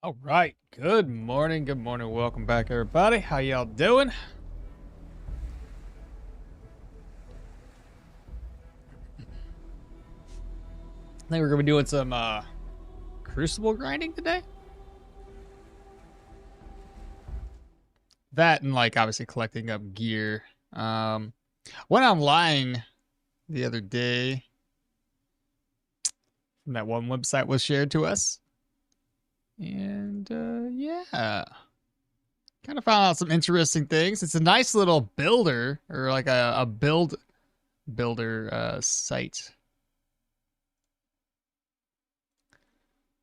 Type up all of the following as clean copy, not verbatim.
All right. Good morning. Good morning. Welcome back, everybody. How y'all doing? I think we're gonna be doing some crucible grinding today. That and like obviously collecting up gear. Went online the other day. That one website was shared to us, and yeah, kind of found out some interesting things. It's a nice little builder or like a builder site.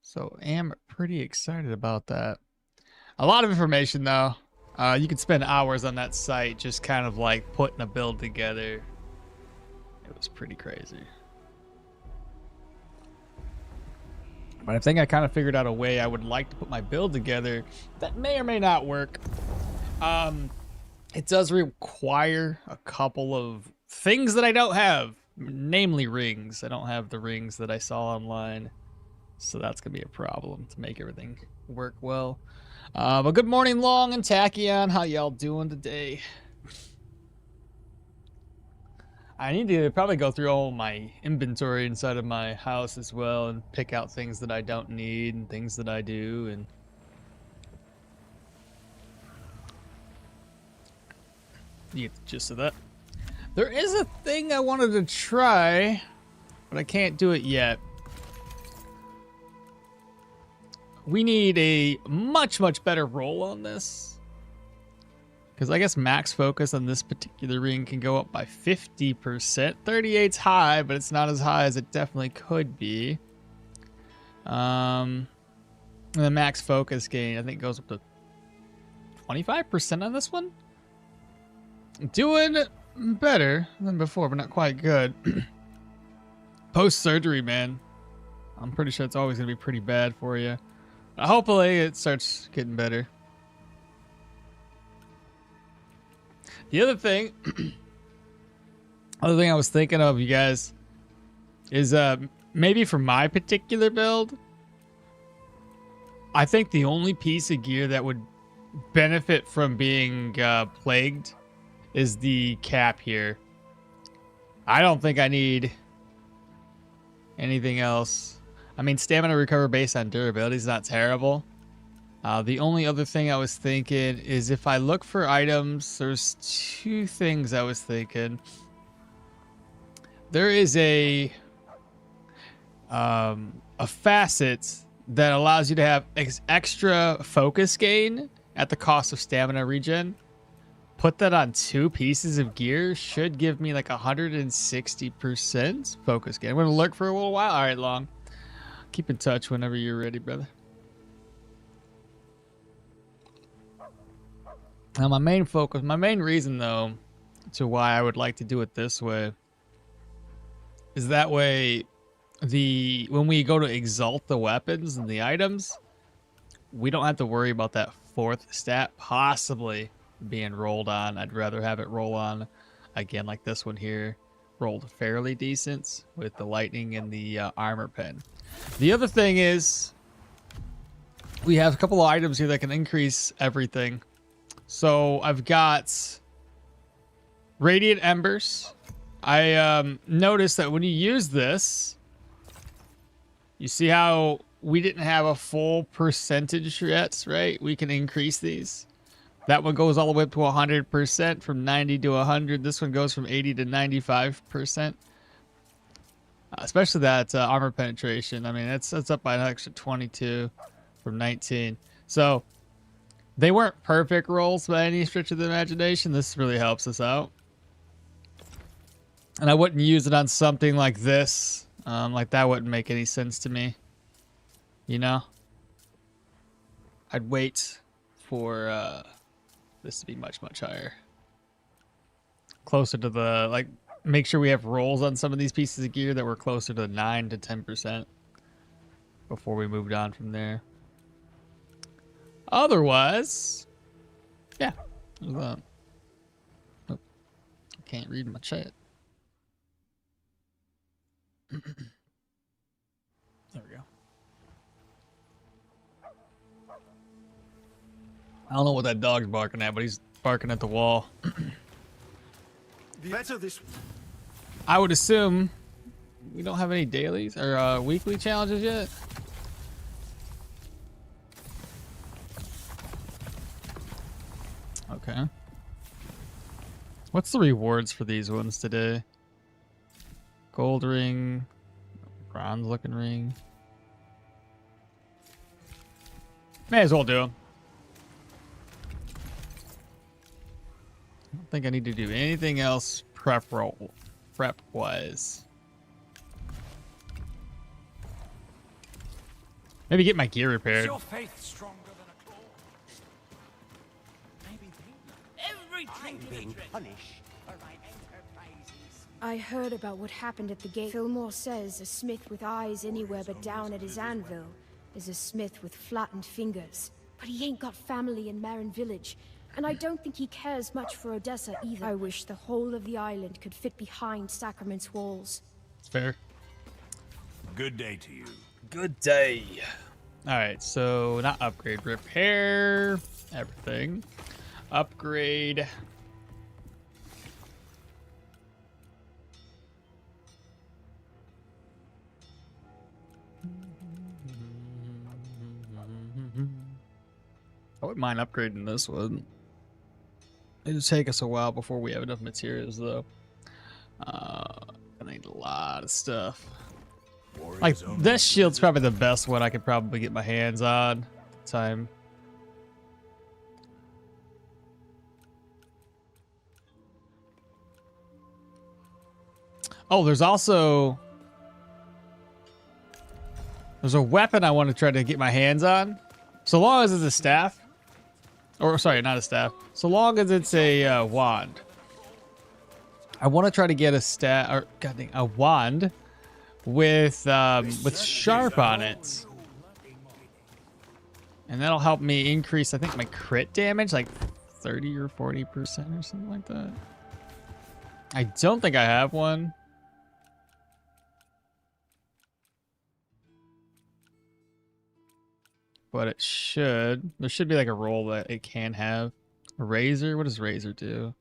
So am pretty excited about that. A lot of information though. You can spend hours on that site just kind of like putting a build together. It was pretty crazy. But I think I kind of figured out a way I would like to put my build together that may or may not work. It does require a couple of things that I don't have, namely rings. I don't have the rings that I saw online. So that's going to be a problem to make everything work well. But good morning, Long and Tachyon. How y'all doing today? I need to probably go through all my inventory inside of my house as well and pick out things that I don't need and things that I do. And you get the gist of that. There is a thing I wanted to try, but I can't do it yet. We need a much better roll on this. Because I guess max focus on this particular ring can go up by 50%. 38's high, but it's not as high as it definitely could be. And the max focus gain, I think, goes up to 25% on this one. Doing better than before, but not quite good. Post-surgery, man. I'm pretty sure it's always going to be pretty bad for you. Hopefully it starts getting better. The other thing I was thinking of, you guys, is maybe for my particular build, I think the only piece of gear that would benefit from being plagued is the cap here. I don't think I need anything else. I mean, stamina recover based on durability is not terrible. The only other thing I was thinking is if I look for items, there's two things I was thinking. There is a facet that allows you to have extra focus gain at the cost of stamina regen. Put that on 2 pieces of gear, should give me like 160% focus gain. I'm going to look for a little while. All right, Long. Keep in touch whenever you're ready, brother. Now, my main reason, though, to why I would like to do it this way is that way when we go to exalt the weapons and the items, we don't have to worry about that 4th stat possibly being rolled on. I'd rather have it roll on, again, like this one here, rolled fairly decent with the lightning and the armor pen. The other thing is we have a couple of items here that can increase everything. So I've got Radiant Embers. I noticed that when you use this, you see how we didn't have a full percentage yet, right? We can increase these. That one goes all the way up to 100%, from 90 to 100. This one goes from 80 to 95%. Especially that armor penetration. I mean, it's up by an extra 22 from 19. So they weren't perfect rolls by any stretch of the imagination. This really helps us out. And I wouldn't use it on something like this. Like that wouldn't make any sense to me. You know? I'd wait for this to be much higher. Closer to the, like, make sure we have rolls on some of these pieces of gear that were closer to 9 to 10% before we moved on from there. Otherwise, yeah. Oh, I can't read my chat. There we go. I don't know what that dog's barking at, but he's barking at the wall. Better this. I would assume we don't have any dailies or weekly challenges yet. Okay. What's the rewards for these ones today? Gold ring, bronze looking ring. May as well do them. I don't think I need to do anything else prep wise. Maybe get my gear repaired. Your faith stronger than a claw. Maybe everything being punished for my enterprises. I heard about what happened at the gate. Fillmore says a smith with eyes anywhere but down at his anvil is a smith with flattened fingers. But he ain't got family in Marin Village, and I don't think he cares much for Odessa either. I wish the whole of the island could fit behind Sacrament's walls. Fair. Good day to you. Good day. All right, so not upgrade, repair everything. Upgrade. I wouldn't mind upgrading this one. It'll take us a while before we have enough materials, though. I need a lot of stuff. Like, this shield's probably the best one I could probably get my hands on at the time. Oh, there's also... There's a weapon I want to try to get my hands on. So long as it's a staff. Or, sorry, not a staff. So long as it's a wand. I want to try to get a staff... Or, god dang, a wand with sharp on it. And that'll help me increase, I think, my crit damage, like 30 or 40% or something like that. I don't think I have one. But it should. There should be like a roll that it can have. Razor, what does Razor do?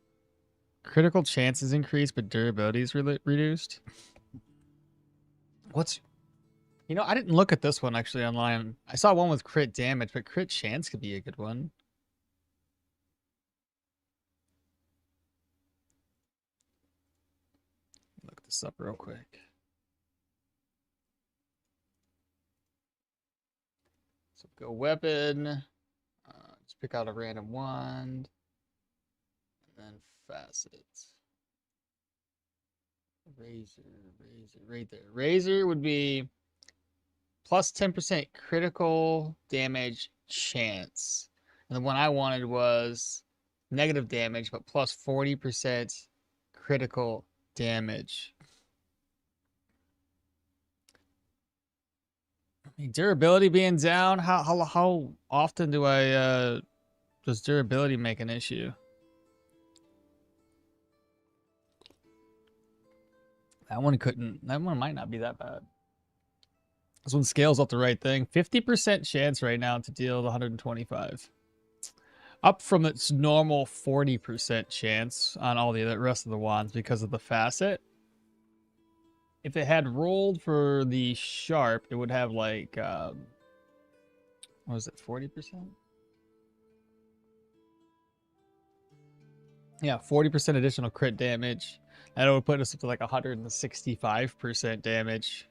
Critical chances increase, but durability is reduced. What's... You know, I didn't look at this one actually online. I saw one with crit damage, but crit chance could be a good one. Look this up real quick. So go weapon. Let's pick out a random wand. And then facets. Razor, right there. Razor would be plus 10% critical damage chance. And the one I wanted was negative damage, but plus 40% critical damage. I mean, durability being down, how often do I does durability make an issue? That one might not be that bad. This one scales up the right thing. 50% chance right now to deal 125. Up from its normal 40% chance on all the rest of the wands because of the facet. If it had rolled for the sharp, it would have like, what was it, 40%? Yeah, 40% additional crit damage. That would put us up to like 165% damage.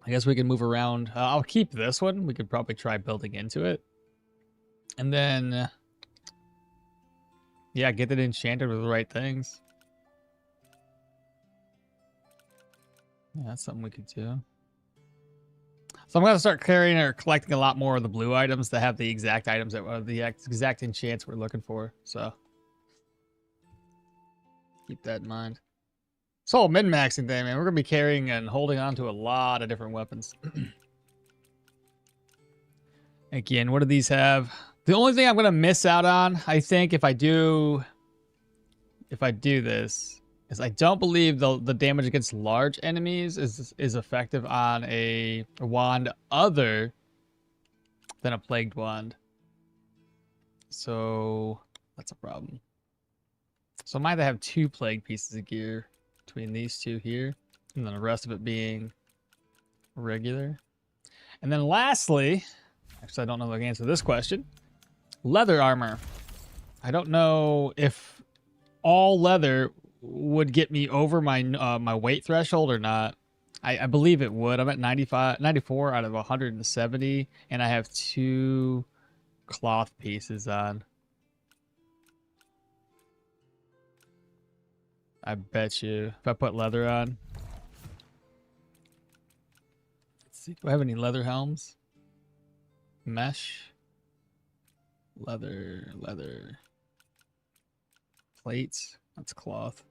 I guess we can move around. I'll keep this one. We could probably try building into it. And then, yeah, get it enchanted with the right things. Yeah, that's something we could do. So I'm going to start carrying or collecting a lot more of the blue items that have the exact items that are the exact enchants we're looking for. So keep that in mind. This whole min-maxing thing, man, we're going to be carrying and holding on to a lot of different weapons. Again, what do these have? The only thing I'm going to miss out on, I think, if I do this, is I don't believe the damage against large enemies is effective on a wand other than a plagued wand. So that's a problem. So I might have 2 plague pieces of gear between these 2 here, and then the rest of it being regular. And then lastly, actually I don't know if I can answer this question, leather armor. I don't know if all leather would get me over my my weight threshold or not. I believe it would. I'm at 94 out of 170, and I have 2 cloth pieces on. I bet you if I put leather on. Let's see. Do I have any leather helms? Mesh. Leather. Plates. That's cloth.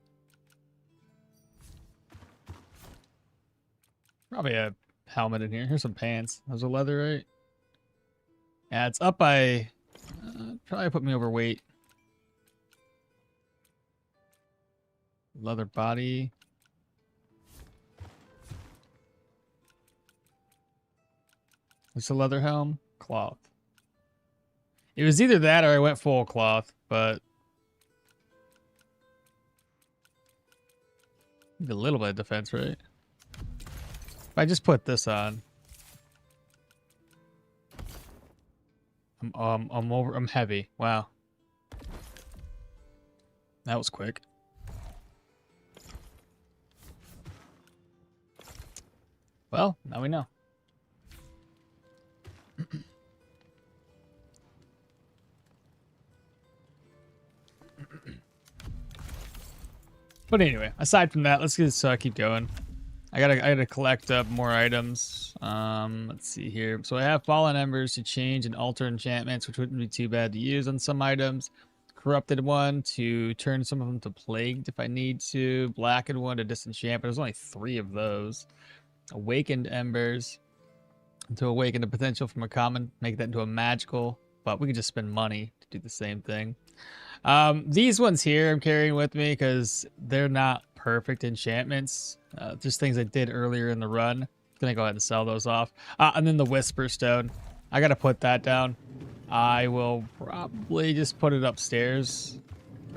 Probably a helmet in here. Here's some pants. Those are leather, right? Yeah, it's up by... probably put me overweight. Leather body. It's a leather helm. Cloth. It was either that or I went full cloth, but... Need a little bit of defense, right? If I just put this on... I'm heavy. Wow. That was quick. Well, now we know. But anyway, aside from that, let's just keep going. I gotta collect up more items. Let's see here. So I have Fallen Embers to change and alter enchantments, which wouldn't be too bad to use on some items. Corrupted one to turn some of them to plagued if I need to. Blackened one to disenchant, but there's only 3 of those. Awakened Embers to awaken the potential from a common, make that into a magical, but we can just spend money to do the same thing. These ones here I'm carrying with me because they're not perfect enchantments. Just things I did earlier in the run. Gonna go ahead and sell those off. And then the Whisper Stone. I gotta put that down. I will probably just put it upstairs.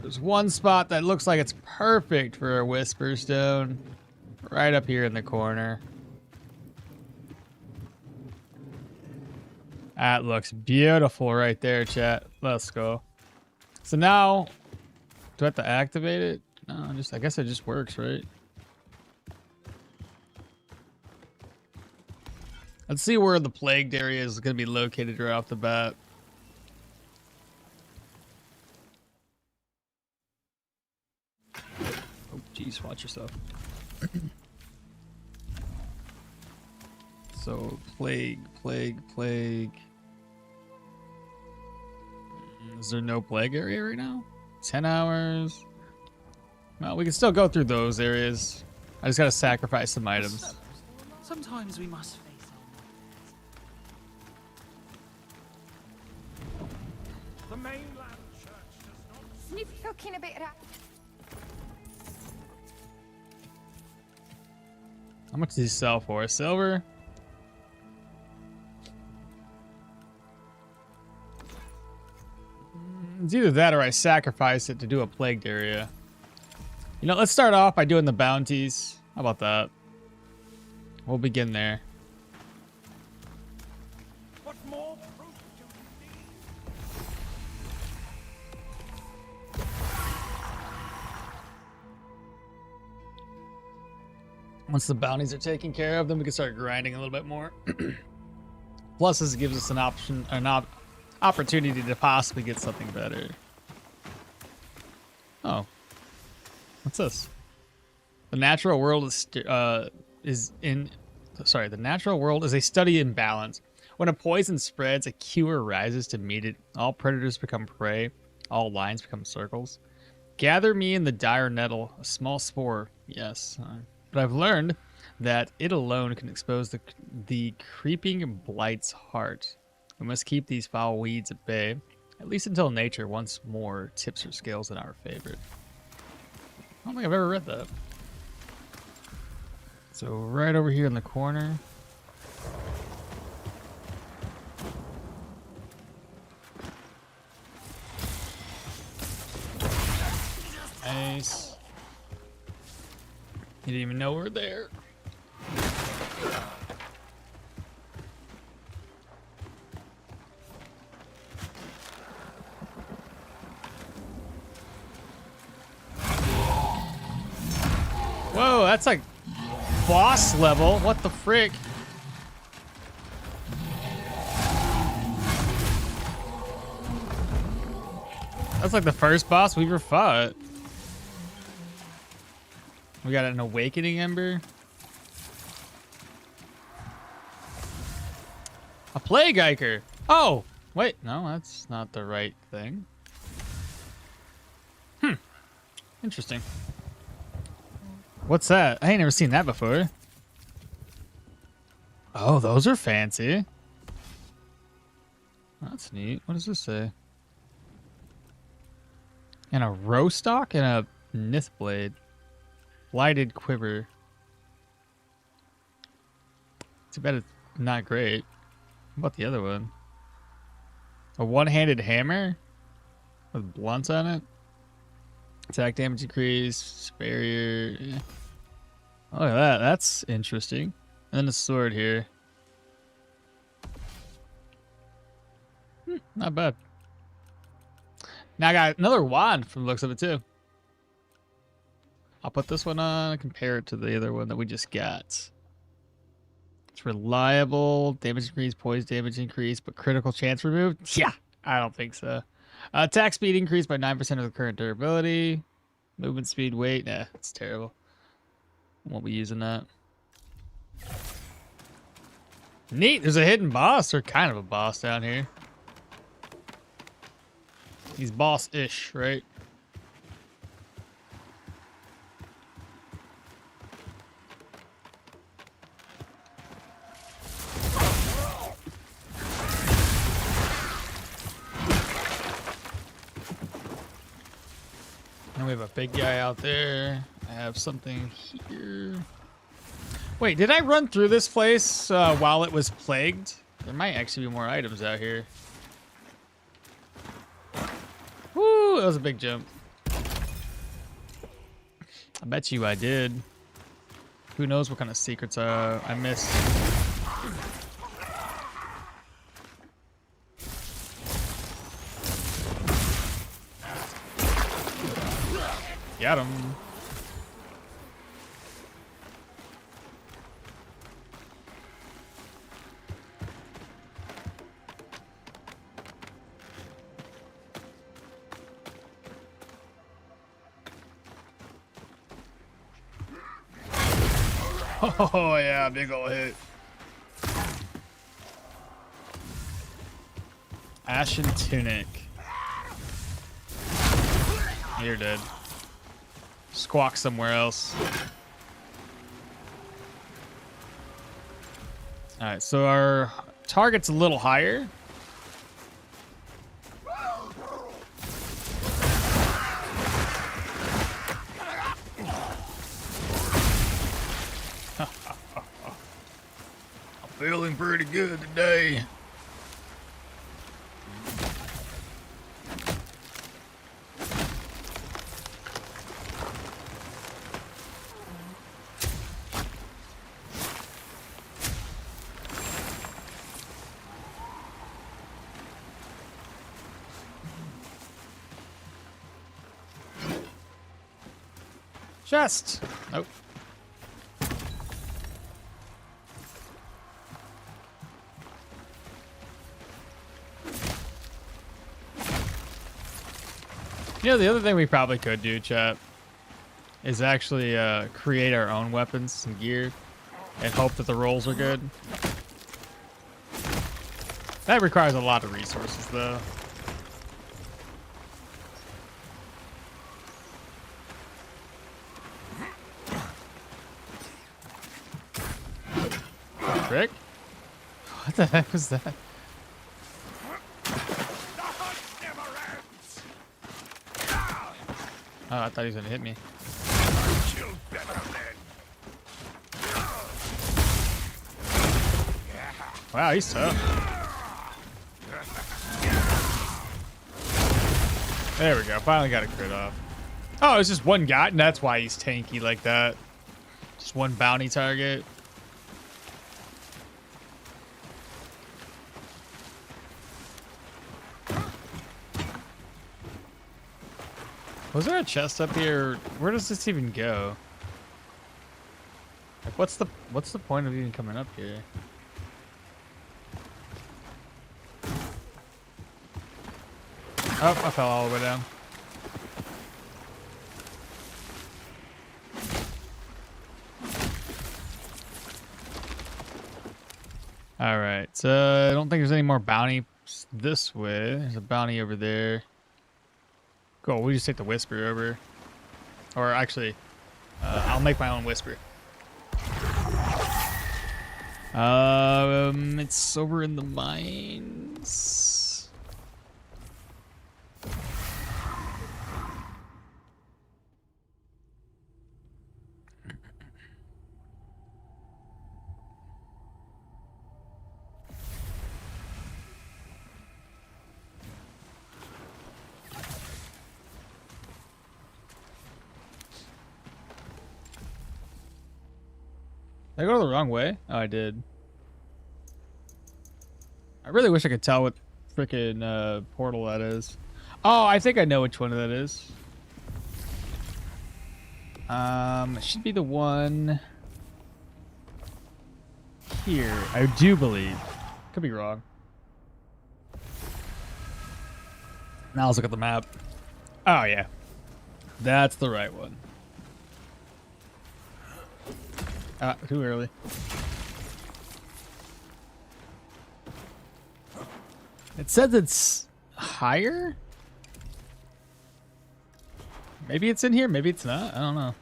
There's one spot that looks like it's perfect for a Whisper Stone. Right up here in the corner. That looks beautiful right there, chat. Let's go. So now, do I have to activate it? No, I guess it just works, right? Let's see where the plagued area is going to be located right off the bat. Oh, jeez, watch yourself. So, plague. Is there no plague area right now? 10 hours. Well, we can still go through those areas. I just gotta sacrifice some items. Sometimes we must face our The mainland church does not... Snoop looking a bit... How much does he sell for? Silver? It's either that or I sacrifice it to do a plagued area. You know, let's start off by doing the bounties. How about that? We'll begin there. What more proof do you need? Once the bounties are taken care of, then we can start grinding a little bit more. Plus, this gives us an opportunity to possibly get something better. Oh, what's this? The natural world the natural world is a study in balance. When a poison spreads, a cure rises to meet it. All predators become prey. All lines become circles. Gather me in the dire nettle, a small spore. Yes, but I've learned that it alone can expose the creeping blight's heart. We must keep these foul weeds at bay, at least until nature once more tips her scales in our favor. I don't think I've ever read that. So right over here in the corner. You didn't even know we're there. Whoa, that's like boss level. What the frick? That's like the first boss we ever fought. We got an awakening ember. A plague ichor. Oh, wait, no, that's not the right thing. Interesting. What's that? I ain't never seen that before. Oh, those are fancy. That's neat. What does this say? And a row stock and a nith blade. Lighted quiver. Too bad it's not great. What about the other one? A one-handed hammer with blunts on it. Attack damage increase, barrier. Yeah. Oh, look at that. That's interesting. And then a sword here. Not bad. Now I got another wand from the looks of it too. I'll put this one on and compare it to the other one that we just got. It's reliable, damage increase, poise damage increase, but critical chance removed? Yeah, I don't think so. Attack speed increased by 9% of the current durability. Movement speed, weight, nah, it's terrible. Won't be using that. Neat, there's a hidden boss, or kind of a boss down here. He's boss-ish, right? And we have a big guy out there. I have something here. Wait, did I run through this place while it was plagued? There might actually be more items out here. Woo, that was a big jump. I bet you I did. Who knows what kind of secrets I missed. Got him. Oh yeah, big ol' hit. Ashen Tunic. You're dead. Squawk somewhere else. Alright, so our target's a little higher. I'm feeling pretty good today. Chest. Nope. You know, the other thing we probably could do, chat, is actually create our own weapons and gear and hope that the rolls are good. That requires a lot of resources, though. Frick? What the heck was that? Oh, I thought he was gonna hit me. Wow, he's tough. There we go. Finally got a crit off. Oh, it's just one guy, and that's why he's tanky like that. Just one bounty target. Was there a chest up here? Where does this even go? Like, what's the point of even coming up here? Oh, I fell all the way down. All right, so I don't think there's any more bounty this way. There's a bounty over there. Cool, we just take the whisper over. Or actually, I'll make my own whisper. It's over in the mines. Did I go the wrong way? Oh, I did. I really wish I could tell what freaking portal that is. Oh, I think I know which one that is. It should be the one here. I do believe. Could be wrong. Now let's look at the map. Oh yeah, that's the right one. Too early. It says it's higher? Maybe it's in here, maybe it's not. I don't know.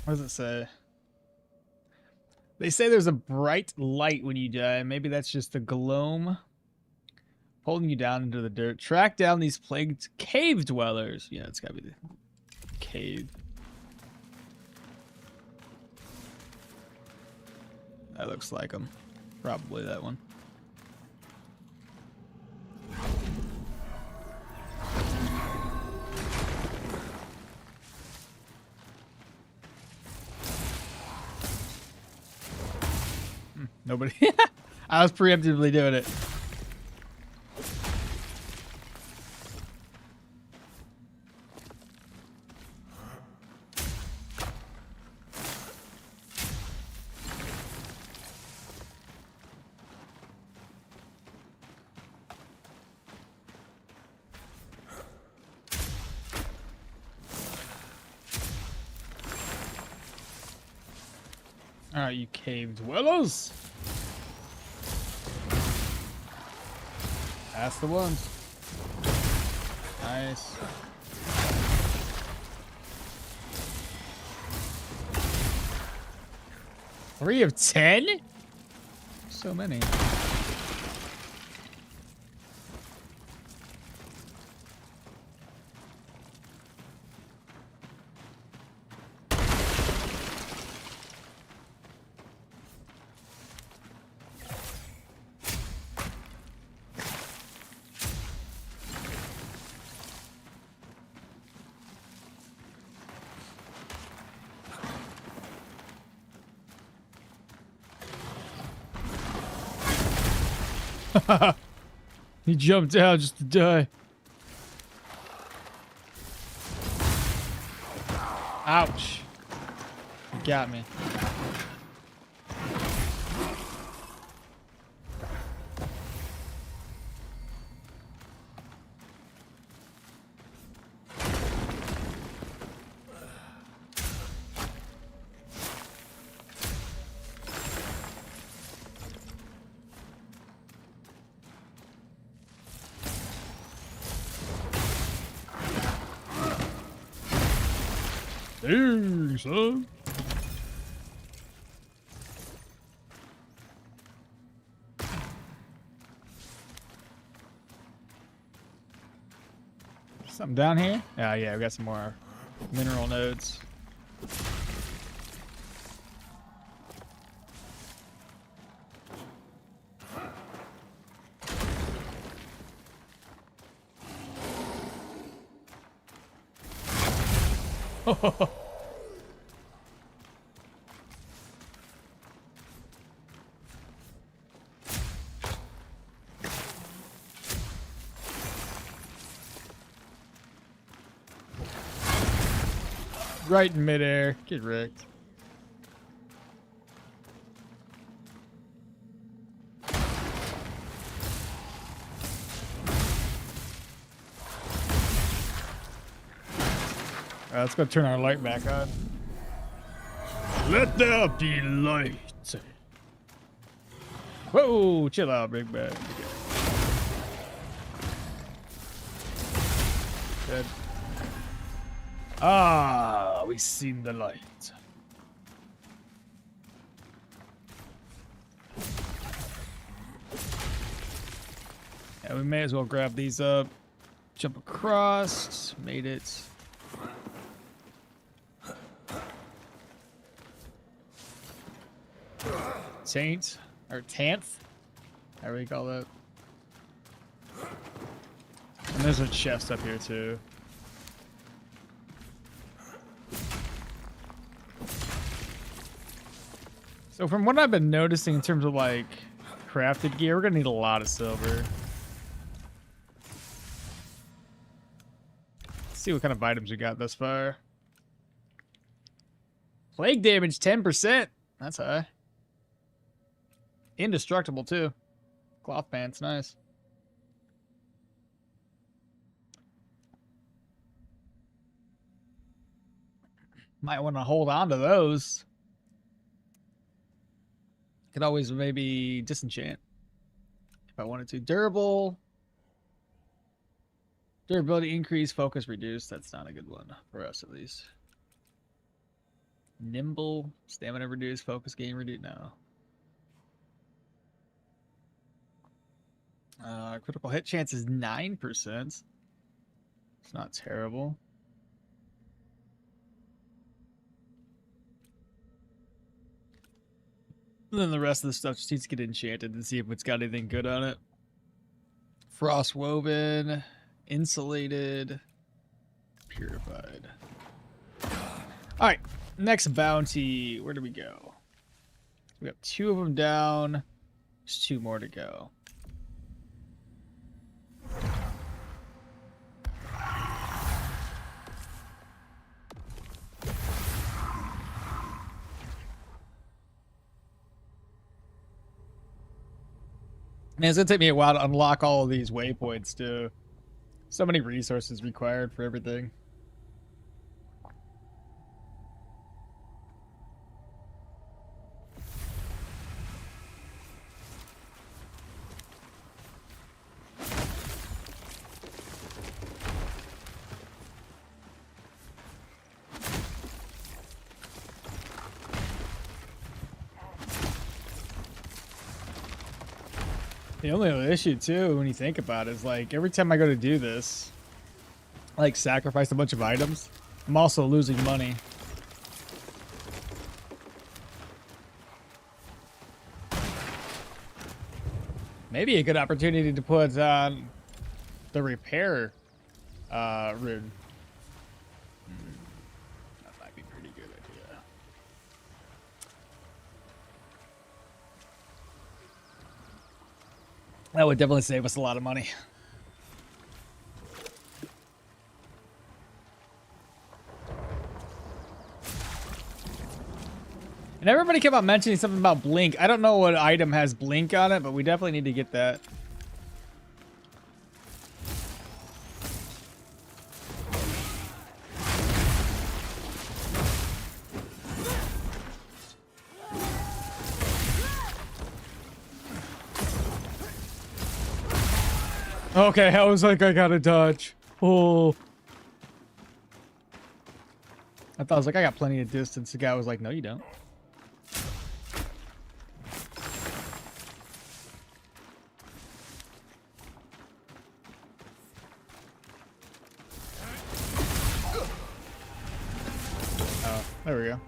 What does it say? They say there's a bright light when you die. Maybe that's just the gloam pulling you down into the dirt. Track down these plagued cave dwellers. Yeah, it's gotta be the cave. That looks like them. Probably that one. Nobody. I was preemptively doing it. Alright, you cave dwellers. That's the ones. Nice. 3 of 10? So many. He jumped down just to die. Ouch. You got me. Dang, son. Something down here? Yeah, we got some more mineral nodes. Right in midair. Get wrecked. Let's go turn our light back on. Let there be light. Whoa, chill out, big bad. Good. Ah, we seen the light. Yeah, we may as well grab these up. Jump across. Made it. Taint or Tanth, however you call that. And there's a chest up here too. So from what I've been noticing in terms of like crafted gear, we're gonna need a lot of silver. Let's see what kind of items we got thus far. Plague damage 10%. That's high. Indestructible too. Cloth pants, nice. Might want to hold on to those. Could always maybe disenchant if I wanted to. Durable. Durability increase, focus reduced. That's not a good one for us at least. Nimble, stamina reduced, focus gain reduced. No. Critical hit chance is 9%. It's not terrible. And then the rest of the stuff just needs to get enchanted and see if it's got anything good on it. Frost woven, insulated, purified. All right, next bounty. Where do we go? We have 2 of them down. There's 2 more to go. Man, it's gonna take me a while to unlock all of these waypoints too. So many resources required for everything. The only other issue too, when you think about it, is like every time I go to do this, like sacrifice a bunch of items, I'm also losing money. Maybe a good opportunity to put on the repair rune. That might be a pretty good idea. That would definitely save us a lot of money. And everybody kept on mentioning something about blink. I don't know what item has blink on it, but we definitely need to get that. Okay, I was like, I gotta dodge. Oh. I thought I was like, I got plenty of distance. The guy was like, no, you don't. Oh, there we go.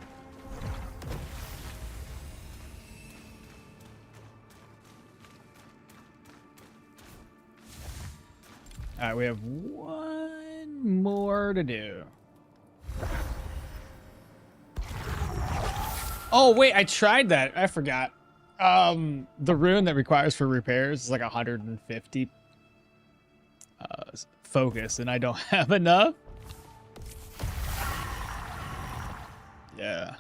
All right, we have one more to do. Oh wait, I tried that. I forgot. The rune that requires for repairs is like 150 focus, and I don't have enough. Yeah.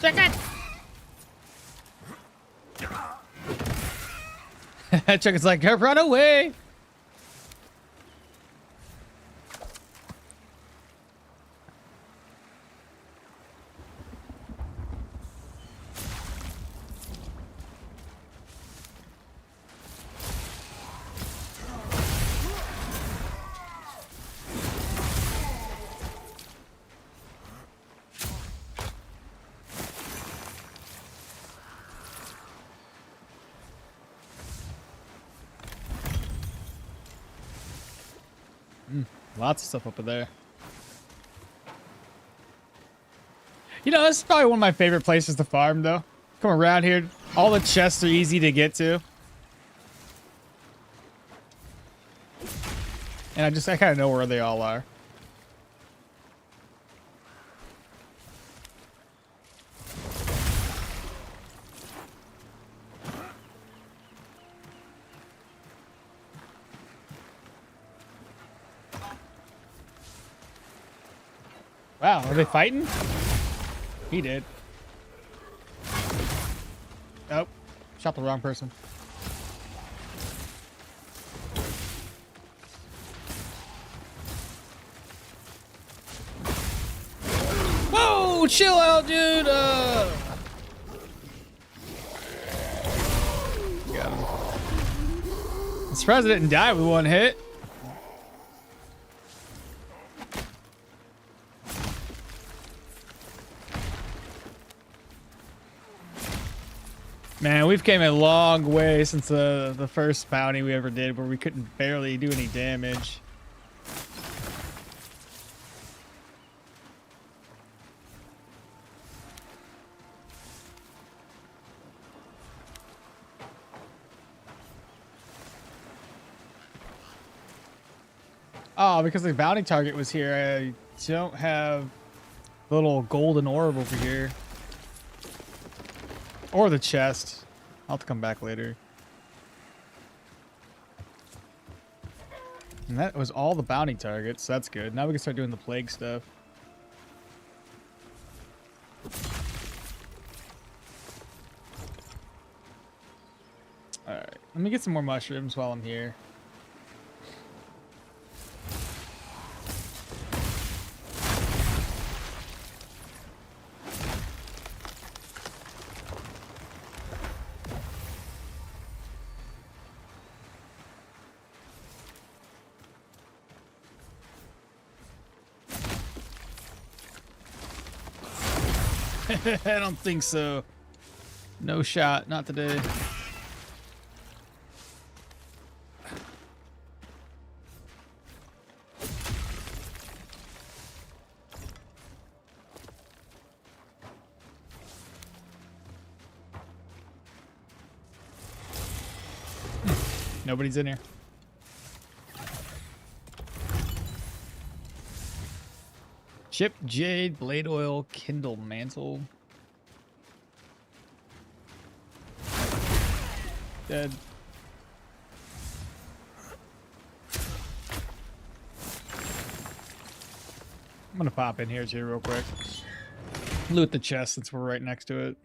Check it. Chuck is like, run away. Lots of stuff up there. You know, this is probably one of my favorite places to farm, though. Come around here. All the chests are easy to get to. And I kind of know where they all are. Wow, are they fighting? He did. Nope. Shot the wrong person. Whoa! Chill out, dude! Got him. I'm surprised I didn't die with one hit. Man, we've came a long way since the first bounty we ever did, where we couldn't barely do any damage. Oh, because the bounty target was here, I don't have the little golden orb over here. Or the chest. I'll have to come back later. And that was all the bounty targets, so that's good. Now we can start doing the plague stuff. Alright, let me get some more mushrooms while I'm here. I don't think so. No shot, not today. Nobody's in here. Chip, jade, blade oil, kindle mantle. Dead. I'm gonna pop in here too real quick. Loot the chest since we're right next to it.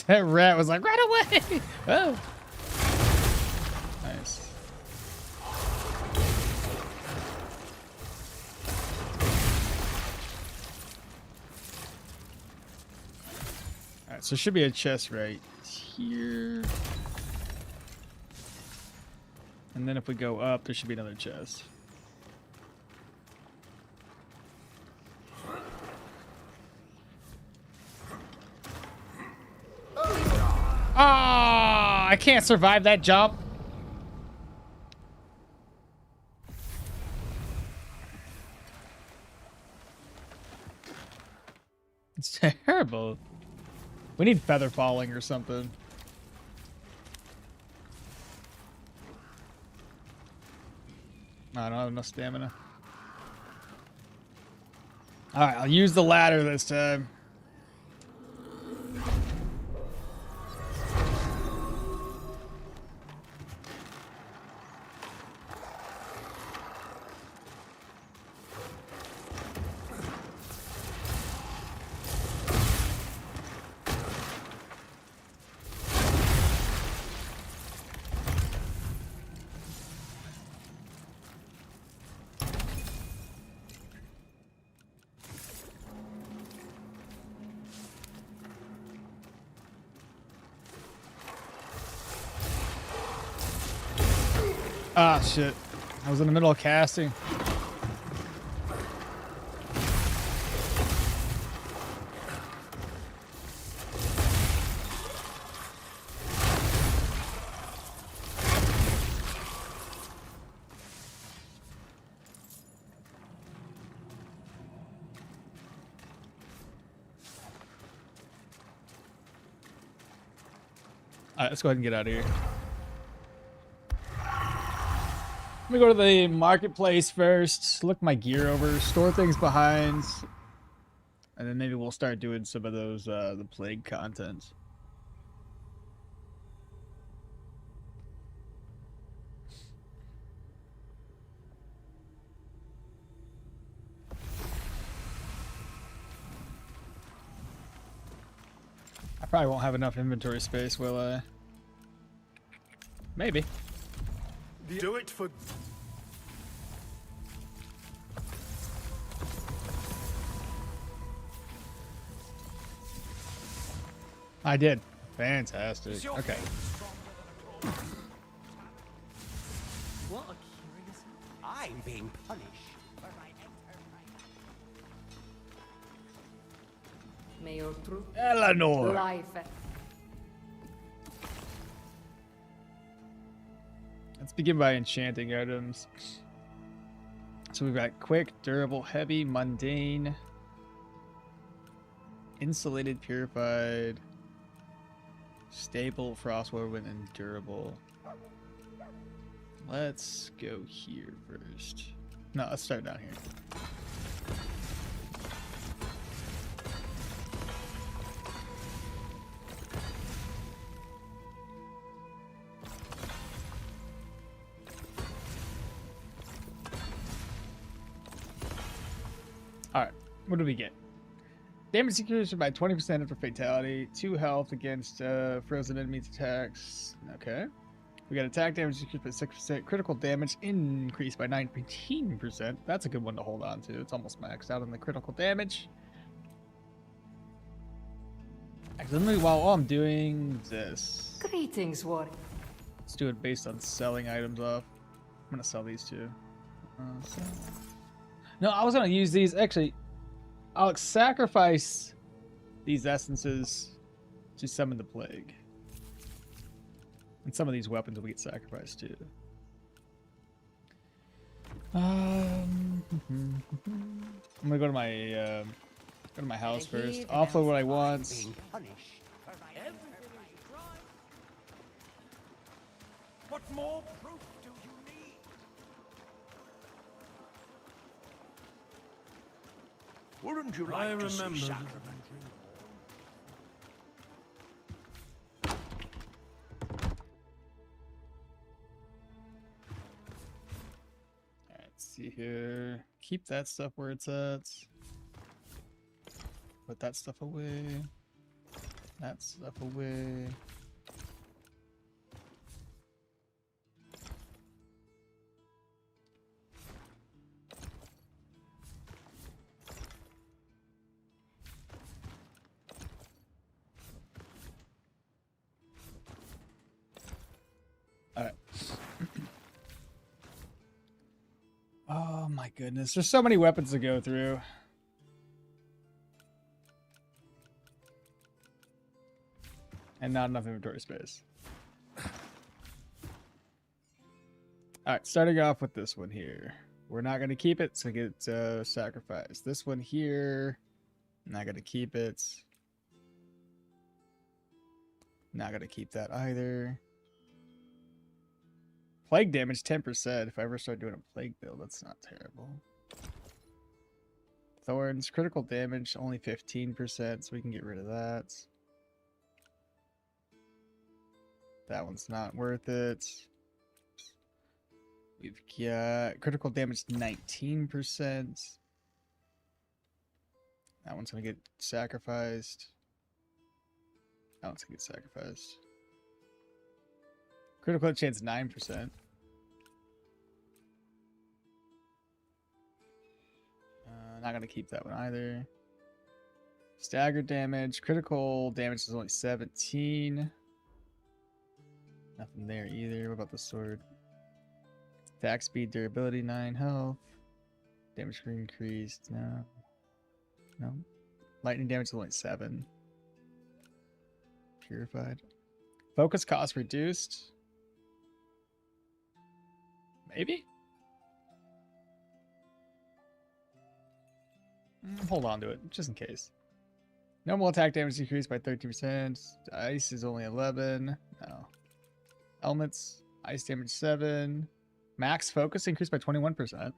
That rat was like, run away! Oh. Nice. Alright, so there should be a chest right here. And then if we go up, there should be another chest. I can't survive that jump. It's terrible. We need feather falling or something. I don't have enough stamina. Alright, I'll use the ladder this time. Ah, shit. I was in the middle of casting. Alright, let's go ahead and get out of here. Let me go to the marketplace first, look my gear over, store things behind, and then maybe we'll start doing some of those, the plague content. I probably won't have enough inventory space, will I? Maybe. Do it for... I did. Fantastic. Okay. What a curious... I'm being punished for my enterprise. May your truth Eleanor. life. Let's begin by enchanting items. So we've got quick, durable, heavy, mundane, insulated, purified, stable, frostwoven, and durable. Let's go here first. No, let's start down here. Alright, what do we get? Damage decreases by 20% after fatality. 2 health against frozen enemies attacks. Okay. We got attack damage decreased by 6%. Critical damage increased by 19%. That's a good one to hold on to. It's almost maxed out on the critical damage. Actually, while I'm doing this, Greetings, warrior. let's do it based on selling items off. I'm going to sell these two. No, I was going to use these. Actually, I'll sacrifice these essences to summon the plague. And some of these weapons will get sacrificed too. I'm gonna go to my house first. Offload what I want. Being punished for my enterprise. What more proof do you need? Wouldn't you like to see sacrament? Let's see here. Keep that stuff where it's at. Put that stuff away. That stuff away. All right. Oh my goodness, there's so many weapons to go through. And not enough inventory space. All right, starting off with this one here. We're not going to keep it, so get sacrificed. This one here, not going to keep it. Not going to keep that either. Plague damage 10%. If I ever start doing a plague build, that's not terrible. Thorns, critical damage, only 15%, so we can get rid of that. That one's not worth it. We've got critical damage 19%. That one's going to get sacrificed. That one's going to get sacrificed. Critical hit chance 9%. Not going to keep that one either. Stagger damage. Critical damage is only 17. Nothing there either. What about the sword? Attack speed, durability, 9 health. Damage increased. No. No. Lightning damage is only 7. Purified. Focus cost reduced. Maybe? Hold on to it, just in case. Normal attack damage decreased by 13%. Ice is only 11. No. Elements. Ice damage 7. Max focus increased by 21%.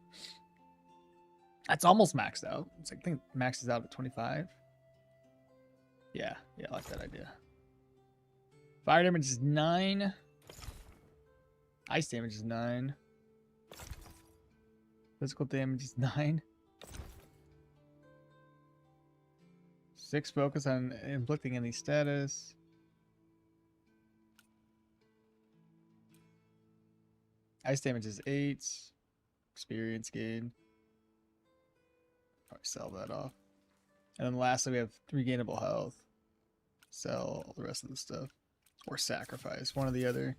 That's almost maxed out. It's like, I think max is out at 25. Yeah, I like that idea. Fire damage is 9. Ice damage is 9. Physical damage is 9. 6 focus on inflicting any status. Ice damage is 8. Experience gain. Probably sell that off. And then lastly, we have regainable health. Sell all the rest of the stuff. Or sacrifice, one or the other.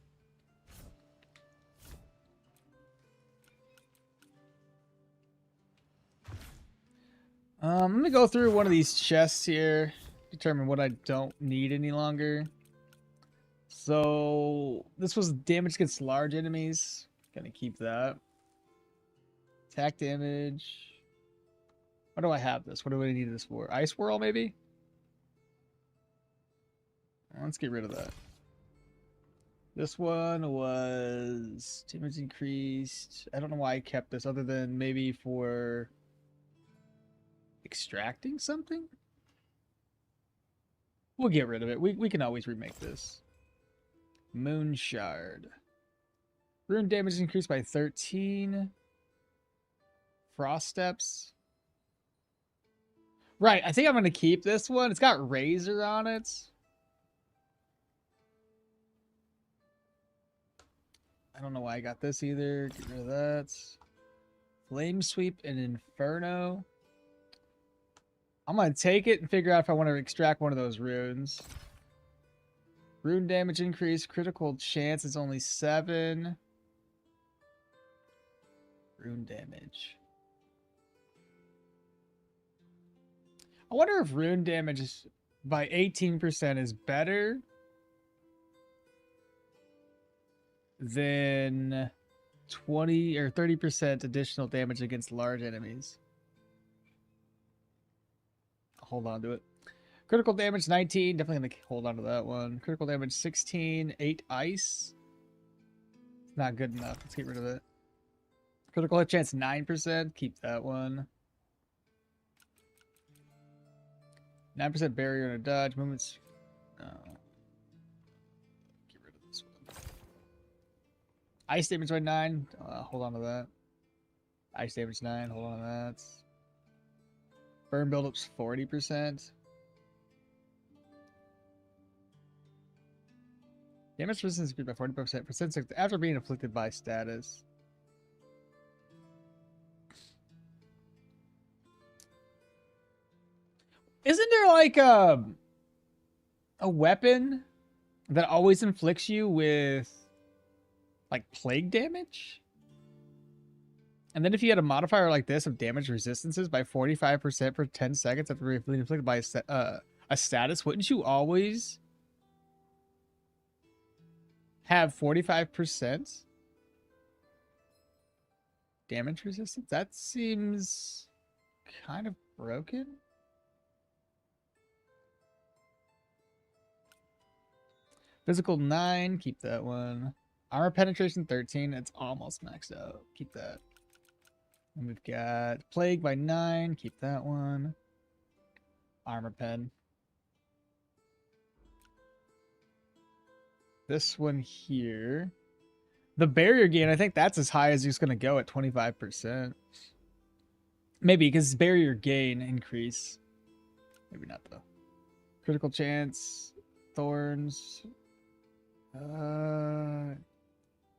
Let me go through one of these chests here. Determine what I don't need any longer. So, this was damage against large enemies. Gonna keep that. Attack damage. Why do I have this? What do I need this for? Ice Whirl, maybe? Let's get rid of that. This one was damage increased. I don't know why I kept this other than maybe for extracting something? We'll get rid of it. We can always remake this. Moon Shard. Rune damage increased by 13. Frost Steps. Right, I think I'm going to keep this one. It's got Razor on it. I don't know why I got this either. Get rid of that. Flame Sweep and Inferno. I'm going to take it and figure out if I want to extract one of those runes. Rune damage increase. Critical chance is only 7. Rune damage. I wonder if rune damage is by 18% is better than 20 or 30% additional damage against large enemies. Hold on to it. Critical damage 19. Definitely going to hold on to that one. Critical damage 16. 8 ice. It's not good enough. Let's get rid of it. Critical hit chance 9%. Keep that one. 9% barrier and a dodge. Movements. Get rid of this one. Ice damage by 9. Hold on to that. Ice damage 9. Hold on to that. Burn buildup's 40%. Damage resistance increased by 40% after being afflicted by status. Isn't there like a weapon that always inflicts you with like plague damage? And then if you had a modifier like this of damage resistances by 45% for 10 seconds after being inflicted by a status, wouldn't you always have 45%? Damage resistance? That seems kind of broken. Physical 9, keep that one. Armor penetration 13, it's almost maxed out. Keep that. And we've got Plague by 9, keep that one. Armor pen. This one here. The barrier gain, I think that's as high as he's going to go at 25%. Maybe, because barrier gain increase. Maybe not, though. Critical chance. Thorns.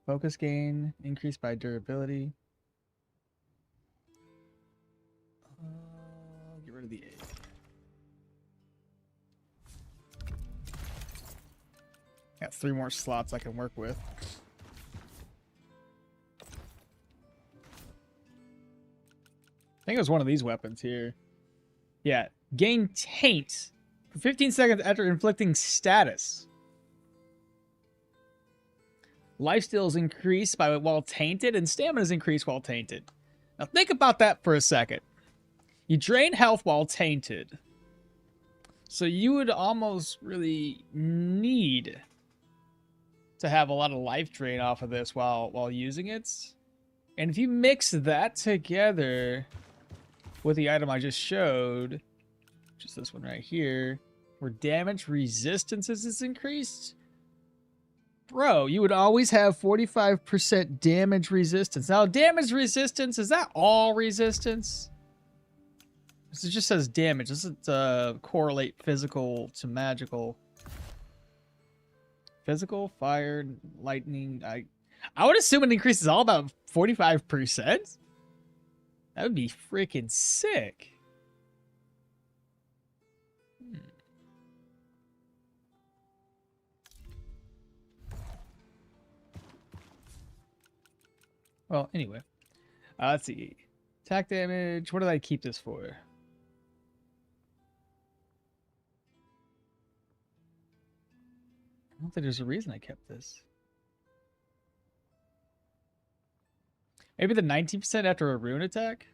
Focus gain. Increased by durability. Get rid of the 8. Got 3 more slots I can work with. I think it was one of these weapons here. Yeah. Gain taint for 15 seconds after inflicting status. Lifesteal is increased while tainted, and stamina is increased while tainted. Now think about that for a second. You drain health while tainted. So you would almost really need to have a lot of life drain off of this while using it. And if you mix that together with the item I just showed, which is this one right here, where damage resistance is increased, bro, you would always have 45% damage resistance. Now, damage resistance, is that all resistance? It just says damage. This doesn't correlate physical to magical. Physical, fire, lightning. I would assume it increases all about 45%. That would be freaking sick. Well, anyway. Let's see. Attack damage. What did I keep this for? I don't think there's a reason I kept this. Maybe the 19% after a rune attack?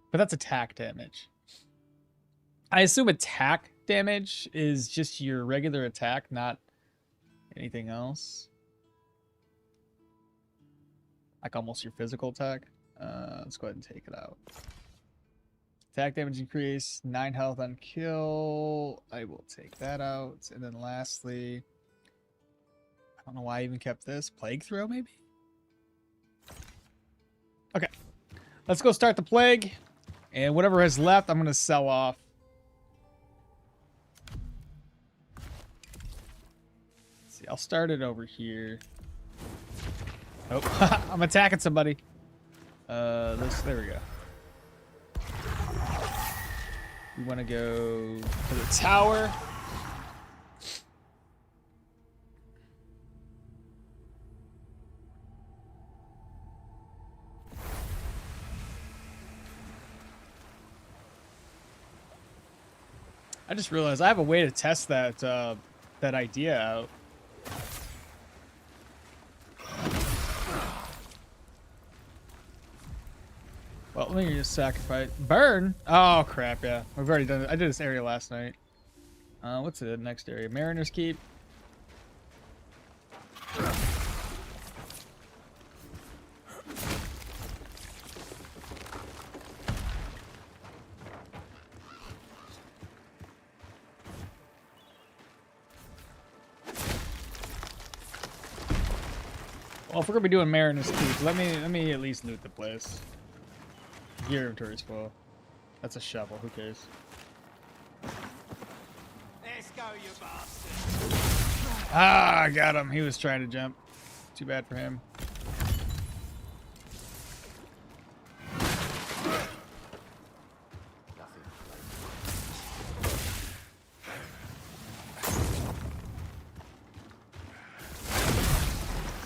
But that's attack damage. I assume attack damage is just your regular attack, not anything else. Like almost your physical attack. Let's go ahead and take it out. Attack damage increase, 9 health on kill. I will take that out. And then lastly, I don't know why I even kept this. Plague throw, maybe? Okay. Let's go start the plague. And whatever is left, I'm going to sell off. Let's see, I'll start it over here. Oh, I'm attacking somebody. There we go. We want to go to the tower. I just realized I have a way to test that that idea out. Well, let me just sacrifice. Burn? Oh, crap, yeah. We've already done it. I did this area last night. What's the next area? Mariner's Keep. Well, if we're gonna be doing Mariner's Keep, let me at least loot the place. Your inventory's full. That's a shovel. Who cares? Let's go, you bastard. Ah, I got him. He was trying to jump. Too bad for him.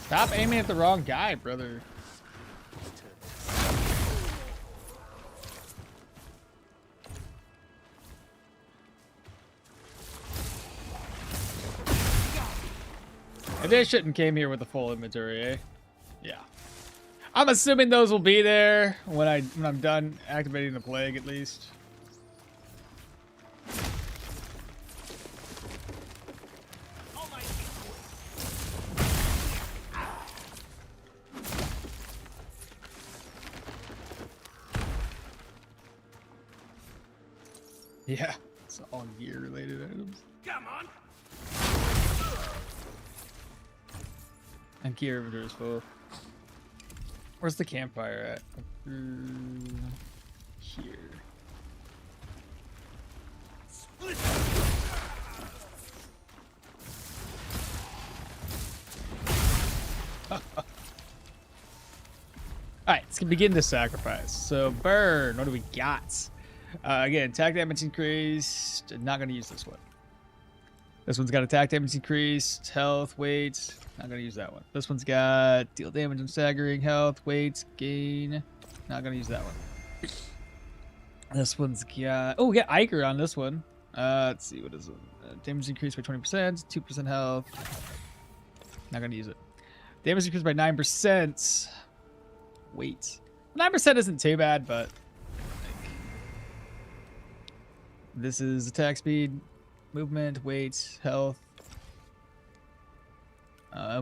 Stop aiming at the wrong guy, brother. They shouldn't came here with a full inventory, eh? Yeah. I'm assuming those will be there when I'm done activating the plague, at least. Yeah, it's all gear related items. Come on. And gear inventory is full. Where's the campfire at? Here. Alright, let's begin the sacrifice. So, burn. What do we got? Again, attack damage increased. Not going to use this one. This one's got attack damage increased, health, weight. Not going to use that one. This one's got deal damage and staggering, health, weight, gain. Not going to use that one. This one's got... Oh, we got Iker on this one. Let's see, what is it? Damage increased by 20%, 2% health. Not going to use it. Damage increased by 9%. Weight. 9% isn't too bad, but... This is attack speed, movement, weight, health.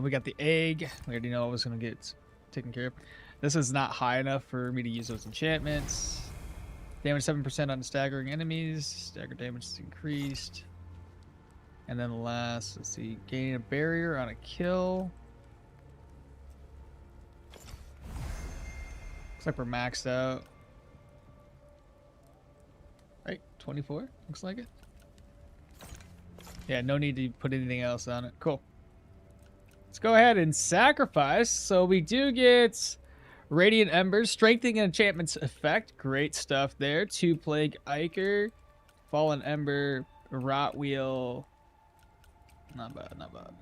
We got the egg. We already know I was going to get taken care of. This is not high enough for me to use those enchantments. Damage 7% on staggering enemies. Stagger damage is increased. And then the last, let's see, gain a barrier on a kill. Looks like we're maxed out. Right, 24, looks like it. Yeah, no need to put anything else on it. Cool. Let's go ahead and sacrifice. So we do get Radiant Embers, Strengthening Enchantments effect. Great stuff there. 2 Plague Iker, Fallen Ember, Rot Wheel. Not bad, not bad.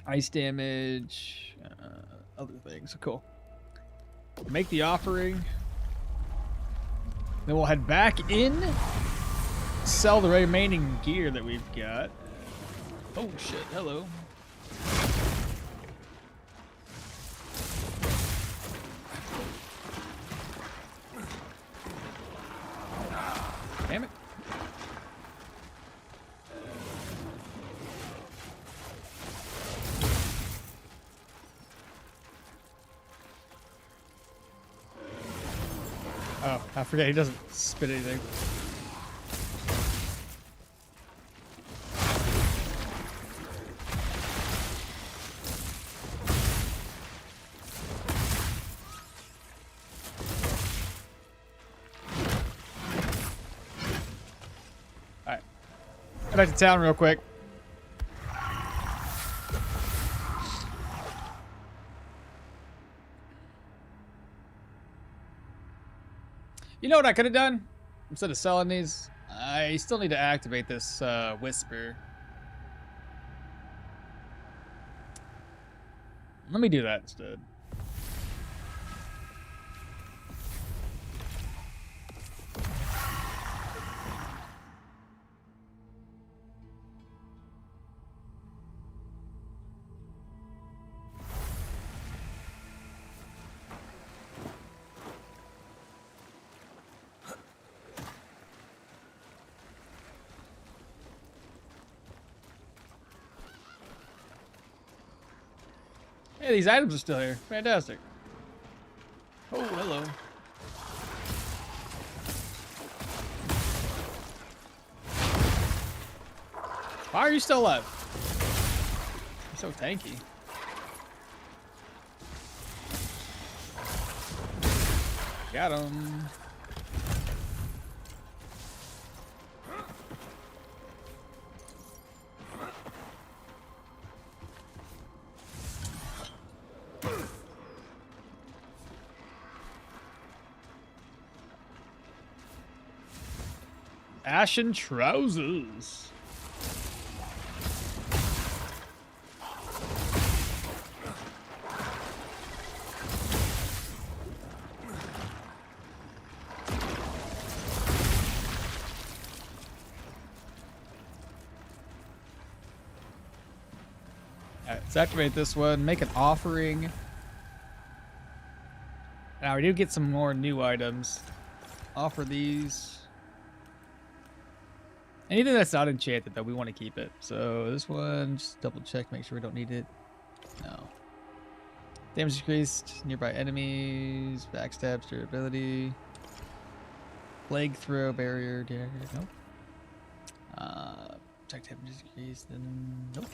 Ice damage, other things. Cool. Make the offering. Then we'll head back in, sell the remaining gear that we've got. Oh shit, hello. Damn it. Oh, I forget he doesn't spit anything. Alright. Go back to town real quick. You know what I could have done? Instead of selling these, I still need to activate this whisper. Let me do that instead. Hey, these items are still here. Fantastic. Oh, hello. Why are you still alive? You're so tanky. Got him. Ashen trousers. Alright, let's activate this one. Make an offering. Now we do get some more new items. Offer these. Anything that's not enchanted, though, we want to keep it. So this one, just double check, make sure we don't need it. No. Damage increased, nearby enemies, backstabs, durability. Plague throw, barrier, dagger, nope. Attack damage is increased, then nope.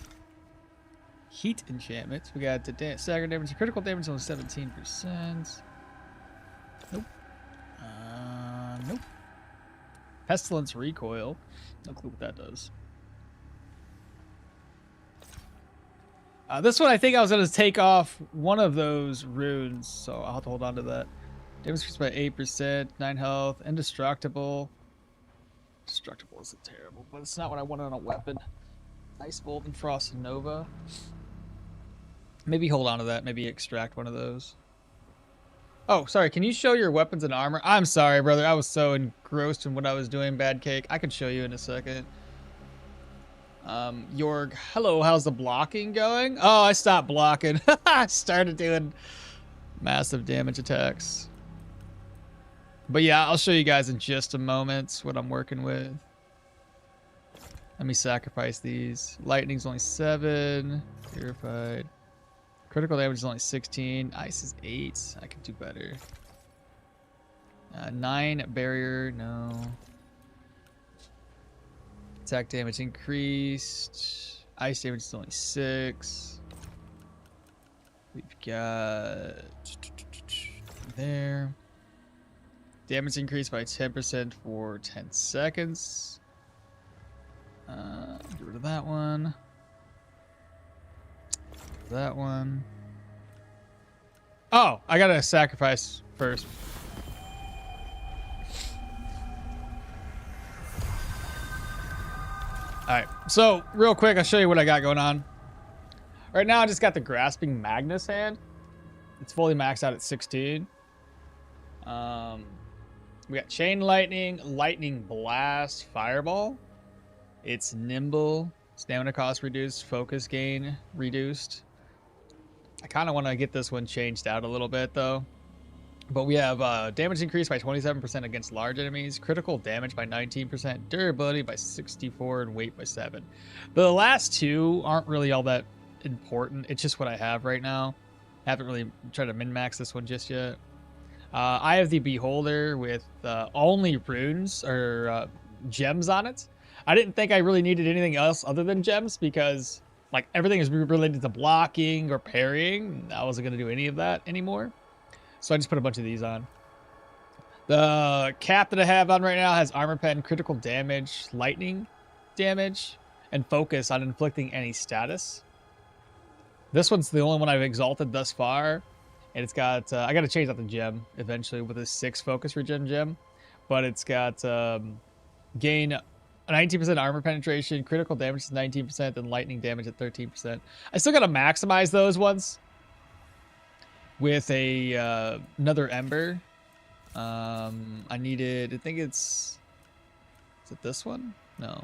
Heat enchantments. We got the stagger damage, critical damage on 17%. Nope. Nope. Pestilence recoil. No clue what that does. This one, I think I was going to take off one of those runes, so I'll have to hold on to that. Damage increased by 8%, 9 health, indestructible. Destructible isn't terrible, but it's not what I want on a weapon. Ice Bolt and Frost Nova. Maybe hold on to that. Maybe extract one of those. Oh, sorry. Can you show your weapons and armor? I'm sorry, brother. I was so engrossed in what I was doing, Bad Cake. I can show you in a second. Jorg, hello. How's the blocking going? Oh, I stopped blocking. I started doing massive damage attacks. But yeah, I'll show you guys in just a moment what I'm working with. Let me sacrifice these. Lightning's only 7. Purified. Critical damage is only 16. Ice is 8. I could do better. 9 barrier. No. Attack damage increased. Ice damage is only 6. We've got there. Damage increased by 10% for 10 seconds. Get rid of that one. That one. Oh, I gotta sacrifice first. Alright, so real quick, I'll show you what I got going on. Right now, I just got the Grasping Magnus hand. It's fully maxed out at 16. We got Chain Lightning, Lightning Blast, Fireball. It's nimble, stamina cost reduced, focus gain reduced. I kind of want to get this one changed out a little bit though. But we have damage increased by 27% against large enemies, critical damage by 19%, durability by 64, and weight by 7. The last two aren't really all that important. It's just what I have right now. I haven't really tried to min-max this one just yet. I have the Beholder with only runes or gems on it. I didn't think I really needed anything else other than gems because like everything is related to blocking or parrying. I wasn't going to do any of that anymore. So I just put a bunch of these on. The cap that I have on right now has armor pen, critical damage, lightning damage, and focus on inflicting any status. This one's the only one I've exalted thus far. And it's got, I got to change out the gem eventually with a 6 focus regen gem. But it's got gain 19% armor penetration, critical damage is 19%, and lightning damage at 13%. I still got to maximize those ones with a another ember. I needed, I think it's, is it this one? No.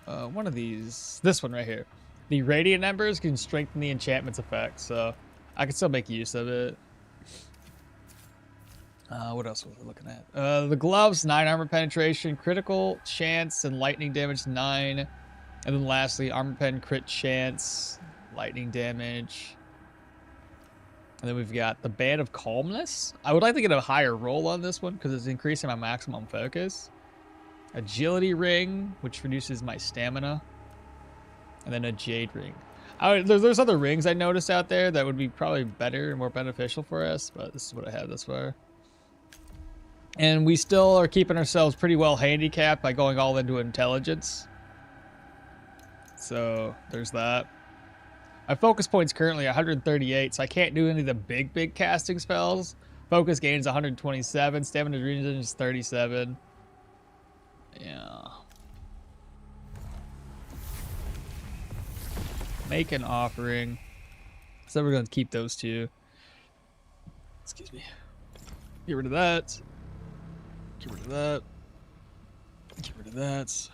One of these, this one right here. The radiant embers can strengthen the enchantment's effect, so I can still make use of it. What else was I looking at? The gloves, 9 armor penetration, critical chance, and lightning damage 9. And then lastly, armor pen, crit chance, lightning damage. And then we've got the Band of Calmness. I would like to get a higher roll on this one because it's increasing my maximum focus. Agility ring, which reduces my stamina. And then a Jade ring. There's other rings I noticed out there that would be probably better and more beneficial for us, but this is what I have thus far. And we still are keeping ourselves pretty well handicapped by going all into intelligence. So there's that. My focus point's currently 138, so I can't do any of the big casting spells. Focus gain is 127, stamina regen is 37. Yeah. Make an offering. So we're going to keep those two. Excuse me. Get rid of that. Get rid of that. Get rid of that.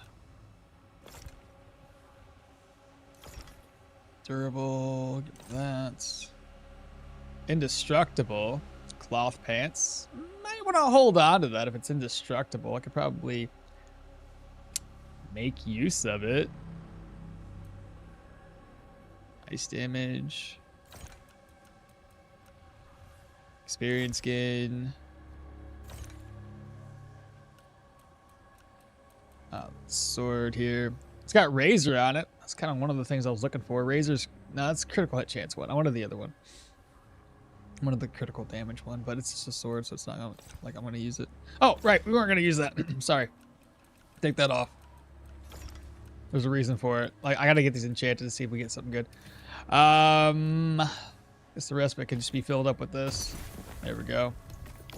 Durable. Get rid of that. Indestructible. cloth pants. Might want to hold on to that if it's indestructible. I could probably make use of it. Ice damage. Experience gain. Sword here. It's got razor on it. That's kind of one of the things I was looking for. Razor's, no, it's critical hit chance one. I wanted the other one. I wanted the critical damage one, but it's just a sword, so it's not like I'm going to use it. Oh, right. We weren't going to use that. Sorry. Take that off. There's a reason for it. Like, I got to get these enchanted to see if we get something good. Guess the rest of it can just be filled up with this. There we go.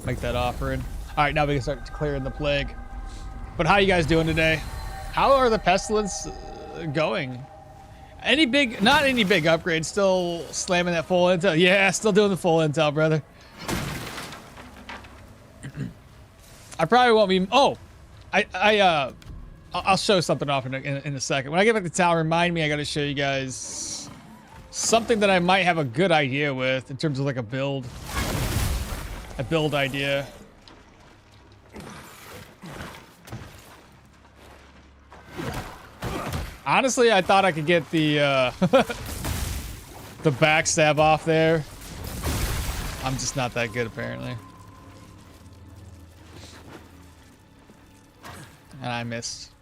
Make that offering. All right, now we can start declaring the plague. But how are you guys doing today? How are the pestilence going? Any big, not any big upgrades, still slamming that full intel. Yeah, still doing the full intel, brother. I probably won't be, I'll show something off in a second. When I get back to town, remind me, I gotta show you guys something that I might have a good idea with in terms of like a build idea. Honestly, I thought I could get the the backstab off there. I'm just not that good, apparently. And I missed.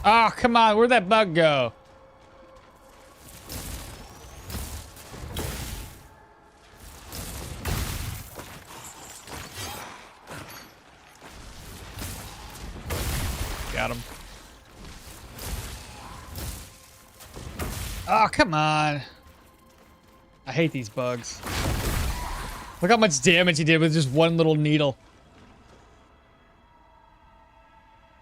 Oh, come on. Where'd that bug go? Got him. Oh, come on. I hate these bugs. Look how much damage he did with just one little needle.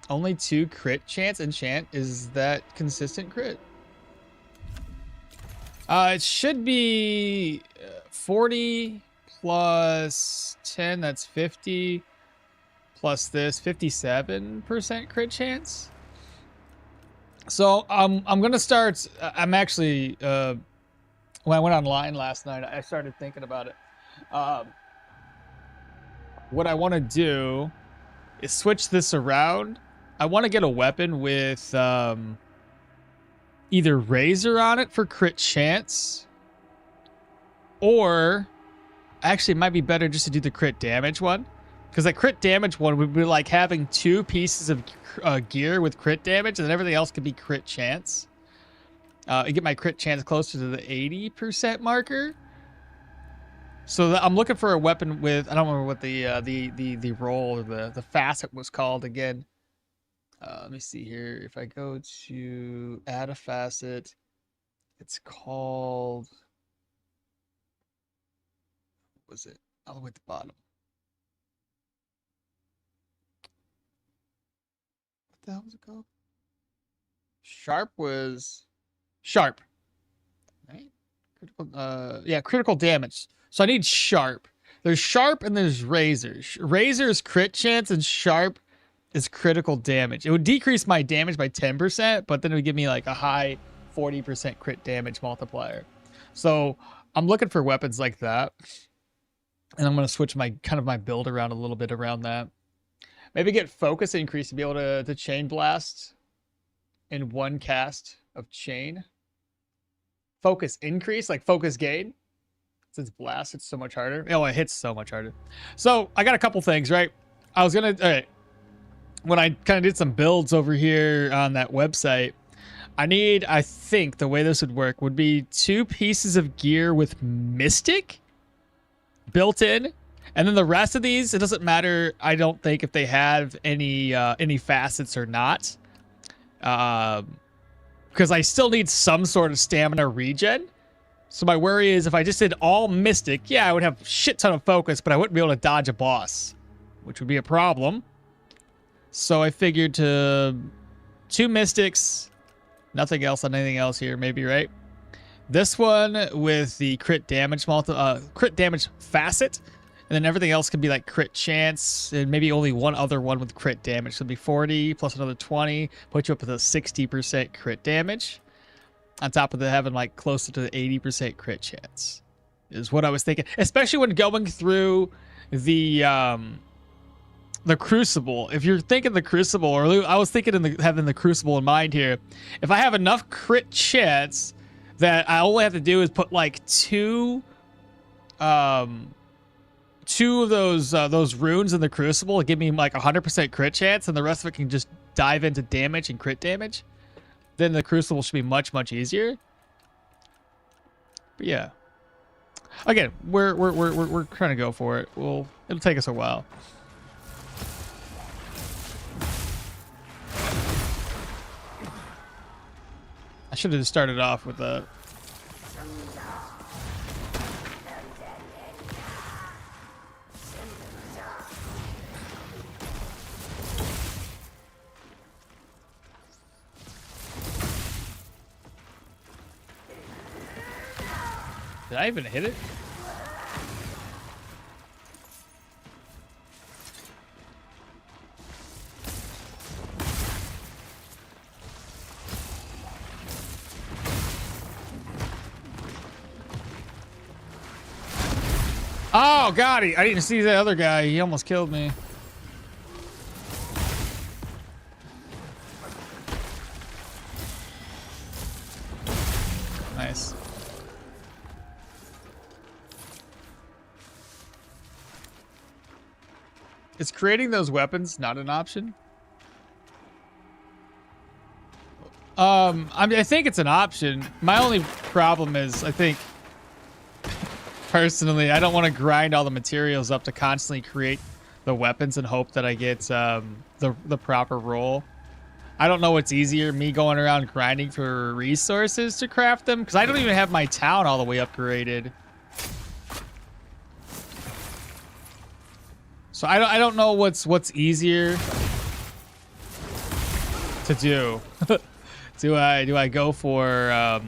Only 2 crit chance enchant. Is that consistent crit? It should be 40 plus 10. That's 50. Plus this 57% crit chance. So I'm gonna start. I'm actually when I went online last night, I started thinking about it. What I want to do is switch this around. I want to get a weapon with either razor on it for crit chance, or actually it might be better just to do the crit damage one, because that crit damage one would be like having 2 pieces of gear with crit damage, and then everything else could be crit chance. I get my crit chance closer to the 80% marker. So I'm looking for a weapon with, I don't remember what the roll or the facet was called again. Let me see here. If I go to add a facet, it's called, what was it? All the way at the bottom. What the hell was it called? Sharp was sharp, right? Critical, yeah, critical damage. So I need sharp. There's sharp and there's razor. Razor is crit chance and sharp is critical damage. It would decrease my damage by 10%, but then it would give me like a high 40% crit damage multiplier. So I'm looking for weapons like that. And I'm going to switch my my build around a little bit around that. Maybe get focus increase to be able to chain blast in 1 cast of chain. Focus increase, like focus gain. Since blast, it's so much harder. Oh, it hits so much harder. So I got a couple things, right? I was going to, all right. When I kind of did some builds over here on that website, I think the way this would work would be 2 pieces of gear with Mystic built in. And then the rest of these, it doesn't matter, I don't think, if they have any facets or not. Because I still need some sort of stamina regen. So my worry is if I just did all Mystic, yeah, I would have a shit ton of focus, but I wouldn't be able to dodge a boss, which would be a problem. So I figured to 2 Mystics, nothing else on anything else here, maybe, right? This one with the crit damage facet And then everything else could be like crit chance, and maybe only one other one with crit damage. So it'd be 40 plus another 20, put you up with a 60% crit damage. On top of the having like closer to the 80% crit chance, is what I was thinking. Especially when going through the Crucible. If you're thinking the Crucible, or I was thinking having the Crucible in mind here. If I have enough crit chance that I only have to do is put like two of those runes in the Crucible to give me like 100% crit chance, and the rest of it can just dive into damage and crit damage, then the Crucible should be much, much easier. But yeah, again, we're trying to go for it. It'll take us a while. I should have started off with a. Did I even hit it? Oh, God, I didn't see the other guy. He almost killed me. Nice. Is creating those weapons not an option? I think it's an option. My only problem is, I think, personally, I don't want to grind all the materials up to constantly create the weapons and hope that I get the proper roll. I don't know what's easier, me going around grinding for resources to craft them, because I don't even have my town all the way upgraded. So I don't know what's easier to do. Do I go for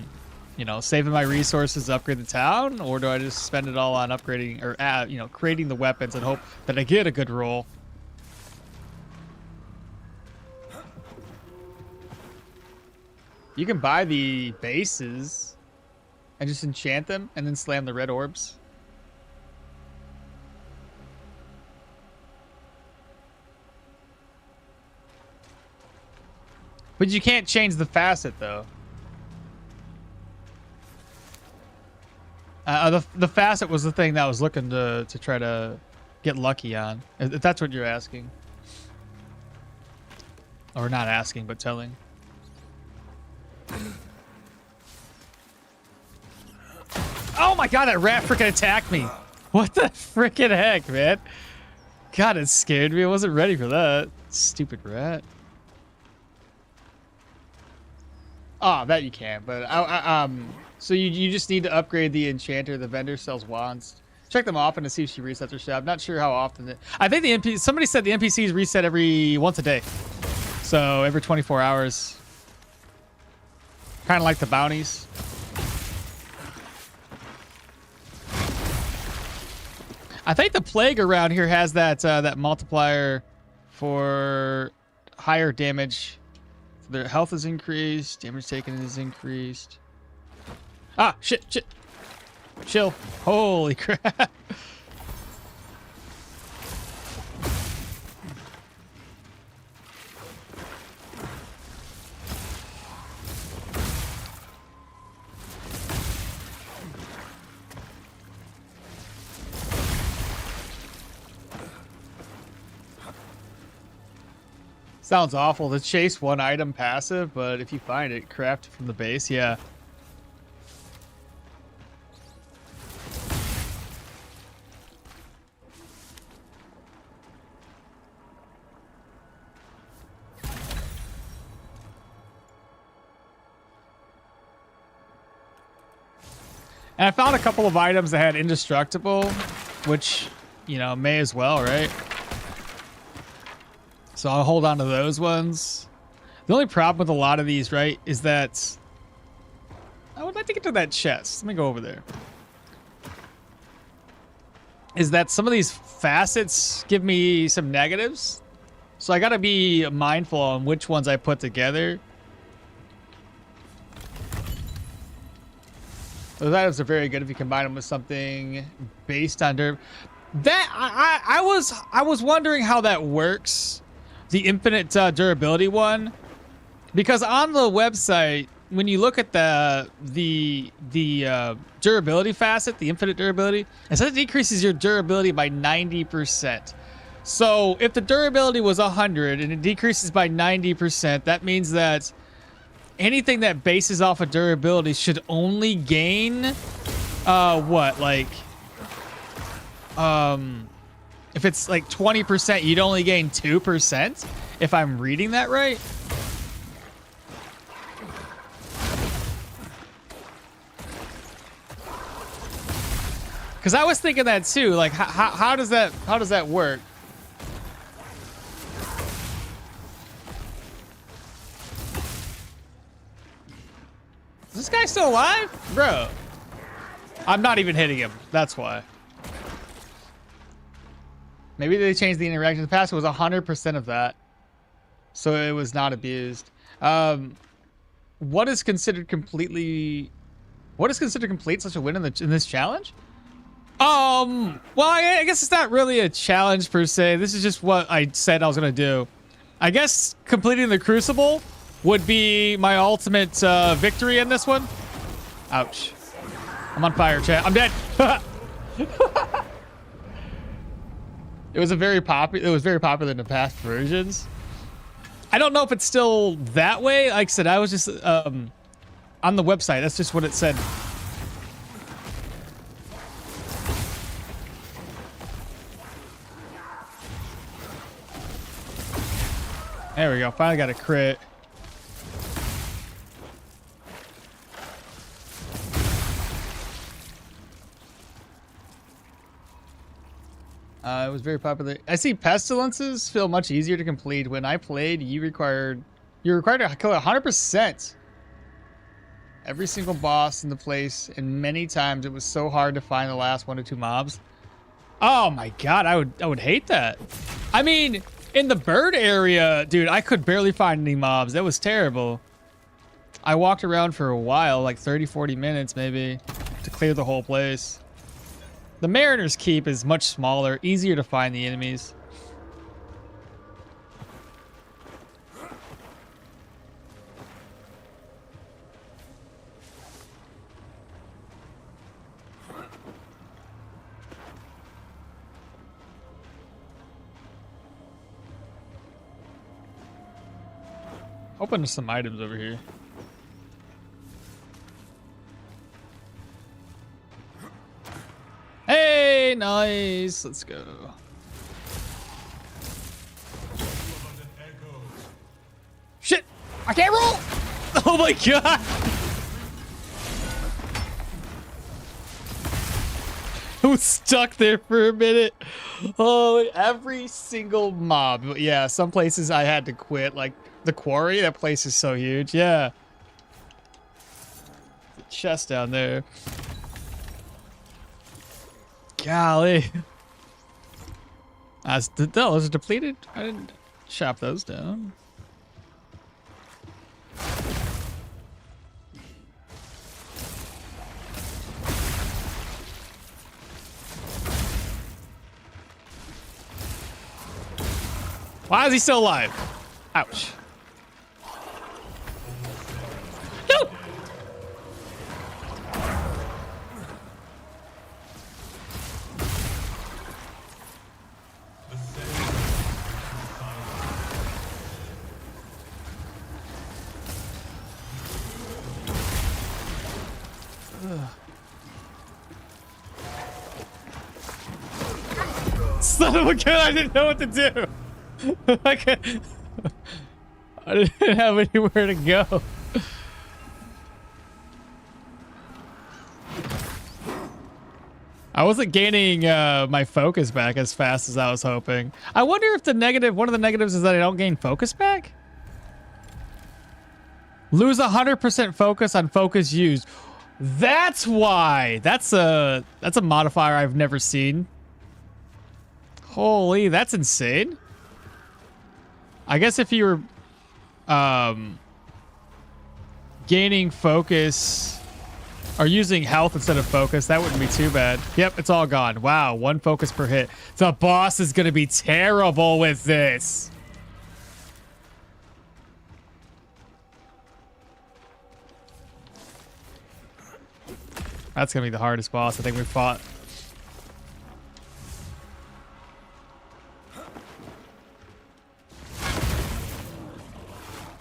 you know, saving my resources to upgrade the town, or do I just spend it all on upgrading or you know, creating the weapons and hope that I get a good roll? You can buy the bases and just enchant them and then slam the red orbs. But you can't change the facet, though. The facet was the thing that I was looking to try to get lucky on. If that's what you're asking. Or not asking, but telling. Oh my God, that rat freaking attacked me. What the freaking heck, man? God, it scared me. I wasn't ready for that. Stupid rat. Oh, that you can, but so you just need to upgrade the enchanter. The vendor sells wands. Check them often to see if she resets her shop. Not sure how often. I think somebody said the NPCs reset once a day, so every 24 hours. Kind of like the bounties. I think the plague around here has that multiplier for higher damage. Their health is increased. Damage taken is increased. Ah, shit. Chill. Holy crap. Sounds awful to chase one item passive, but if you find it, craft it from the base, yeah. And I found a couple of items that had indestructible, which, you know, may as well, right? So I'll hold on to those ones. The only problem with a lot of these, right, is that I would like to get to that chest. Let me go over there. is that some of these facets give me some negatives. So I gotta be mindful on which ones I put together. Those items are very good if you combine them with something based on that. I was wondering how that works, the infinite durability one, because on the website when you look at the durability facet, the infinite durability, it says it decreases your durability by 90%. So if the durability was 100 and it decreases by 90%, that means that anything that bases off of durability should only gain what, like if it's like 20%, you'd only gain 2%, if I'm reading that right. Because I was thinking that too. Like, how does that work? Is this guy still alive? Bro. I'm not even hitting him. That's why. Maybe they changed the interaction. The past was 100% of that. So it was not abused. What is considered complete such a win in this challenge? Well, I guess it's not really a challenge per se. This is just what I said I was gonna do. I guess completing the Crucible would be my ultimate victory in this one. Ouch. I'm on fire, chat. I'm dead. It was very popular in the past versions. I don't know if it's still that way. Like I said, I was just on the website. That's just what it said. There we go. Finally got a crit. It was very popular. I see pestilences feel much easier to complete. When I played, you're required to kill 100% every single boss in the place, and many times it was so hard to find the last 1 or 2 mobs. Oh my god, I would hate that. I mean, in the bird area, dude, I could barely find any mobs. That was terrible. I walked around for a while, like 30-40 minutes maybe, to clear the whole place. The Mariner's Keep is much smaller, easier to find the enemies. Hoping there's some items over here. Hey, nice. Let's go. Shit! I can't roll! Oh my god! I was stuck there for a minute. Oh, every single mob. Yeah, some places I had to quit. Like the quarry, that place is so huge. Yeah. The chest down there. Golly. Those are depleted. I didn't chop those down. Why is he still alive? Ouch. No! Son of a gun, I didn't know what to do. I didn't have anywhere to go. I wasn't gaining my focus back as fast as I was hoping. I wonder if one of the negatives is that I don't gain focus back? Lose 100% focus on focus used. That's why. That's a modifier I've never seen. Holy, that's insane. I guess if you were gaining focus or using health instead of focus, that wouldn't be too bad. Yep, it's all gone. Wow, 1 focus per hit. The boss is going to be terrible with this. That's going to be the hardest boss I think we've fought.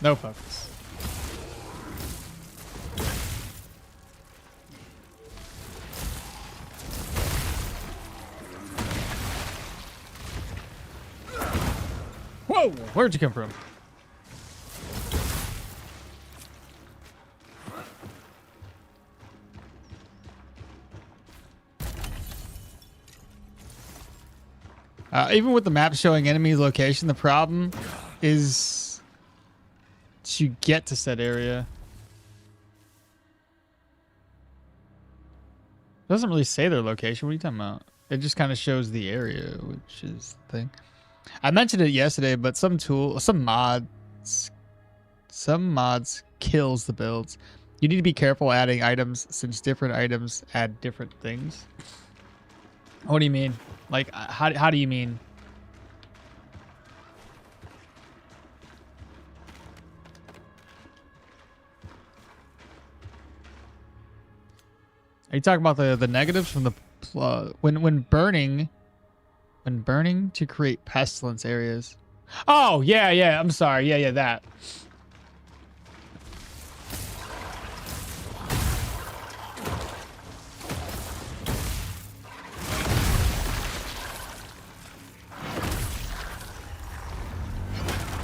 No focus. Whoa! Where'd you come from? Even with the map showing enemies' location, the problem is to get to said area. It doesn't really say their location. What are you talking about? It just kind of shows the area, which is the thing. I mentioned it yesterday, but some mods kills the builds. You need to be careful adding items since different items add different things. What do you mean? Like, how do you mean? Are you talking about the negatives from the when burning to create pestilence areas? Oh yeah. I'm sorry. Yeah, that.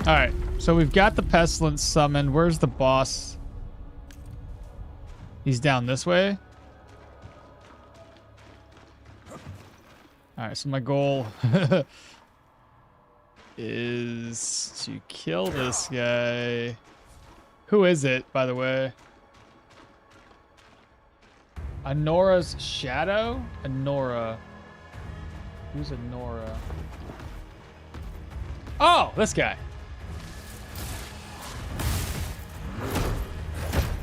All right, so we've got the pestilence summoned. Where's the boss? He's down this way. All right, so my goal is to kill this guy. Who is it, by the way? Anora's shadow? Anora. Who's Anora? Oh, this guy.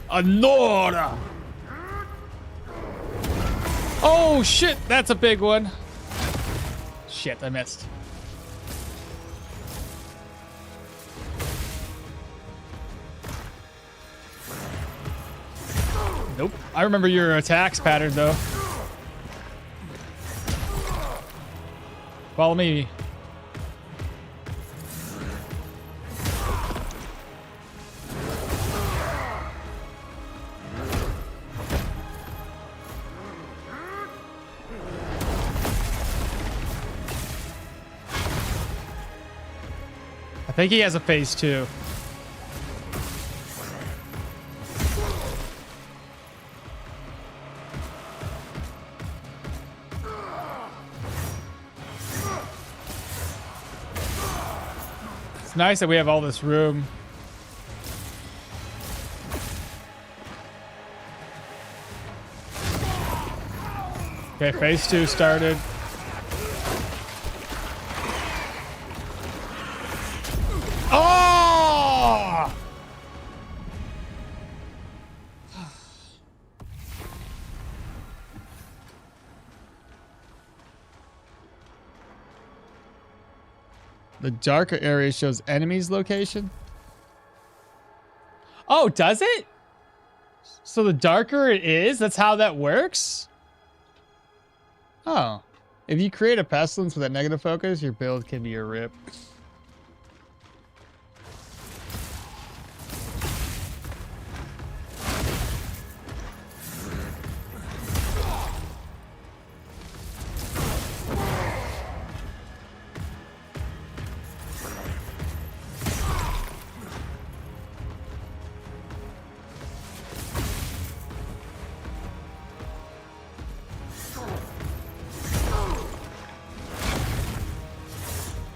Anora! Oh shit, that's a big one. Shit, I missed. Nope. I remember your attacks pattern though. Follow me. I think he has a phase 2. It's nice that we have all this room. Okay, phase 2 started. Oh! The darker area shows enemies' location. Oh, does it? So the darker it is, that's how that works? Oh. If you create a pestilence with that negative focus, your build can be a rip.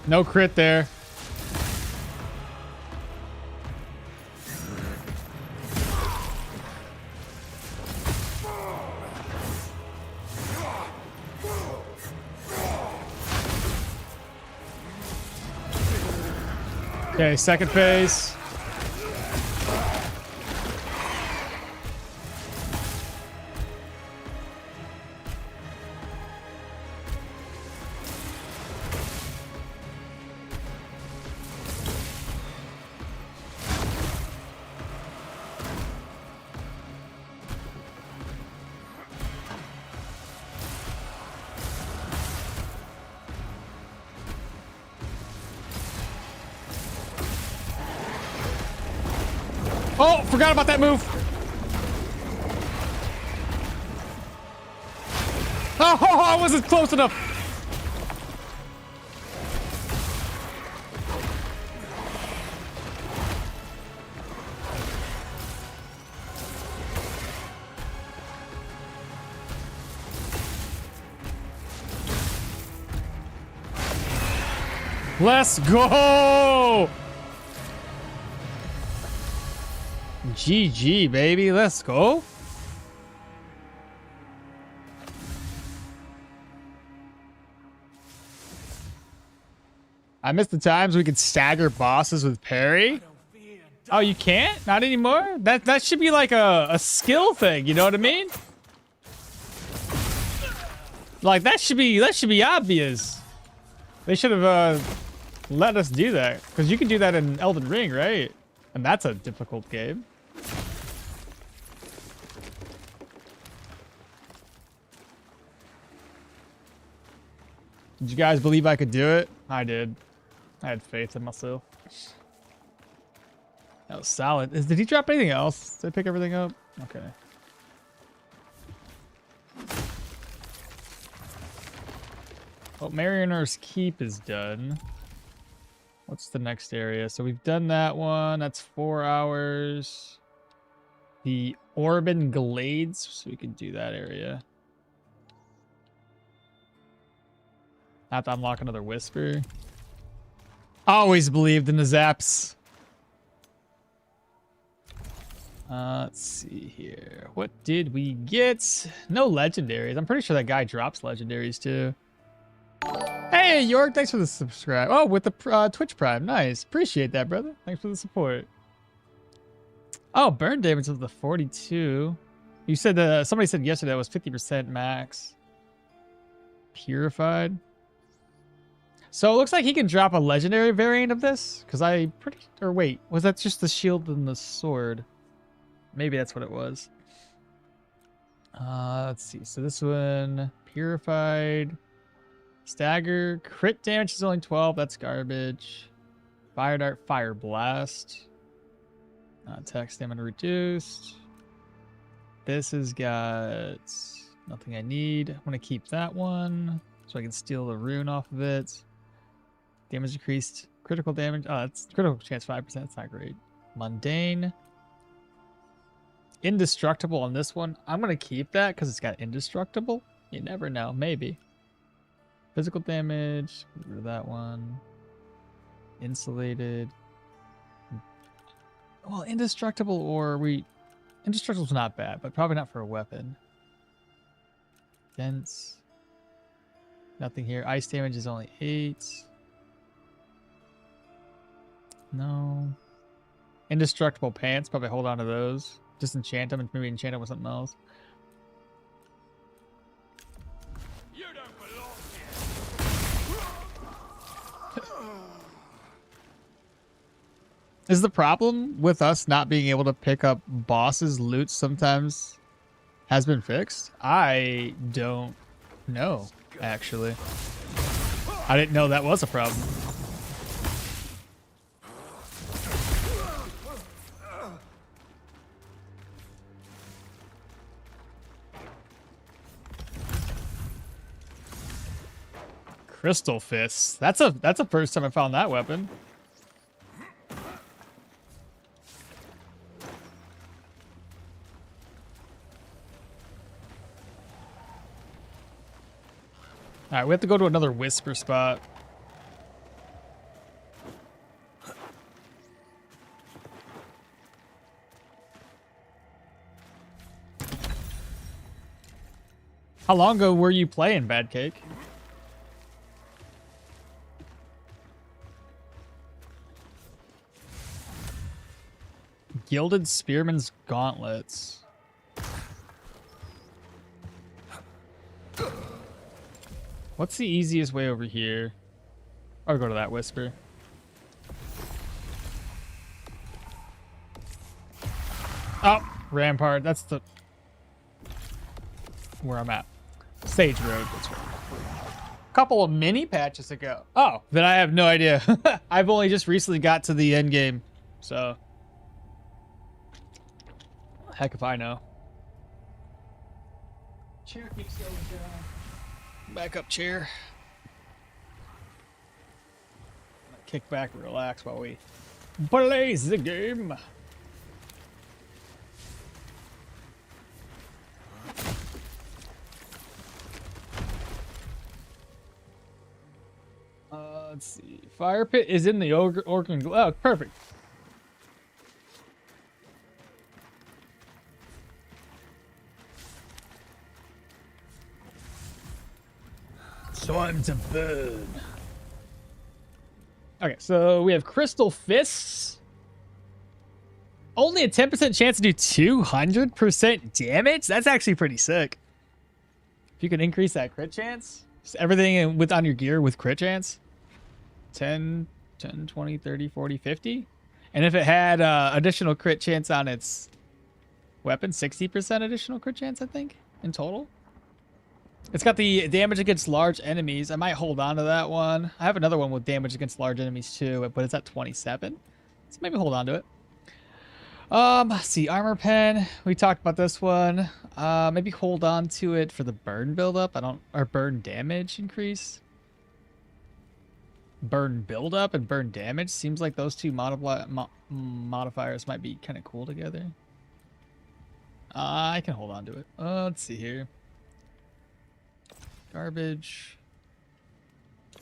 No crit there. Okay, second phase. Oh, forgot about that move. Oh, I wasn't close enough. Let's go. GG, baby. Let's go. I missed the times we could stagger bosses with parry. Oh, you can't? Not anymore? That should be like a skill thing, you know what I mean? Like that should be obvious. They should have let us do that. Because you can do that in Elden Ring, right? And that's a difficult game. Did you guys believe I could do it? I did. I had faith in myself. That was solid. Did he drop anything else? Did I pick everything up? Okay. Well, Mariner's Keep is done. What's the next area? So we've done that one. That's 4 hours. The Orban Glades. So we can do that area. Have to unlock another Whisper. Always believed in the Zaps. Let's see here. What did we get? No legendaries. I'm pretty sure that guy drops legendaries too. Hey, York, thanks for the subscribe. Oh, with the Twitch Prime. Nice. Appreciate that, brother. Thanks for the support. Oh, burn damage of the 42. You said, somebody said yesterday that was 50% max. Purified. So it looks like he can drop a legendary variant of this. Because or wait, was that just the shield and the sword? Maybe that's what it was. Let's see. So this one, purified. Stagger. Crit damage is only 12. That's garbage. Fire dart, fire blast. Attack stamina reduced. This has got nothing I need. I'm going to keep that one so I can steal the rune off of it. Damage decreased. Critical damage. Oh, that's critical chance 5%. That's not great. Mundane. Indestructible on this one. I'm going to keep that because it's got indestructible. You never know. Maybe. Physical damage. Get rid of that one. Insulated. Well, indestructible indestructible's not bad, but probably not for a weapon. Dense. Nothing here. Ice damage is only 8. No. Indestructible pants. Probably hold on to those. Just enchant them and maybe enchant them with something else. You don't belong Is the problem with us not being able to pick up bosses' loot sometimes has been fixed? I don't know, actually. I didn't know that was a problem. Crystal Fists. That's a first time I found that weapon. All right, we have to go to another Whisper spot. How long ago were you playing Bad Cake? Gilded Spearman's Gauntlets. What's the easiest way over here? Or go to that whisper. Oh, Rampart. That's the where I'm at. Sage Road. That's right. Couple of mini patches ago. Oh, then I have no idea. I've only just recently got to the end game, so heck if I know. Chair keeps going down. Back up, chair. Kick back and relax while we play the game. Let's see. Fire pit is in the Organ. Oh, perfect. Time to burn. Okay, so we have Crystal Fists. Only a 10% chance to do 200% damage? That's actually pretty sick. If you can increase that crit chance. Just everything with on your gear with crit chance. 10, 20, 30, 40, 50. And if it had additional crit chance on its weapon, 60% additional crit chance, I think, in total. It's got the damage against large enemies. I might hold on to that one. I have another one with damage against large enemies too, but it's at 27. So maybe hold on to it. Let's see, armor pen. We talked about this one. Maybe hold on to it for the burn buildup. Or burn damage increase. Burn buildup and burn damage. Seems like those two modifiers might be kind of cool together. I can hold on to it. Let's see here. Garbage.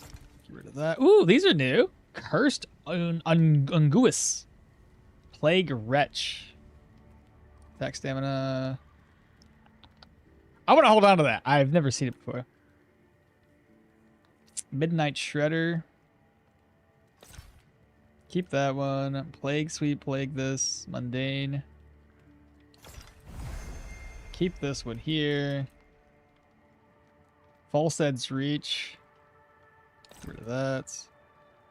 Get rid of that. Ooh, these are new. Cursed Unguis. Plague Wretch. Attack stamina. I want to hold on to that. I've never seen it before. Midnight Shredder. Keep that one. Plague Sweep, Plague this. Mundane. Keep this one here. False Ed's Reach. Get rid of that.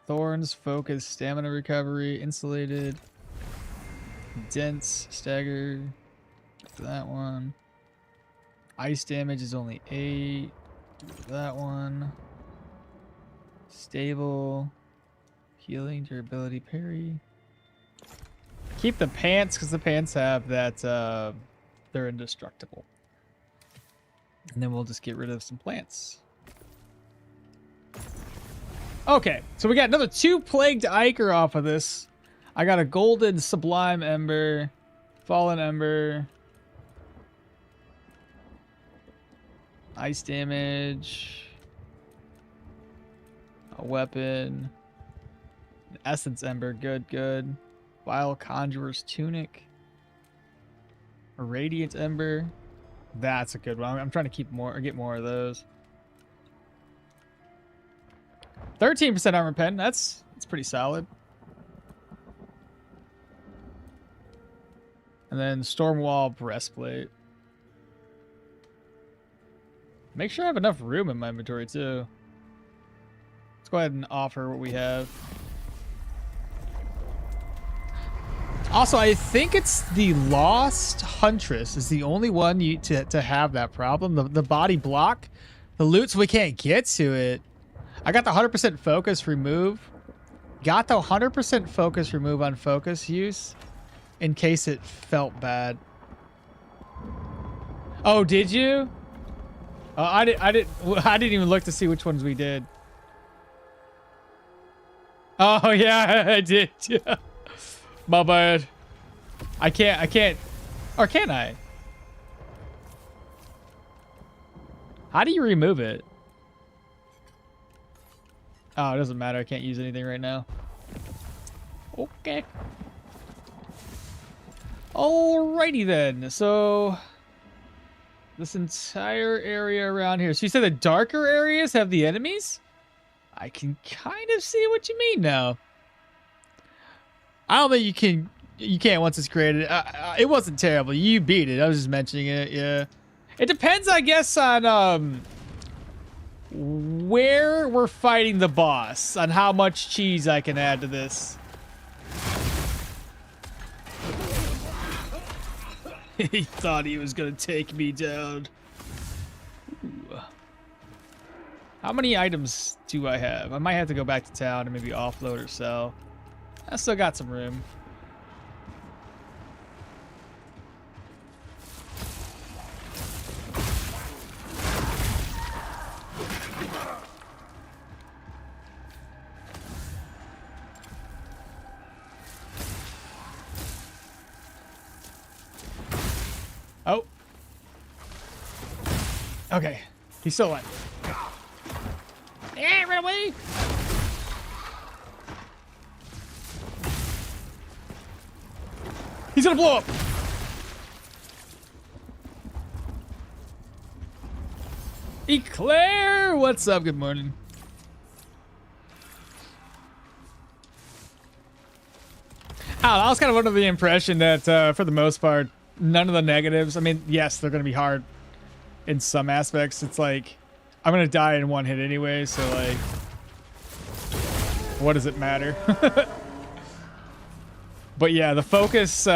Thorns, Focus, Stamina Recovery, Insulated. Dense, Stagger. That one. Ice damage is only 8. That one. Stable. Healing, Durability, Parry. Keep the pants because the pants have that, they're indestructible. And then we'll just get rid of some plants. Okay, so we got another 2 Plagued Ichor off of this. I got a Golden Sublime Ember, Fallen Ember, Ice Damage, a weapon, an Essence Ember, good. Vile Conjurer's Tunic, a Radiant Ember. That's a good one. I'm trying to keep more or get more of those. 13% armor pen. That's pretty solid. And then Stormwall Breastplate. Make sure I have enough room in my inventory too. Let's go ahead and offer what we have. Also, I think it's the Lost Huntress is the only one to have that problem. The body block, the loot, so we can't get to it. I got the 100% focus remove. Got the 100% focus remove on focus use in case it felt bad. Oh, did you? Oh, I didn't even look to see which ones we did. Oh yeah, I did. Yeah. My bad. I can't. Or can I? How do you remove it? Oh, it doesn't matter. I can't use anything right now. Okay. Alrighty then. So this entire area around here. So you said the darker areas have the enemies? I can kind of see what you mean now. I don't think you can You can't once it's created. It wasn't terrible. You beat it. I was just mentioning it. Yeah. It depends, I guess, on where we're fighting the boss, on how much cheese I can add to this. He thought he was gonna take me down. Ooh. How many items do I have? I might have to go back to town and maybe offload or sell. I still got some room. Oh. Okay. He's still alive. Yeah, run away. He's gonna blow up. Eclair, what's up? Good morning. I was kind of under the impression that, for the most part, none of the negatives. I mean, yes, they're gonna be hard in some aspects. It's like I'm gonna die in one hit anyway, so like, what does it matter? But yeah, the focus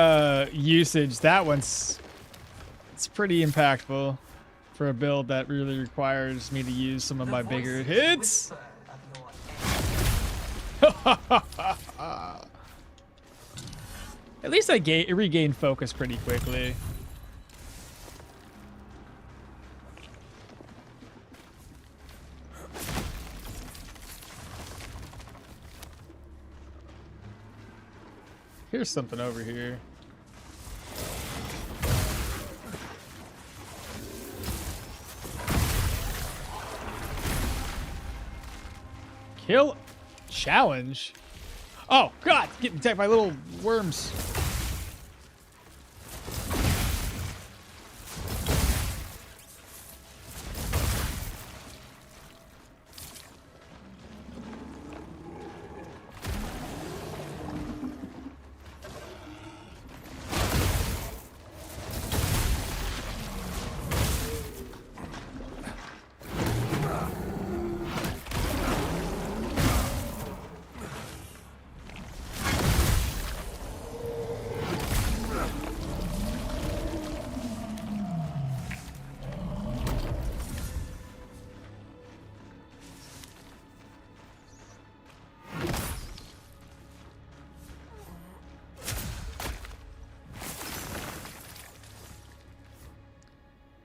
usage, that it's pretty impactful for a build that really requires me to use some of my bigger hits. At least I regained focus pretty quickly. Here's something over here. Kill challenge? Oh, God! Getting attacked by little worms.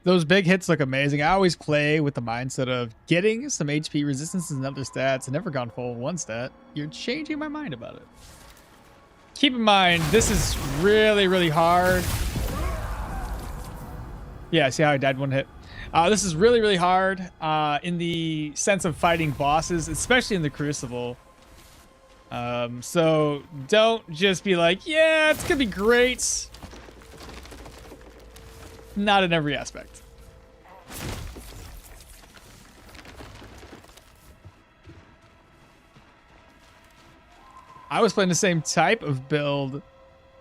Those big hits look amazing. I always play with the mindset of getting some HP resistance and other stats. I've never gone full one stat. You're changing my mind about it. Keep in mind, this is really, really hard. Yeah, see how I died one hit? This is really, really hard in the sense of fighting bosses, especially in the Crucible. So don't just be like, yeah, it's gonna be great. Not in every aspect. I was playing the same type of build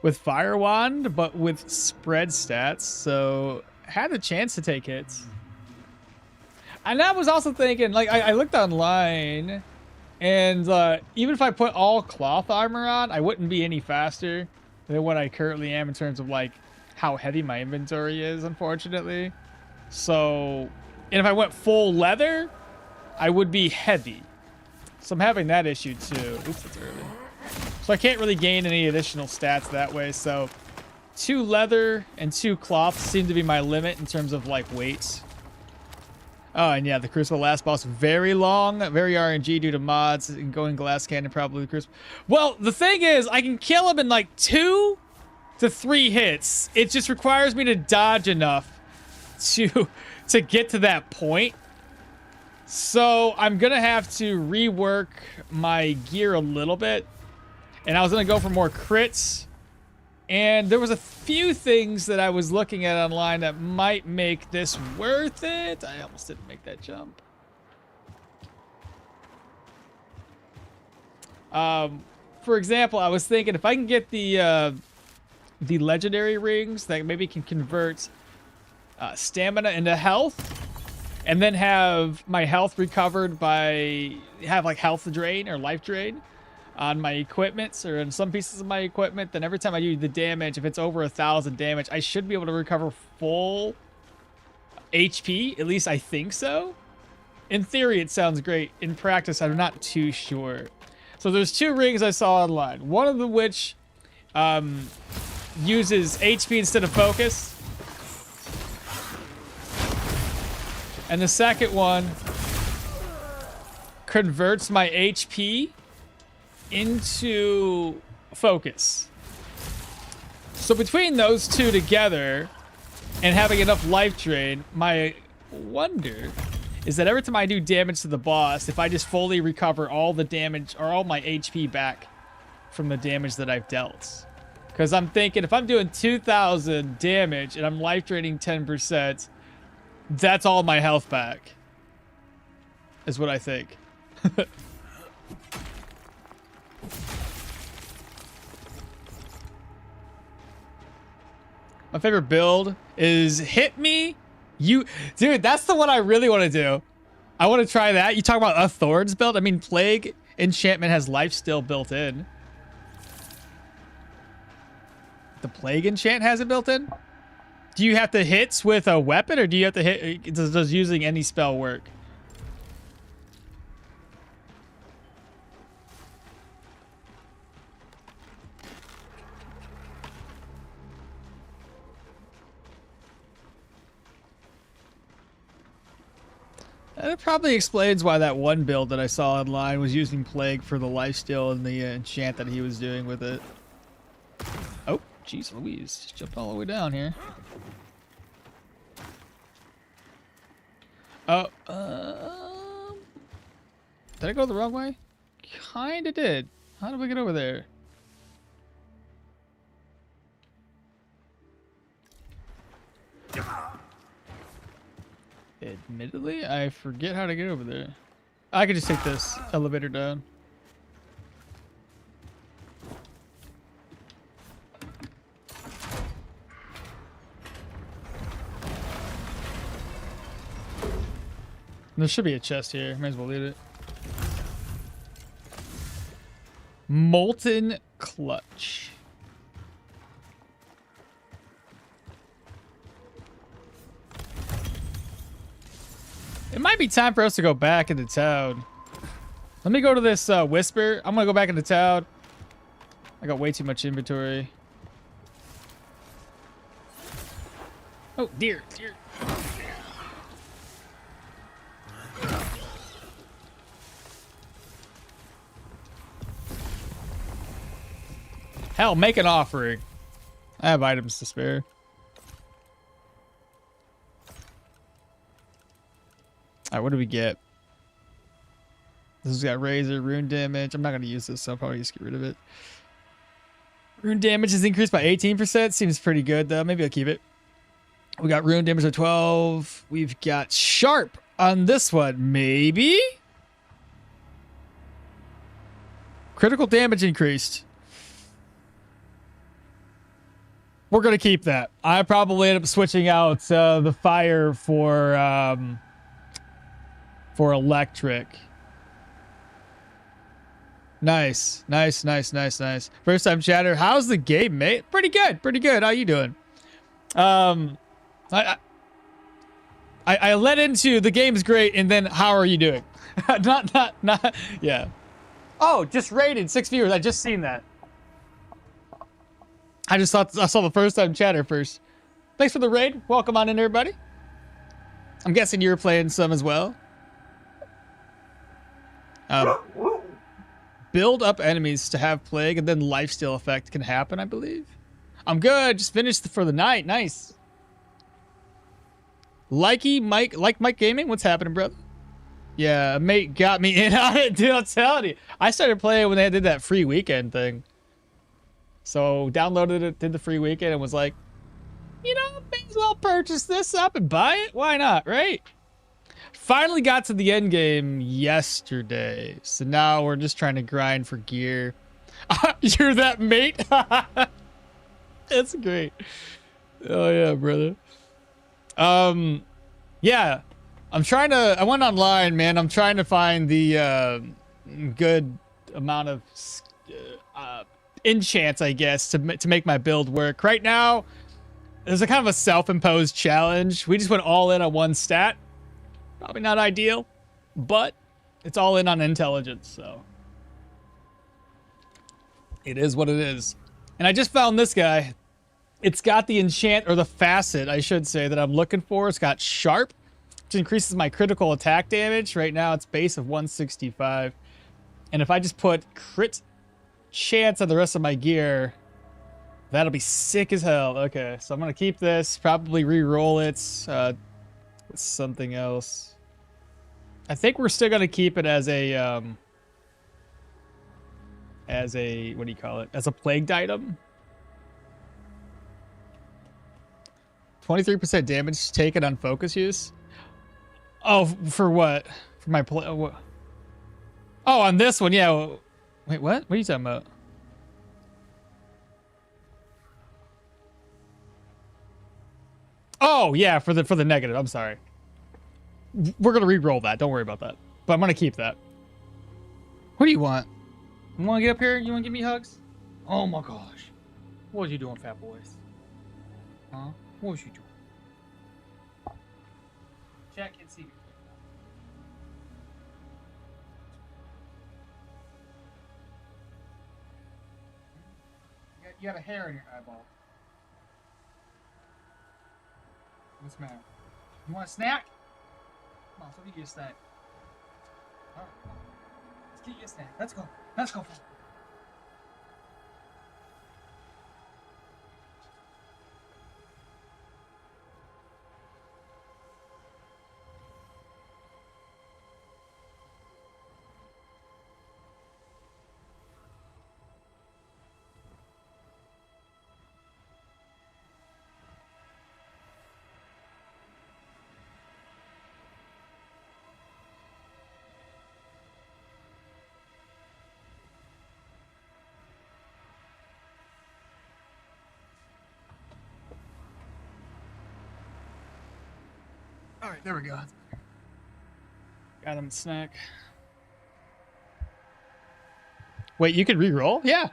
with Fire Wand, but with spread stats, so had a chance to take hits. And I was also thinking, like, I looked online, and even if I put all cloth armor on, I wouldn't be any faster than what I currently am in terms of, like, how heavy my inventory is, unfortunately. So, and if I went full leather, I would be heavy. So I'm having that issue too. Oops, it's early. So I can't really gain any additional stats that way. So 2 leather and 2 cloth seem to be my limit in terms of like weight. Oh, and yeah, the Crucible last boss, very long, very RNG due to mods and going glass cannon, probably the Crucible. Well, the thing is, I can kill him in like 2 to 3 hits. It just requires me to dodge enough to get to that point. So I'm gonna have to rework my gear a little bit, and I was gonna go for more crits. And there was a few things that I was looking at online that might make this worth it. I almost didn't make that jump. For example, I was thinking if I can get the the legendary rings that maybe can convert stamina into health, and then have my health recovered by like health drain or life drain on my equipments or in some pieces of my equipment. Then every time I do the damage, if it's over 1,000 damage, I should be able to recover full HP. At least I think so. In theory, it sounds great. In practice, I'm not too sure. So there's 2 rings I saw online. One of them which uses HP instead of focus. And the second one converts my HP into focus. So between those 2 together and having enough life drain, my wonder is that every time I do damage to the boss, if I just fully recover all the damage or all my HP back from the damage that I've dealt. Because I'm thinking if I'm doing 2,000 damage and I'm life draining 10%, that's all my health back. Is what I think. My favorite build is hit me. You, dude, that's the one I really want to do. I want to try that. You talk about a Thorns build? I mean, Plague enchantment has lifesteal built in. The Plague enchant has it built in? Do you have to hit with a weapon, or do you have to hit? Does using any spell work? That probably explains why that one build that I saw online was using Plague for the lifesteal and the enchant that he was doing with it. Oh, jeez Louise. Just jumped all the way down here. Oh, did I go the wrong way? Kinda did. How did we get over there? Admittedly, I forget how to get over there. I could just take this elevator down. There should be a chest here. Might as well loot it. Molten Clutch. It might be time for us to go back into town. Let me go to this Whisper. I'm gonna go back into town. I got way too much inventory. Oh, dear, dear. Hell, make an offering. I have items to spare. Alright, what do we get? This has got razor, rune damage. I'm not going to use this, so I'll probably just get rid of it. Rune damage is increased by 18%. Seems pretty good, though. Maybe I'll keep it. We got rune damage of 12. We've got sharp on this one. Maybe? Critical damage increased. We're going to keep that. I probably end up switching out the fire for electric. Nice. Nice, nice, nice, nice. First time chatter. How's the game, mate? Pretty good. Pretty good. How you doing? I led into the game's great, and then how are you doing? not. Yeah. Oh, just rated 6 viewers. I just seen that. I just thought I saw the first time chatter first. Thanks for the raid. Welcome on in, everybody. I'm guessing you're playing some as well. Build up enemies to have plague, and then lifesteal effect can happen, I believe. I'm good. Just finished for the night. Nice. Like Mike Gaming. What's happening, brother? Yeah, a mate got me in on it, dude. I'm telling you. I started playing when they did that free weekend thing. So downloaded it, did the free weekend, and was like, you know, may as well purchase this up and buy it. Why not, right? Finally got to the end game yesterday. So now we're just trying to grind for gear. You're that mate? That's great. Oh yeah, brother. Yeah. I went online, man. I'm trying to find the good amount of enchants, I guess, to make my build work. Right now, there's a kind of a self-imposed challenge. We just went all in on one stat. Probably not ideal, but it's all in on intelligence, so it is what it is. And I just found this guy. It's got the enchant, or the facet, I should say, that I'm looking for. It's got sharp, which increases my critical attack damage. Right now, it's base of 165. And if I just put crit chance on the rest of my gear, that'll be sick as hell. Okay, so I'm going to keep this, probably re-roll it with something else. I think we're still going to keep it as a, what do you call it? As a plagued item. 23% damage taken on focus use. Oh, for what? For my play? Oh, on this one, yeah. Wait, what? What are you talking about? Oh, yeah, for the negative. I'm sorry. We're gonna re-roll that. Don't worry about that. But I'm gonna keep that. What do you want? You want to get up here? You want to give me hugs? Oh my gosh. What was you doing, fat boys? Huh? What was you doing? Chat can't see me. You got a hair in your eyeball. What's the matter? You want a snack? Come on, so let me get a snack. Alright, come on. Let's get you a snack. Let's go. Let's go. All right, there we go. Got him a snack. Wait, you could re-roll? Yeah.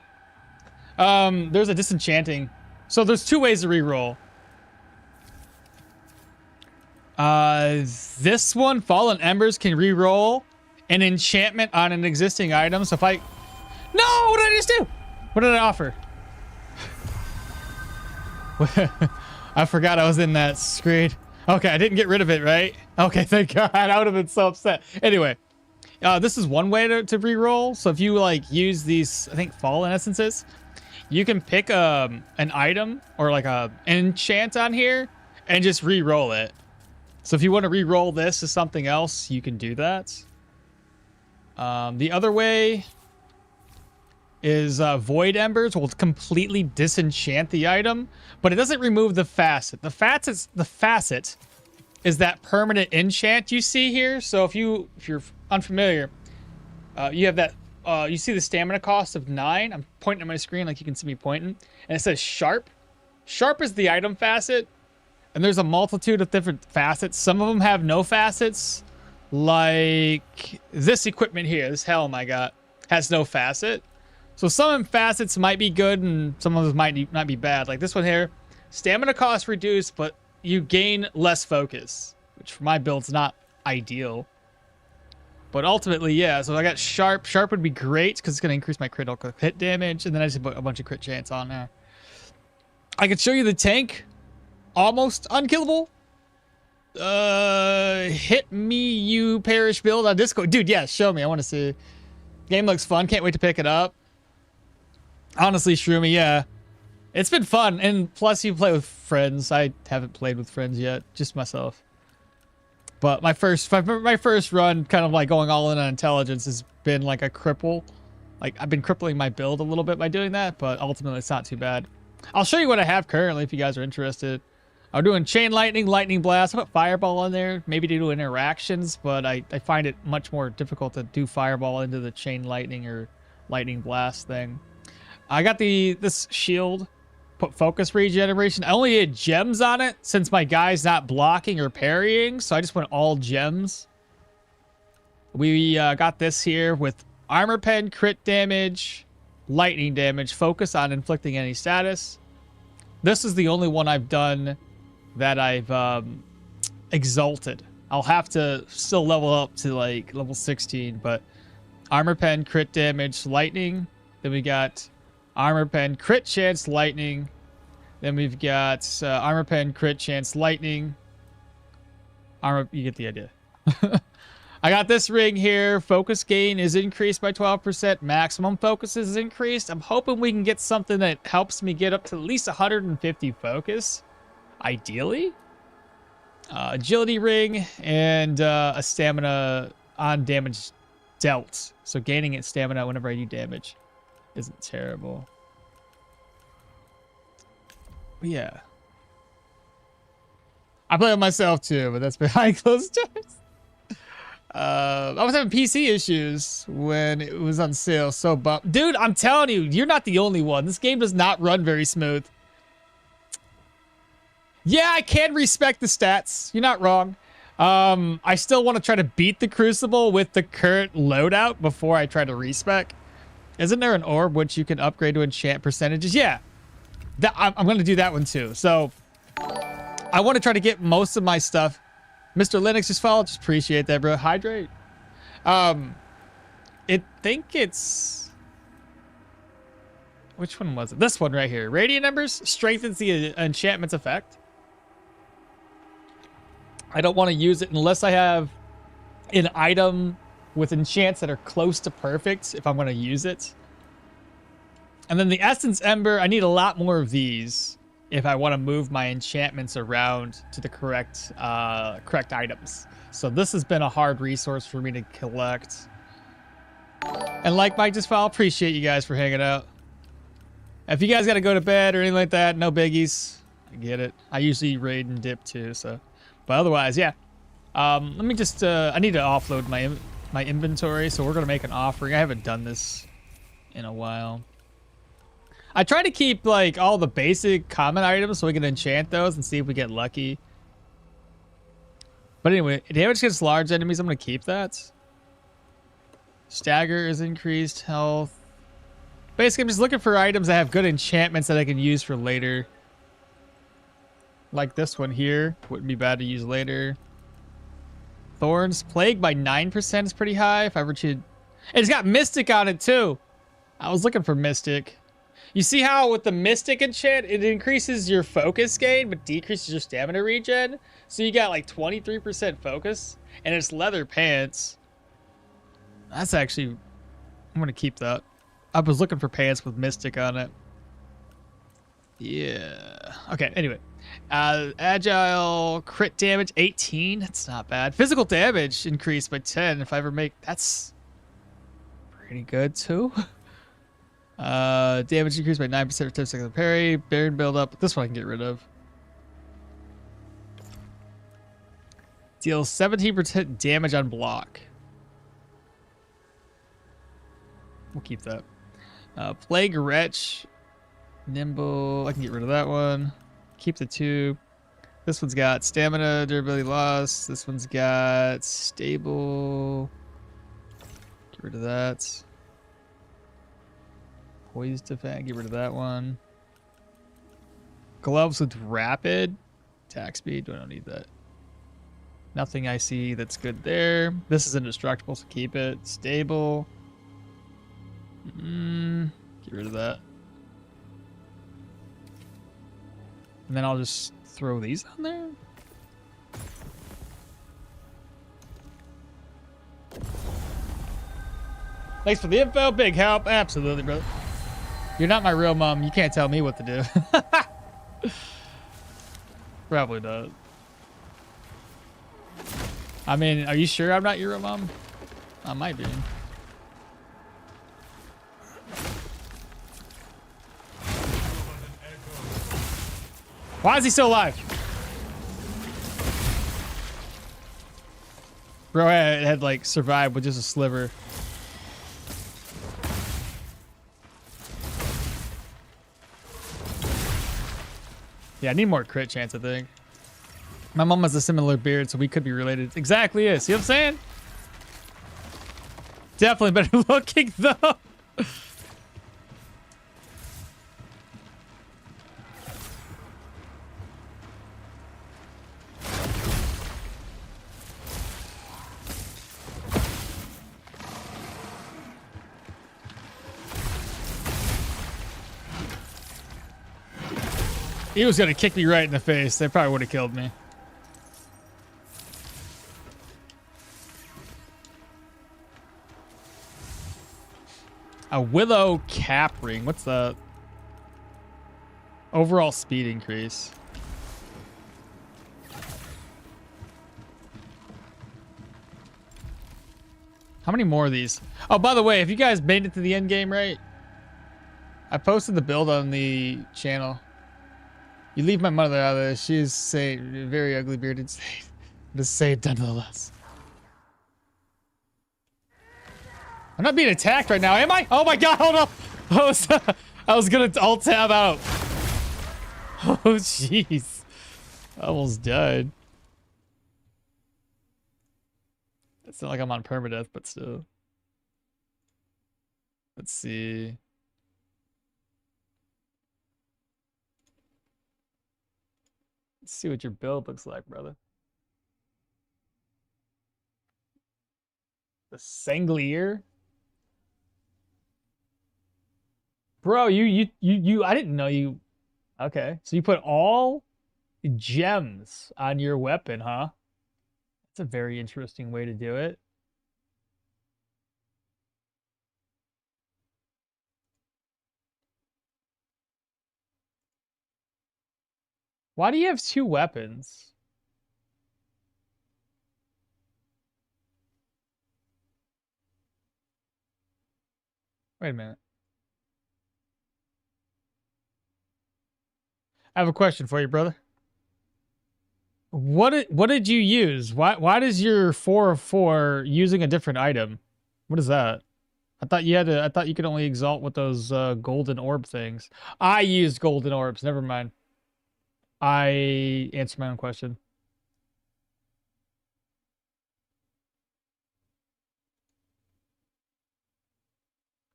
There's a disenchanting. So there's two ways to re-roll. This one, Fallen Embers, can re-roll an enchantment on an existing item. So if I... No! What did I just do? What did I offer? I forgot I was in that screen. Okay, I didn't get rid of it, right? Okay, thank God. I would have been so upset. Anyway, this is one way to re-roll. So if you like use these, I think, Fallen Essences, you can pick an item or like a enchant on here and just re-roll it. So if you want to re-roll this to something else, you can do that. The other way is Void Embers will completely disenchant the item, but it doesn't remove the facet. The facet is that permanent enchant you see here. So if you're unfamiliar, you have that you see the stamina cost of 9. I'm pointing at my screen like you can see me pointing, and it says sharp. Sharp is the item facet, and there's a multitude of different facets. Some of them have no facets, like this equipment here. This helm I got has no facet. So some facets might be good and some of them might not be bad. Like this one here, stamina cost reduced, but you gain less focus, which for my build's not ideal. But ultimately, yeah, so I got sharp. Sharp would be great because it's going to increase my critical hit damage. And then I just put a bunch of crit chance on there. I could show you the tank. Almost unkillable. Hit me, you perish build on Discord. Dude, yeah, show me. I want to see. Game looks fun. Can't wait to pick it up. Honestly, Shroomy, yeah. It's been fun. And plus, you play with friends. I haven't played with friends yet. Just myself. But my first run, kind of like going all in on intelligence, has been like a cripple. Like, I've been crippling my build a little bit by doing that, but ultimately it's not too bad. I'll show you what I have currently if you guys are interested. I'm doing Chain Lightning, Lightning Blast. I put Fireball in there, maybe to do interactions, but I find it much more difficult to do Fireball into the Chain Lightning or Lightning Blast thing. I got this shield put focus regeneration. I only did gems on it since my guy's not blocking or parrying, so I just went all gems. We got this here with armor pen, crit damage, lightning damage, focus on inflicting any status. This is the only one I've done that I've exalted. I'll have to still level up to like level 16, but armor pen, crit damage, lightning. Then we got armor pen, crit chance, lightning. Then we've got armor pen, crit chance, lightning. You get the idea. I got this ring here. Focus gain is increased by 12%. Maximum focus is increased. I'm hoping we can get something that helps me get up to at least 150 focus. Ideally. Agility ring and a stamina on damage dealt. So gaining it stamina whenever I do damage isn't terrible. But yeah. I play with myself too, but that's behind closed doors. I was having PC issues when it was on sale. So, dude, I'm telling you, you're not the only one. This game does not run very smooth. Yeah, I can respect the stats. You're not wrong. I still want to try to beat the Crucible with the current loadout before I try to respec. Isn't there an orb which you can upgrade to enchant percentages? Yeah, I'm going to do that one too. So, I want to try to get most of my stuff. Mr. Linux just followed. Just appreciate that, bro. Hydrate. Think it's... Which one was it? This one right here. Radiant Embers strengthens the enchantment's effect. I don't want to use it unless I have an item with enchants that are close to perfect if I'm going to use it. And then the Essence Ember, I need a lot more of these if I want to move my enchantments around to the correct items. So this has been a hard resource for me to collect. And like Mike just fell, appreciate you guys for hanging out. If you guys got to go to bed or anything like that, no biggies. I get it. I usually raid and dip too, so. But otherwise, yeah. Let me just, I need to offload my inventory, so we're going to make an offering. I haven't done this in a while. I try to keep like all the basic common items so we can enchant those and see if we get lucky. But anyway, damage against large enemies, I'm going to keep that. Stagger is increased, health. Basically, I'm just looking for items that have good enchantments that I can use for later. Like this one here. Wouldn't be bad to use later. Thorns. Plague by 9% is pretty high. If I ever should... It's got Mystic on it too. I was looking for Mystic. You see how with the Mystic enchant, it increases your focus gain, but decreases your stamina regen? So you got like 23% focus, and it's leather pants. That's actually... I'm going to keep that. I was looking for pants with Mystic on it. Yeah. Okay, anyway. Agile, crit damage, 18. That's not bad. Physical damage increased by 10. If I ever make... That's pretty good, too. Damage increased by 9% for 10 seconds of parry. Baron build-up. This one I can get rid of. Deals 17% damage on block. We'll keep that. Plague Wretch. Nimble. I can get rid of that one. Keep the two. This one's got stamina, durability loss. This one's got stable. Get rid of that. Poised defense. Get rid of that one. Gloves with rapid. Attack speed. I don't need that. Nothing I see that's good there. This is indestructible, so keep it. Stable. Get rid of that. And then I'll just throw these on there. Thanks for the info. Big help. Absolutely, brother. You're not my real mom. You can't tell me what to do. Probably not. I mean, are you sure I'm not your real mom? I might be. Why is he still alive? Bro had like survived with just a sliver. Yeah, I need more crit chance, I think. My mom has a similar beard, so we could be related. Exactly, yeah. See what I'm saying? Definitely better looking, though. He was gonna kick me right in the face. They probably would have killed me. A willow cap ring. What's that? Overall speed increase. How many more of these? Oh, by the way, if you guys made it to the end game, right? I posted the build on the channel. You leave my mother out of this. She is very ugly bearded state. Just say it nonetheless. I'm not being attacked right now, am I? Oh my god, hold up! I was gonna alt tab out. Oh jeez. I almost died. It's not like I'm on permadeath, but still. Let's see. Let's see what your build looks like, brother. The Sanglier? Bro, I didn't know you. Okay, so you put all gems on your weapon, huh? That's a very interesting way to do it. Why do you have 2 weapons? Wait a minute. I have a question for you, brother. What did you use? Why does your 4 of 4 using a different item? What is that? I thought you could only exalt with those golden orb things. I used golden orbs. Never mind. I answered my own question.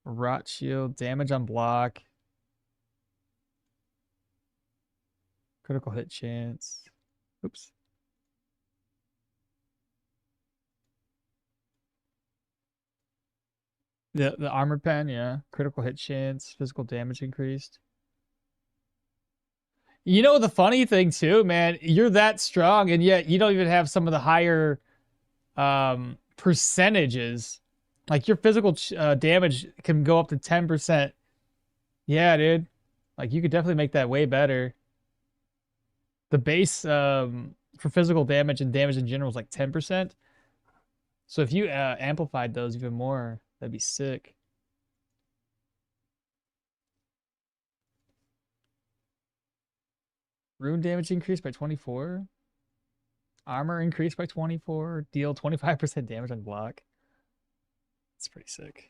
Rot shield, damage on block. Critical hit chance. Oops. The armor pen, yeah. Critical hit chance, physical damage increased. You know the funny thing too, man, you're that strong and yet you don't even have some of the higher percentages. Like your physical damage can go up to 10%. Yeah, dude. Like you could definitely make that way better. The base for physical damage and damage in general is like 10%. So if you amplified those even more, that'd be sick. Rune damage increased by 24. Armor increased by 24. Deal 25% damage on block. It's pretty sick.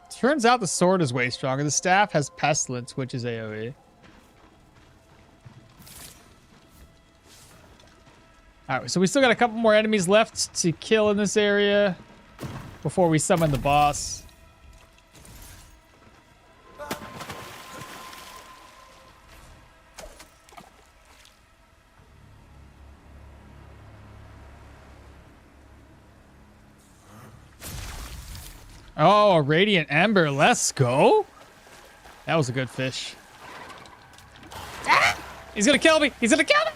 Turns out the sword is way stronger. The staff has pestilence, which is AoE. Alright, so we still got a couple more enemies left to kill in this area before we summon the boss. Oh, a Radiant Ember. Let's go. That was a good fish. Ah! He's gonna kill me. He's gonna kill me.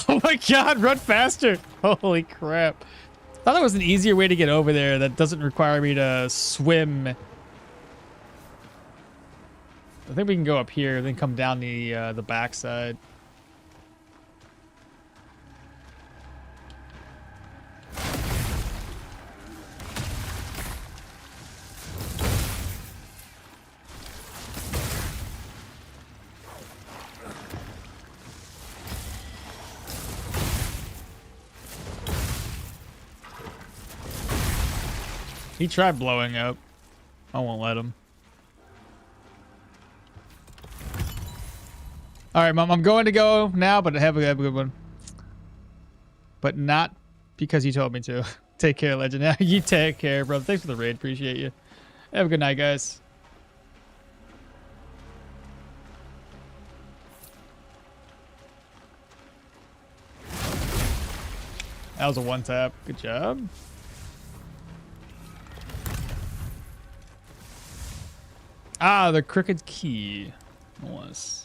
Oh my god, run faster. Holy crap. I thought there was an easier way to get over there that doesn't require me to swim. I think we can go up here, then come down the backside. He tried blowing up. I won't let him. All right, Mom, I'm going to go now, but have a good one. But not because you told me to. Take care, Legend. You take care, brother. Thanks for the raid. Appreciate you. Have a good night, guys. That was a one tap. Good job. Ah, the crooked key. Nice.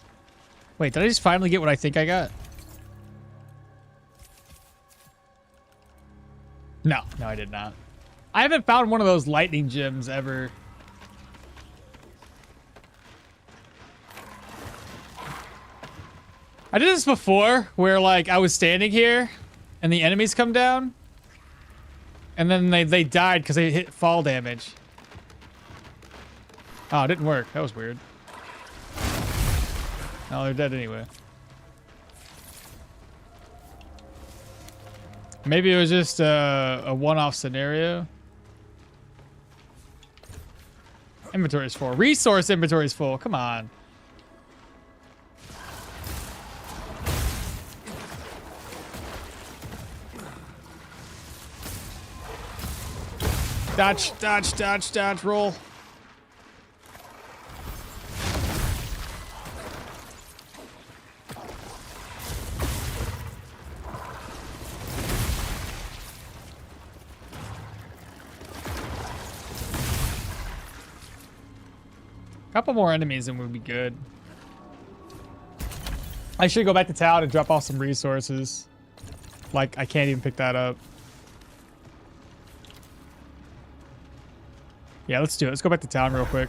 Wait, did I just finally get what I think I got? No, I did not. I haven't found one of those lightning gems ever. I did this before where like I was standing here and the enemies come down and then they died because they hit fall damage. Oh, it didn't work. That was weird. No, they're dead anyway. Maybe it was just a one-off scenario. Inventory's full. Resource inventory's full. Come on. Dodge, dodge, dodge, dodge, roll. Couple more enemies and we'd be good. I should go back to town and drop off some resources. Like, I can't even pick that up. Yeah, let's do it. Let's go back to town real quick.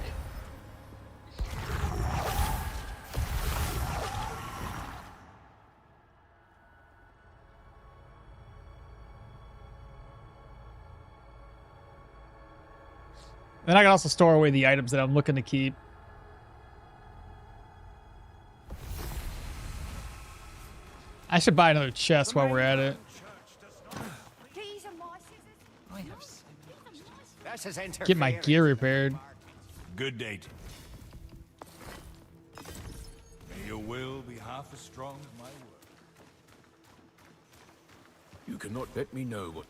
Then I can also store away the items that I'm looking to keep. I should buy another chest while we're at it. Get my gear repaired. Good date. May your will be half as strong as my word. You cannot let me know what...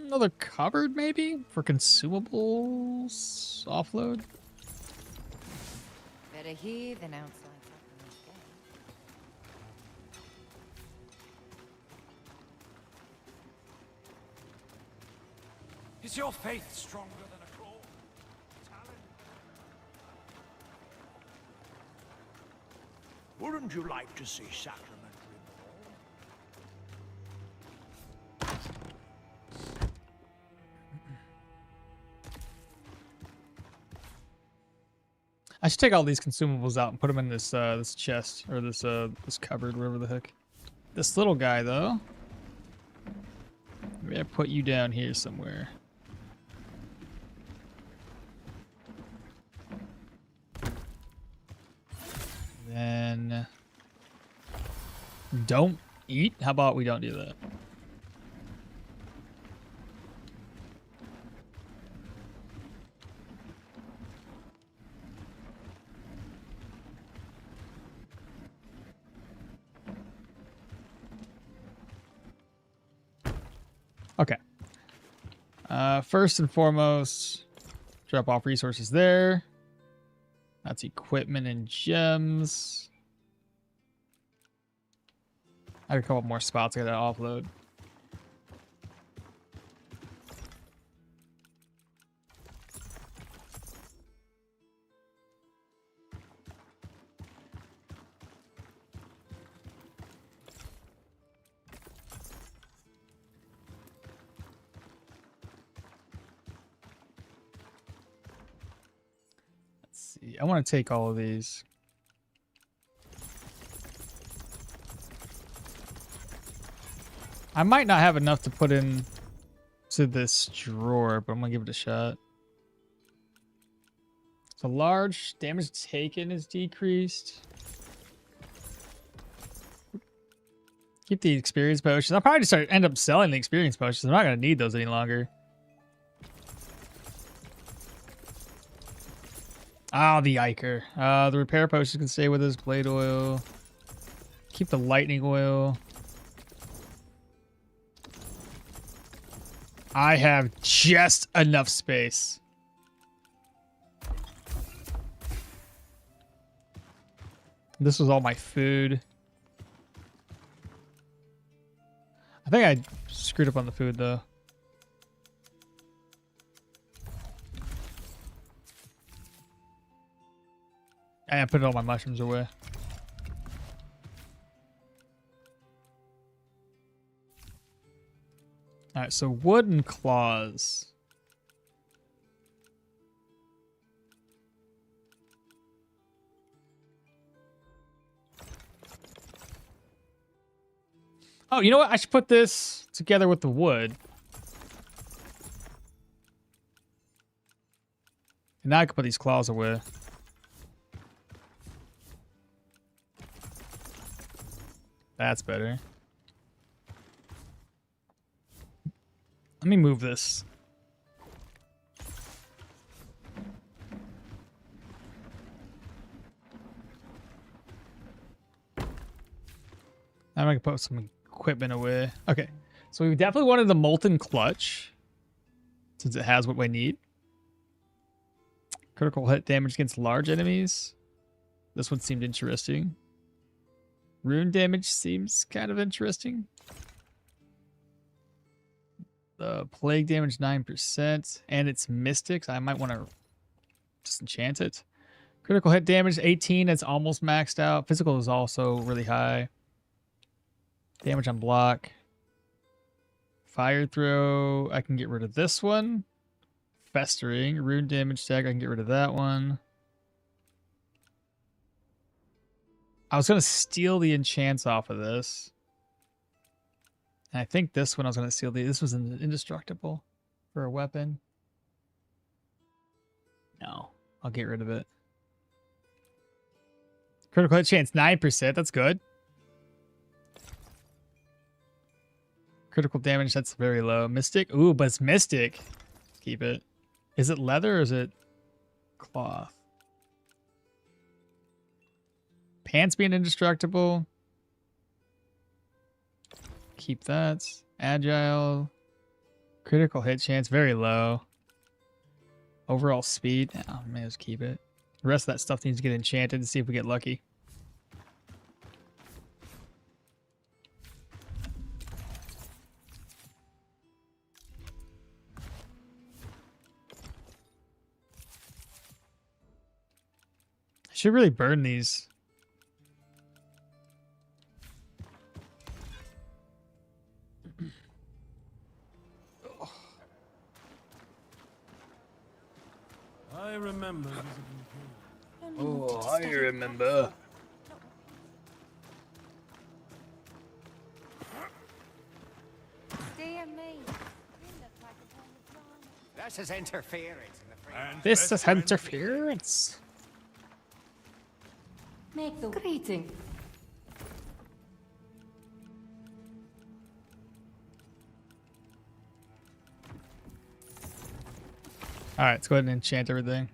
Another cupboard, maybe? For consumables? Offload? Better here than outside. Is your faith stronger than a claw? Talon? Wouldn't you like to see sacramentary I should take all these consumables out and put them in this this chest or this cupboard, wherever the heck. This little guy though, maybe I put you down here somewhere. Then don't eat. How about we don't do that? Okay. First and foremost, drop off resources there. That's equipment and gems. I have a couple more spots I gotta offload. I want to take all of these. I might not have enough to put in to this drawer, but I'm gonna give it a shot. So large damage taken is decreased. Keep the experience potions. I'll probably just end up selling the experience potions. I'm not gonna need those any longer. Ah, the Iker. The repair potions can stay with us. Blade oil. Keep the lightning oil. I have just enough space. This was all my food. I think I screwed up on the food though. I put all my mushrooms away. Alright, so wooden claws. Oh, you know what? I should put this together with the wood. And now I can put these claws away. That's better. Let me move this. I'm gonna put some equipment away. Okay, so we definitely wanted the molten clutch, since it has what we need. Critical hit damage against large enemies. This one seemed interesting. Rune damage seems kind of interesting. The plague damage 9%, and it's mystics. I might want to just enchant it. Critical hit damage 18. It's almost maxed out. Physical is also really high. Damage on block. Fire throw. I can get rid of this one. Festering. Rune damage tag. I can get rid of that one. I was going to steal the enchants off of this. And I think this one I was going to steal. This was indestructible for a weapon. No, I'll get rid of it. Critical hit chance 9%. That's good. Critical damage, that's very low. Mystic? Ooh, but it's mystic. Keep it. Is it leather or is it cloth? Pants being indestructible. Keep that. Agile. Critical hit chance, very low. Overall speed. Oh, may just keep it. The rest of that stuff needs to get enchanted to see if we get lucky. I should really burn these. I remember. Oh, I remember. Dear me. This is interference in the free. This is interference. Make the greeting. All right, let's go ahead and enchant everything.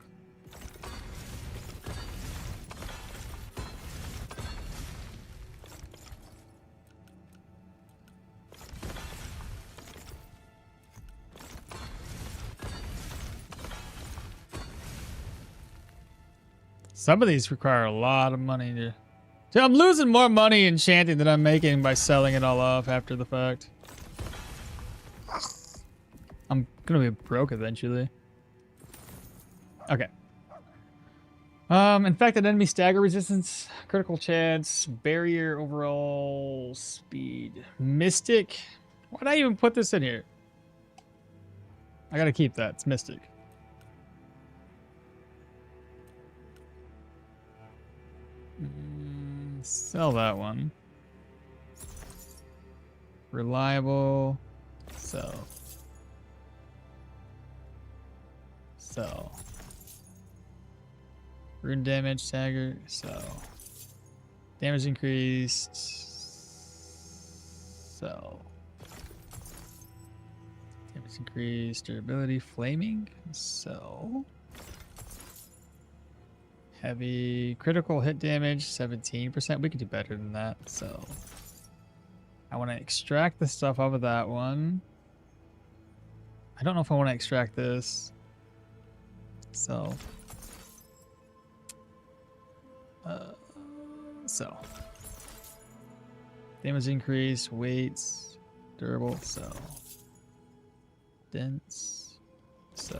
Some of these require a lot of money to... Dude, I'm losing more money enchanting than I'm making by selling it all off after the fact. I'm gonna be broke eventually. Okay. Infected enemy stagger resistance, critical chance, barrier overall speed, mystic. Why did I even put this in here? I gotta keep that. It's mystic. Sell that one. Reliable. Sell. Sell. Rune damage, stagger, sell. Damage increased. So damage increase, durability, flaming. So heavy critical hit damage, 17%. We could do better than that. So I want to extract the stuff off of that one. I don't know if I want to extract this. So damage increase, weights, durable, so dense, so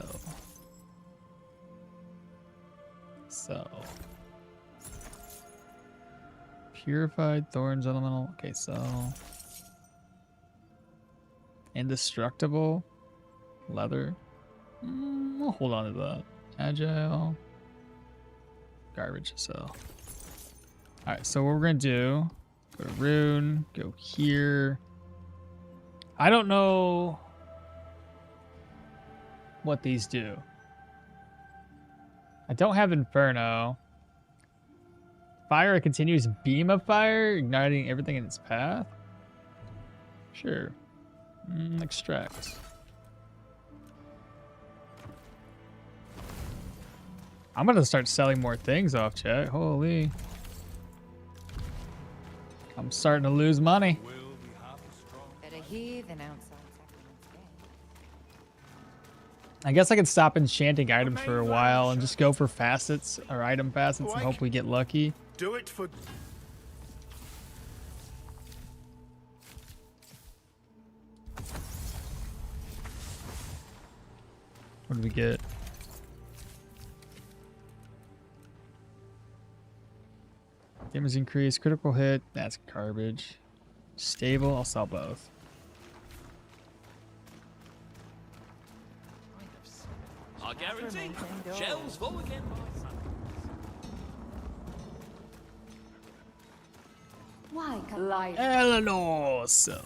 purified thorns elemental. Okay, so indestructible leather. We'll hold on to that. Agile, garbage. So all right, so what we're gonna do, go to rune, go here. I don't know what these do. I don't have Inferno. Fire a continuous beam of fire, igniting everything in its path. Sure. Extract. I'm gonna start selling more things off, chat. Holy. I'm starting to lose money. Better here than outside Sacrament's Gate. I guess I could stop enchanting items for a while and just go for facets or item facets and hope we get lucky. Do it for... What do we get? Damage increase, critical hit. That's garbage. Stable, I'll sell both. I guarantee. Shells full again. Why can't life? Eleanor, so.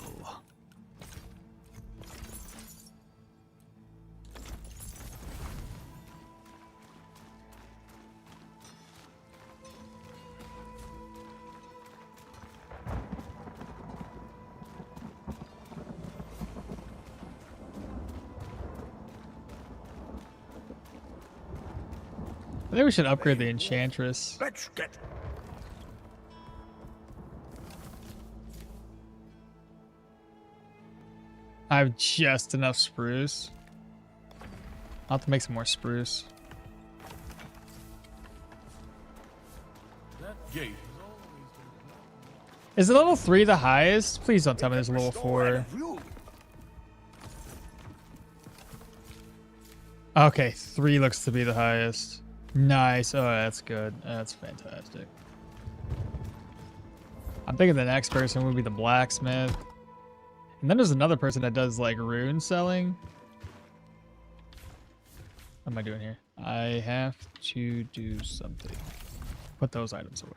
I think we should upgrade the Enchantress. Let's get... I have just enough spruce. I'll have to make some more spruce. That gate is Is it level 3 the highest? Please don't tell me there's a level 4. Okay, 3 looks to be the highest. Nice. Oh, that's good. That's fantastic. I'm thinking the next person would be the blacksmith. And then there's another person that does like rune selling. What am I doing here? I have to do something. Put those items away.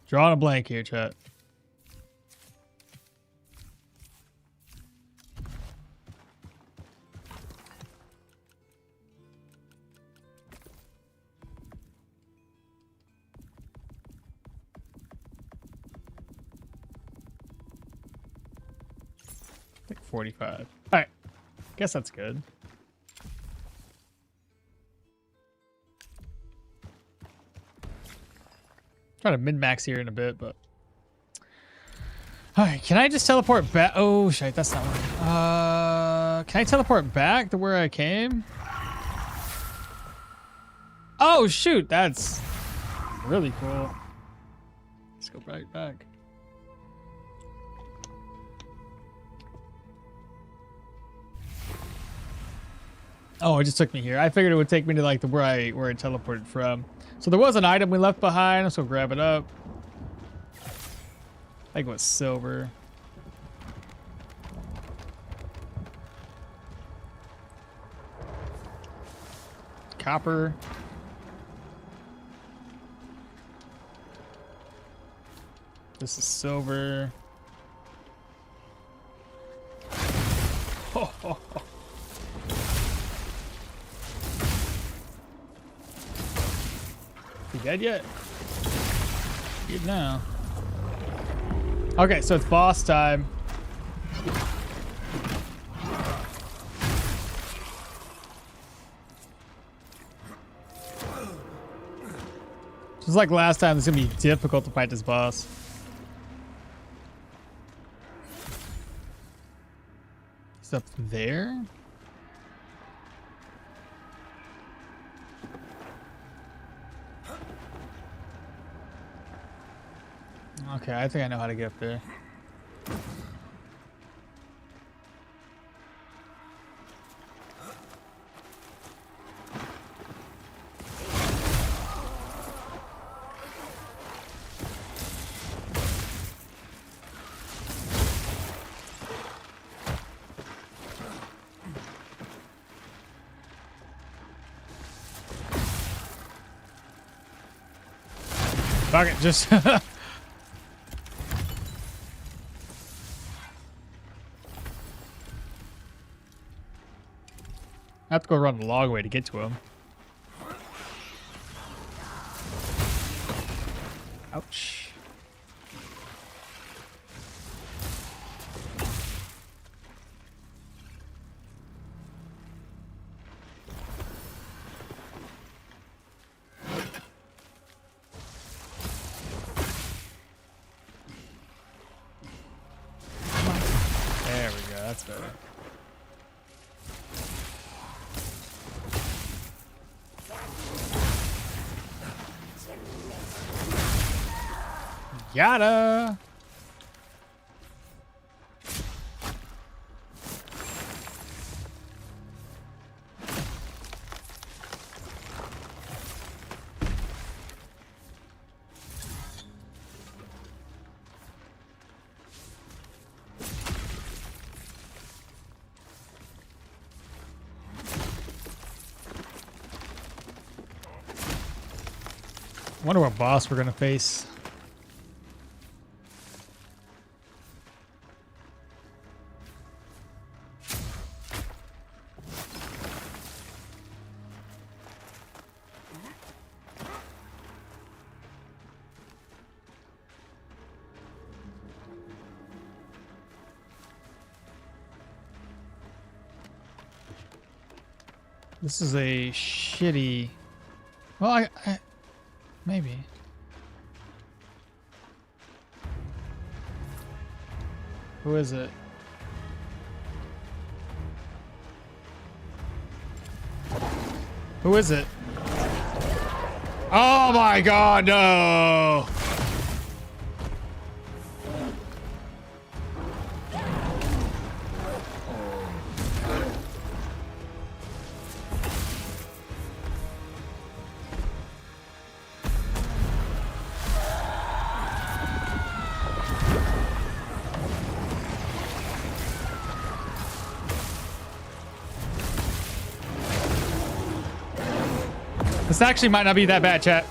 Drawing a blank here, chat. I think 45. All right. Guess that's good. Try to min-max here in a bit, but all right. Can I just teleport back? Oh shit, that's not one. Can I teleport back to where I came? Oh shoot, that's really cool. Let's go right back. Oh, it just took me here. I figured it would take me to like where I teleported from. So there was an item we left behind. Let's go grab it up. I think it was silver. copper. This is silver. You dead yet? Good now. Okay, so it's boss time. Just like last time, it's gonna be difficult to fight this boss. It's up there. Okay, I think I know how to get up there. Fuck it, just I have to go run the log way to get to him. Ouch. There we go, that's better. Gotta. Wonder what boss we're gonna face. This is a shitty. Well, I maybe. Who is it? Who is it? Oh my god, no! This actually might not be that bad, chat.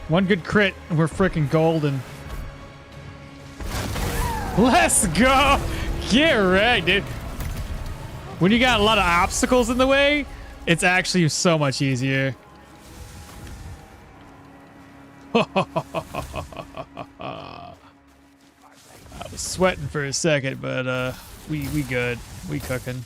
One good crit and we're freaking golden. Let's go! Get wrecked, dude. When you got a lot of obstacles in the way, it's actually so much easier. I was sweating for a second, but we good. We cooking.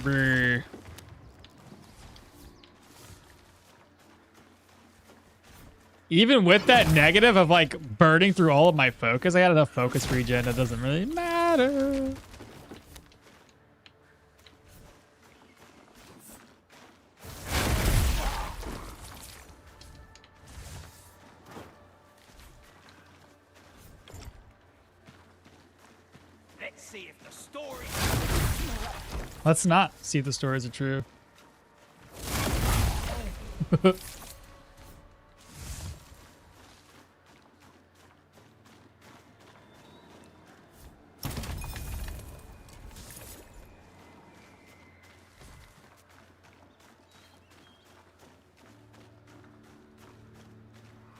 Brr. Even with that negative of like burning through all of my focus, I got enough focus regen. It doesn't really matter. Let's see if the story. Let's not see if the stories are true.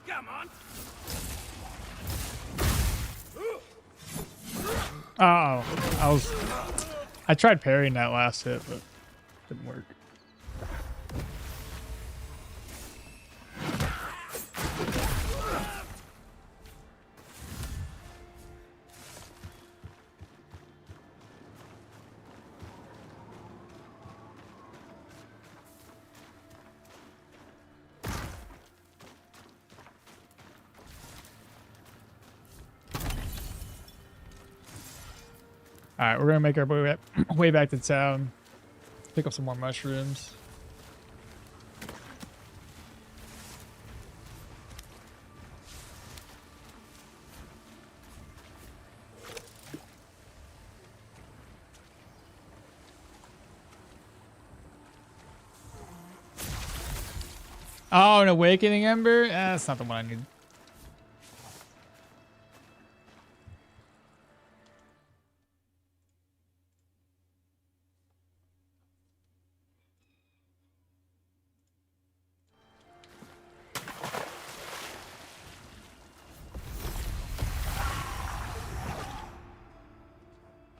Come on. Oh, I tried parrying that last hit, but didn't work. All right, we're gonna make our way back to town. Pick up some more mushrooms. Oh, an awakening ember? That's not the one I need.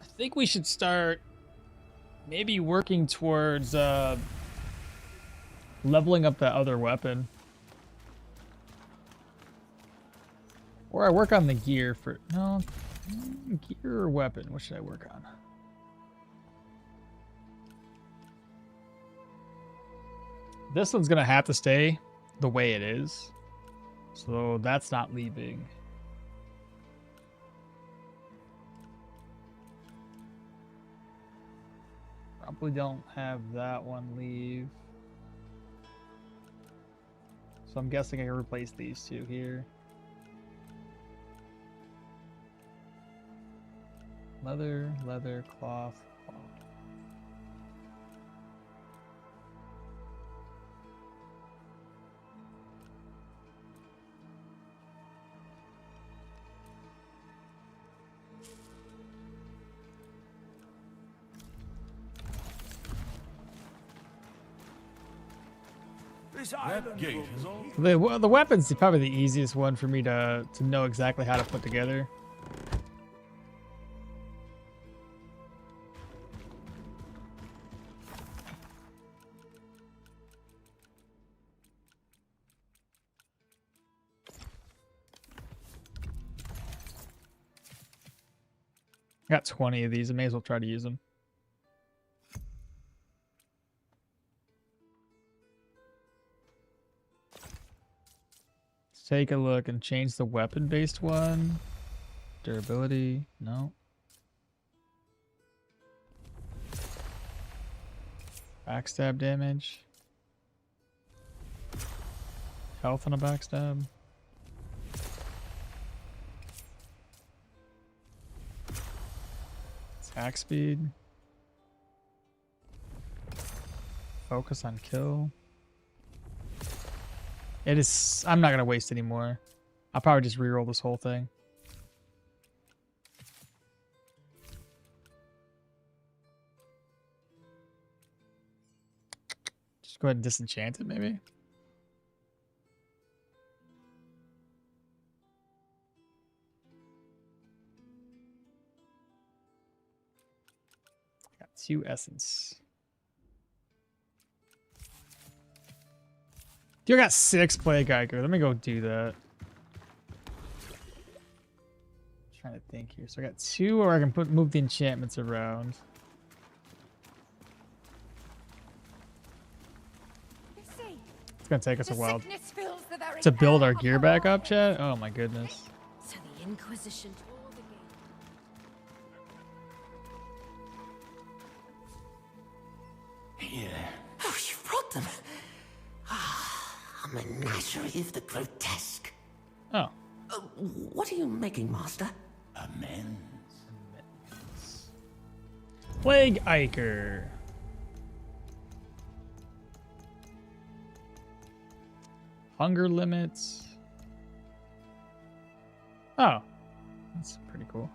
I think we should start maybe working towards leveling up that other weapon. Or I work on the gear for... No, gear or weapon? What should I work on? This one's going to have to stay the way it is. So that's not leaving. Probably don't have that one leave. So I'm guessing I can replace these two here. Leather, leather, cloth, cloth. This That island gate will is all. The weapon's probably the easiest one for me to know exactly how to put together. I got 20 of these. I may as well try to use them. Let's take a look and change the weapon-based one. Durability, no. Backstab damage. Health on a backstab. Attack speed. Focus on kill. It is... I'm not going to waste any more. I'll probably just reroll this whole thing. Just go ahead and disenchant it, maybe? Got 2 essence. You got 6 play Geiger. Let me go do that. Trying to think here. So I got 2, or I can move the enchantments around. It's gonna take us a while to build our gear back up, chat. Oh my goodness. So the Inquisition tore the gate. Here. Oh, you brought them. A menagerie of the grotesque. Oh. What are you making, Master? Amends. Plague Iker. Hunger limits. Oh, that's pretty cool.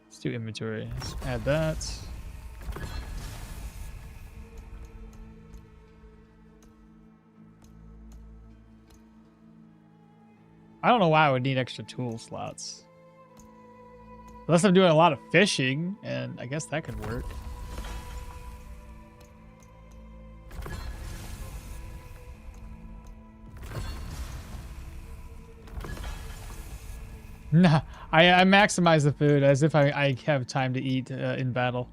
Let's do inventory. Let's add that. I don't know why I would need extra tool slots. Unless I'm doing a lot of fishing, and I guess that could work. Nah, I maximize the food as if I have time to eat in battle.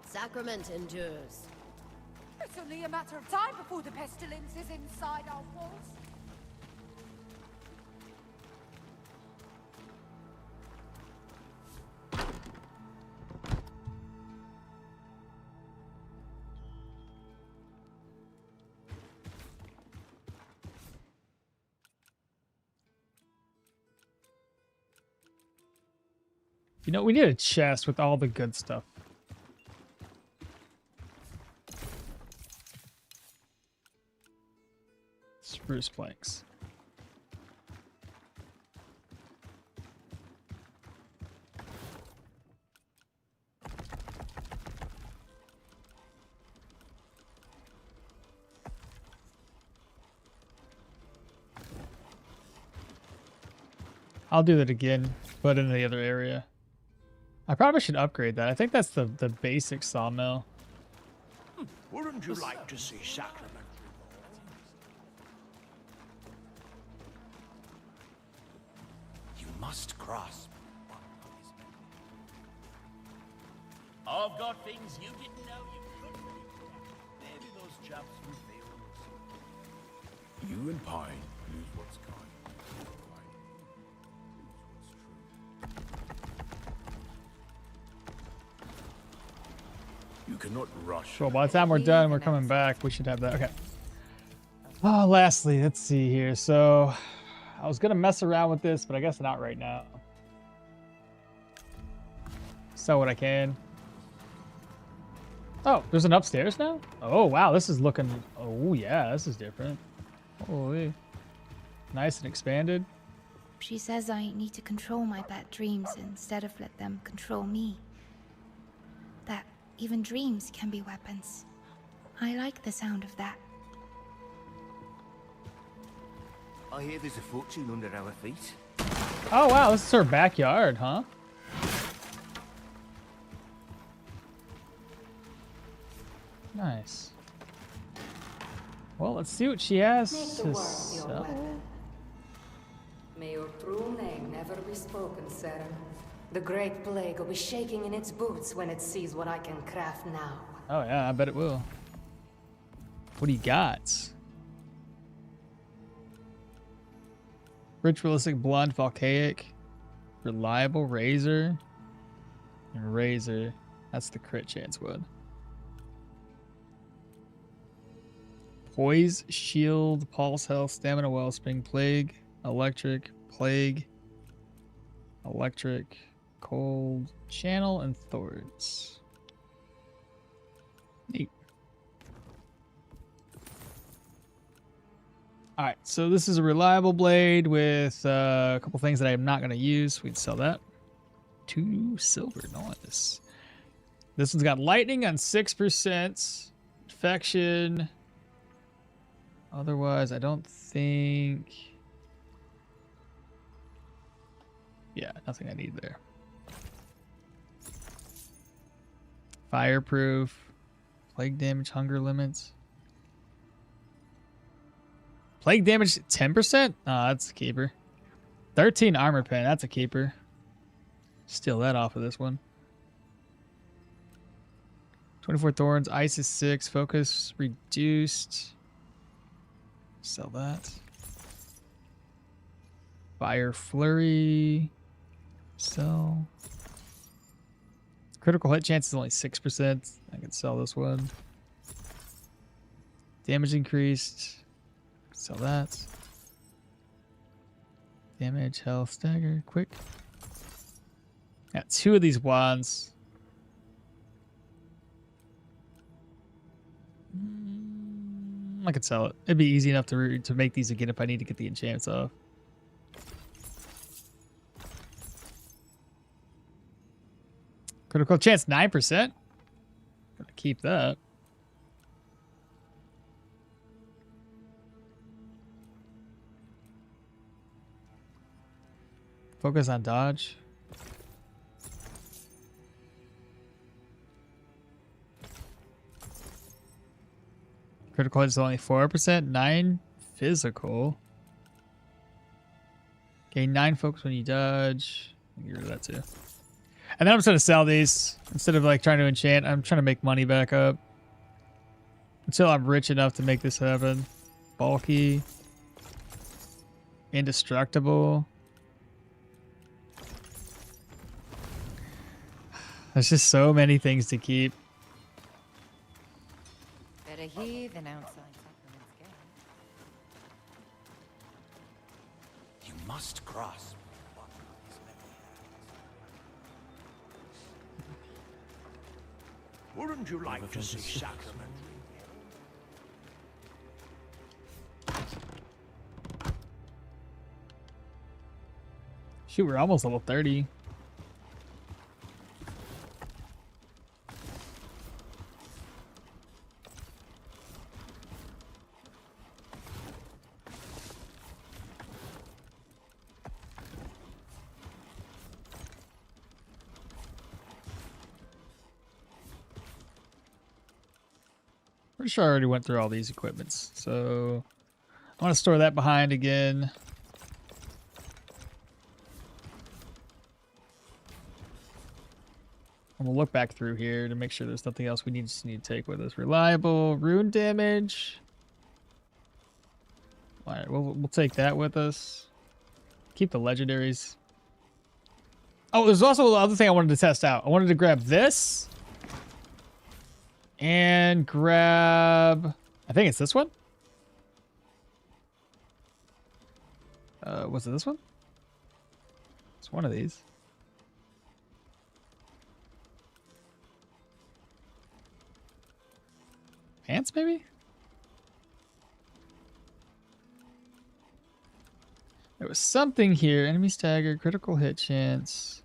Sacrament endures. It's only a matter of time before the pestilence is inside our walls. You know, we need a chest with all the good stuff. Spruce planks. I'll do that again, but in the other area. I probably should upgrade that. I think that's the basic sawmill. Wouldn't you like to see sacrament? You must grasp. I've got things you didn't know you could. Maybe those chaps will fail. You and Pine use what's kind. You cannot rush. Well, by the time we're done, we're coming back. We should have that. Okay. Oh, lastly, let's see here. So, I was gonna mess around with this, but I guess not right now. Sell what I can. Oh, there's an upstairs now? Oh, wow, this is looking... Oh, yeah, this is different. Holy. Nice and expanded. She says I need to control my bad dreams instead of let them control me. That even dreams can be weapons. I like the sound of that. I hear there's a fortune under our feet. Oh, wow, this is her backyard, huh? Nice. Well, let's see what she has to sell. May your true name never be spoken, Sarah. The Great Plague will be shaking in its boots when it sees what I can craft now. Oh, yeah, I bet it will. What do you got? Ritualistic Blunt, Volcaic, Reliable Razor, and Razor. That's the crit chance one. Poise, Shield, Pulse Health, Stamina Wellspring, Plague, Electric, Plague, Electric, Cold, Channel, and Thorns. Neat. Alright, so this is a reliable blade with a couple things that I'm not going to use. We'd sell that. 2 silver, nice. This one's got lightning on 6%. Infection. Otherwise, I don't think... Yeah, nothing I need there. Fireproof. Plague damage, hunger limits. Plague damage 10%? Oh, that's a keeper. 13 armor pen, that's a keeper. Steal that off of this one. 24 thorns, ice is 6, focus reduced. Sell that. Fire flurry. Sell. Critical hit chance is only 6%. I can sell this one. Damage increased. Sell that. Damage, health, stagger, quick. Got 2 of these wands. I could sell it. It'd be easy enough to make these again if I need to get the enchants off. Critical chance 9%. Gonna keep that. Focus on dodge. Critical hit is only 4%. 9 physical. Gain 9 focus when you dodge. Get rid of that too. And then I'm just gonna sell these instead of like trying to enchant. I'm trying to make money back up until I'm rich enough to make this happen. Bulky. Indestructible. There's just so many things to keep. Better here than outside Sacrament's gate. You must grasp what lies ahead. Wouldn't you like to see Sacrament? Shoot, we're almost level 30. Pretty sure I already went through all these equipments, so I want to store that behind again. And we'll look back through here to make sure there's nothing else we just need to take with us. Reliable, rune damage. All right, we'll take that with us. Keep the legendaries. Oh, there's also the other thing I wanted to test out. I wanted to grab this. And grab, I think it's this one. Was it this one? It's one of these. Pants, maybe? There was something here. Enemy stagger, critical hit chance.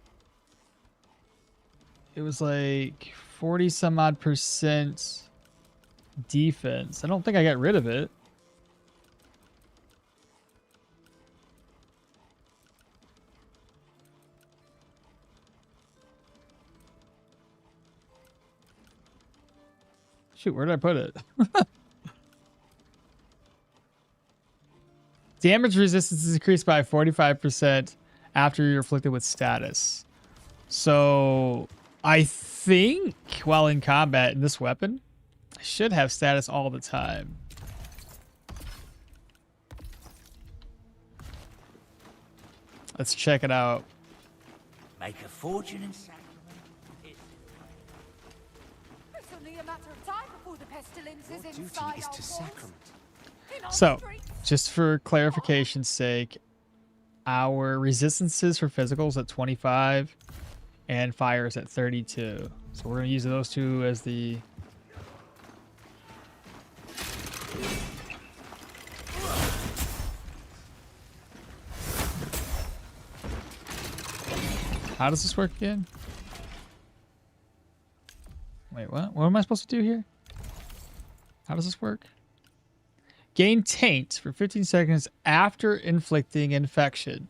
It was like 40 some odd % defense. I don't think I got rid of it. Shoot, where did I put it? Damage resistance is increased by 45% after you're afflicted with status. So I think while in combat in this weapon, I should have status all the time. Let's check it out. Make a fortune in Sacrament. It's only a matter of time before the pestilence is Your duty inside is our to walls. Sacrament. In our So, streets. just for clarification's sake, our resistances for physicals at 25 and fire is at 32. So we're going to use those two as the... How does this work again? Wait, what? What am I supposed to do here? How does this work? Gain taint for 15 seconds after inflicting infection.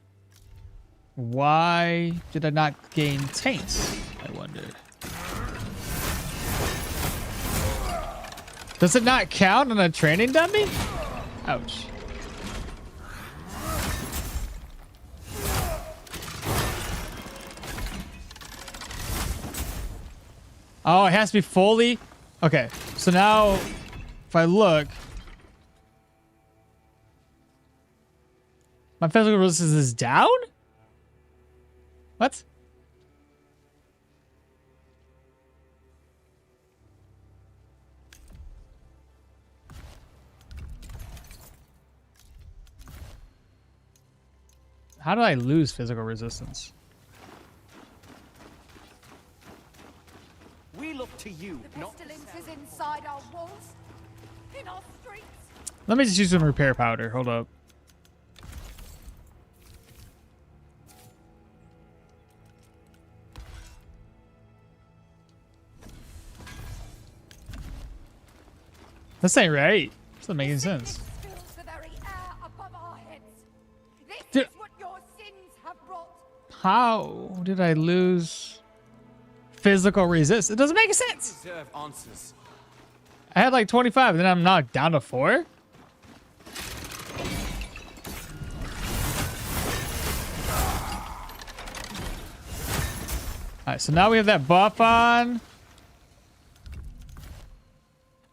Why did I not gain taint? I wonder. Does it not count on a training dummy? Ouch. Oh, it has to be fully... Okay, so now if I look... My physical resistance is down? What? How did I lose physical resistance? We look to you, The not pestilence is inside our walls, in our streets. Let me just use some repair powder. Hold up. This ain't right. This doesn't make any sense. Sickness fills the very air above our heads. This Dude. is what your sins have brought. How did I lose physical resist? It doesn't make sense. deserve answers. I had like 25, and then I'm knocked down to 4. Alright, so now we have that buff on.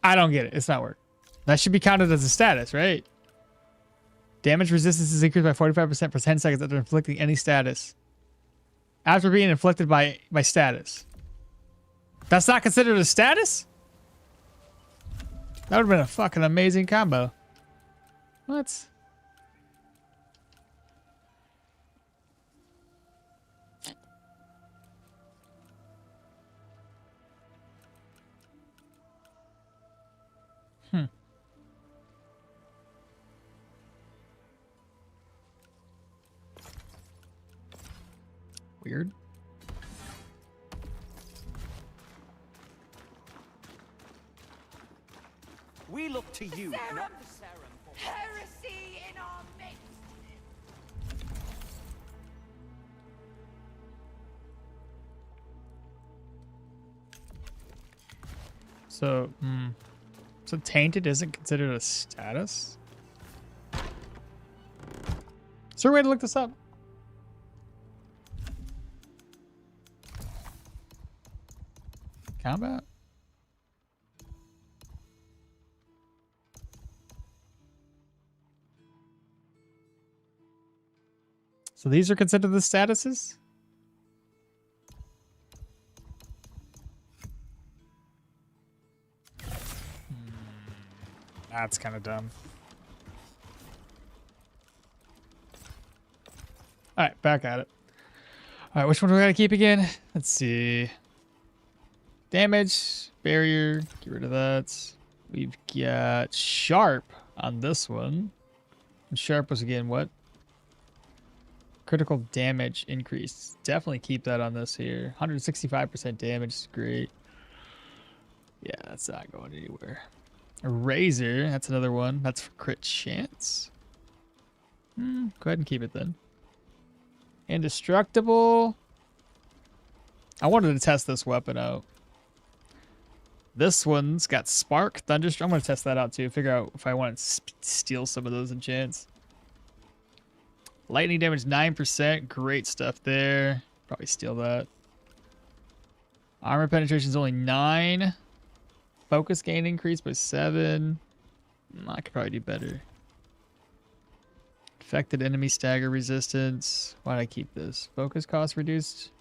I don't get it. It's not working. That should be counted as a status, right? Damage resistance is increased by 45% for 10 seconds after inflicting any status. After being inflicted by status. That's not considered a status? That would have been a fucking amazing combo. What? Weird. We look to you, Serum. not the serum. Heresy in our midst. So, so tainted isn't considered a status? Is there a way to look this up? Combat? So these are considered the statuses? That's kind of dumb. Alright, back at it. Alright, which one do we gotta keep again? Let's see. Damage, barrier, get rid of that. We've got sharp on this one. And sharp was again what? Critical damage increase. Definitely keep that on this here. 165% damage is great. Yeah, that's not going anywhere. A razor, that's another one. That's for crit chance. Go ahead and keep it then. Indestructible. I wanted to test this weapon out. This one's got spark, thunderstorm. I'm going to test that out too. Figure out if I want to steal some of those enchants. Lightning damage 9%. Great stuff there. Probably steal that. Armor penetration is only 9. Focus gain increase by 7. I could probably do better. Affected enemy stagger resistance. Why did I keep this? Focus cost reduced.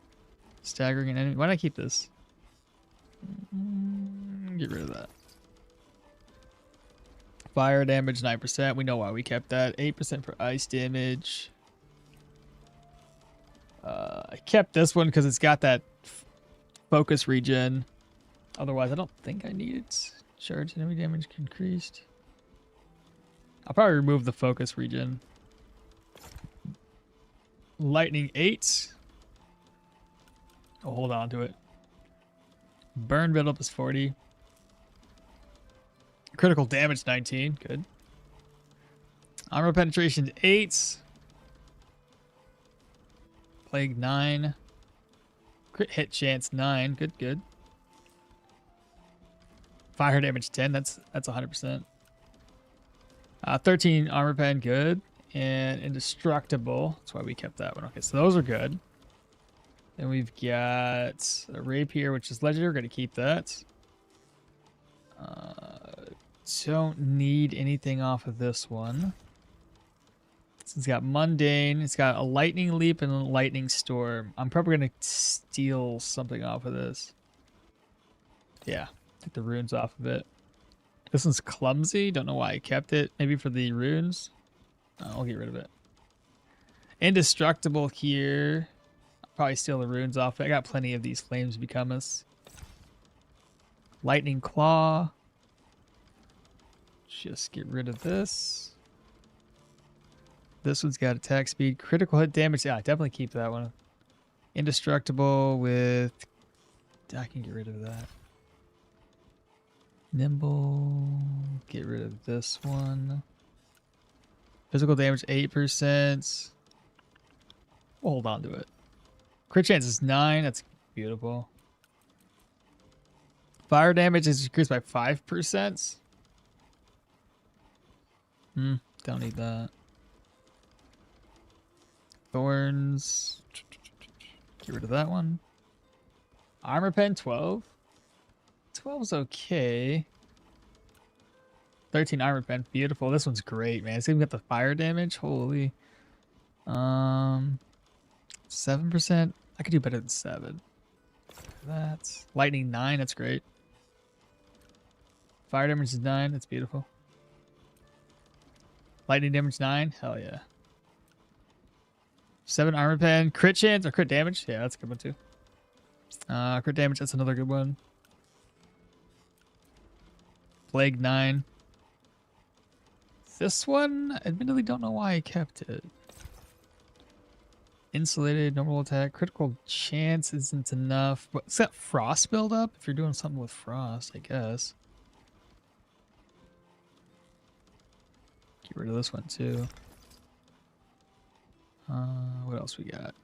Staggering an enemy. Why did I keep this? Get rid of that. Fire damage 9%. We know why we kept that. 8% for ice damage. I kept this one because it's got that focus regen. Otherwise, I don't think I need it. Charge enemy damage increased. I'll probably remove the focus regen. Lightning 8. I'll hold on to it. Burn buildup is 40. Critical damage 19. Good. Armor penetration 8. Plague 9. Crit hit chance 9. Good, good. Fire damage 10. That's 100%. 13 armor pen. Good. And indestructible. That's why we kept that one. Okay, so those are good. Then we've got a rapier, which is legendary. We're going to keep that. Don't need anything off of this one. It's got mundane. It's got a lightning leap and a lightning storm. I'm probably going to steal something off of this. Yeah, take the runes off of it. This one's clumsy. Don't know why I kept it. Maybe for the runes. I'll get rid of it. Indestructible here. I'll probably steal the runes off it. I got plenty of these flames become us. Lightning Claw. Just get rid of this. This one's got attack speed, critical hit damage. Yeah, definitely keep that one. Indestructible with... I can get rid of that. Nimble. Get rid of this one. Physical damage 8%. We'll hold on to it. Crit chance is 9. That's beautiful. Fire damage is increased by 5%. Don't need that. Thorns. Get rid of that one. Armor pen 12. 12's okay. 13 armor pen. Beautiful. This one's great, man. It's even got the fire damage. Holy. 7%. I could do better than 7. That's lightning 9. That's great. Fire damage is 9. That's beautiful. Lightning damage 9. Hell yeah. 7 armor pen. Crit chance or crit damage. Yeah, that's a good one too. Crit damage. That's another good one. Plague 9. This one, admittedly, don't know why I kept it. Insulated, normal attack, critical chance isn't enough. But is that frost buildup? If you're doing something with frost, I guess. Get rid of this one too. What else we got?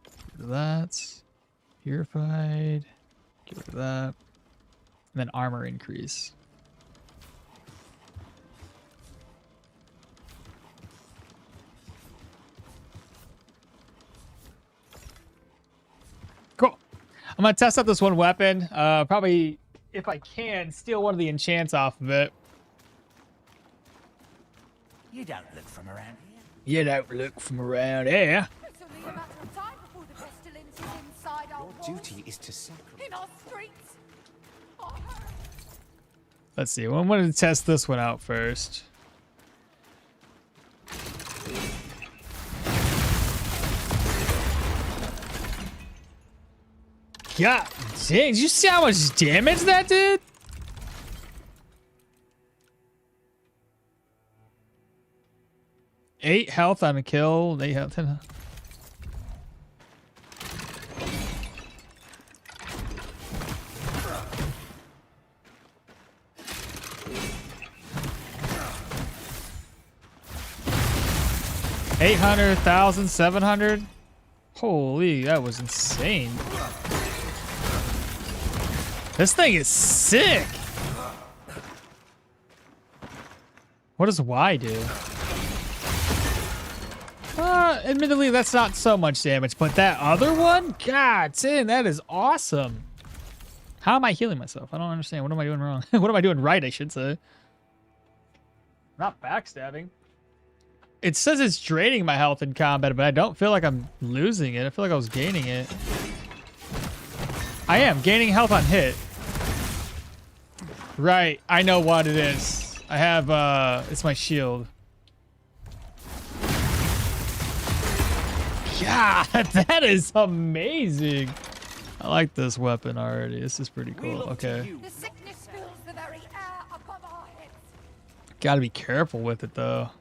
Get rid of that. Purified. Get rid of that. And then armor increase. Cool. I'm gonna test out this one weapon. Probably, if I can, steal one of the enchants off of it. You don't look from around here. You don't look from around here. It's only a matter of time before the pestilence is inside our Your walls, duty is to sacrifice. in our streets. Our Let's see. Well, I'm going to test this one out first. God dang, did you see how much damage that did? Eight health on a kill. 8 health. 10. $800,700. Holy, that was insane. This thing is sick. What does Y do? Admittedly, that's not so much damage, but that other one, God damn, that is awesome. How am I healing myself? I don't understand. What am I doing wrong? What am I doing right, I should say? Not backstabbing. It says it's draining my health in combat, but I don't feel like I'm losing it. I feel like I was gaining it. I am gaining health on hit. Right, I know what it is. I have, it's my shield. God, that is amazing. I like this weapon already. This is pretty cool. Okay. The sickness fills the very air above our heads. Gotta be careful with it, though.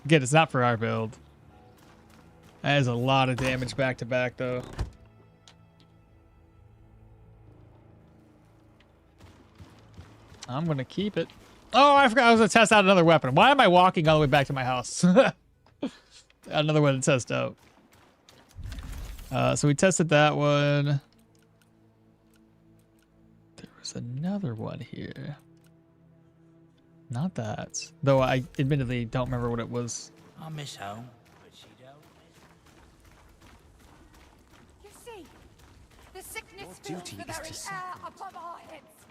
Again, it's not for our build. That is a lot of damage back to back, though. I'm gonna keep it. Oh, I forgot I was gonna test out another weapon. Why am I walking all the way back to my house? Another one to test out. So we tested that one. There was another one here. Not that. Though I admittedly don't remember what it was. I miss home, but she don't. You see, the sickness Your fills duty the is very to air above our heads.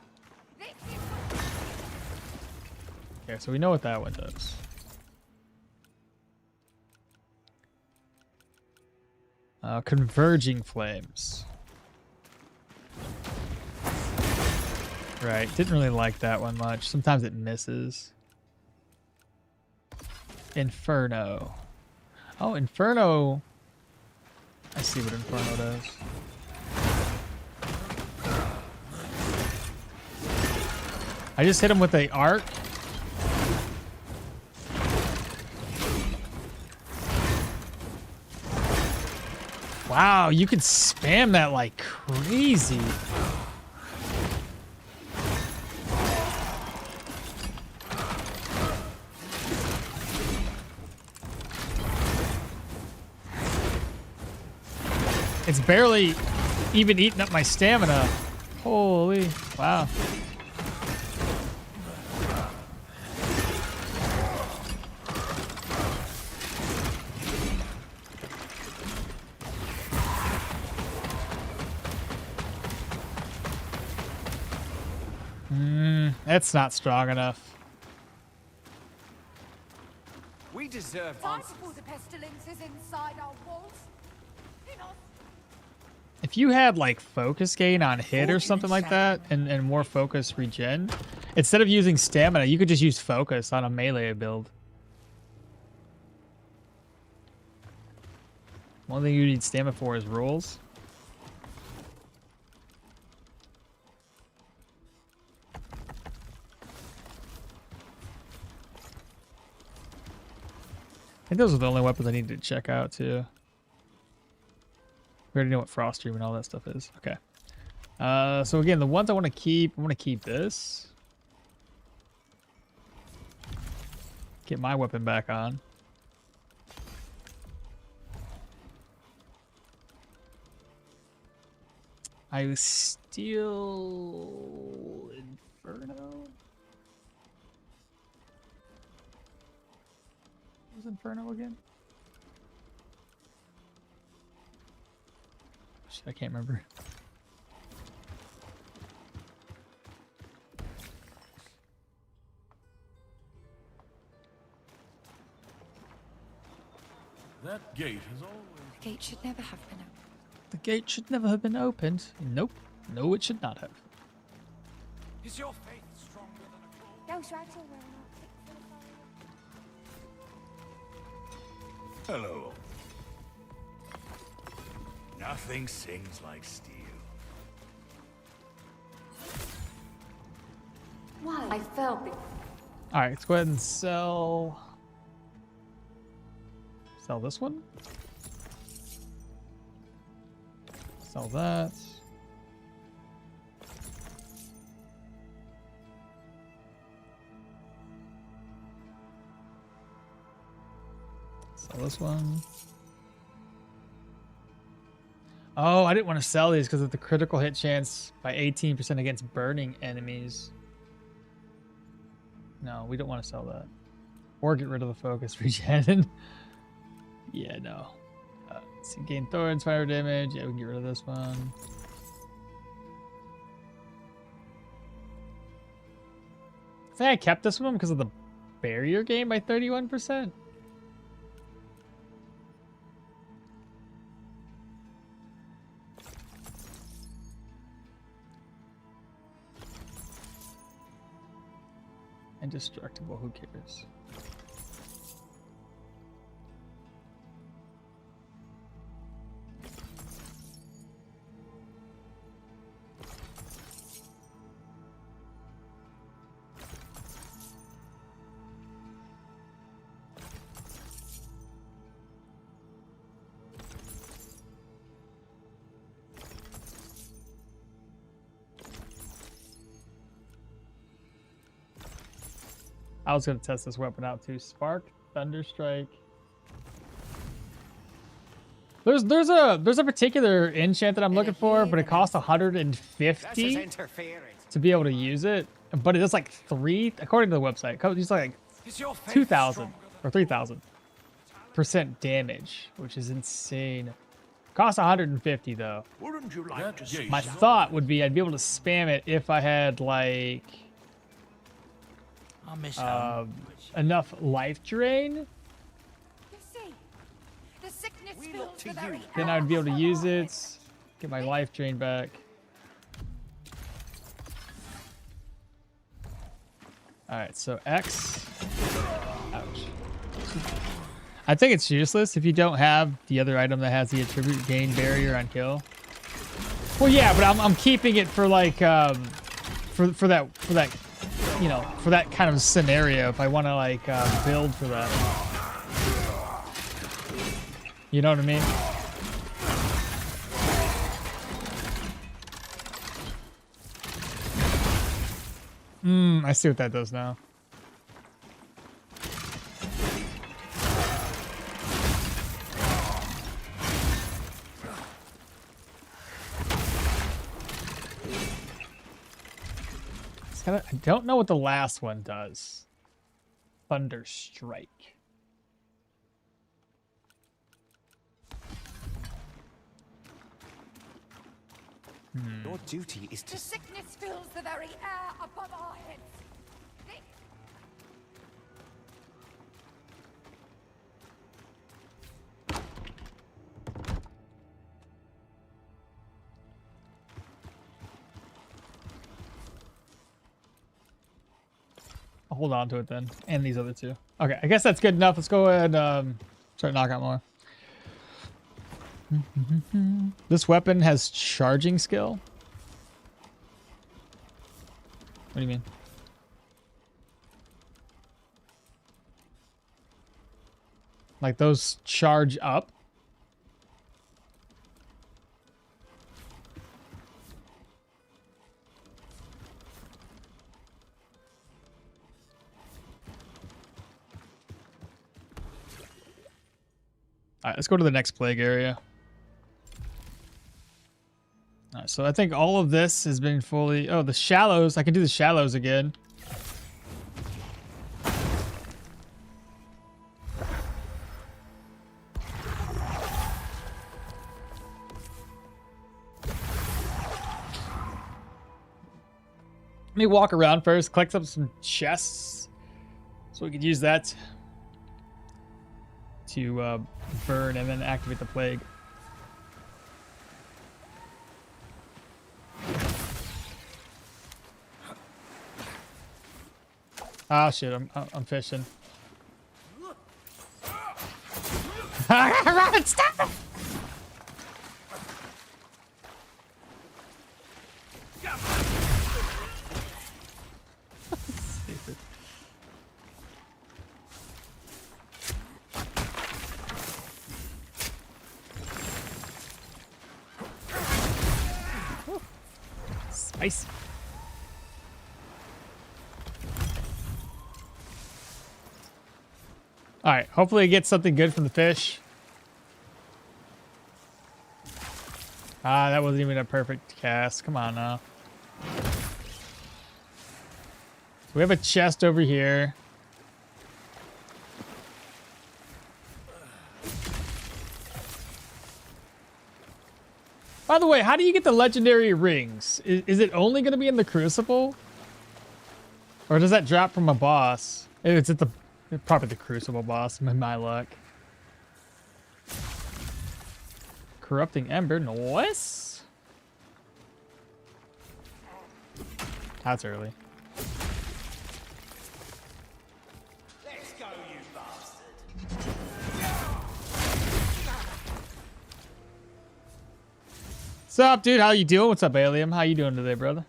This is Okay, so we know what that one does. Converging flames. Right, didn't really like that one much. Sometimes it misses. Inferno. Oh, Inferno. I see what Inferno does. I just hit him with a arc. Wow, you can spam that like crazy. It's barely even eating up my stamina. Holy, wow. That's not strong enough. We deserve Time answers. before the pestilence is inside our walls. Enough. If you had like focus gain on hit or something like that, and more focus regen, instead of using stamina, you could just use focus on a melee build. One thing you need stamina for is rolls. I think those are the only weapons I need to check out too. We already know what Frost Dream and all that stuff is. Okay. So again, the ones I want to keep, I want to keep this. Get my weapon back on. I steal Inferno. What was Inferno again? Shit, I can't remember. That gate has always... The gate should never have been opened. The gate should never have been opened. Nope. No, it should not have. Is your faith stronger than a claw? Ghost rats all wearing Hello. Nothing sings like steel. Why? I felt it. All right, let's go ahead and sell this one. Sell that. Sell this one. Oh, I didn't want to sell these because of the critical hit chance by 18% against burning enemies. No, we don't want to sell that. Or get rid of the focus regen. Yeah, no. Let's see, gain thorns, fire damage. Yeah, we can get rid of this one. I think I kept this one because of the barrier gain by 31%. Indestructible, who cares? I was gonna test this weapon out too. Spark, Thunderstrike. There's a particular enchant that I'm looking for, but it costs 150 to be able to use it. But it does like 3, according to the website, it uses like 2,000 or 3,000% damage, which is insane. Costs 150 though. Wouldn't you like to see My thought would be I'd be able to spam it if I had like enough life drain. You see, the sickness We fills look to the very you. Then I'd be able to use house. it, get my life drain back. All right, so X. Ouch. I think it's useless if you don't have the other item that has the attribute gain barrier on kill. Well, yeah, but I'm keeping it for like for that you know, for that kind of scenario if I want to like build for that. You know what I mean? I see what that does now. I don't know what the last one does. Thunder Strike. Your duty is to... The sickness fills the very air above our heads. I'll hold on to it then, and these other two. Okay, I guess that's good enough. Let's go ahead and start knocking out more. This weapon has charging skill. What do you mean? Like those charge up? All right, let's go to the next plague area. All right, so I think all of this has been fully... Oh, the shallows. I can do the shallows again. Let me walk around first, collect up some chests, so we could use that to burn and then activate the plague. Oh shit! I'm fishing. Run! Stop! Stupid. Spicy. All right, hopefully I get something good from the fish. Ah, that wasn't even a perfect cast. Come on now. So we have a chest over here. By the way, how do you get the legendary rings? Is it only going to be in the Crucible? Or does that drop from a boss? It's at the... Probably the Crucible boss, my luck. Corrupting Ember, nice. That's early. Let's go, you bastard. What's up, dude? How you doing? What's up, Alium? How you doing today, brother?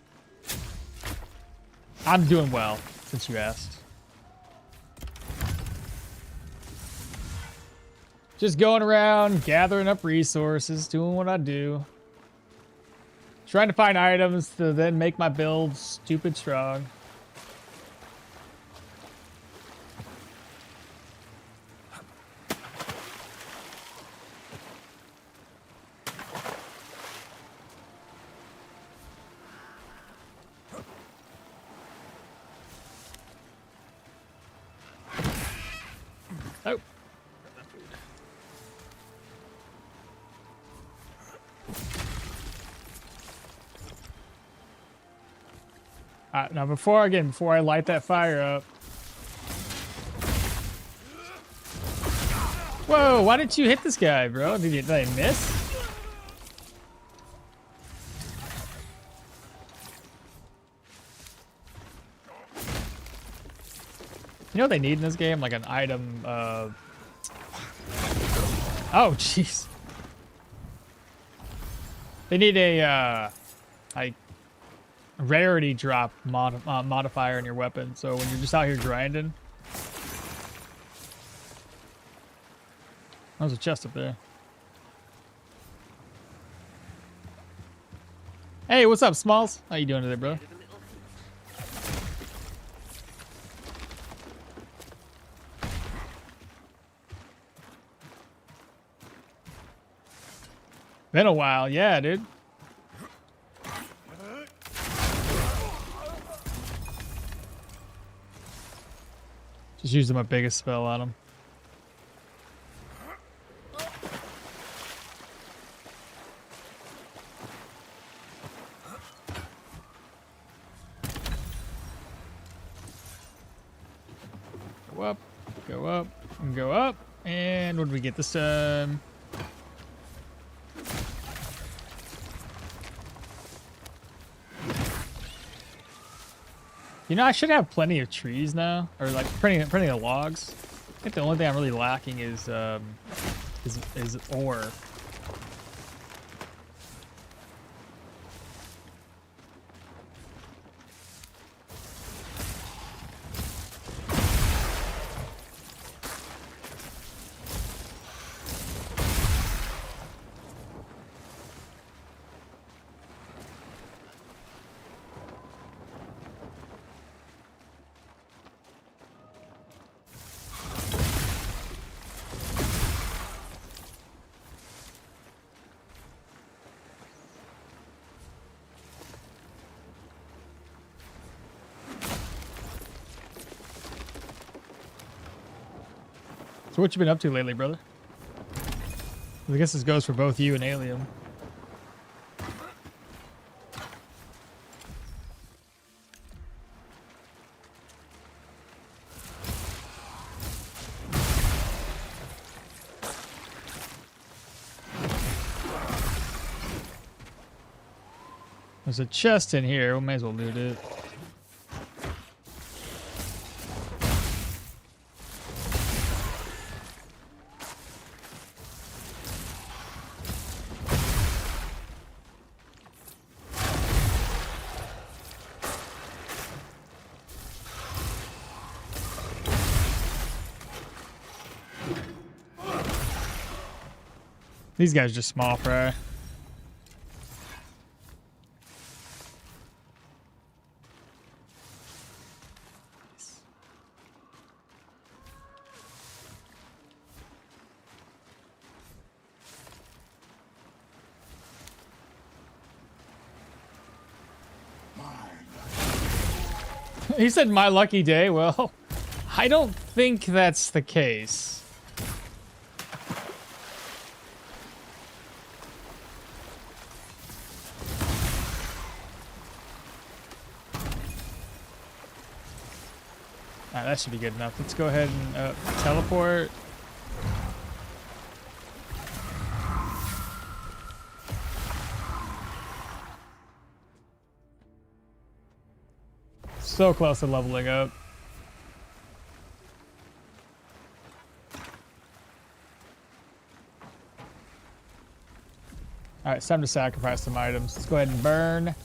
I'm doing well, since you asked. Just going around, gathering up resources, doing what I do. Trying to find items to then make my build stupid strong. Oh. Now before I light that fire up. Whoa, why didn't you hit this guy, bro? Did I miss? You know what they need in this game? Like an item, Oh, jeez. They need a, like, rarity drop modifier in your weapon. So when you're just out here grinding. There's a chest up there. Hey, what's up, Smalls? How you doing today, bro? Been a while, yeah, dude. Just using my biggest spell on him. Go up, and go up. And what did we get this time? You know, I should have plenty of trees now, or like plenty of logs. I think the only thing I'm really lacking is ore. So what you been up to lately, brother? I guess this goes for both you and Alien. There's a chest in here. We may as well loot it. These guys are just small fry. He said my lucky day. Well, I don't think that's the case. Alright, that should be good enough. Let's go ahead and teleport. So close to leveling up. Alright, it's time to sacrifice some items. Let's go ahead and burn. What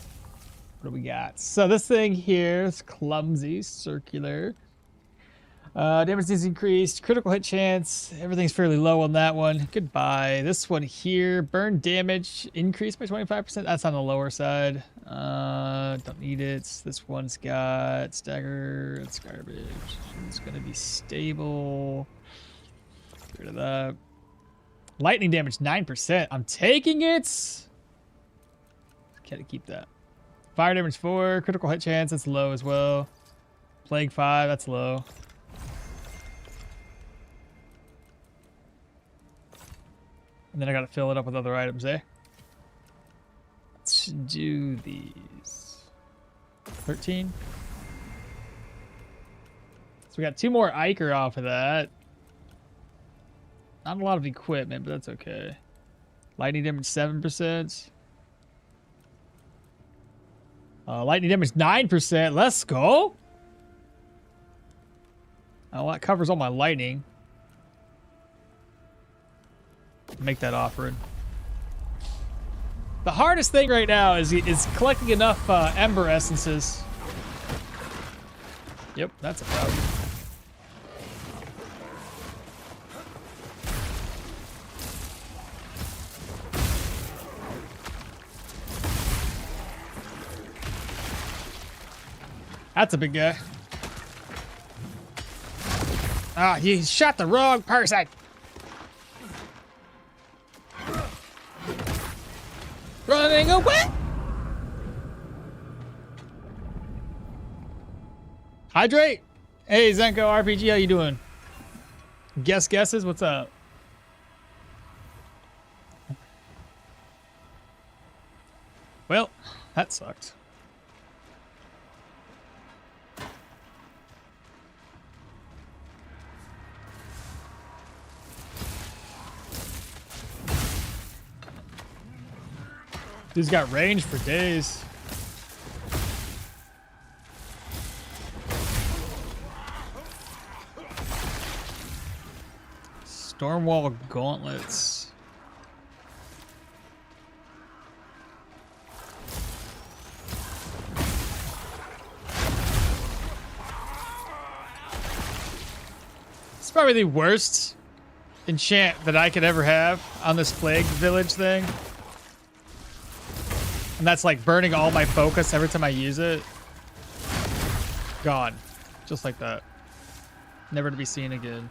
do we got? So this thing here is clumsy, circular. Damage is increased. Critical hit chance. Everything's fairly low on that one. Goodbye. This one here. Burn damage increased by 25%. That's on the lower side. Don't need it. This one's got stagger. It's garbage. It's going to be stable. Get rid of that. Lightning damage 9%. I'm taking it. Gotta keep that. Fire damage 4. Critical hit chance. That's low as well. Plague 5. That's low. And then I gotta fill it up with other items, eh? Let's do these. 13. So we got 2 more Iker off of that. Not a lot of equipment, but that's okay. Lightning damage 7%. Lightning damage 9%. Let's go. Oh, that covers all my lightning. make that offering. The hardest thing right now is collecting enough Ember essences. Yep, that's a problem. That's a big guy. Ah, you shot the wrong person. Running away. Hydrate. Hey, Zenko RPG, how you doing? Guesses? What's up? Well, that sucked. Dude's got range for days. Stormwall gauntlets. It's probably the worst enchant that I could ever have on this plague village thing. And that's like burning all my focus every time I use it. Gone. Just like that. Never to be seen again.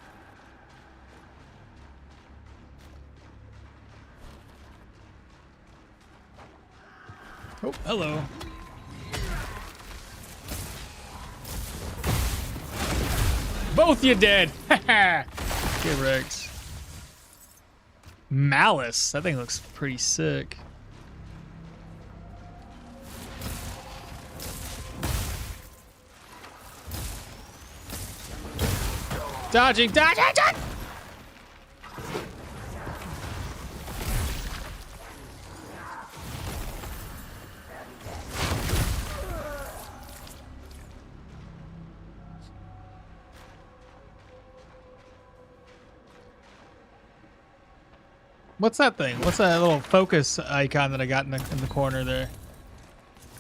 Oh, hello. Both you dead. Haha. Get wrecked. Malice. That thing looks pretty sick. Dodging, dodge, dodge, dodge! What's that thing? What's that little focus icon that I got in the corner there?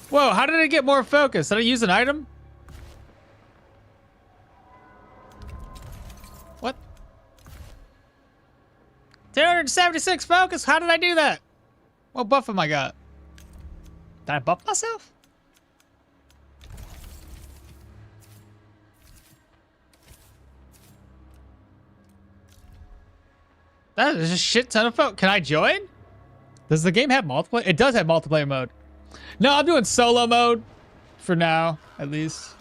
Whoa, how did I get more focus? Did I use an item? What? 276 focus? How did I do that? What buff am I got? Did I buff myself? That is a shit ton of focus. Can I join? Does the game have multiplayer? It does have multiplayer mode. No, I'm doing solo mode for now, at least.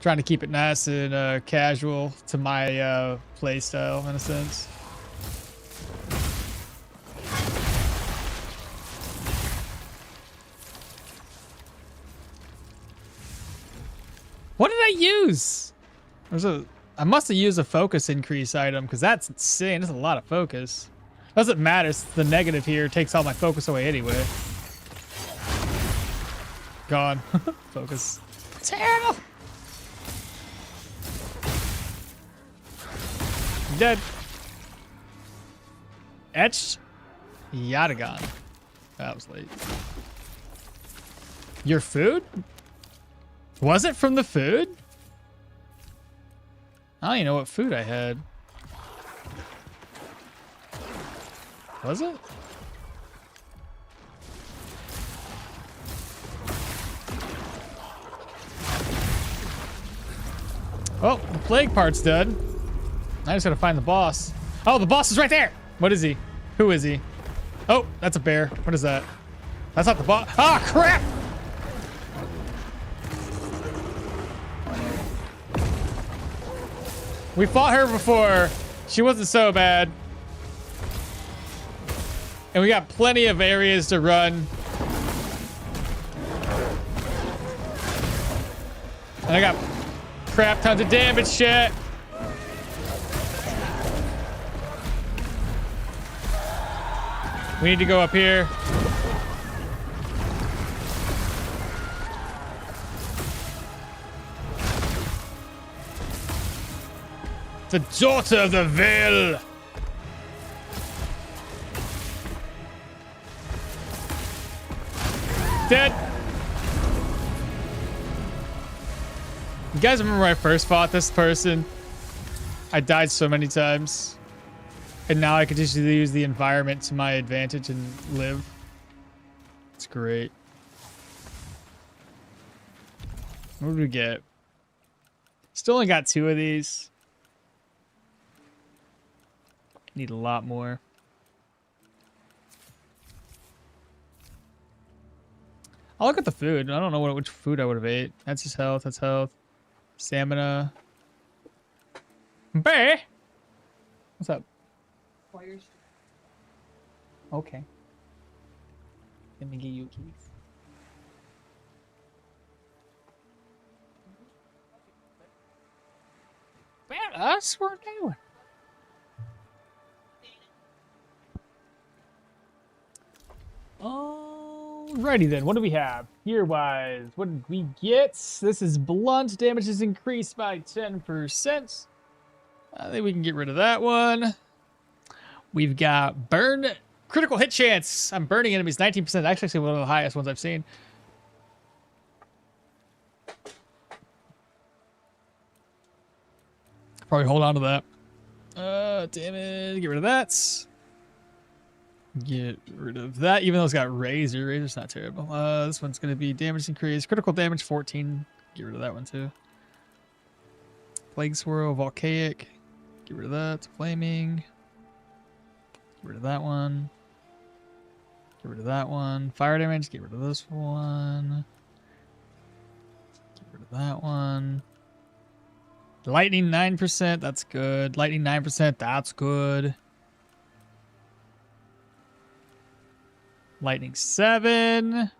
Trying to keep it nice and casual to my play style, in a sense. What did I use? I must have used a focus increase item because that's insane. That's a lot of focus. Doesn't matter. It's the negative here takes all my focus away anyway. Gone. Focus. Terrible. Dead. Etched. Yadagon. That was late. Your food? Was it from the food? I don't even know what food I had. Was it? Oh, the plague part's done. I just gotta find the boss. Oh, the boss is right there! What is he? Who is he? Oh, that's a bear. What is that? That's not the boss. Ah, crap! We fought her before. She wasn't so bad. And we got plenty of areas to run. And I got crap tons of damage shit. We need to go up here. The daughter of the Veil. Dead. You guys remember when I first fought this person? I died so many times. And now I can just use the environment to my advantage and live. It's great. What did we get? Still only got 2 of these. Need a lot more. I'll look at the food. I don't know which food I would have ate. That's just health. That's health. Stamina. Bear! What's up? Okay. Let me give you keys. Man, us? We're doing. Alrighty then, what do we have? Gear-wise, what did we get? This is blunt. Damage is increased by 10%. I think we can get rid of that one. We've got burn. Critical hit chance. I'm burning enemies 19%. Actually, one of the highest ones I've seen. Probably hold on to that. Damn it. Get rid of that. Get rid of that, even though it's got Razor. Razor's not terrible. This one's going to be damage increase. Critical damage 14. Get rid of that one too. Plague Swirl, Volcaic. Get rid of that. Flaming. Get rid of that one. Get rid of that one. Fire damage. Get rid of this one. Get rid of that one. Lightning 9%. That's good. Lightning 9%. That's good. Lightning 7.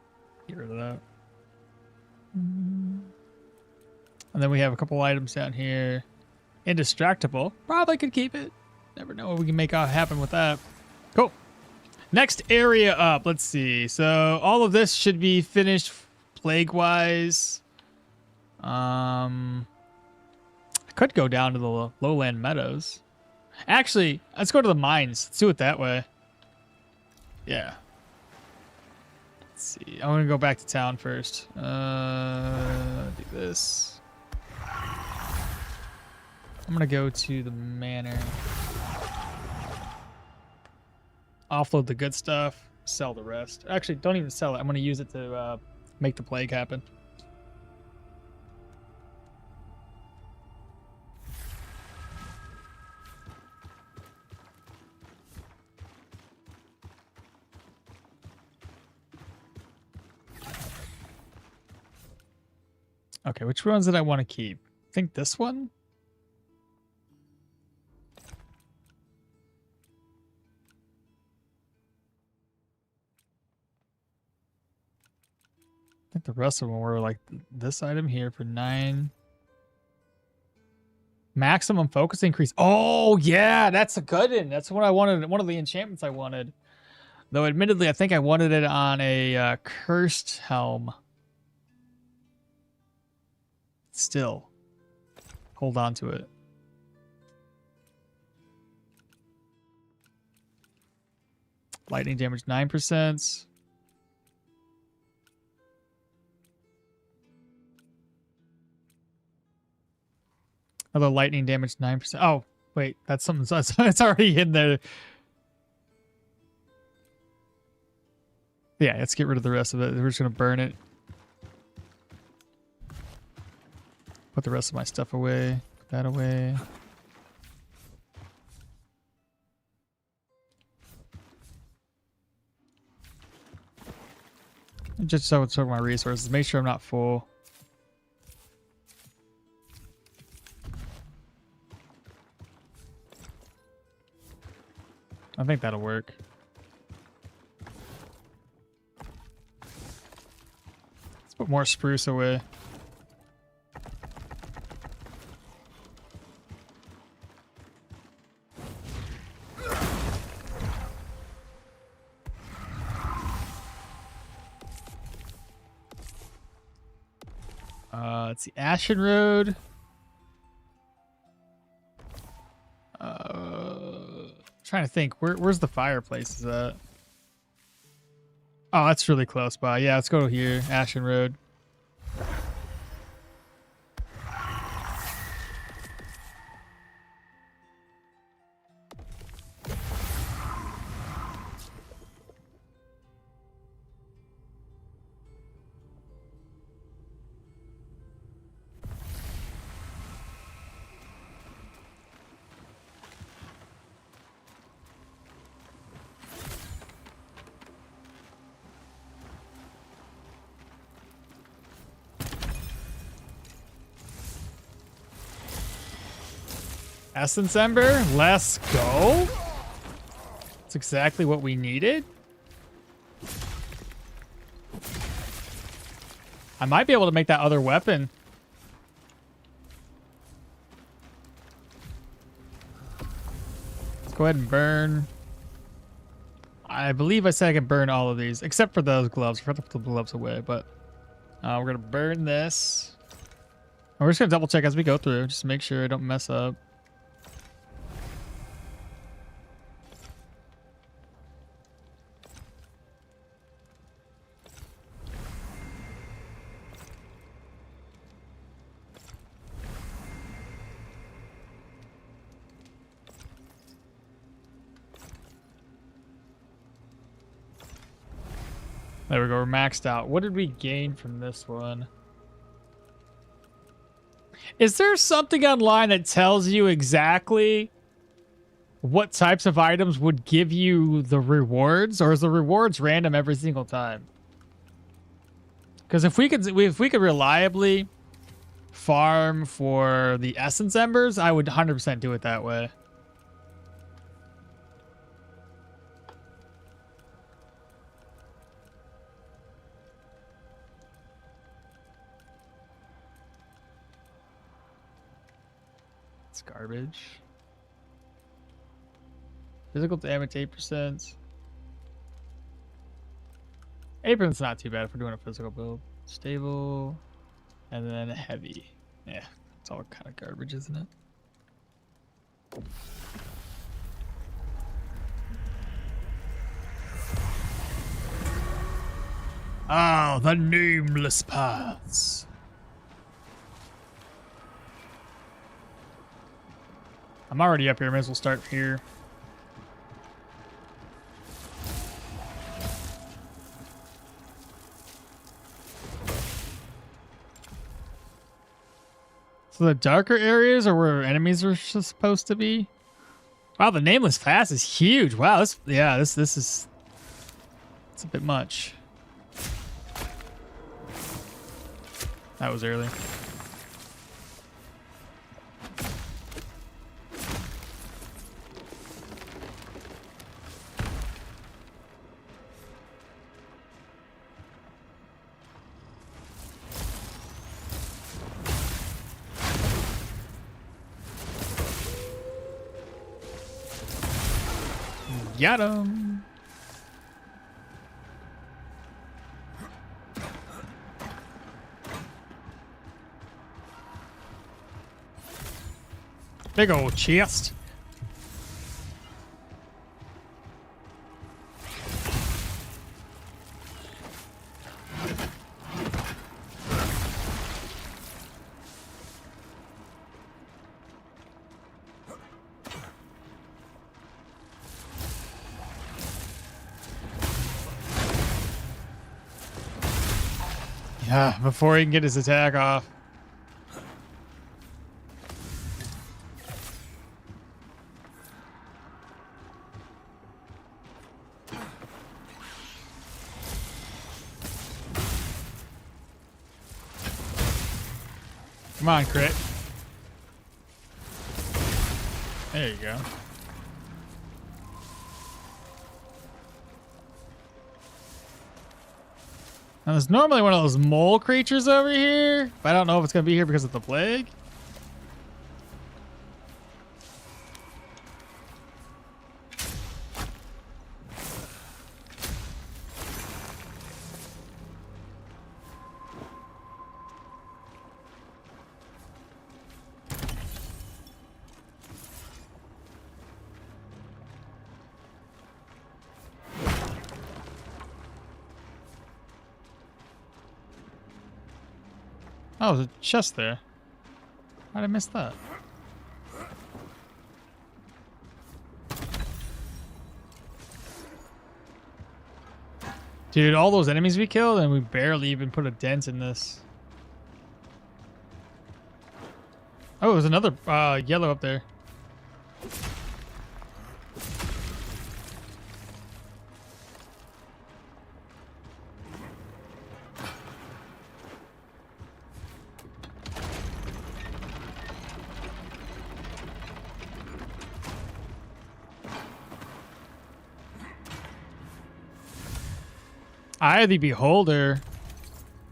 Get rid of that. And then we have a couple items down here. Indistractable. Probably could keep it. Never know what we can make happen with that. Cool. Next area up. Let's see. So all of this should be finished plague-wise. I could go down to the lowland meadows. Actually, let's go to the mines. Let's do it that way. Yeah. Let's see. I'm going to go back to town first. Do this. I'm going to go to the manor. Offload the good stuff. Sell the rest. Actually, don't even sell it. I'm going to use it to make the plague happen. Okay, which ones did I want to keep? I think this one? I think the rest of them were like this item here for 9. Maximum focus increase. Oh, yeah, that's a good one. That's what I wanted. One of the enchantments I wanted. Though, admittedly, I think I wanted it on a cursed helm. Still, hold on to it. Lightning damage 9%. Another lightning damage 9%. Oh, wait, that's something. It's already in there. Yeah, let's get rid of the rest of it. We're just gonna burn it. Put the rest of my stuff away. Put that away. Just so it's over my resources. Make sure I'm not full. I think that'll work. Let's put more spruce away. It's the Ashen Road. trying to think. Where's the fireplace? Is that? Oh, that's really close by. Yeah, let's go here. Ashen Road. Essence Ember, let's go. That's exactly what we needed. I might be able to make that other weapon. Let's go ahead and burn. I believe I said I could burn all of these, except for those gloves. I forgot to put the gloves away, but we're going to burn this. And we're just going to double check as we go through, just to make sure I don't mess up. There we go, we're maxed out. What did we gain from this one? Is there something online that tells you exactly what types of items would give you the rewards? Or is the rewards random every single time? Because if we could reliably farm for the Essence Embers, I would 100% do it that way. Garbage. Physical damage 8%. 8%'s not too bad if we're doing a physical build. Stable, and then heavy. Yeah, it's all kind of garbage, isn't it? Oh, the nameless paths. I'm already up here. May as well start here. So the darker areas are where enemies are supposed to be. Wow, the nameless pass is huge. Wow, this is it's a bit much. That was early. Got him. Big old chest. Yeah, before he can get his attack off. Come on, crit. There you go. Now, there's normally one of those mole creatures over here, but I don't know if it's going to be here because of the plague. Oh, there's a chest there. How'd I miss that? Dude, all those enemies we killed and we barely even put a dent in this. Oh, there's another yellow up there. Eye of the Beholder.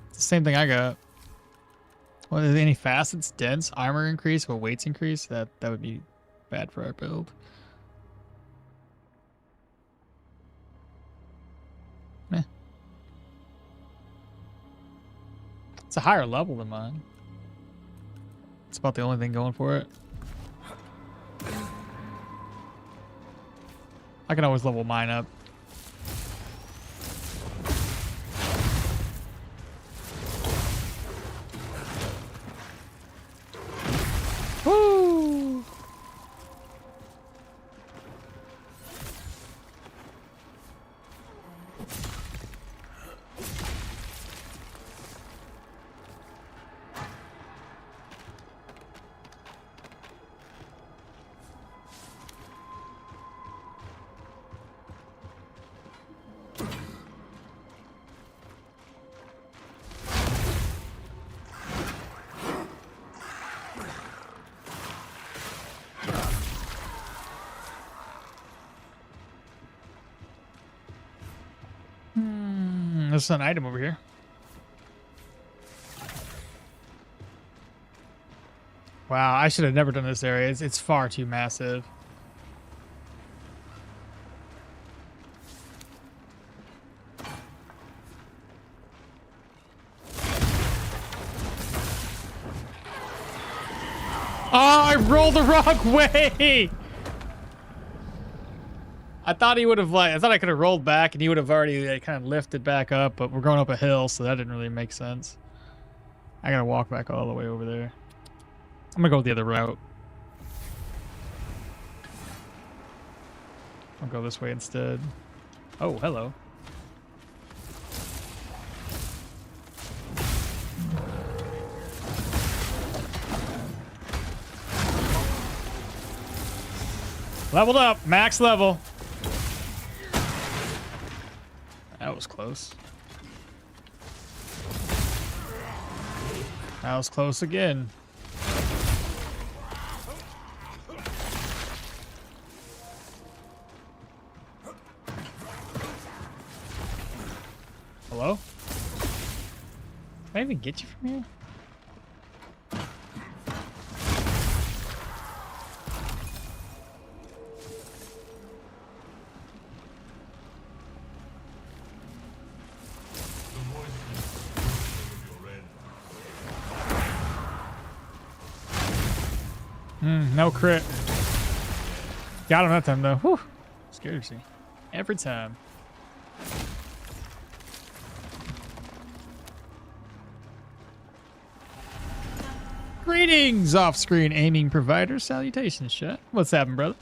It's the same thing I got. Well, is there any facets, dents, armor increase, or weights increase? That would be bad for our build. Meh. It's a higher level than mine. It's about the only thing going for it. I can always level mine up. Woo! There's an item over here. Wow, I should have never done this area. It's far too massive. Oh, I rolled the wrong way! I thought he would have I thought I could have rolled back and he would have already kind of lifted back up, but we're going up a hill, so that didn't really make sense. I gotta walk back all the way over there. I'm gonna go the other route. I'll go this way instead. Oh, hello. Leveled up, max level. That was close. That was close again. Hello? Can I even get you from here? No crit. Got him that time though. Whew. Scared to see. Every time. Greetings, off-screen aiming provider. Salutations, chat. What's happening, brother?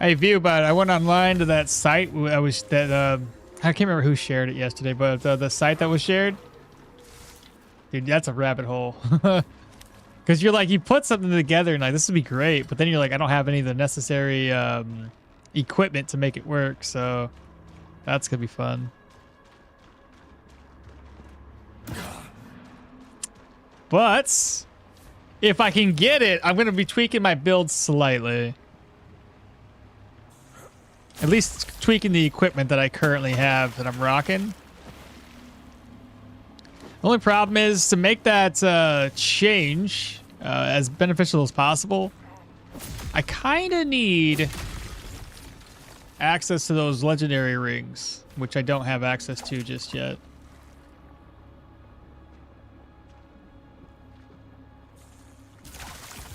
Hey, Viewbot, I went online to that site. I can't remember who shared it yesterday, but the site that was shared, dude, that's a rabbit hole. Because you're like, you put something together and like, this would be great, but then you're like, I don't have any of the necessary equipment to make it work, so that's gonna be fun. But if I can get it, I'm gonna be tweaking my build slightly. At least tweaking the equipment that I currently have that I'm rocking. The only problem is to make that change as beneficial as possible. I kind of need access to those legendary rings, which I don't have access to just yet.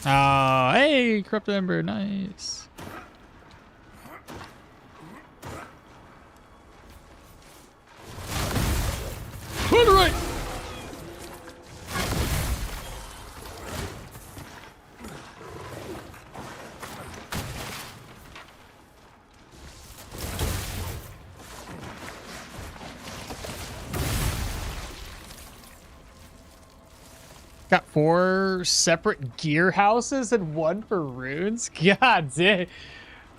Oh, hey, corrupted ember, nice. On the right. Got 4 separate gear houses and 1 for runes? God damn.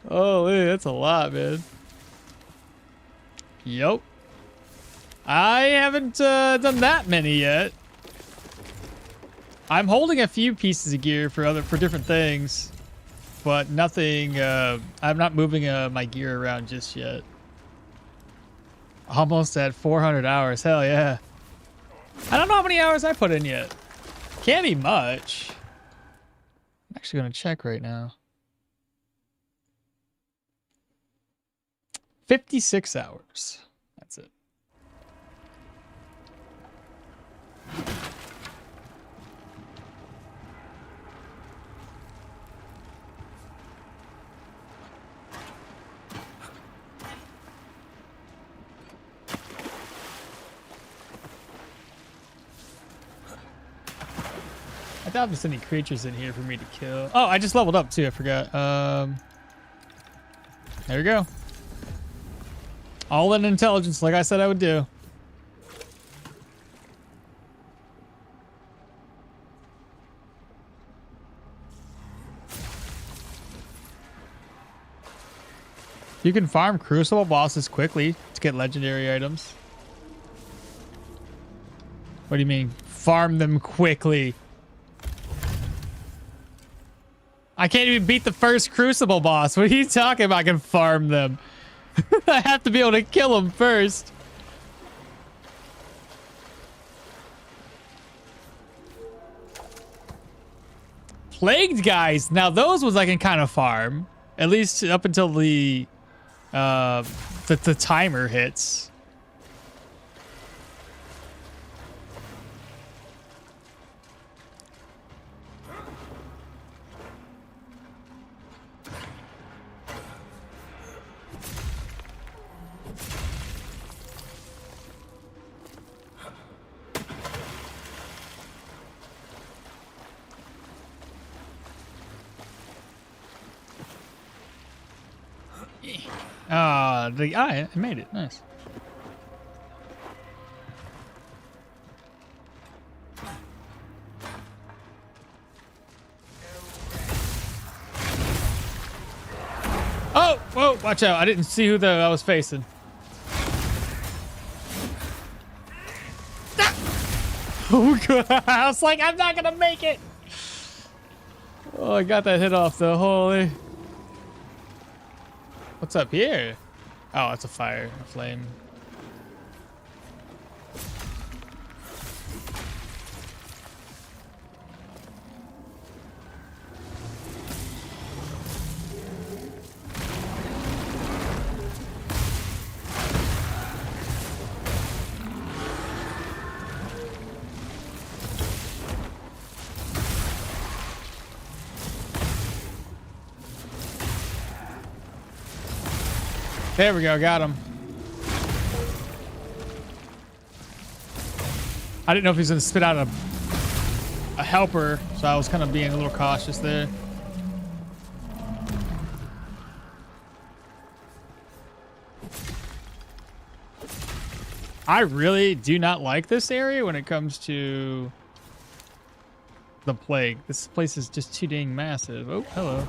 Oh, that's a lot, man. Yup. I haven't done that many yet. I'm holding a few pieces of gear for different things, but nothing. I'm not moving my gear around just yet. Almost at 400 hours. Hell yeah. I don't know how many hours I put in yet. Can't be much. I'm actually going to check right now. 56 hours. That's it. I doubt there's any creatures in here for me to kill. Oh, I just leveled up too. I forgot. There we go. All in intelligence, like I said I would do. You can farm crucible bosses quickly to get legendary items. What do you mean? Farm them quickly. I can't even beat the first crucible boss. What are you talking about? I can farm them. I have to be able to kill them first. Plagued guys. Now those ones I can kind of farm. At least up until the timer hits. I made it. Nice. Oh, whoa, watch out. I didn't see who I was facing. Oh, God. I was like, I'm not going to make it. Oh, I got that hit off, though. Holy. What's up here? Oh, it's a fire, a flame. There we go, got him. I didn't know if he was gonna spit out a helper, so I was kind of being a little cautious there. I really do not like this area when it comes to the plague. This place is just too dang massive. Oh, hello.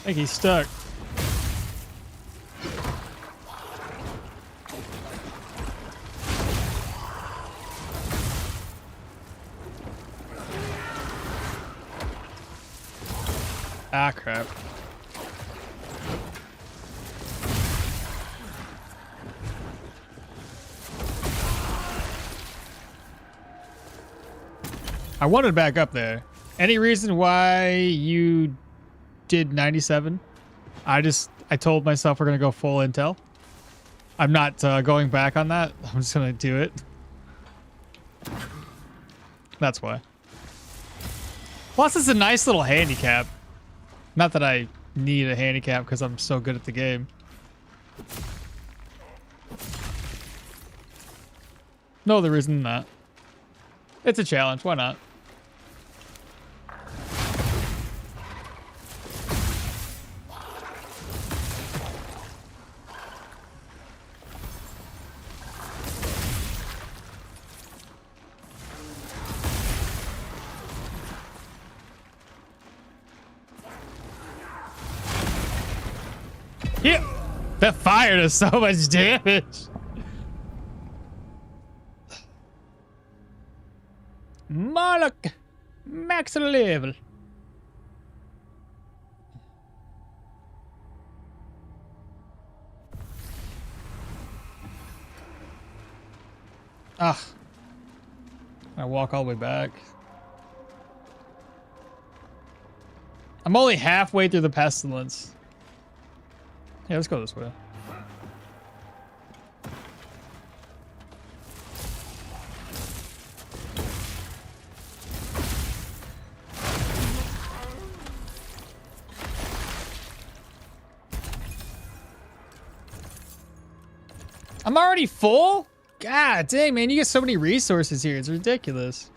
think he's stuck. Ah, crap. I wanted back up there. Any reason why you did 97? I told myself we're going to go full intel. I'm not going back on that. I'm just going to do it. That's why. Plus, it's a nice little handicap. Not that I need a handicap because I'm so good at the game. No other reason than that. It's a challenge. Why not? Yeah, that fire does so much damage. Moloch, max level. Ah, I walk all the way back. I'm only halfway through the pestilence. Yeah, let's go this way. I'm already full? God dang, man, you get so many resources here. It's ridiculous.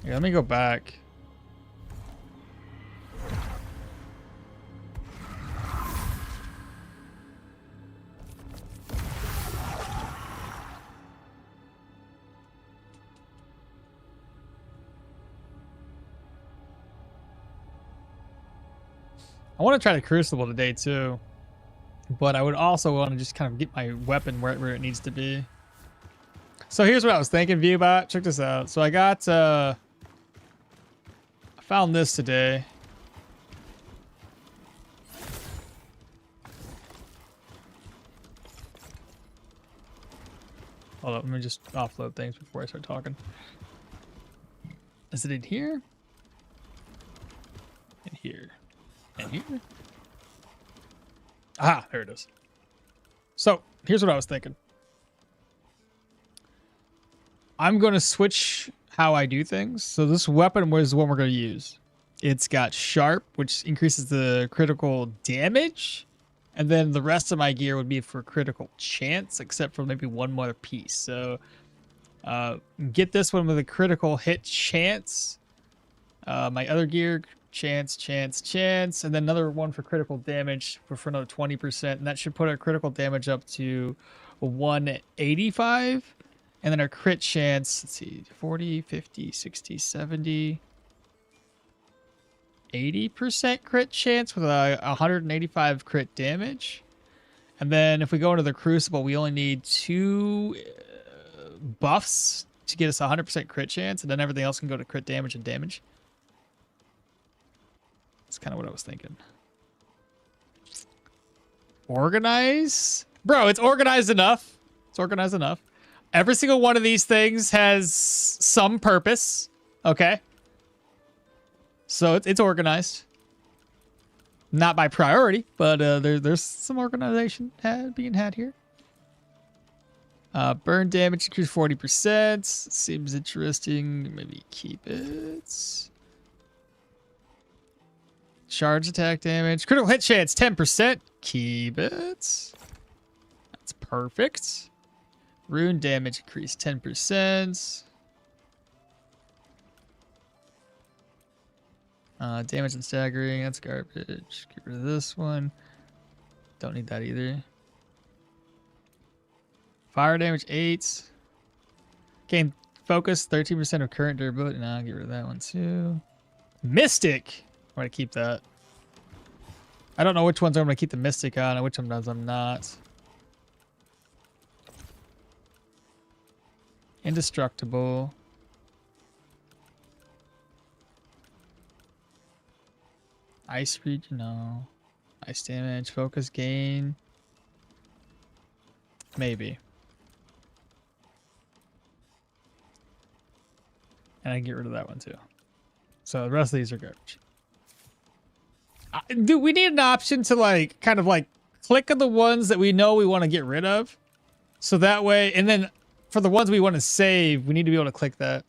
Yeah, let me go back. I want to try the Crucible today too, but I would also want to just kind of get my weapon where it needs to be. So here's what I was thinking, Viewbot. Check this out. So I got, I found this today. Hold up, let me just offload things before I start talking. Is it in here? In here. In here? Ah, there it is. So here's what I was thinking. I'm going to switch how I do things. So this weapon was what we're going to use. It's got sharp, which increases the critical damage. And then the rest of my gear would be for critical chance, except for maybe one more piece. So get this one with a critical hit chance. My other gear, chance, and then another one for critical damage for another 20%. And that should put our critical damage up to 185. And then our crit chance, let's see, 40, 50, 60, 70, 80% crit chance with a 185 crit damage. And then if we go into the Crucible, we only need 2 buffs to get us 100% crit chance. And then everything else can go to crit damage and damage. That's kind of what I was thinking. Organize? Bro, it's organized enough. It's organized enough. Every single one of these things has some purpose. Okay. So it's organized. Not by priority, but there's some organization being had here. Burn damage increase 40%. Seems interesting. Maybe keep it. Charge attack damage. Critical hit chance 10%. Keep it. That's perfect. Rune damage increase 10%. Damage and staggering. That's garbage. Get rid of this one. Don't need that either. Fire damage 8. Gain focus 13% of current durability. Nah, I'll get rid of that one too. Mystic. I'm gonna keep that. I don't know which ones I'm gonna keep the Mystic on and which ones I'm not. Indestructible. Ice reach, no. Ice damage, focus gain. Maybe. And I can get rid of that one too. So the rest of these are garbage. Do we need an option to like kind of like click on the ones that we know we want to get rid of? So that way, and then for the ones we want to save, we need to be able to click that.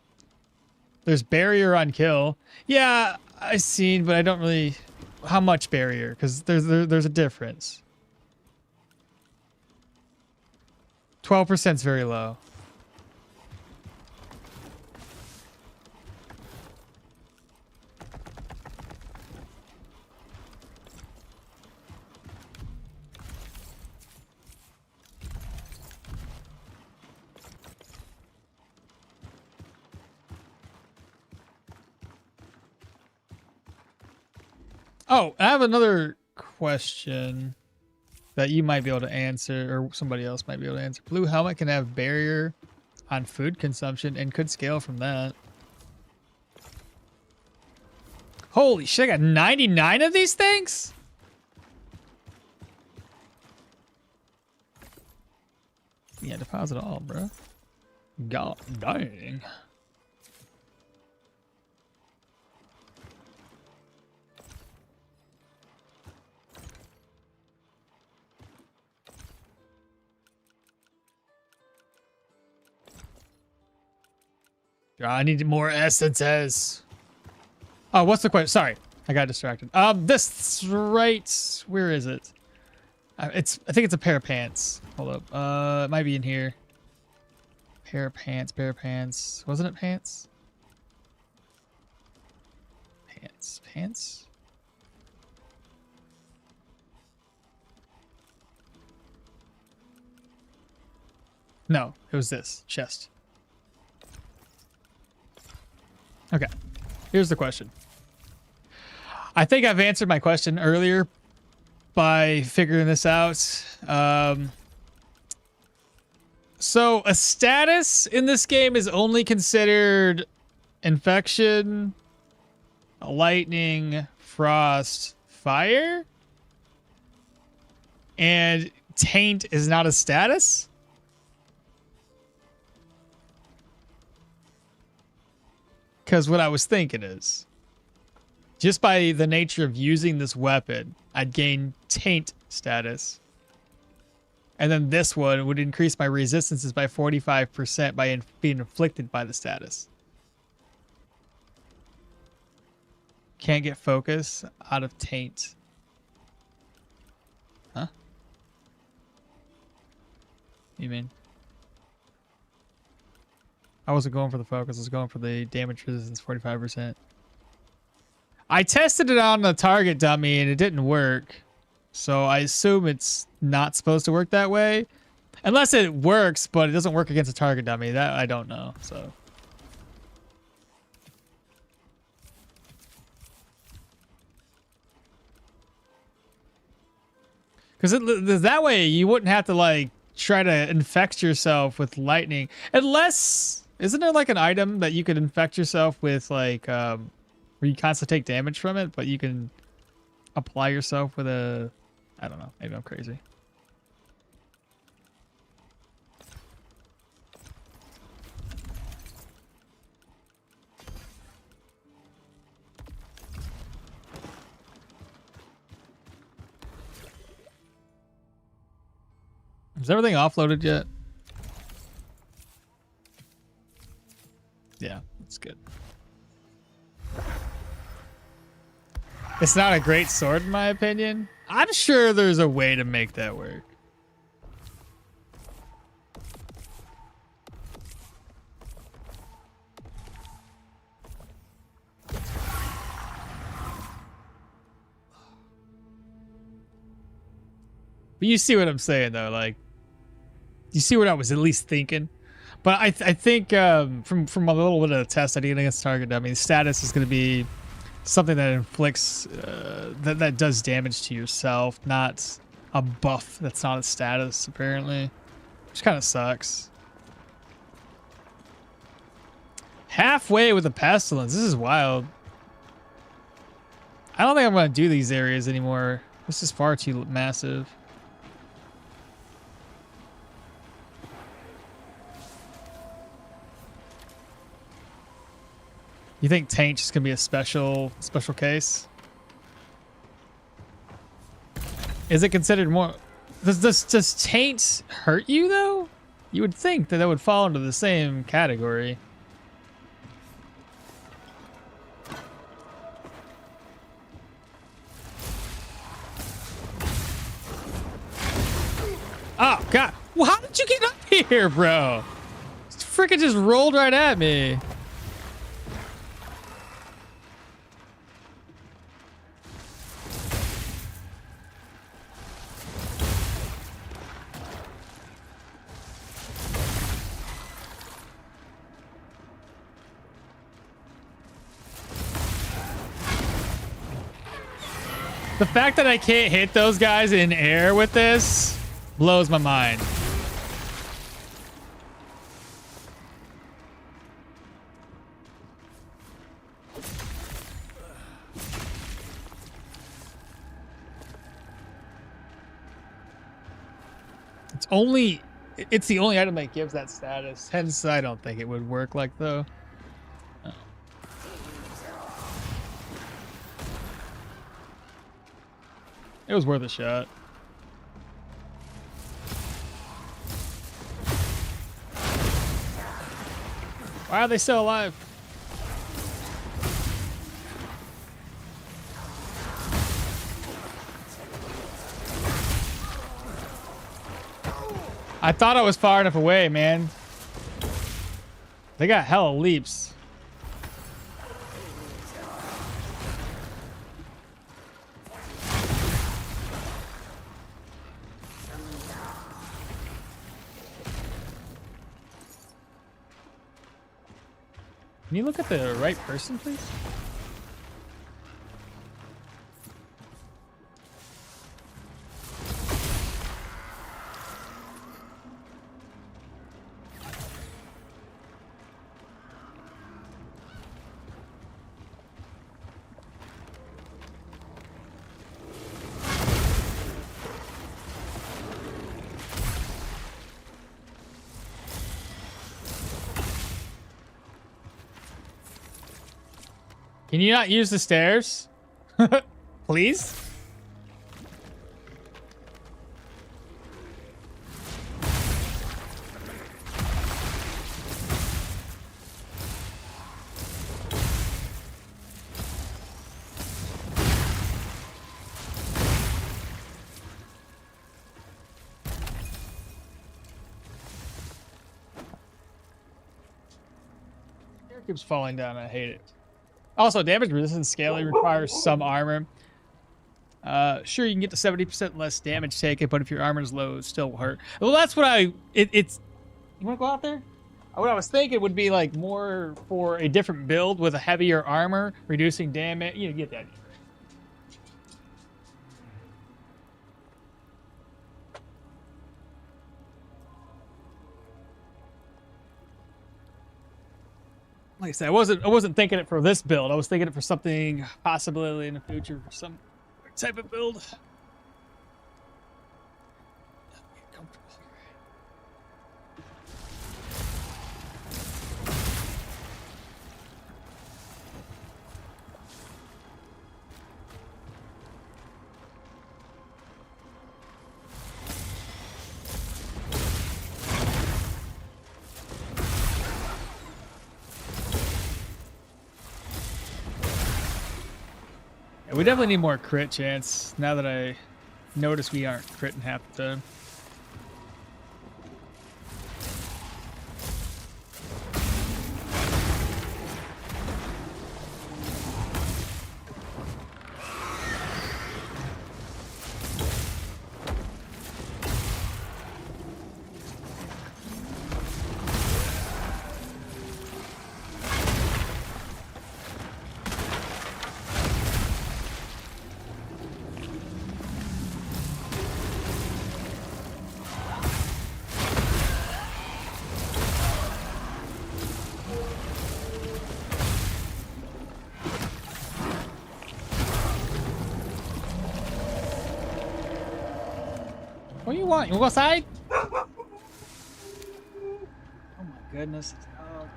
There's barrier on kill. Yeah, I've seen, but I don't really. How much barrier? Because there's a difference. 12% is very low. Oh, I have another question that you might be able to answer, or somebody else might be able to answer. Blue helmet can have barrier on food consumption and could scale from that. Holy shit, I got 99 of these things? Yeah, deposit all, bro. God dang. I need more essences. Oh, what's the question? Sorry, I got distracted. This right. Where is it? I think it's a pair of pants. Hold up. It might be in here. Pair of pants. Pair of pants. Wasn't it pants? Pants. Pants. No, it was this chest. Okay, here's the question. I think I've answered my question earlier by figuring this out. So a status in this game is only considered infection, lightning, frost, fire, and taint is not a status? Because what I was thinking is, just by the nature of using this weapon, I'd gain taint status. And then this one would increase my resistances by 45% by being inflicted by the status. Can't get focus out of taint. Huh? You mean? I wasn't going for the focus. I was going for the damage resistance 45%. I tested it on the target dummy and it didn't work. So I assume it's not supposed to work that way. Unless it works, but it doesn't work against a target dummy. That I don't know. So. Because that way you wouldn't have to like try to infect yourself with lightning. Unless... Isn't there like an item that you could infect yourself with, like, where you constantly take damage from it, but you can apply yourself with a... I don't know. Maybe I'm crazy. Is everything offloaded yet? Yeah, that's good. It's not a great sword in my opinion. I'm sure there's a way to make that work. But you see what I'm saying though, like You see what I was at least thinking? But I think from a little bit of the test I did against target, I mean, status is going to be something that inflicts, that does damage to yourself, not a buff that's not a status, apparently. Which kind of sucks. Halfway with the pestilence. This is wild. I don't think I'm going to do these areas anymore. This is far too massive. You think Taint is gonna be a special case? Is it considered more? Does Taint hurt you though? You would think that would fall into the same category. Oh God! Well, how did you get up here, bro? Freaking just rolled right at me. The fact that I can't hit those guys in air with this blows my mind. It's the only item that gives that status. Hence, I don't think it would work like though. It was worth a shot. Why are they still alive? I thought I was far enough away, man. They got hella leaps. Can you look at the right person, please? Can you not use the stairs? Please? It keeps falling down. I hate it. Also, damage resistance scaling requires some armor. Sure, you can get to 70% less damage taken, but if your armor is low, it still will hurt. Well, that's what it's... You want to go out there? What I was thinking would be like more for a different build with a heavier armor, reducing damage. You get that. Like I said, I wasn't thinking it for this build. I was thinking it for something possibly in the future for some type of build. We definitely need more crit chance now that I notice we aren't critting half the time. What do you want? You want to go outside? Oh my goodness. Oh.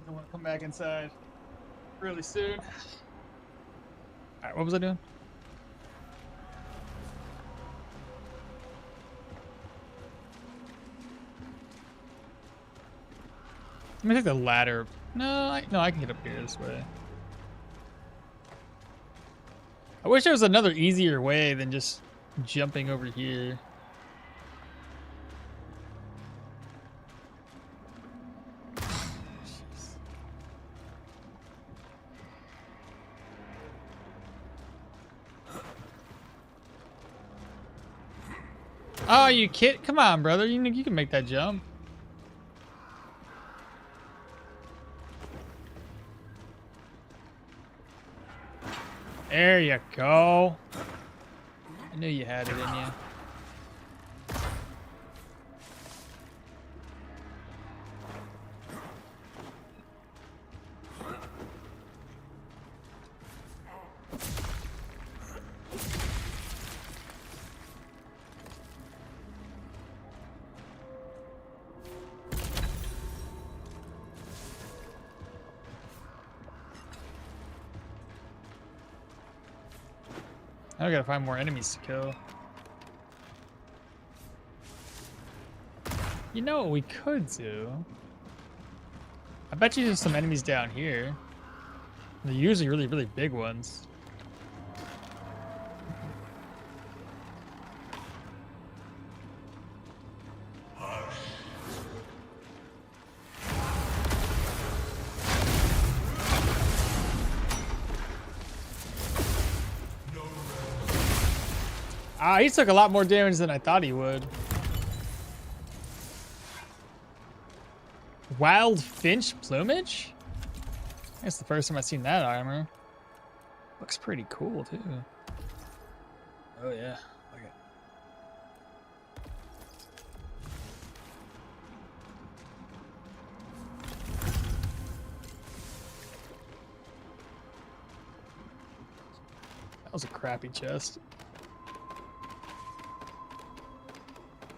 I want to come back inside really soon. All right, what was I doing? Let me take the ladder. No, I can get up here this way. I wish there was another easier way than just jumping over here. Oh, you kid! Come on, brother. You can make that jump. There you go. I knew you had it in you. I gotta find more enemies to kill. You know what we could do? I bet you there's some enemies down here. They're usually really, really big ones. Ah, he took a lot more damage than I thought he would. Wild finch plumage? That's the first time I've seen that armor. Looks pretty cool too. Oh yeah, look at. That was a crappy chest.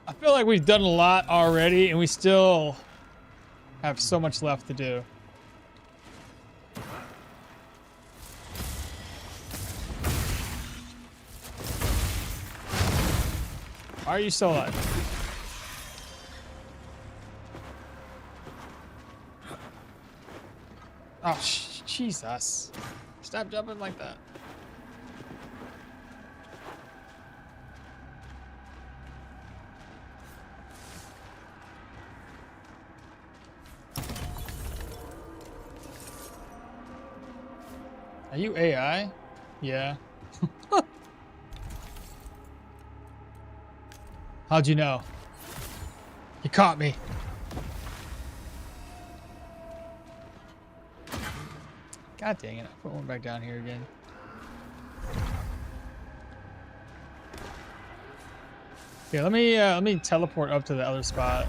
I feel like we've done a lot already, and we still have so much left to do. Why are you still alive? Oh, Jesus. Stop jumping like that. Are you AI? Yeah. How'd you know? You caught me. God dang it. I put one back down here again. Okay, let me teleport up to the other spot.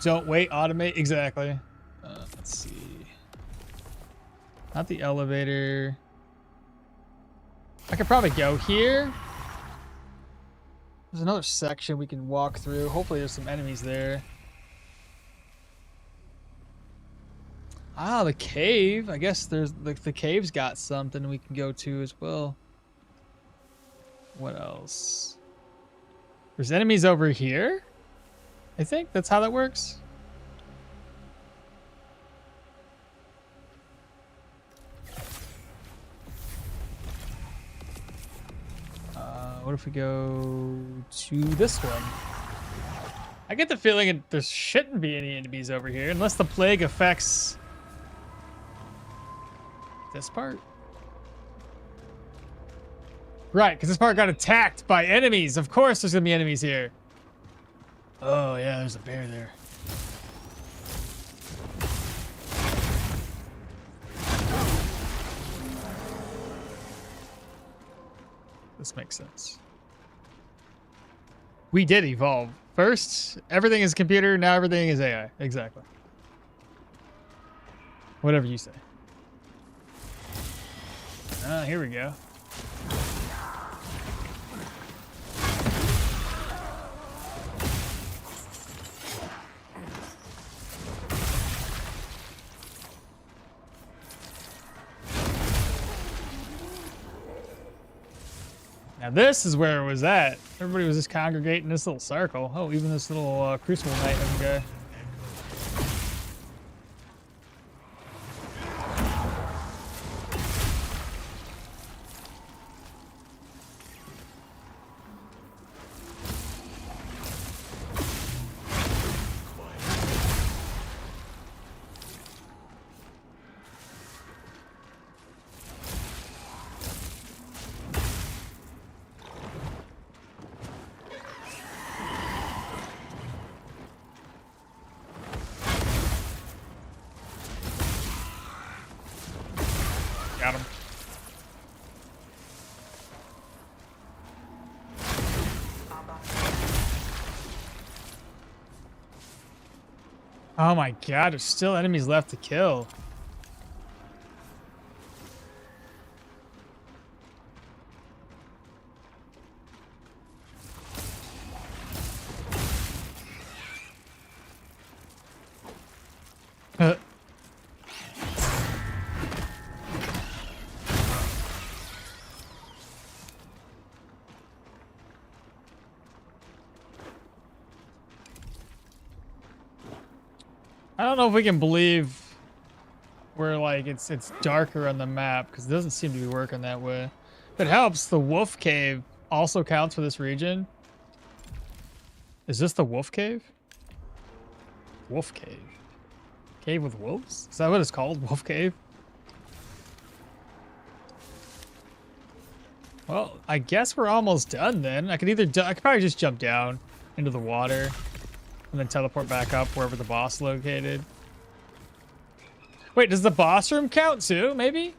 Don't wait, automate. Exactly. Let's see. Not the elevator. I could probably go here. There's another section we can walk through. Hopefully there's some enemies there. Ah, the cave. I guess there's the cave's got something we can go to as well. What else? There's enemies over here. I think that's how that works. What if we go to this one? I get the feeling there shouldn't be any enemies over here unless the plague affects this part. Right, because this part got attacked by enemies. Of course there's gonna be enemies here. Oh yeah, there's a bear there. This makes sense. We did evolve. First, everything is computer, now everything is AI. Exactly. Whatever you say. Here we go. Now this is where it was at. Everybody was just congregating in this little circle. Oh, even this little Crucible Knight looking guy. Got him. Oh my god, there's still enemies left to kill. I don't know if we can believe where like it's darker on the map because it doesn't seem to be working that way. If it helps, the wolf cave also counts for this region. Is this the wolf cave? Wolf cave. Cave with wolves? Is that what it's called? Wolf cave? Well, I guess we're almost done then. I could probably just jump down into the water and then teleport back up wherever the boss is located. Wait, does the boss room count too? Maybe?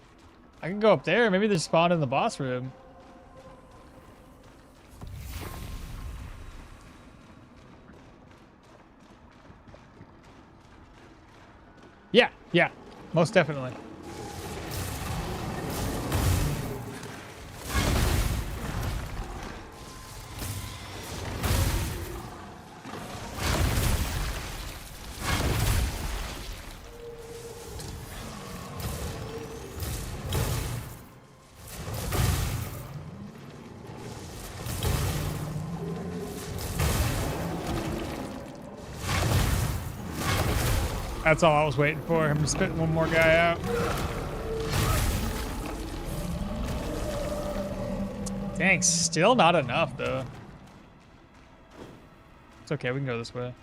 I can go up there. Maybe they spawn in the boss room. Yeah, most definitely. That's all I was waiting for. I'm just spitting one more guy out. Dang, still not enough though. It's okay, we can go this way.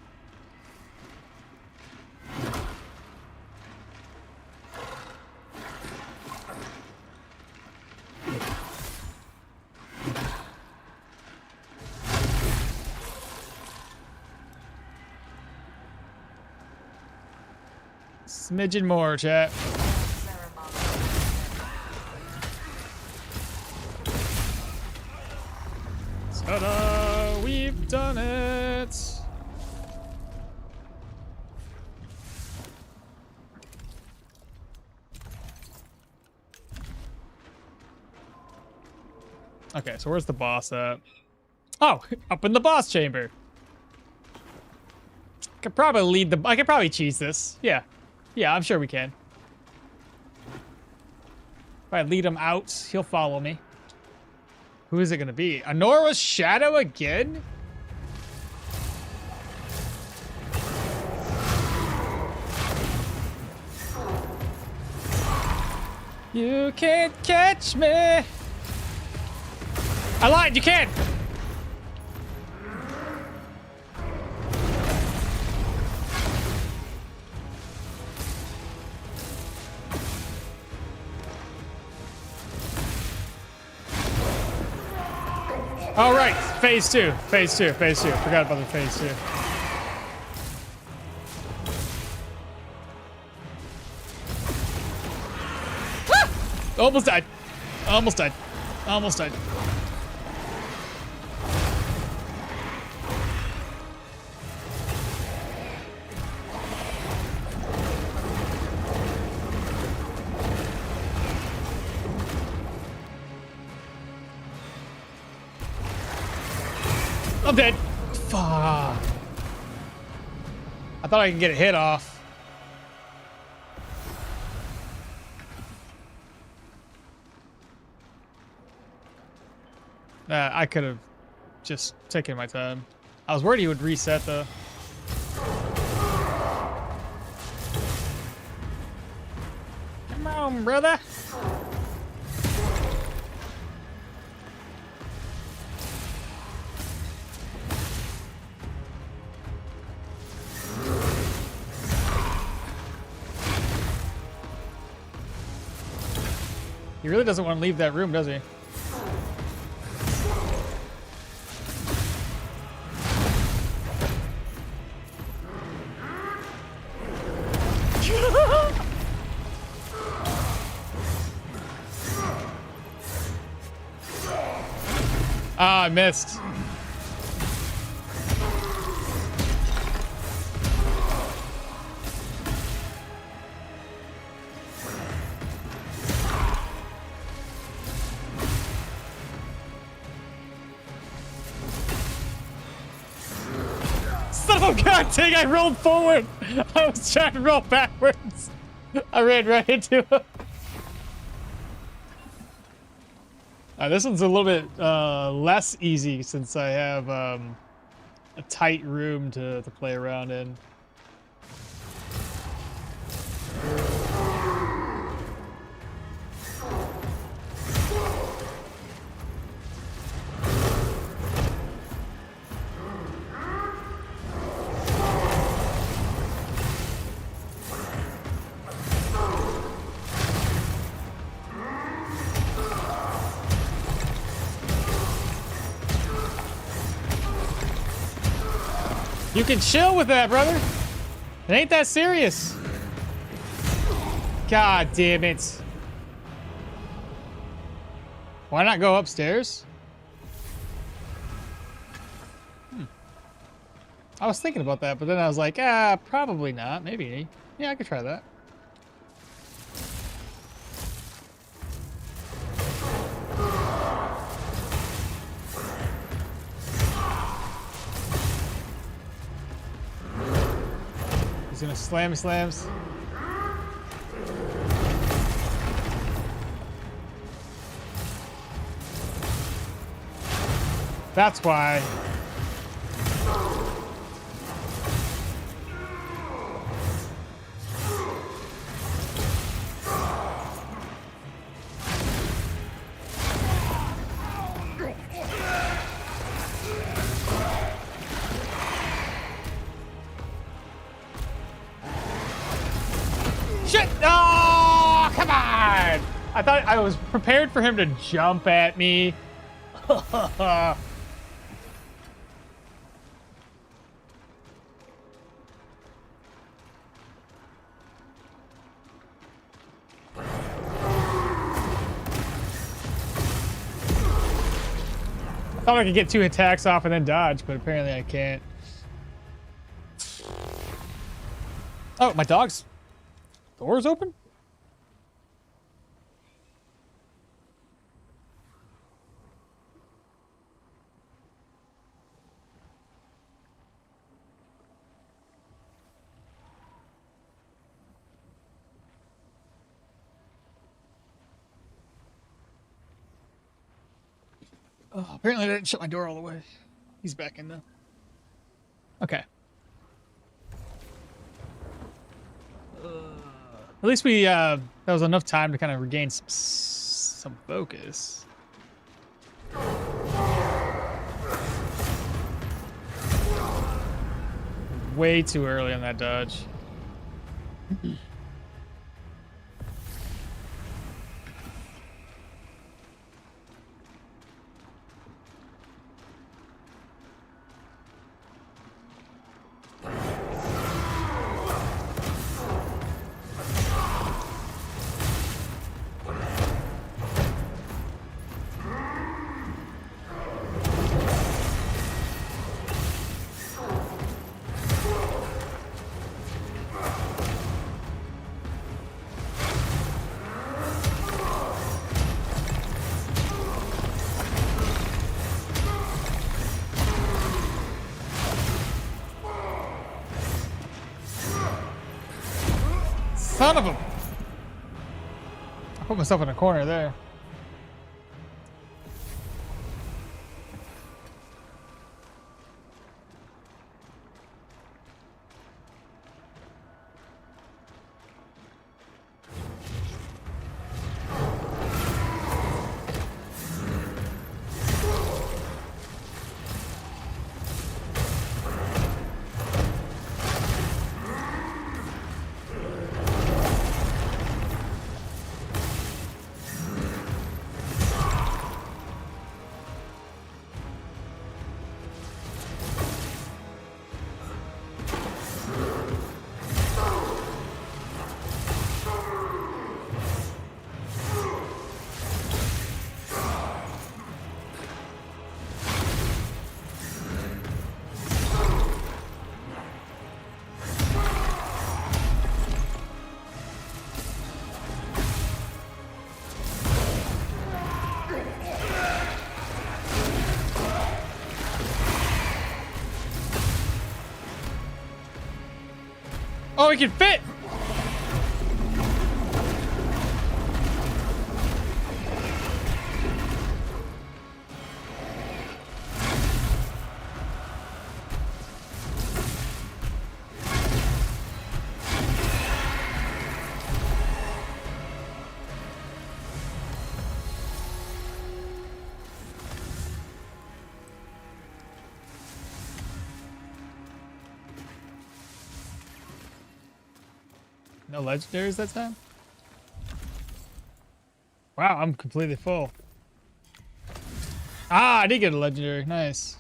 Smidgen more, chat. Ta-da! We've done it! Okay, so where's the boss at? Oh, up in the boss chamber. I could probably cheese this. Yeah, I'm sure we can. If I lead him out, he'll follow me. Who is it gonna be? Anora's shadow again? You can't catch me. I lied, you can. All right, phase two. Forgot about the phase two. Ah! Almost died. Almost died. I'm dead. Fuck. I thought I could get a hit off. I could have just taken my time. I was worried he would reset though. Come on, brother. He really doesn't want to leave that room, does he? Ah, I missed. Son of a god dang, I rolled forward. I was trying to roll backwards. I ran right into him. This one's a little bit less easy since I have a tight room to play around in. You can chill with that, brother. It ain't that serious. God damn it. Why not go upstairs? I was thinking about that, but then I was like, probably not. Maybe. Yeah, I could try that. He's gonna slam me slams. That's why. Shit! Oh, come on! I thought I was prepared for him to jump at me. I thought I could get 2 attacks off and then dodge, but apparently I can't. Oh, my dog's door's open? Oh, apparently I didn't shut my door all the way. He's back in though. Okay. At least we, that was enough time to kind of regain some focus. Way too early on that dodge. Son of a... I put myself in a corner there. Oh, he can fit! No legendaries that time? Wow, I'm completely full. Ah, I did get a legendary. Nice.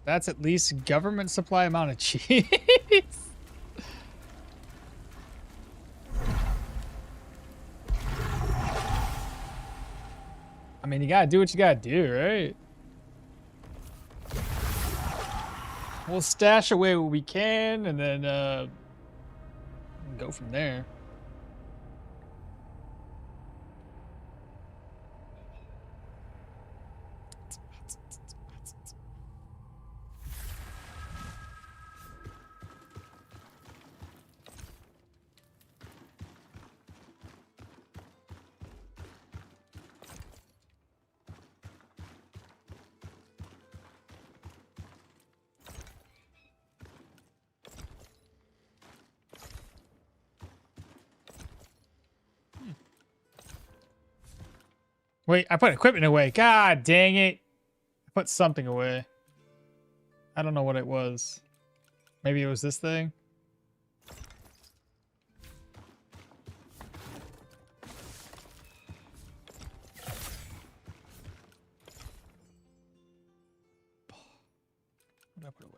That's at least government supply amount of cheese. I mean, you gotta do what you gotta do, right? We'll stash away what we can and then go from there. Wait, I put equipment away. God dang it. I put something away. I don't know what it was. Maybe it was this thing. What did I put away?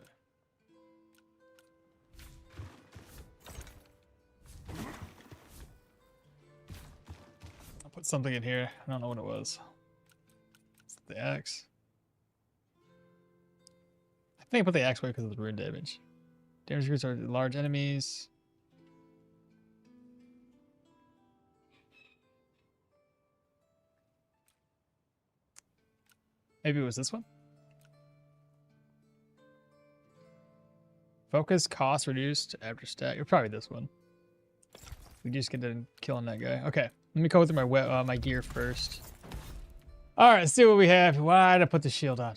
I put something in here. I don't know what it was. Is it the axe? I think I put the axe away because of the rune damage. Damage groups are large enemies. Maybe it was this one? Focus cost reduced after stat. You're probably this one. We just get to killing that guy. Okay, let me go through my gear first. All right, let's see what we have. Why did I put the shield on?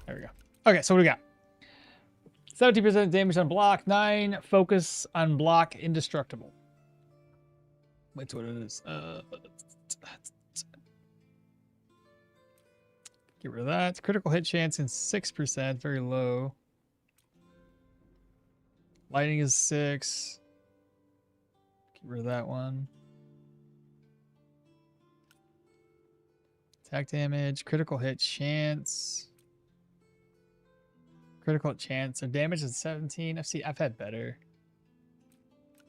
There we go. Okay, so what do we got? 70% damage on block, 9 focus on block, indestructible. That's what it is. Get rid of that. Critical hit chance in 6%, very low. Lightning is 6. Get rid of that one. Attack damage, critical hit chance. Critical hit chance. So damage is 17. I've had better.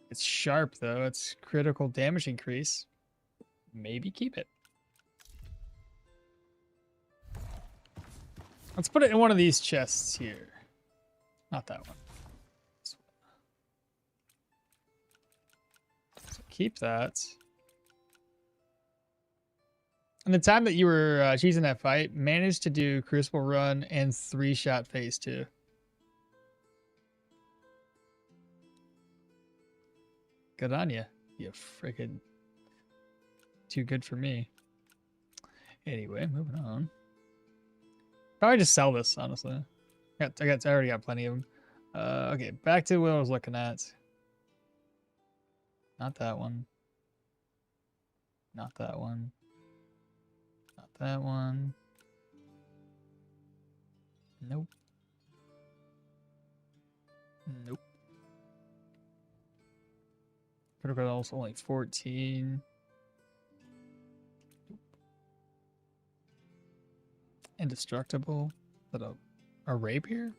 It's sharp though. It's critical damage increase. Maybe keep it. Let's put it in one of these chests here. Not that one. This one. So keep that. And the time that you were choosing that fight, managed to do Crucible Run and 3-shot phase 2. Good on you. You freaking too good for me. Anyway, moving on. Probably just sell this, honestly. I already got plenty of them. Okay, back to what I was looking at. Not that one. Not that one. Not that one. Nope. Nope. Critical also only 14. Indestructible. Is that a rapier?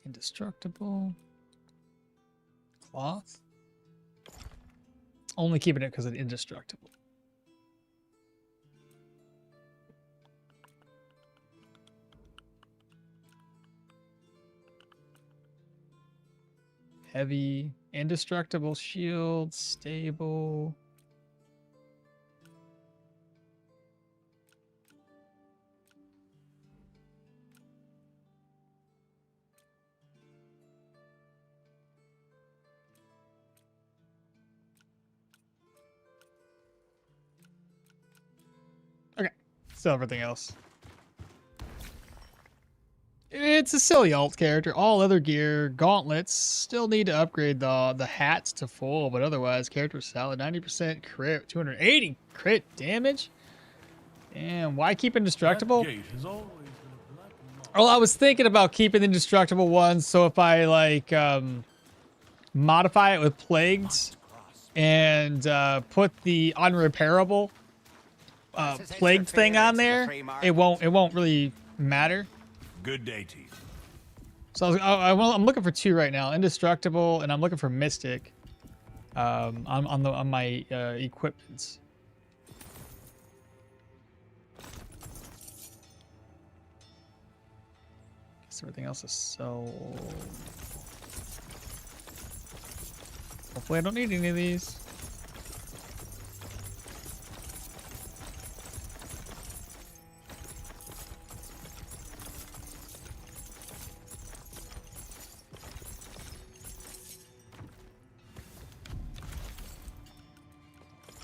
Indestructible. Cloth. Only keeping it because it's indestructible. Heavy, indestructible shield, stable. Okay, still everything else. It's a silly alt character. All other gear, gauntlets. Still need to upgrade the hats to full, but otherwise, character solid. 90% crit, 280 crit damage. And why keep indestructible? Well, I was thinking about keeping the indestructible ones, so if I like modify it with plagued and put the unrepairable plagued thing on there, it won't really matter. Good day to you. So I'm looking for two right now, indestructible, and I'm looking for mystic. On my equipments. Guess everything else is sold. Hopefully I don't need any of these.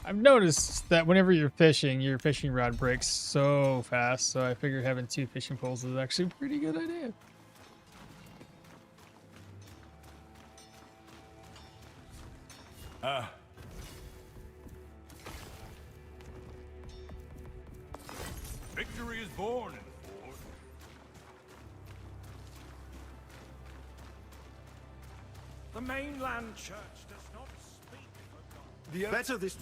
I've noticed that whenever you're fishing, your fishing rod breaks so fast, so I figured having two fishing poles is actually a pretty good idea. Victory is born in the fort. The mainland church does not speak for God. The better this.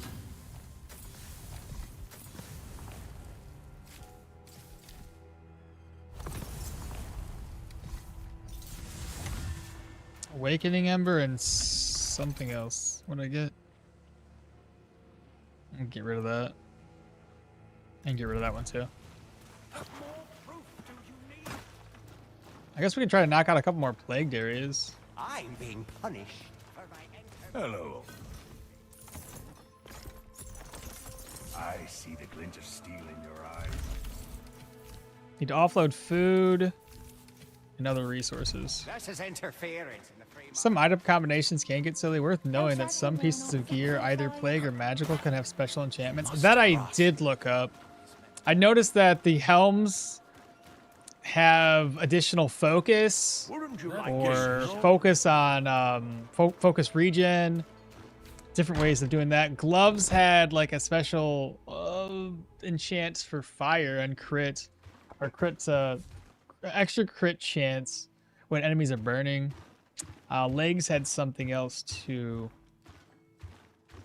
Awakening Ember and something else. What did I get? I'll get rid of that. And get rid of that one too. I guess we can try to knock out a couple more plagued areas. I'm being punished for my Hello. I see the glint of steel in your eyes. Need to offload food and other resources. This is interference in the free market. Some item combinations can get silly. Worth knowing that some pieces of gear, either plague or magical, can have special enchantments. That I did look up. I noticed that the helms have additional focus or focus on focus regen. Different ways of doing that. Gloves had like a special enchant for fire and crit, or crit extra crit chance when enemies are burning. Legs had something else too.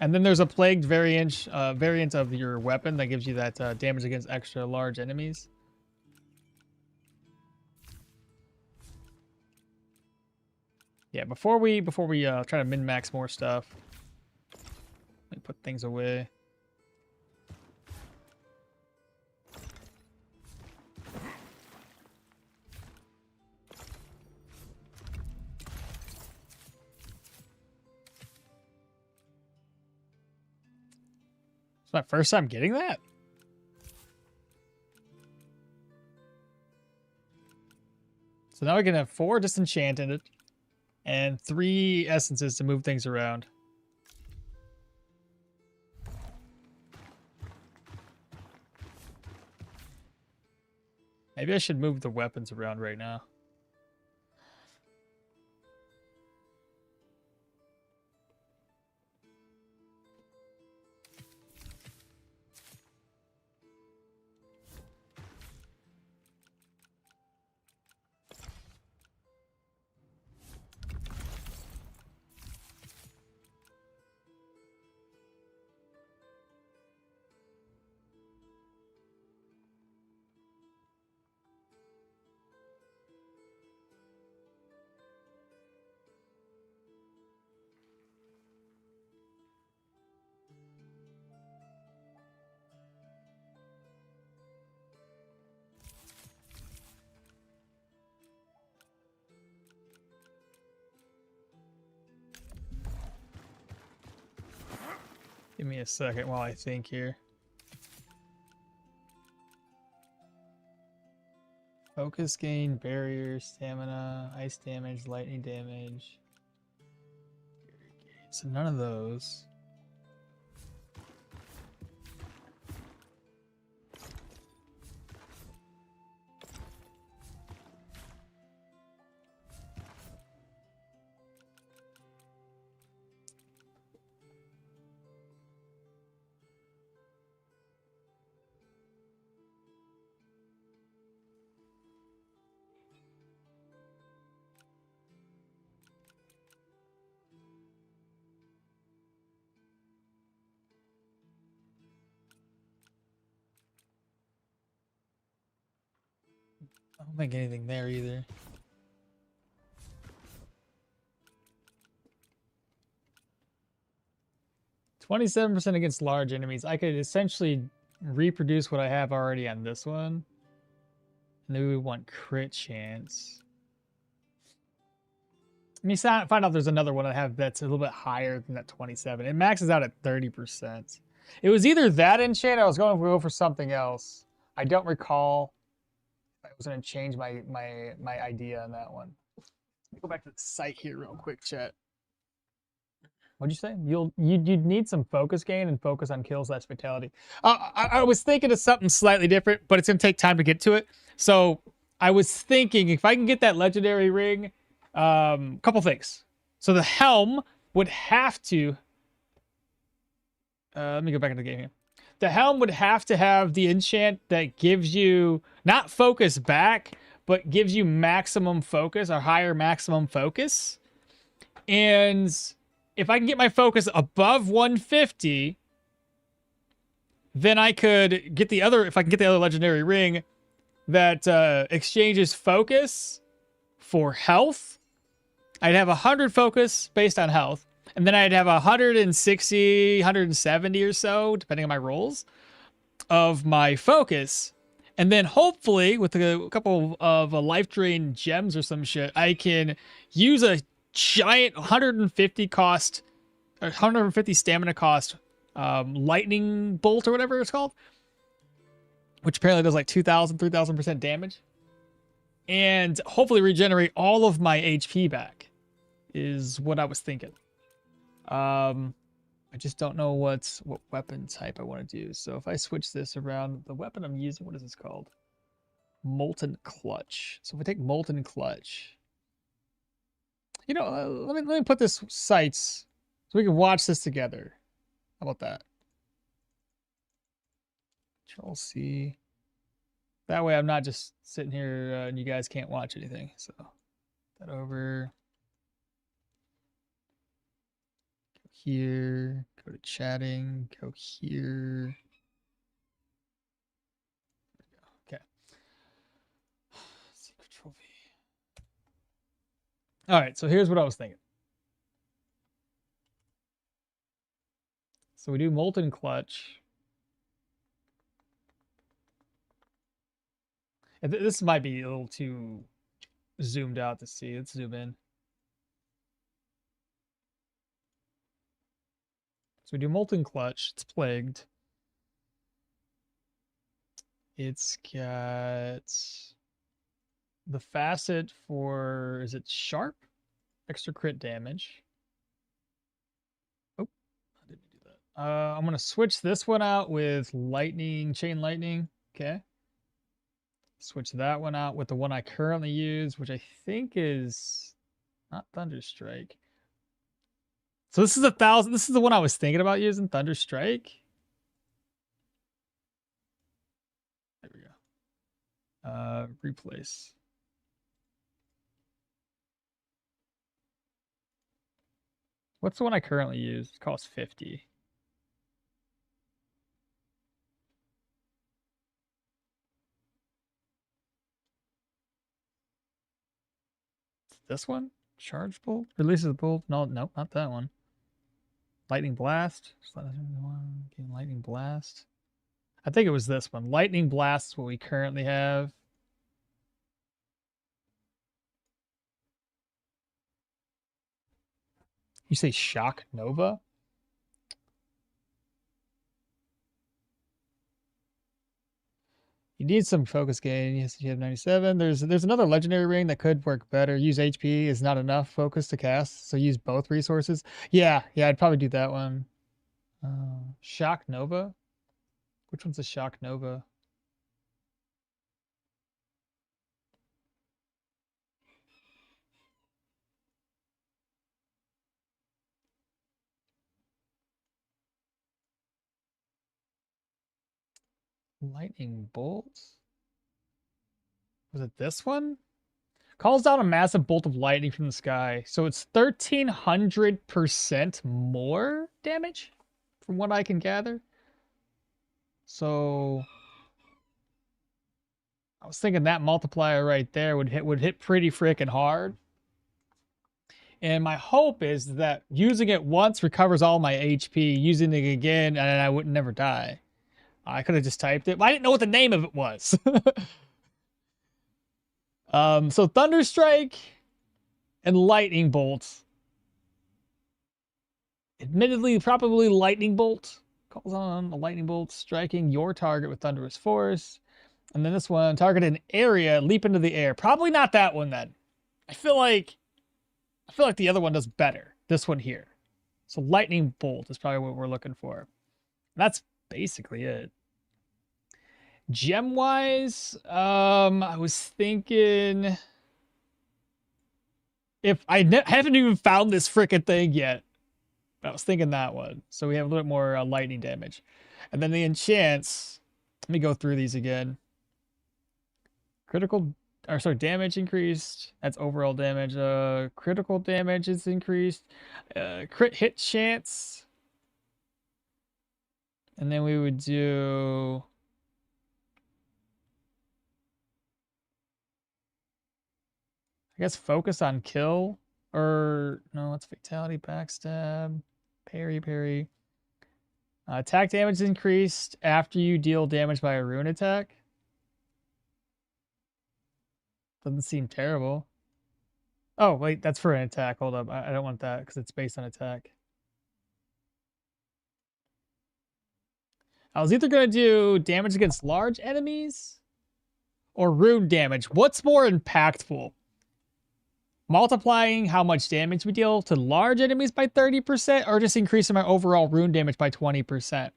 And then there's a plagued variant of your weapon that gives you that damage against extra large enemies. Yeah, before we try to min-max more stuff, let me put things away. my first time getting that? So now we can have 4 disenchanted and 3 essences to move things around. Maybe I should move the weapons around right now. Give me a second while I think here. Focus gain, barrier, stamina, ice damage, lightning damage. So none of those. I don't think anything there either. %27% against large enemies. I could essentially reproduce what I have already on this one. And then we want crit chance. Let me find out there's another one I have that's a little bit higher than that 27. It maxes out at 30%. It was either that enchant or I was going to go for something else. I don't recall. I was going to change my idea on that one. Let me go back to the site here real quick, chat. What'd you say? You'd need some focus gain and focus on kills/fatality. I was thinking of something slightly different, but it's gonna take time to get to it. So I was thinking if I can get that legendary ring, couple things. So the helm would have to. Let me go back into the game here. The helm would have to have the enchant that gives you not focus back, but gives you maximum focus or higher maximum focus. And if I can get my focus above 150, then I could get the other, if I can get the other legendary ring that exchanges focus for health. I'd have 100 focus based on health. And then I'd have 160, 170 or so, depending on my rolls, of my focus. And then hopefully, with a couple of life drain gems or some shit, I can use a giant 150 cost, or 150 stamina cost lightning bolt or whatever it's called, which apparently does like 2,000, 3,000% damage. And hopefully regenerate all of my HP back, is what I was thinking. I just don't know what weapon type I want to do. So if I switch this around, the weapon I'm using, what is this called? Molten Clutch. So if I take Molten Clutch, you know, let me put this sights so we can watch this together. How about that? Control C. That way I'm not just sitting here and you guys can't watch anything. So that over. Go here. Go to chatting. Go here. There we go. Okay. Control V. All right, so here's what I was thinking. So we do Molten Clutch. And this might be a little too zoomed out to see. Let's zoom in. So we do Molten Clutch. It's plagued. It's got the facet for, is it sharp? Extra crit damage. Oh, I didn't do that. I'm gonna switch this one out with lightning, chain lightning. Okay. Switch that one out with the one I currently use, which I think is not Thunderstrike. So this is 1,000. This is the one I was thinking about using, Thunderstrike. There we go. Replace. What's the one I currently use? It costs 50. This one? Charge bolt? Releases the bolt? No, nope, not that one. Lightning blast? Lightning blast. I think it was this one. Lightning blast is what we currently have. You say shock nova? You need some focus gain. Yes, you have 97. There's another legendary ring that could work better. Use HP is not enough focus to cast, so use both resources. Yeah, I'd probably do that one. Shock Nova? Which one's a Shock Nova? Lightning Bolt? Was it this one? Calls down a massive bolt of lightning from the sky. So it's 1,300% more damage from what I can gather. So I was thinking that multiplier right there would hit pretty freaking hard. And my hope is that using it once recovers all my HP. Using it again, and I would never die. I could have just typed it, but I didn't know what the name of it was. So Thunderstrike and Lightning Bolt. Admittedly, probably Lightning Bolt. Calls on a Lightning Bolt, striking your target with Thunderous Force. And then this one, target an area, leap into the air. Probably not that one then. I feel like the other one does better. This one here. So Lightning Bolt is probably what we're looking for. That's basically it. Gem-wise, I was thinking... If I haven't even found this frickin' thing yet. But I was thinking that one. So we have a little bit more lightning damage. And then the enchants... Let me go through these again. Damage increased. That's overall damage. Critical damage is increased. Crit hit chance. And then we would do... I guess focus on kill. Or, no, it's fatality, backstab, parry. Attack damage is increased after you deal damage by a rune attack. Doesn't seem terrible. Oh, wait, that's for an attack. Hold up. I don't want that because it's based on attack. I was either going to do damage against large enemies or rune damage. What's more impactful? Multiplying how much damage we deal to large enemies by 30% or just increasing my overall rune damage by 20%?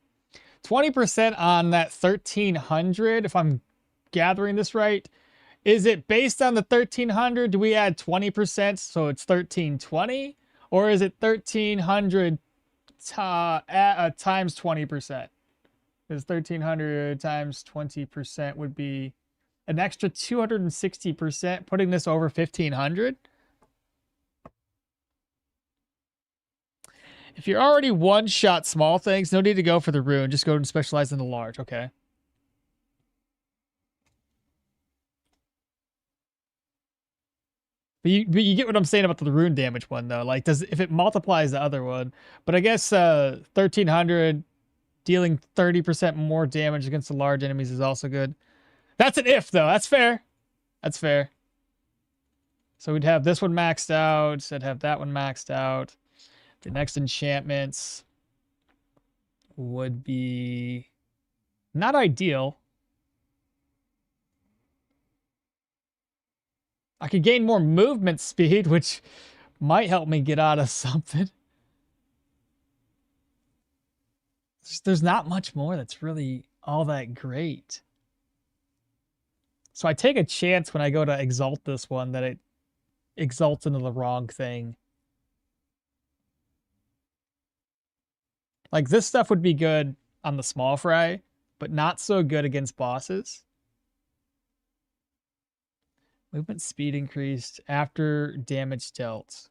20% on that 1,300, if I'm gathering this right. Is it based on the 1,300? Do we add 20% so it's 1,320? Or is it 1,300 times 20%? Because 1,300 times 20% would be an extra 260%, putting this over 1,500. If you're already one-shot small things, no need to go for the rune. Just go and specialize in the large. Okay. But you get what I'm saying about the rune damage one, though. Like, if it multiplies the other one. But I guess 1,300 dealing 30% more damage against the large enemies is also good. That's an if, though. That's fair. That's fair. So we'd have this one maxed out. I'd have that one maxed out. The next enchantments would be not ideal. I could gain more movement speed, which might help me get out of something. There's not much more that's really all that great. So I take a chance when I go to exalt this one that it exalts into the wrong thing. Like, this stuff would be good on the small fry, but not so good against bosses. Movement speed increased after damage dealt.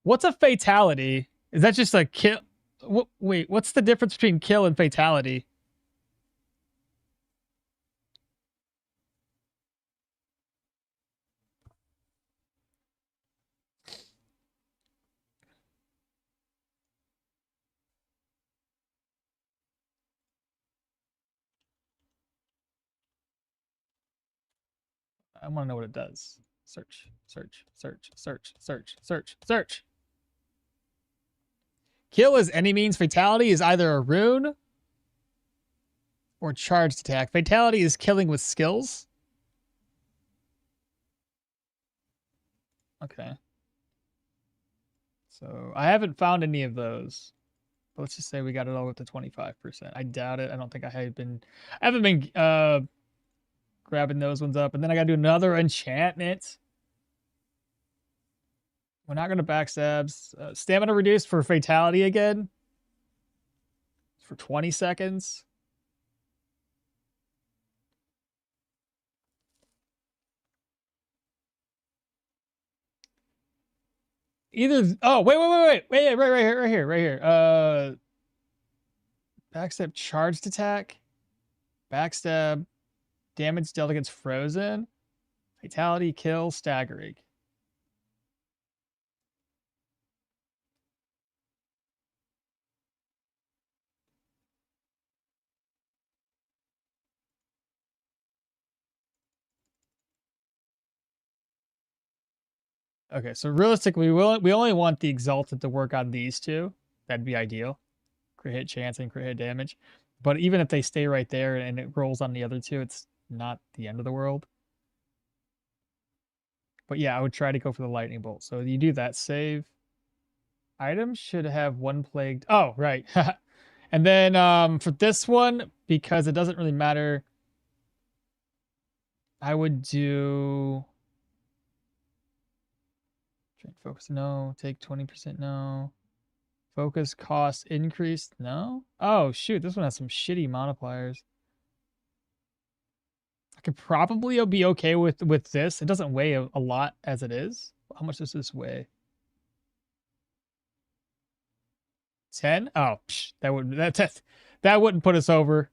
What's a fatality? Is that just a kill? Wait, what's the difference between kill and fatality? I want to know what it does. Search, search, search, search, search, search, search. Kill is any means. Fatality is either a rune or charged attack. Fatality is killing with skills. Okay. So I haven't found any of those. But let's just say we got it all up to 25%. I doubt it. I don't think I haven't been grabbing those ones up. And then I got to do another enchantment. We're not going to backstabs. Stamina reduced for fatality again. For 20 seconds. Either, oh, wait, right here. Backstab charged attack. Backstab, damage dealt against frozen. Fatality, kill, staggering. Okay, so realistically, we only want the Exalted to work on these two. That'd be ideal. Crit hit chance and crit hit damage. But even if they stay right there and it rolls on the other two, it's not the end of the world. But yeah, I would try to go for the lightning bolt. So you do that, save. Items should have one plagued. Oh, right. And then for this one, because it doesn't really matter, I would do... Focus, no. Take 20%, no. Focus cost increased, no. Oh, shoot. This one has some shitty multipliers. I could probably be okay with this. It doesn't weigh a lot as it is. How much does this weigh? 10? Oh, psh, that wouldn't put us over.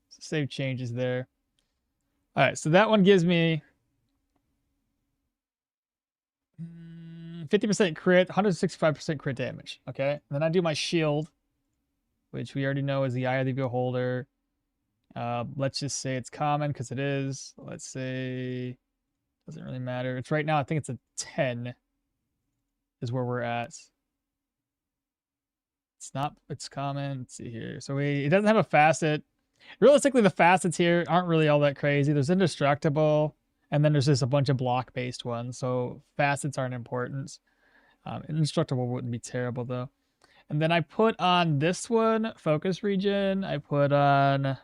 Save changes there. All right, so that one gives me 50% crit, 165% crit damage. Okay, and then I do my shield, which we already know is the Eye of the Beholder. Let's just say it's common because it is. Let's say doesn't really matter. It's right now. I think it's a 10 is where we're at. It's not. It's common. Let's see here. So it doesn't have a facet. Realistically, the facets here aren't really all that crazy. There's indestructible, and then there's just a bunch of block-based ones. So facets aren't important. Indestructible wouldn't be terrible though. And then I put on this one, focus region. I put on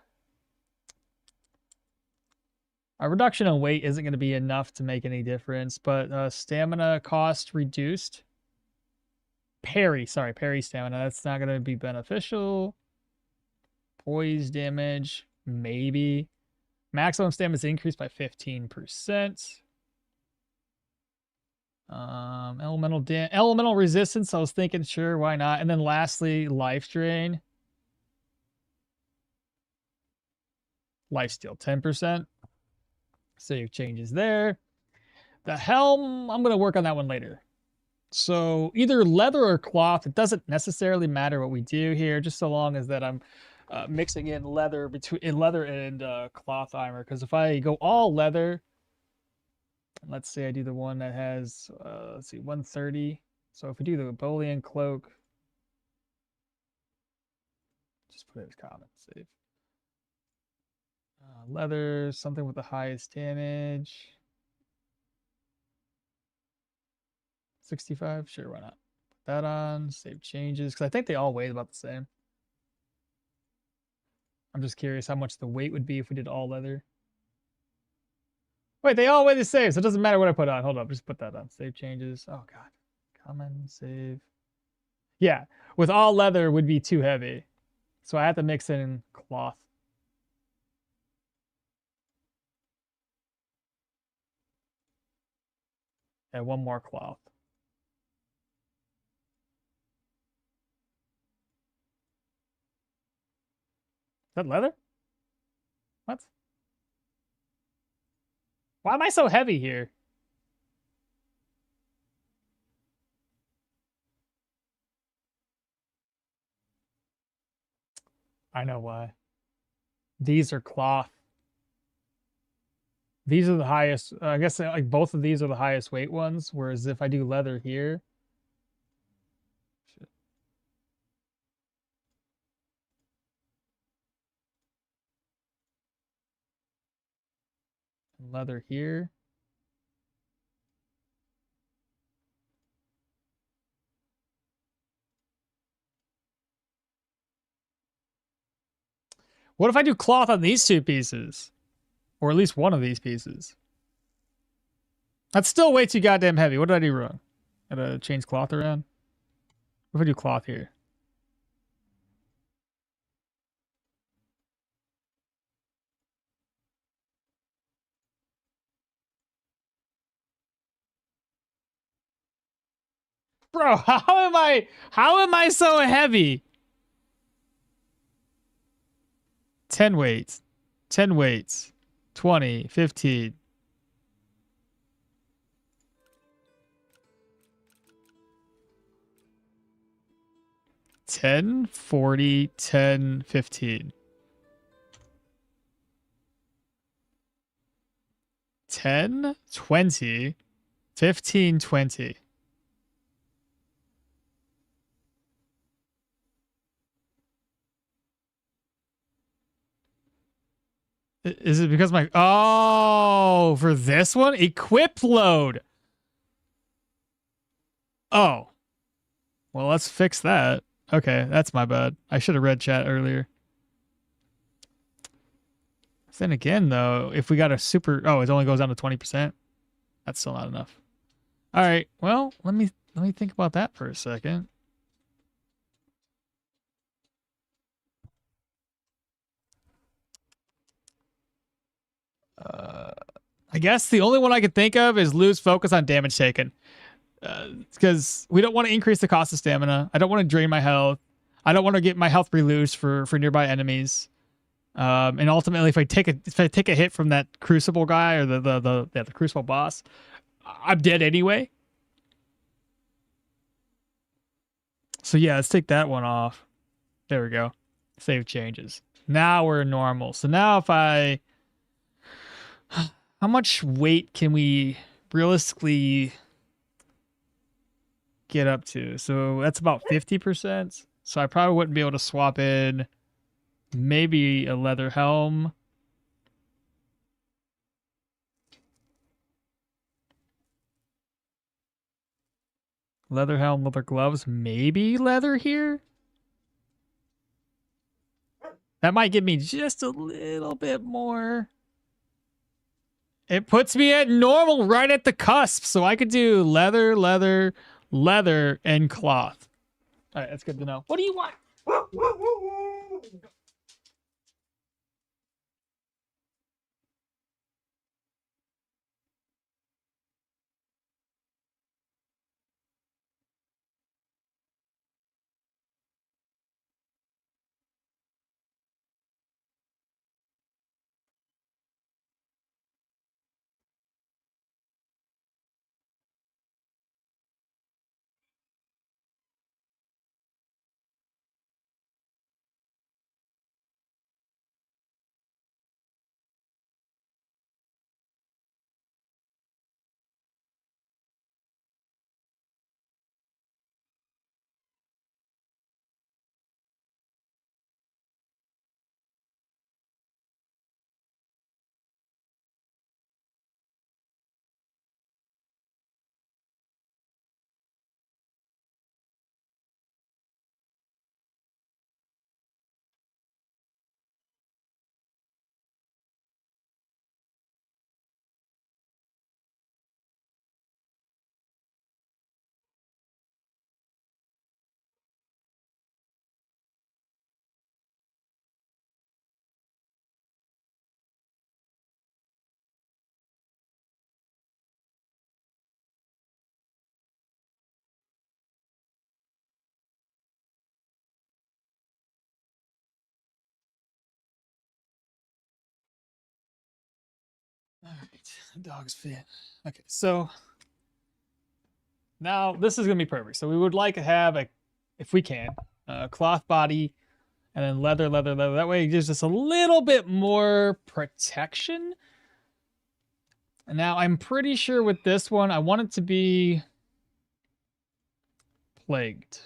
a reduction in weight isn't going to be enough to make any difference, but stamina cost reduced. Parry stamina. That's not going to be beneficial. Poise damage, maybe. Maximum stamina is increased by 15%. Elemental resistance. I was thinking, sure, why not? And then lastly, life drain. Lifesteal 10%. Save changes there. The helm, I'm going to work on that one later. So either leather or cloth, it doesn't necessarily matter what we do here, just so long as that I'm mixing in leather and cloth armor. Because if I go all leather, let's say I do the one that has, let's see, 130. So if we do the Bolian cloak, just put it as common, save. Leather, something with the highest damage. 65? Sure, why not? Put that on, save changes, because I think they all weigh about the same. I'm just curious how much the weight would be if we did all leather. Wait, they all weigh the same, so it doesn't matter what I put on. Hold up, just put that on. Save changes. Oh god. Common, save. Yeah, with all leather would be too heavy. So I have to mix in cloth. And one more cloth. Is that leather? What? Why am I so heavy here? I know why. These are cloth. These are the highest. I guess like both of these are the highest weight ones. Whereas if I do leather here, shit. Leather here. What if I do cloth on these two pieces? Or at least one of these pieces? That's still way too goddamn heavy. What did I do wrong? Gotta change cloth around? What if I do cloth here? Bro, how am I so heavy? 10 weights. 10 weights. 20, 15. 10, 40, 10, 15. 10, 20, 15, 20. Is it because my... Oh, for this one? Equip load. Oh. Well, let's fix that. Okay, that's my bad. I should have read chat earlier. Then again, though, if we got a super... Oh, it only goes down to 20%. That's still not enough. All right. Well, let me think about that for a second. I guess the only one I could think of is lose focus on damage taken. Because we don't want to increase the cost of stamina. I don't want to drain my health. I don't want to get my health reloosed for nearby enemies. And ultimately, if I take a hit from that Crucible guy or the Crucible boss, I'm dead anyway. So yeah, let's take that one off. There we go. Save changes. Now we're normal. So now if I... How much weight can we realistically get up to? So that's about 50%. So I probably wouldn't be able to swap in maybe a leather helm. Leather helm, leather gloves, maybe leather here? That might give me just a little bit more. It puts me at normal right at the cusp, so I could do leather, leather, leather, and cloth. All right, that's good to know. What do you want? Alright, the dog's fit. Okay, so now this is gonna be perfect. So we would like to have a, if we can, a cloth body and then leather. That way it gives us a little bit more protection. And now I'm pretty sure with this one, I want it to be plagued.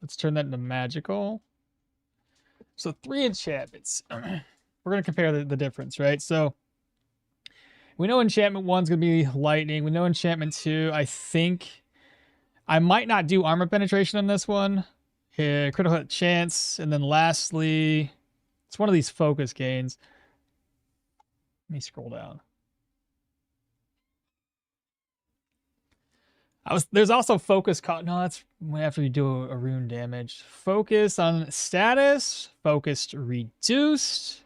Let's turn that into magical. So 3 enchantments. We're going to compare the difference, right? So we know enchantment 1's going to be lightning. We know enchantment 2, I think I might not do armor penetration on this one. Here, critical hit chance. And then lastly, it's one of these focus gains. Let me scroll down. There's also focus cost. No, that's after you do a rune damage. Focus on status. Focused reduced.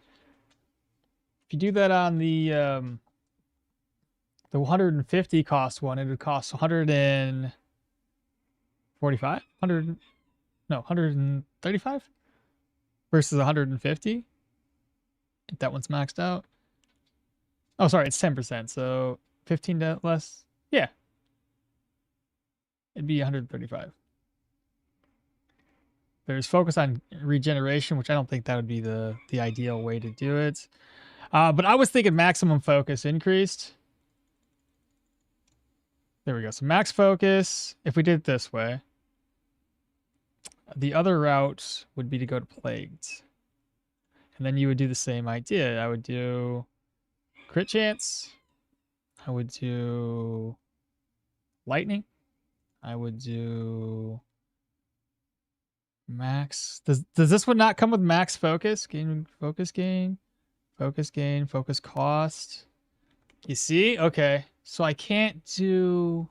If you do that on the 150 cost one, it would cost 145? 135 versus 150. If that one's maxed out. Oh, sorry, it's 10%, so 15 less. Yeah. It'd be 135. There's focus on regeneration, which I don't think that would be the ideal way to do it. But I was thinking maximum focus increased. There we go. So max focus, if we did it this way. The other route would be to go to plagued. And then you would do the same idea. I would do crit chance. I would do lightning. I would do max. Does this one not come with max focus? Focus cost. You see? Okay. So I can't do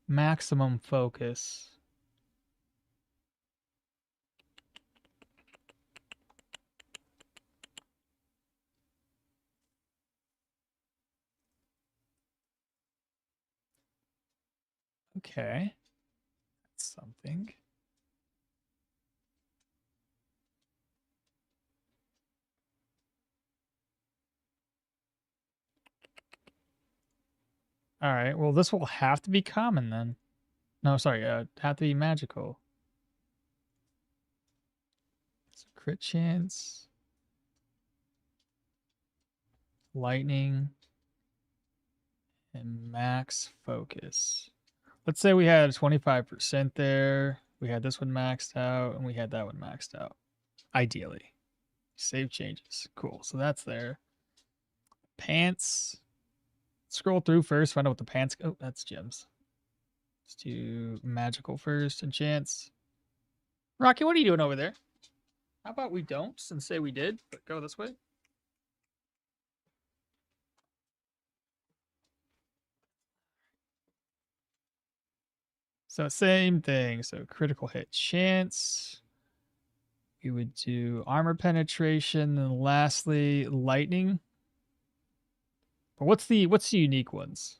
maximum focus. Okay. That's something. All right. Well, this will have to be common then. No, sorry. Have to be magical. So crit chance. Lightning. And max focus. Let's say we had 25% there. We had this one maxed out, and we had that one maxed out. Ideally. Save changes. Cool. So that's there. Pants. Scroll through first, find out what the pants... Oh, that's gems. Let's do magical first, enchants. Rocky, what are you doing over there? How about we don't and say we did, but go this way? So same thing. So critical hit chance. We would do armor penetration, and lastly, lightning. But what's the unique ones?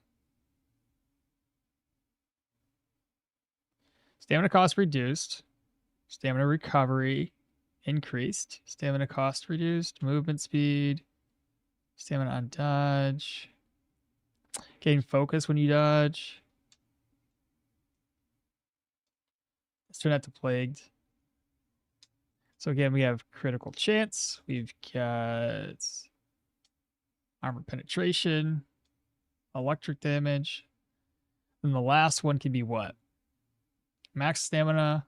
Stamina cost reduced. Stamina recovery increased. Stamina cost reduced. Movement speed. Stamina on dodge. Gain focus when you dodge. Let's turn that to plagued. So again, we have critical chance. We've got armor penetration, electric damage. Then the last one can be what? Max stamina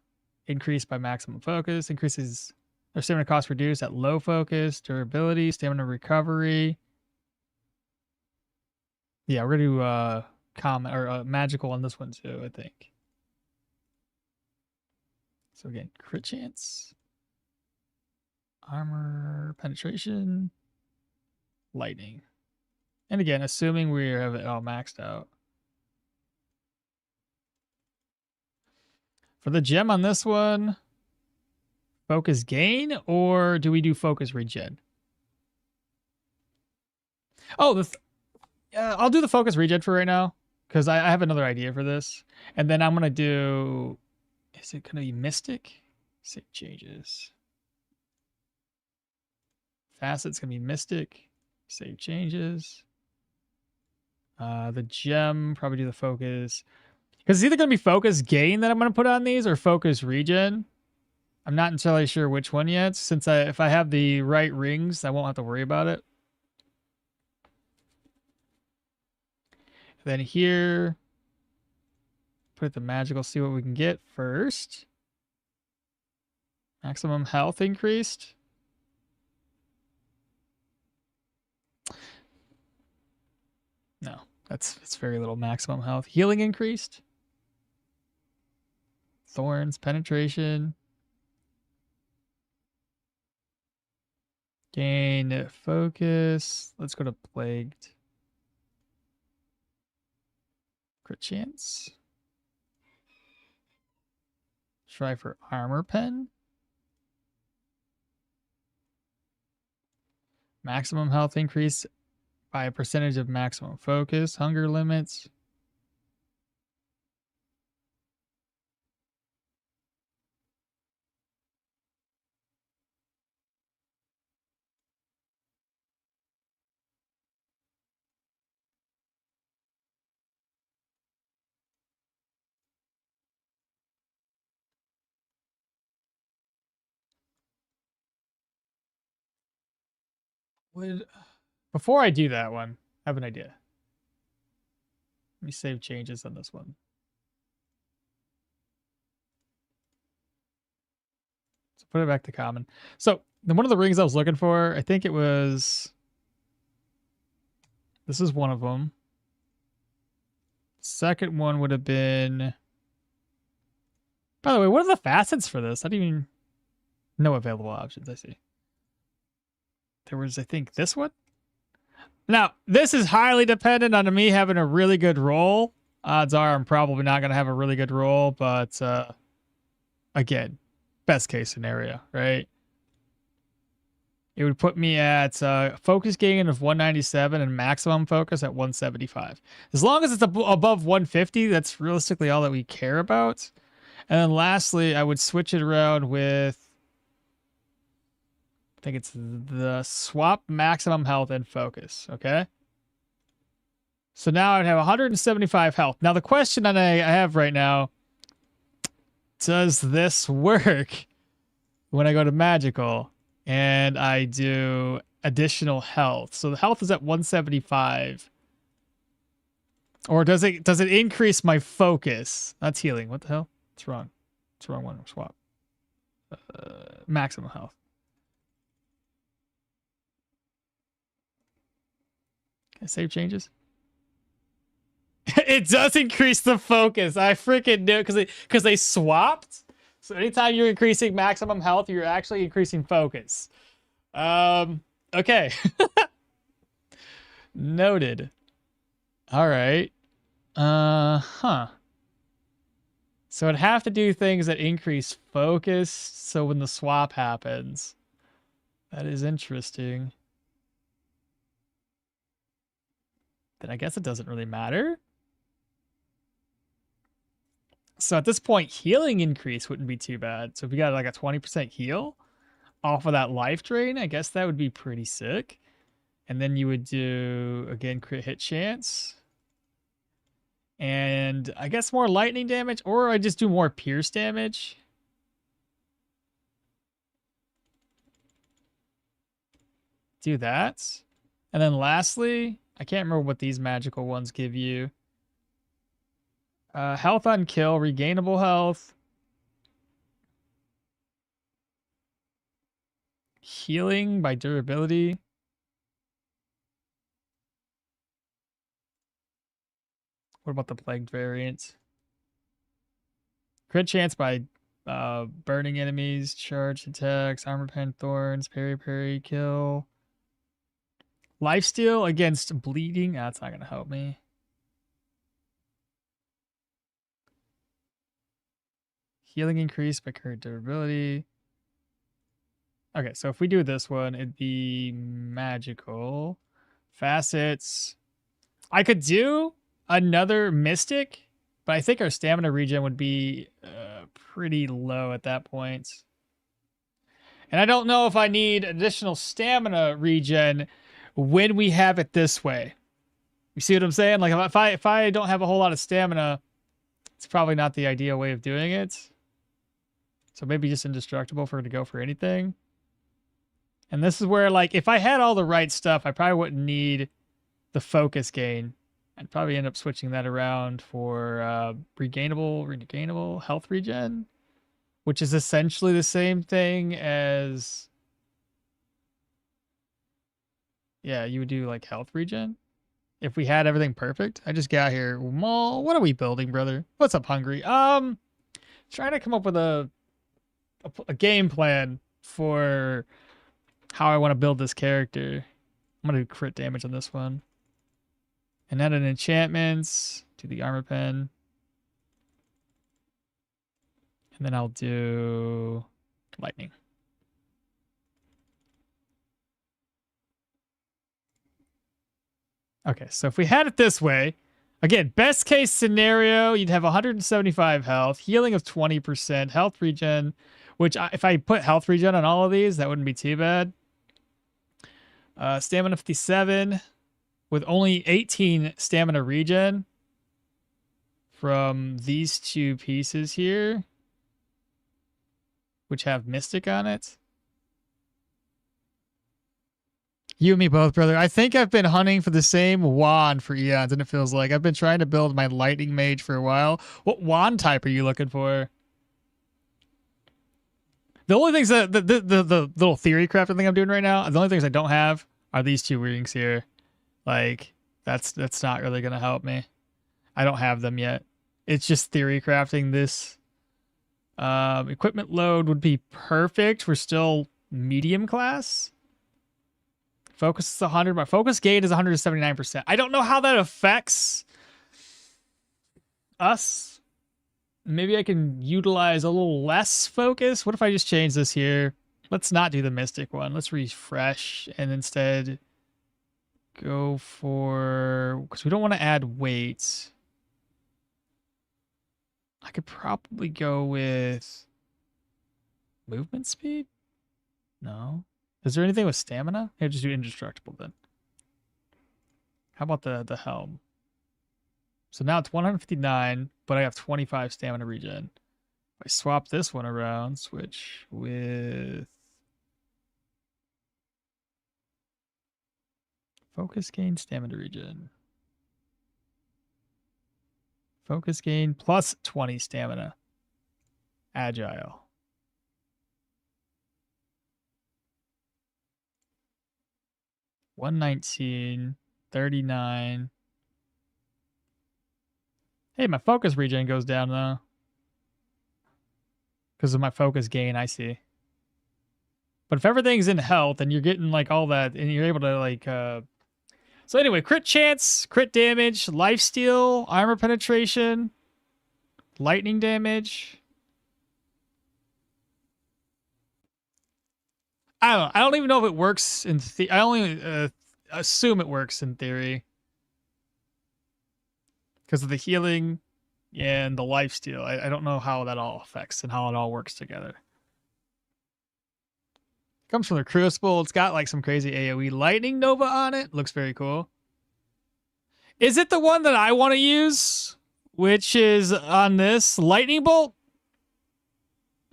increased by maximum focus. Increases their stamina cost reduced at low focus. Durability, stamina recovery. Yeah, we're gonna do common or magical on this one too, I think. So again, crit chance, armor penetration, lightning. And again, assuming we have it all maxed out. For the gem on this one, focus gain, or do we do focus regen? Oh, I'll do the focus regen for right now, because I have another idea for this. And then I'm going to do... Is it going to be Mystic? Save changes. Facet's going to be Mystic. Save changes. The gem, probably do the focus. Because it's either going to be focus gain that I'm going to put on these or focus regen. I'm not entirely sure which one yet. Since if I have the right rings, I won't have to worry about it. Then here, put the magical, see what we can get first. Maximum health increased. No, it's very little maximum health. Healing increased. Thorns, penetration. Gain focus. Let's go to plagued. Crit chance. Try for armor pen. Maximum health increase by a percentage of maximum focus. Hunger limits. Before I do that one, I have an idea. Let me save changes on this one. So put it back to common. So one of the rings I was looking for, I think it was, this is one of them. Second one would have been, by the way, what are the facets for this? I didn't even know available options. I see. There was, I think, this one. Now, this is highly dependent on me having a really good roll. Odds are I'm probably not going to have a really good roll, but again, best case scenario, right? It would put me at focus gain of 197 and maximum focus at 175. As long as it's above 150, that's realistically all that we care about. And then lastly, I would switch it around with, I think it's the swap maximum health and focus, okay? So now I'd have 175 health. Now the question that I have right now, does this work when I go to magical and I do additional health? So the health is at 175. Or does it increase my focus? That's healing. What the hell? It's wrong. It's the wrong one. Swap. Maximum health. Can I save changes? It does increase the focus. I freaking knew it because they swapped. So anytime you're increasing maximum health, you're actually increasing focus. Okay. Noted. All right. Huh. So I'd have to do things that increase focus. So when the swap happens, that is interesting. Then I guess it doesn't really matter. So at this point, healing increase wouldn't be too bad. So if you got like a 20% heal off of that life drain, I guess that would be pretty sick. And then you would do, again, crit hit chance. And I guess more lightning damage, or I just do more pierce damage. Do that. And then lastly, I can't remember what these magical ones give you. Health on kill, regainable health. Healing by durability. What about the plagued variant? Crit chance by burning enemies, charge attacks, armor pen thorns, parry, kill. Lifesteal against bleeding. That's not going to help me. Healing increase by current durability. Okay, so if we do this one, it'd be magical. Facets. I could do another mystic, but I think our stamina regen would be pretty low at that point. And I don't know if I need additional stamina regen when we have it this way. You see what I'm saying? Like if I don't have a whole lot of stamina, it's probably not the ideal way of doing it. So maybe just indestructible for her to go for anything. And this is where, like, if I had all the right stuff, I probably wouldn't need the focus gain. I'd probably end up switching that around for regainable health regen, which is essentially the same thing as, yeah, you would do like health regen if we had everything perfect. I just got here. Mall, what are we building, brother? What's up, Hungry? Trying to come up with a game plan for how I want to build this character. I'm gonna do crit damage on this one. And add an enchantments to the armor pen. And then I'll do lightning. Okay, so if we had it this way, again, best case scenario, you'd have 175 health, healing of 20%, health regen, which if I put health regen on all of these, that wouldn't be too bad. Stamina 57 with only 18 stamina regen from these two pieces here, which have Mystic on it. You and me both, brother. I think I've been hunting for the same wand for eons, and it feels like I've been trying to build my lightning mage for a while. What wand type are you looking for? The only things that the little theory crafting thing I'm doing right now, the only things I don't have are these two rings here. Like that's not really gonna help me. I don't have them yet. It's just theory crafting this. Equipment load would be perfect. We're still medium class. Focus is 100. My focus gain is 179%. I don't know how that affects us. Maybe I can utilize a little less focus. What if I just change this here? Let's not do the Mystic one. Let's refresh and instead go for... because we don't want to add weight. I could probably go with movement speed? No. Is there anything with stamina? I'll just do indestructible then. How about the helm? So now it's 159, but I have 25 stamina regen. If I swap this one around, switch with focus gain, stamina regen. Focus gain plus 20 stamina. Agile. $119, $39. Hey, my focus regen goes down though. Because of my focus gain, I see. But if everything's in health and you're getting like all that and you're able to like so anyway, crit chance, crit damage, lifesteal, armor penetration, lightning damage. I don't even know if it works in I only assume it works in theory. Because of the healing and the lifesteal. I don't know how that all affects and how it all works together. Comes from the Crucible. It's got like some crazy AoE lightning nova on it. Looks very cool. Is it the one that I want to use? Which is on this lightning bolt?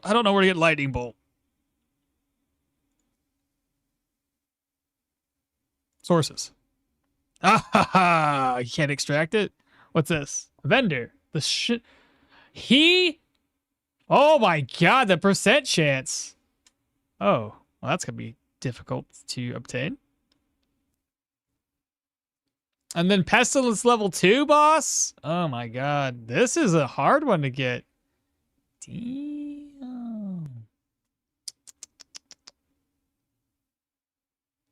I don't know where to get lightning bolt. Sources. Ah ha ha! You can't extract it? What's this? Vendor. The shit. He. Oh my god, the percent chance. Oh, well, that's gonna be difficult to obtain. And then Pestilence level 2, boss? Oh my god. This is a hard one to get. Damn.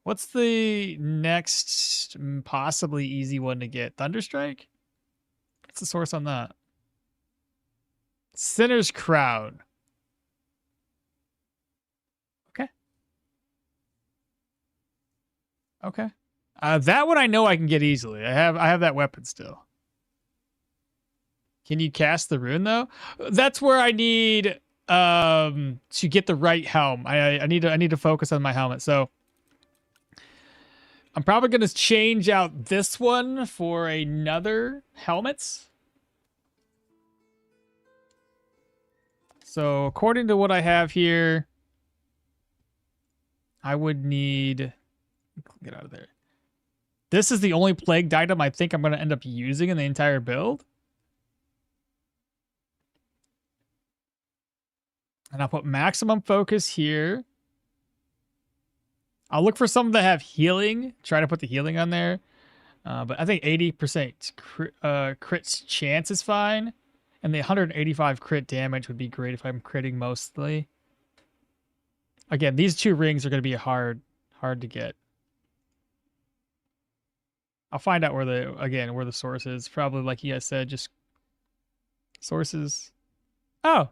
What's the next possibly easy one to get? Thunderstrike? What's the source on that? Sinner's Crown. Okay. Okay. That one I know I can get easily. I have that weapon still. Can you cast the rune though? That's where I need to get the right helm. I need to focus on my helmet. So I'm probably going to change out this one for another helmet. So according to what I have here, I would need... Get out of there. This is the only plagued item I think I'm going to end up using in the entire build. And I'll put maximum focus here. I'll look for some that have healing. Try to put the healing on there. But I think 80% crit chance is fine. And the 185 crit damage would be great if I'm critting mostly. Again, these two rings are going to be hard to get. I'll find out where the source is. Probably like you guys said, just sources. Oh.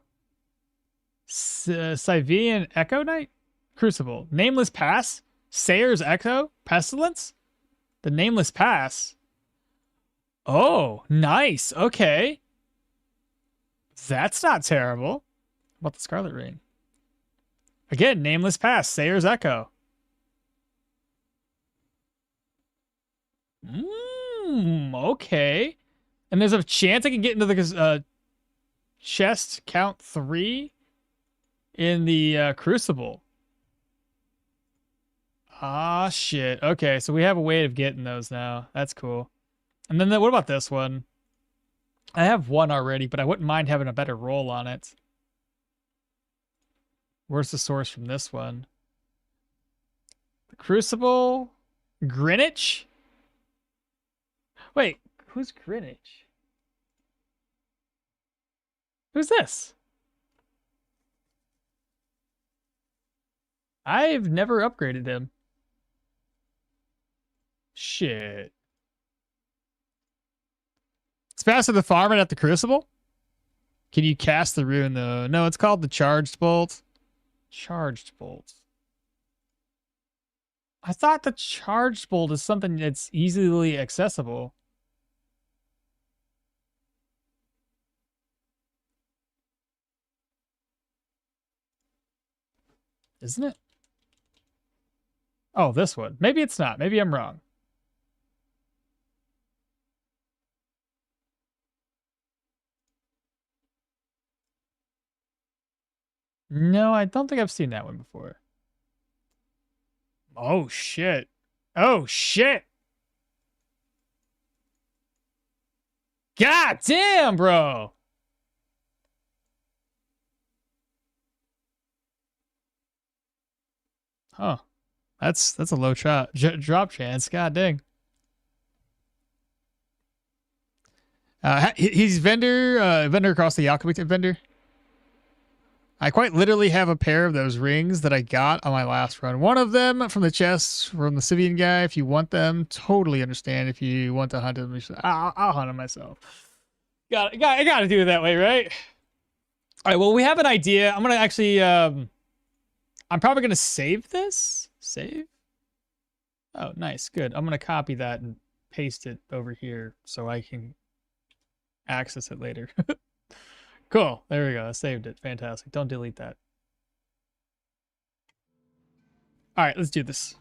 Sivian Echo Knight? Crucible. Nameless Pass? Sayer's Echo? Pestilence? The Nameless Pass. Oh, nice. Okay. That's not terrible. What about the Scarlet Ring? Again, Nameless Pass. Sayer's Echo. Okay. And there's a chance I can get into the chest count 3 in the Crucible. Ah, shit. Okay, so we have a way of getting those now. That's cool. And then what about this one? I have one already, but I wouldn't mind having a better roll on it. Where's the source from this one? The Crucible? Greenwich? Wait, who's Greenwich? Who's this? I've never upgraded him. Shit. It's faster to farm it at the Crucible? Can you cast the rune though? No, it's called the Charged Bolt. Charged Bolt. I thought the Charged Bolt is something that's easily accessible. Isn't it? Oh, this one. Maybe it's not. Maybe I'm wrong. No, I don't think I've seen that one before. Oh, shit. Oh, shit. God damn, bro. Huh. That's a low drop chance. God dang. He's vendor across the alchemy vendor. I quite literally have a pair of those rings that I got on my last run. One of them from the chest from the Sivian guy. If you want them, totally understand. If you want to hunt them, I'll hunt them myself. I gotta do it that way, right? All right. Well, we have an idea. I'm gonna actually. I'm probably gonna save this. Save. Oh, nice. Good. I'm gonna copy that and paste it over here so I can access it later. Cool. There we go. I saved it. Fantastic. Don't delete that. All right, let's do this.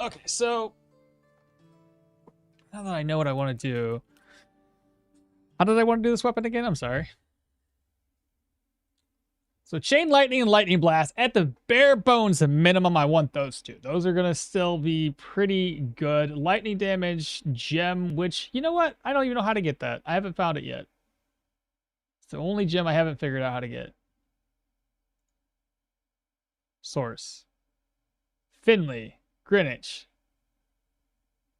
Okay, so now that I know what I want to do, how did I want to do this weapon again? I'm sorry. So Chain Lightning and Lightning Blast, at the bare bones minimum, I want those two. Those are going to still be pretty good. Lightning damage, gem, which, you know what? I don't even know how to get that. I haven't found it yet. It's the only gem I haven't figured out how to get. Source. Finley. Greenwich.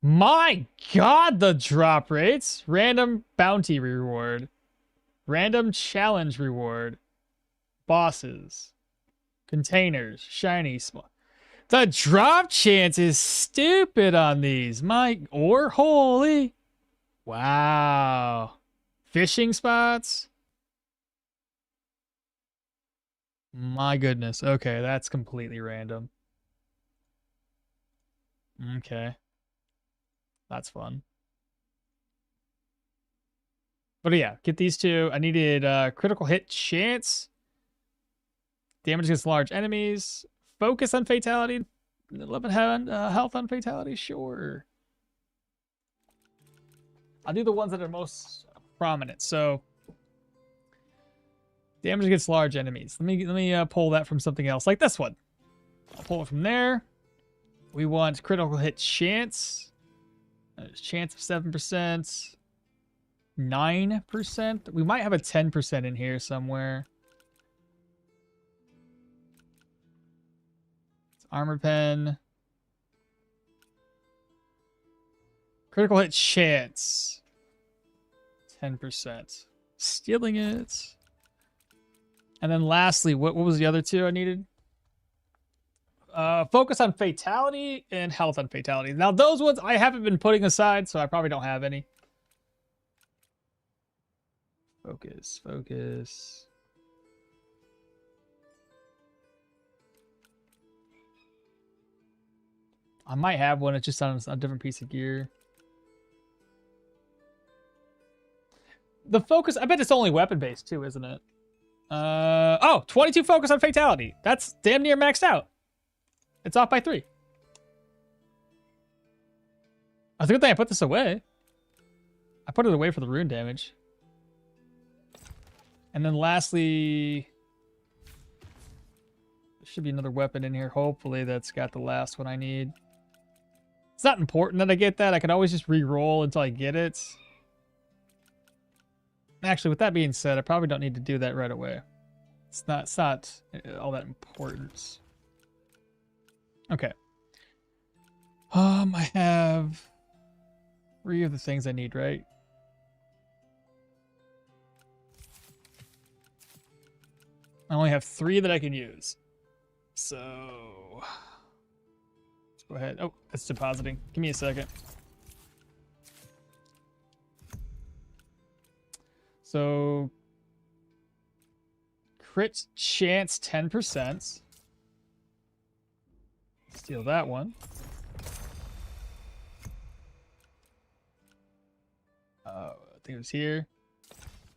My God, the drop rates. Random bounty reward. Random challenge reward. Bosses. Containers. Shiny. Small. The drop chance is stupid on these. Holy. Wow. Fishing spots. My goodness. Okay, that's completely random. Okay. That's fun. But yeah, get these two. I needed critical hit chance. Damage against large enemies. Focus on fatality. 11 health on fatality, sure. I'll do the ones that are most prominent. So damage against large enemies. Let me pull that from something else, like this one. I'll pull it from there. We want critical hit chance. Chance of 7%. 9%. We might have a 10% in here somewhere. It's armor pen. Critical hit chance. 10%. Stealing it. And then lastly, what was the other two I needed? Focus on fatality and health on fatality. Now those ones I haven't been putting aside, so I probably don't have any. Focus, focus. I might have one. It's just on a different piece of gear. The focus, I bet it's only weapon based too, isn't it? Oh, 22 focus on fatality. That's damn near maxed out. It's off by 3. It's a good thing I put this away. I put it away for the rune damage. And then lastly, there should be another weapon in here. Hopefully that's got the last one I need. It's not important that I get that. I can always just re-roll until I get it. Actually, with that being said, I probably don't need to do that right away. It's not all that important. Okay. I have 3 of the things I need, right? I only have 3 that I can use. So let's go ahead. Oh, it's depositing. Give me a second. So crit chance 10%. Steal that one. I think it was here.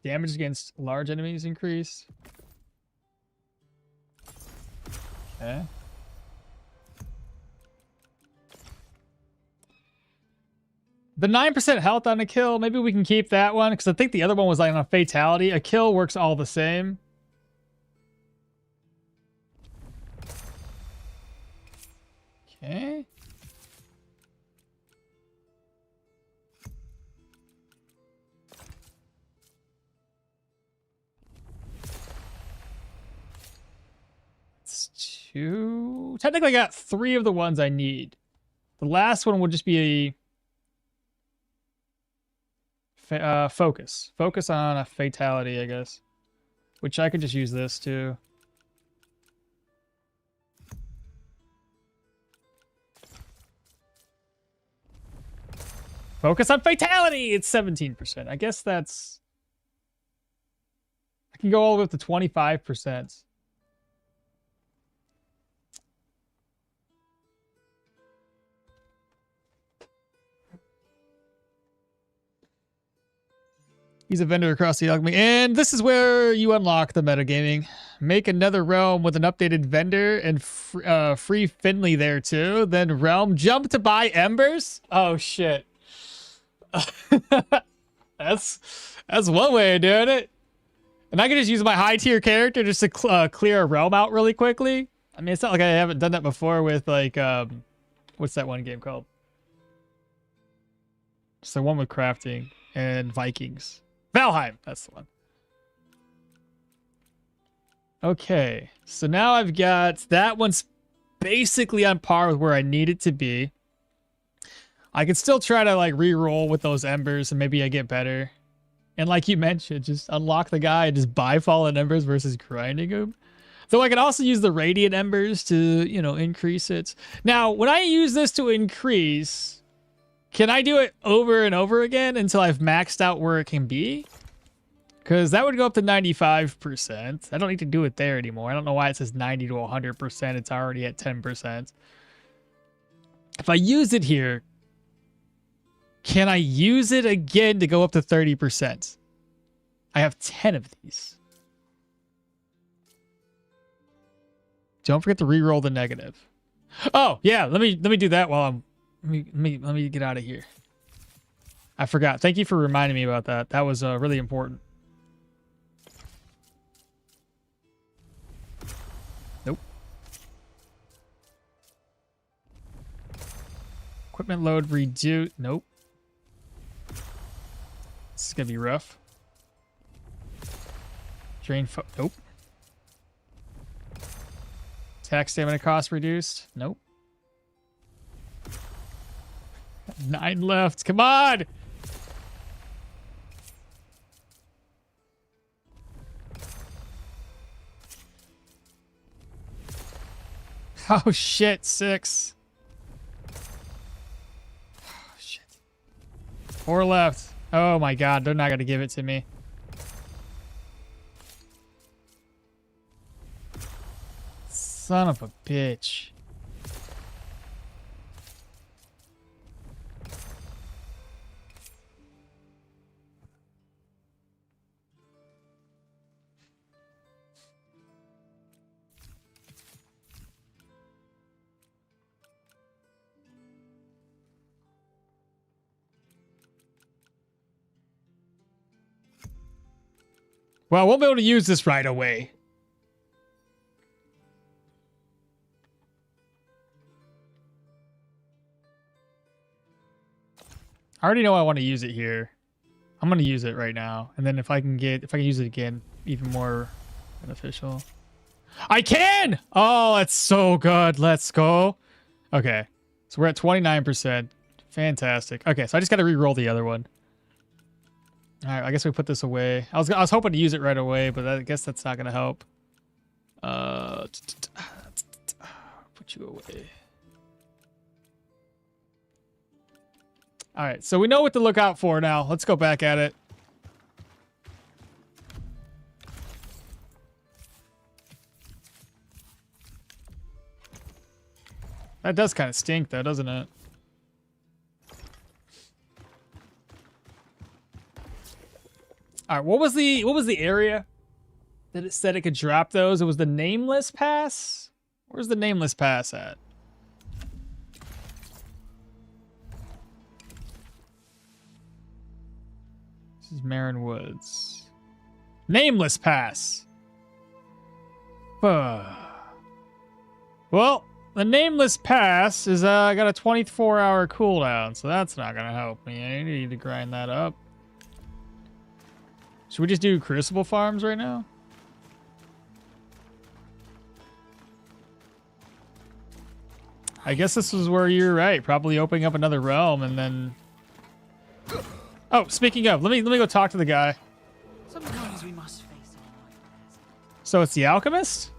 Damage against large enemies increased. Okay. The 9% health on a kill, maybe we can keep that one, because I think the other one was like on a fatality. A kill works all the same. Okay. It's 2. Technically, I got 3 of the ones I need. The last one will just be a focus. Focus on a fatality, I guess. Which I could just use this too. Focus on fatality! It's 17%. I guess that's... I can go all the way up to 25%. He's a vendor across the alchemy. And this is where you unlock the metagaming. Make another realm with an updated vendor and free Finley there too. Then realm jump to buy embers. Oh shit. That's one way of doing it. And I can just use my high tier character just to clear a realm out really quickly. I mean, it's not like I haven't done that before with like, what's that one game called? It's the one with crafting and Vikings. Valheim, that's the one. Okay, so now I've got that one's basically on par with where I need it to be. I can still try to like re-roll with those embers and maybe I get better. And like you mentioned, just unlock the guy and just buy fallen embers versus grinding them. So I can also use the radiant embers to, you know, increase it. Now, when I use this to increase, can I do it over and over again until I've maxed out where it can be? Because that would go up to 95%. I don't need to do it there anymore. I don't know why it says 90 to 100%. It's already at 10%. If I use it here, can I use it again to go up to 30%? I have 10 of these. Don't forget to re-roll the negative. Oh yeah, let me do that while I'm. Let me get out of here. I forgot. Thank you for reminding me about that. That was really important. Nope. Equipment load reduce. Nope. This is gonna be rough. Drain. Nope. Attack stamina cost reduced. Nope. 9 left. Come on. Oh shit, 6. Oh, shit. 4 left. Oh my god, they're not gonna give it to me. Son of a bitch. Well, I won't be able to use this right away. I already know I want to use it here. I'm going to use it right now. And then if I can use it again, even more beneficial. I can! Oh, that's so good. Let's go. Okay. So we're at 29%. Fantastic. Okay, so I just got to re-roll the other one. All right, I guess we put this away. I was hoping to use it right away, but I guess that's not going to help. Put you away. All right, so we know what to look out for now. Let's go back at it. That does kind of stink, though, doesn't it? All right, what was the area that it said it could drop those? It was the nameless pass. Where's the nameless pass at? This is Marin Woods. Nameless pass. Well, the nameless pass is got a 24-hour cooldown, so that's not gonna help me. I need to grind that up. Should we just do Crucible farms right now? I guess this is where you're right. Probably opening up another realm and then. Oh, speaking of, let me go talk to the guy. Sometimes we must face all. So it's the alchemist?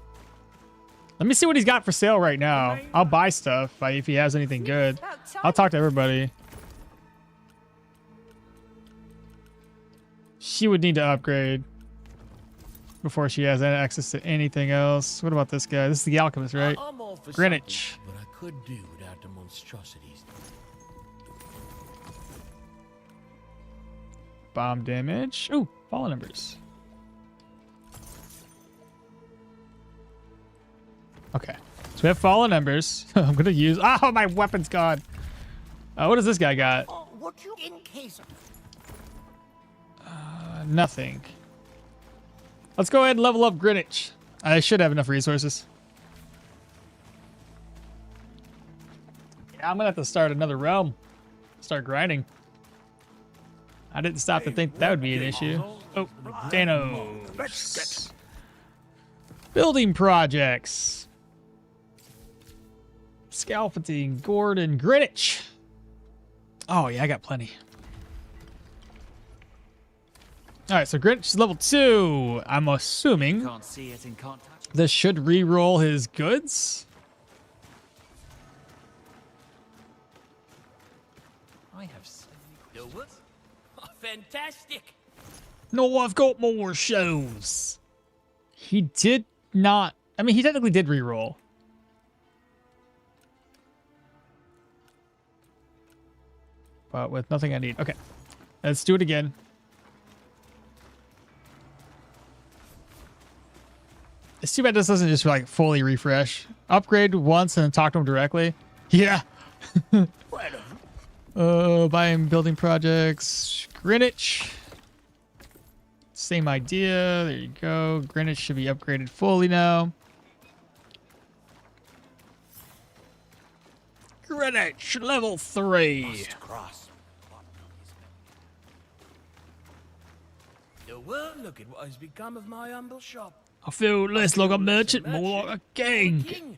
Let me see what he's got for sale right now. I'll buy stuff if he has anything good. I'll talk to everybody. She would need to upgrade before she has access to anything else. What about this guy? This is the alchemist, right? Greenwich. But I could do without the monstrosities. Bomb damage. Ooh, fallen embers. Okay, so we have fallen embers. I'm gonna use. Oh, my weapon's gone. What does this guy got? Would you, in case of... Nothing. Let's go ahead and level up Greenwich. I should have enough resources. Yeah, I'm gonna have to start another realm. Start grinding. I didn't stop to think that would be an issue. Oh, Thanos. Building projects. Scalping, Gordon, Greenwich. Oh yeah, I got plenty. All right, so Greenwich is level 2. I'm assuming Can't see it in contact. this should re-roll his goods. I have so many what? Oh, fantastic. No, I've got more shows. He did not. I mean, he technically did re-roll. But with nothing I need. Okay, let's do it again. It's too bad this doesn't just like fully refresh. Upgrade once and then talk to them directly. Yeah. Buying building projects. Greenwich. Same idea. There you go. Greenwich should be upgraded fully now. Greenwich level 3. Well, look at what has become of my humble shop. I feel less like a merchant, more like a king.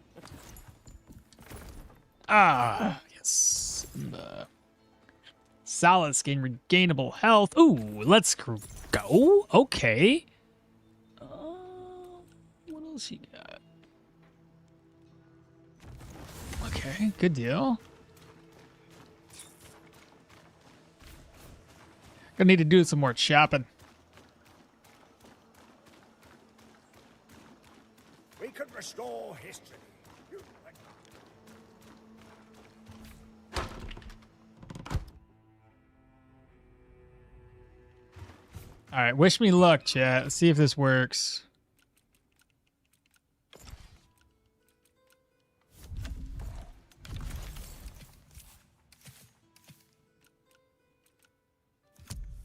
Ah, yes. Solace gain regainable health. Ooh, let's go. Okay. What else you got? Okay, good deal. Gonna need to do some more shopping. We could restore history. All right, wish me luck, chat. Let's see if this works.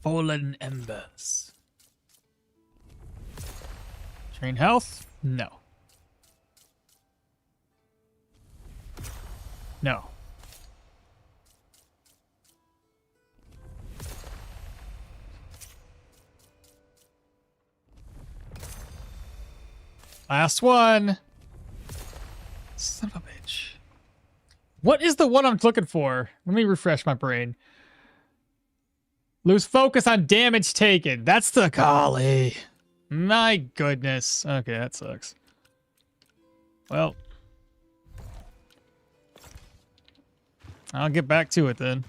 Fallen Embers. Train health? No. No. Last one. Son of a bitch. What is the one I'm looking for? Let me refresh my brain. Lose focus on damage taken. That's the golly. My goodness. Okay, that sucks. Well, I'll get back to it then.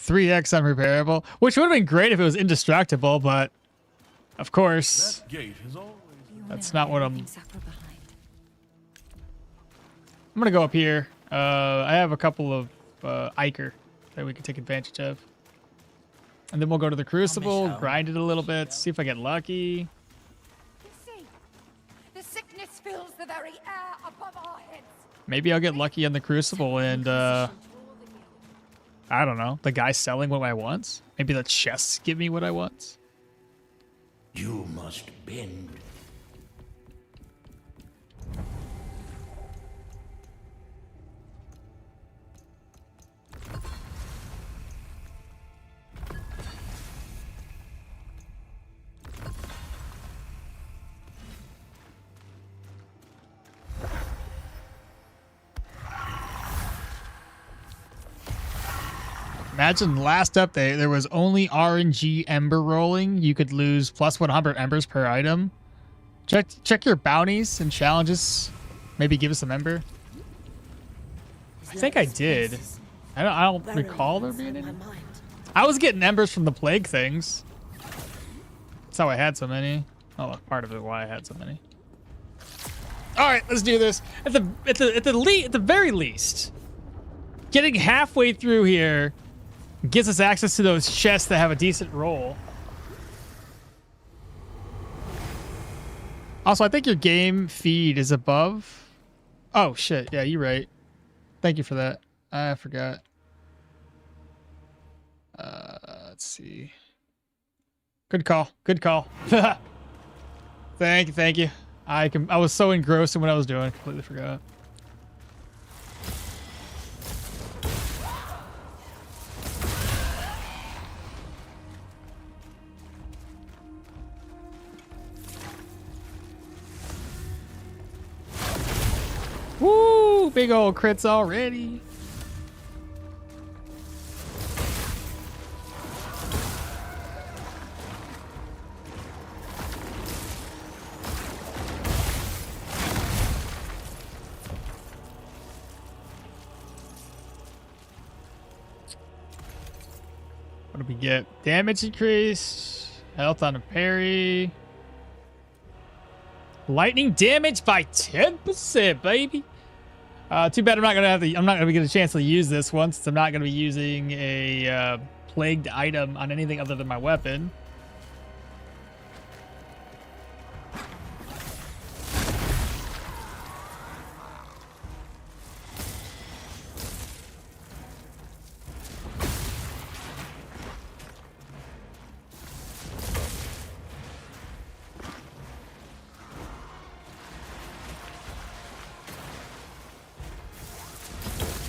3x unrepairable, which would have been great if it was indestructible, but of course, That gate is always... that's not what I'm gonna go up here. I have a couple of Iker that we can take advantage of. And then we'll go to the Crucible, grind it a little bit, see if I get lucky. You see, the sickness fills the very air above our heads. Maybe I'll get lucky on the Crucible and, I don't know, the guy selling what I want. Maybe the chests give me what I want. You must bend. Imagine last update, there was only RNG ember rolling. You could lose plus 100 embers per item. Check your bounties and challenges. Maybe give us some ember. I think I did. I don't recall there being any. I was getting embers from the plague things. That's how I had so many. Oh, part of it why I had so many. All right, let's do this. At the very least, getting halfway through here gives us access to those chests that have a decent roll. Also, I think your game feed is above. Oh shit! Yeah, you're right. Thank you for that. I forgot. Let's see. Good call. Good call. Thank you. I was so engrossed in what I was doing, completely forgot. Woo! Big old crits already. What do we get? Damage increase, health on a parry, lightning damage by 10%, baby. Too bad I'm not gonna get a chance to use this one since I'm not gonna be using a plagued item on anything other than my weapon.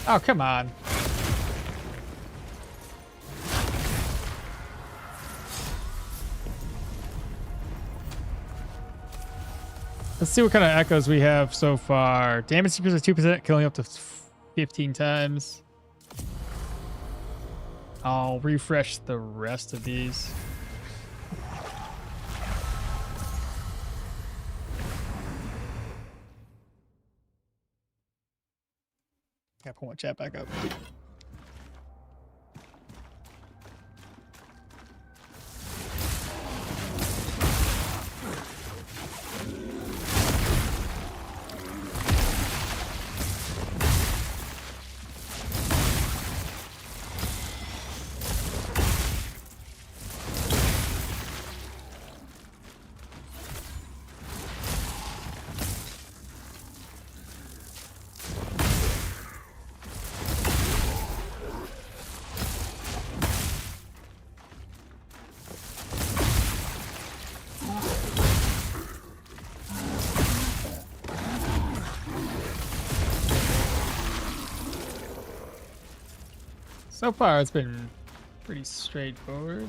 Oh, come on. Let's see what kind of echoes we have so far. Damage increases 2%, killing up to 15 times. I'll refresh the rest of these. Gotta pull my chat back up. So far, it's been pretty straightforward.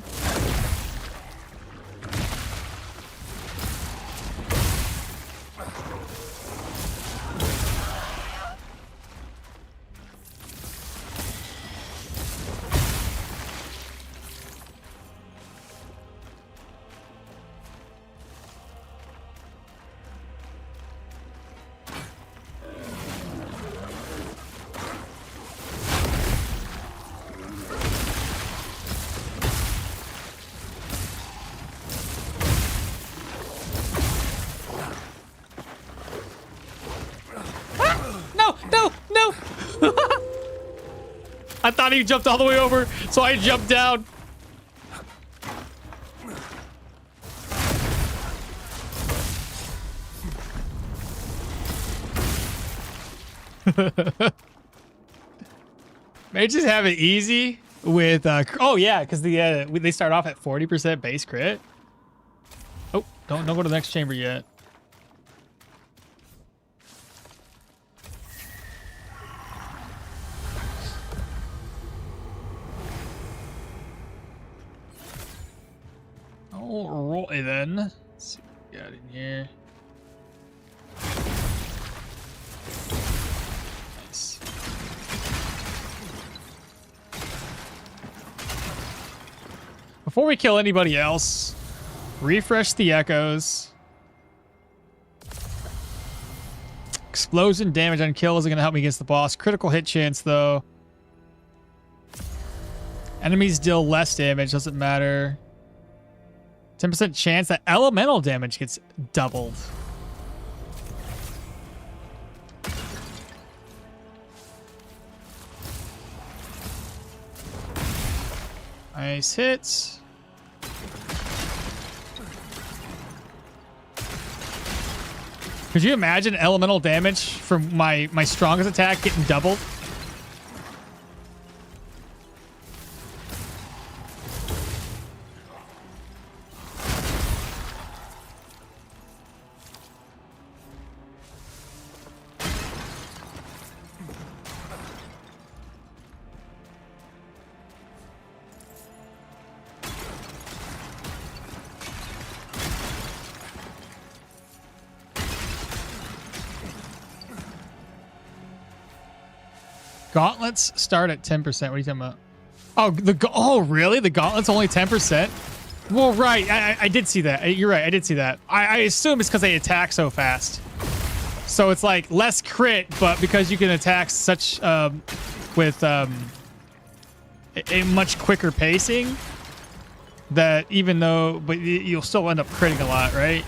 I thought he jumped all the way over, so I jumped down. May just have it easy with oh yeah, because they start off at 40% base crit. Oh, don't go to the next chamber yet. Alright then. Let's see what we got in here. Nice. Before we kill anybody else, refresh the echoes. Explosion damage on kill isn't going to help me against the boss. Critical hit chance though. Enemies deal less damage, doesn't matter. 10% chance that elemental damage gets doubled. Nice hits. Could you imagine elemental damage from my strongest attack getting doubled? Gauntlets start at 10%. What are you talking about? Oh, oh, really? The gauntlets only 10%? Well, right. I did see that. You're right. I did see that. I assume it's because they attack so fast. So it's like less crit, but because you can attack such with a much quicker pacing, that even though, but you'll still end up critting a lot, right?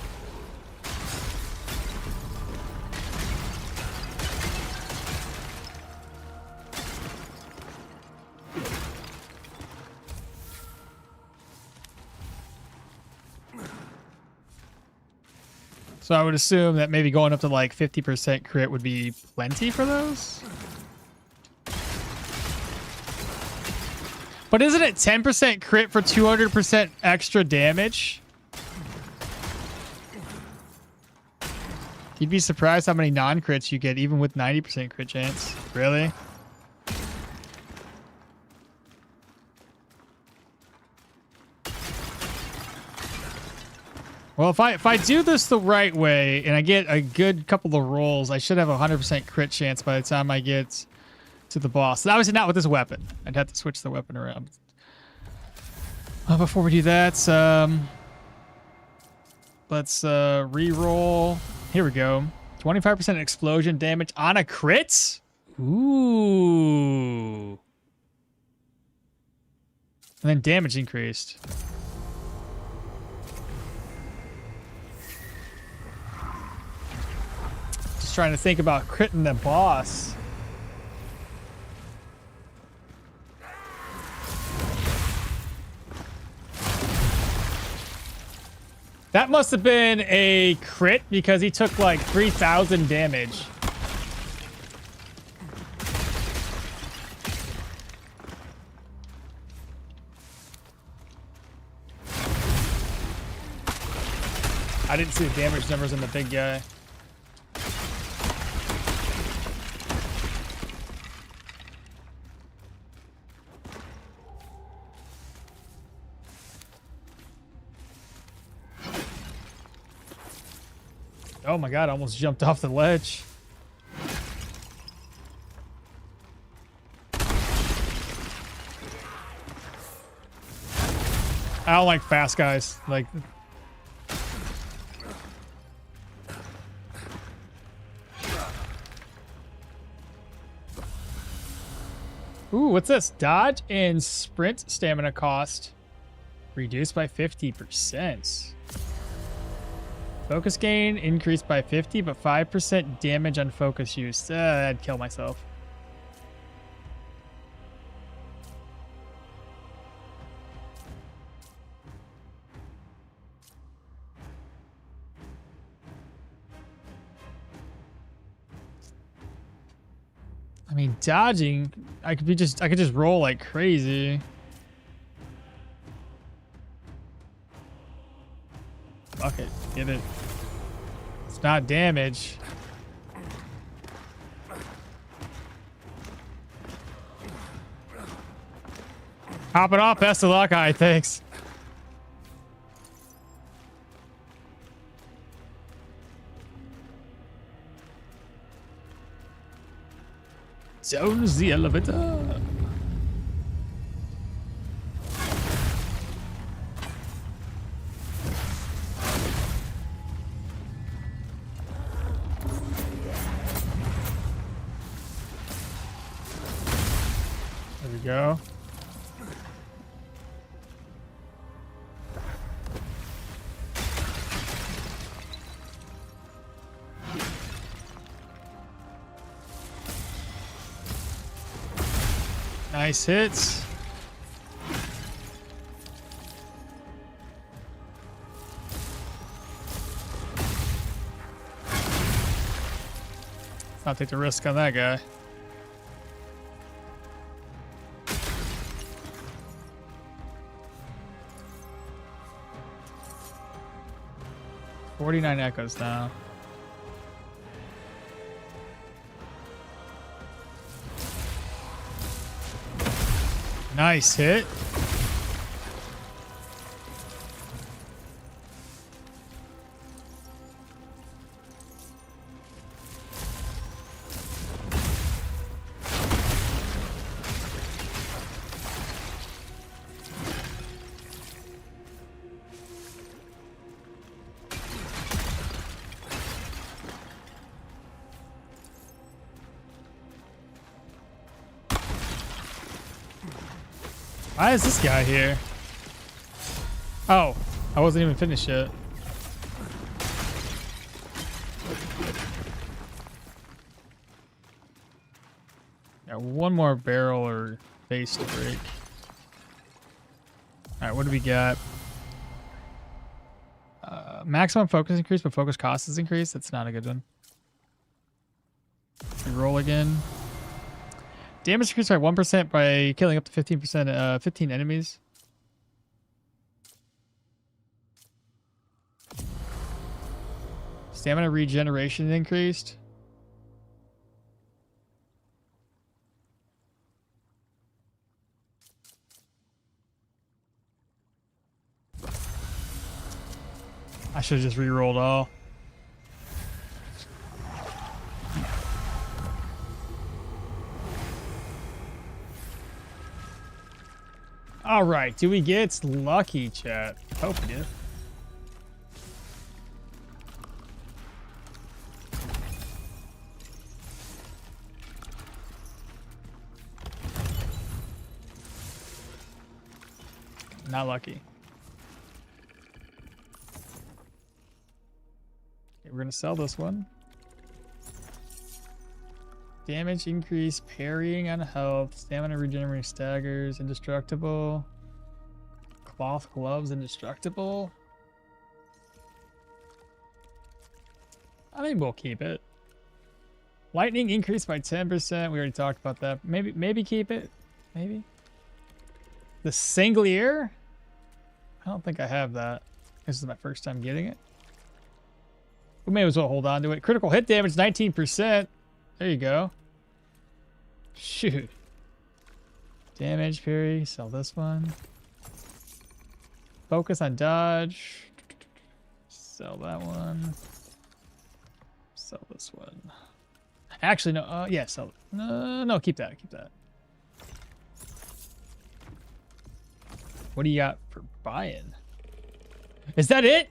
So I would assume that maybe going up to like 50% crit would be plenty for those. But isn't it 10% crit for 200% extra damage? You'd be surprised how many non-crits you get even with 90% crit chance. Really? Well, if I do this the right way and I get a good couple of rolls, I should have a 100% crit chance by the time I get to the boss. Obviously not with this weapon. I'd have to switch the weapon around. Before we do that, let's re-roll. Here we go. 25% explosion damage on a crit? Ooh. And then damage increased. Just trying to think about critting the boss. That must have been a crit because he took like 3,000 damage. I didn't see the damage numbers on the big guy. Oh my god, I almost jumped off the ledge. I don't like fast guys. Like, ooh, what's this? Dodge and sprint stamina cost reduced by 50%. Focus gain increased by 50, but 5% damage on focus use. I'd kill myself. I mean, dodging, I could just roll like crazy. Fuck it, get it. It's not damage. Hop it off, best of luck, thanks. Zones the elevator. There we go. Nice hits. Let's not take the risk on that guy. $49 echoes now. Nice hit. Why is this guy here? Oh, I wasn't even finished yet. Got one more barrel or base to break. Alright, what do we got? Maximum focus increase, but focus cost is increased. That's not a good one. Reroll again. Damage increased by 1% by killing up to 15%, 15 enemies. Stamina regeneration increased. I should have just re-rolled all. All right, do we get lucky, chat? Hope we do. Not lucky. Okay, we're gonna sell this one. Damage increase, parrying on health, stamina regenerating staggers, indestructible. Cloth gloves, indestructible. I think we'll keep it. Lightning increase by 10%. We already talked about that. Maybe keep it. Maybe. The Sanglier? I don't think I have that. This is my first time getting it. We may as well hold on to it. Critical hit damage, 19%. There you go. Shoot. Damage, parry. Sell this one. Focus on dodge. Sell that one. Sell this one. Actually, no. Yeah, sell it. No, keep that. Keep that. What do you got for buying? Is that it?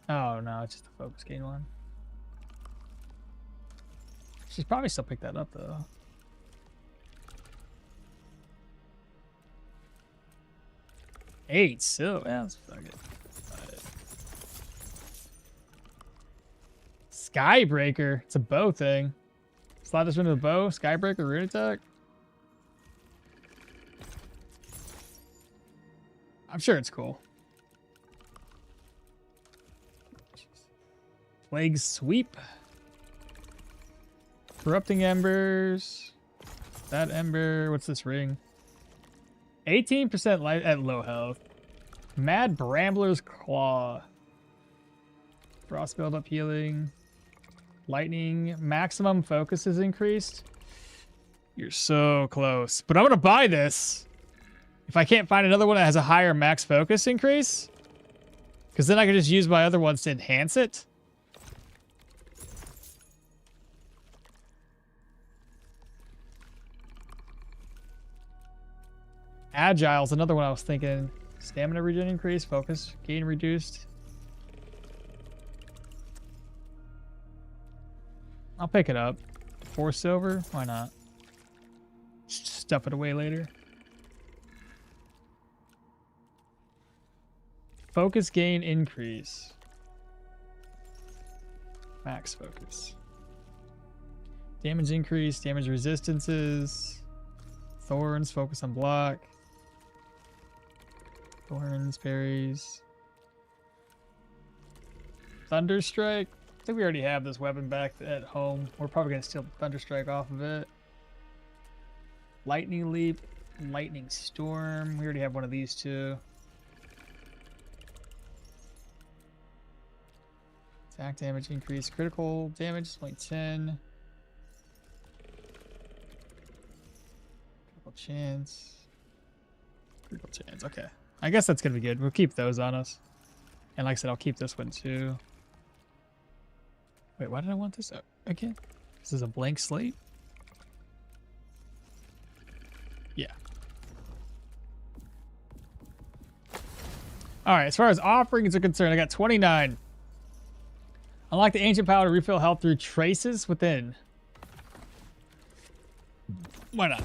Oh, no. It's just the focus gain one. She'd probably still pick that up, though. Eight, so yeah, let's fuck it. Skybreaker. It's a bow thing. Slot this into the bow. Skybreaker, rune attack. I'm sure it's cool. Plague sweep. Corrupting embers. That ember. What's this ring? 18% life at low health. Mad Brambler's Claw. Frost buildup healing. Lightning. Maximum focus is increased. You're so close. But I'm going to buy this. If I can't find another one that has a higher max focus increase. Because then I can just use my other ones to enhance it. Agile's another one I was thinking. Stamina regen increase, focus gain reduced. I'll pick it up. 4 silver? Why not? Stuff it away later. Focus gain increase. Max focus. Damage increase, damage resistances. Thorns, focus on block. Thorns, parries. Thunderstrike. I think we already have this weapon back at home. We're probably going to steal Thunderstrike off of it. Lightning Leap. Lightning Storm. We already have one of these two. Attack damage increase. Critical damage, only 10. Critical chance. Critical chance, okay. I guess that's going to be good. We'll keep those on us. And like I said, I'll keep this one too. Wait, why did I want this again? This is a blank slate? Yeah. Alright, as far as offerings are concerned, I got 29. Unlock the ancient power to refill health through traces within. Why not?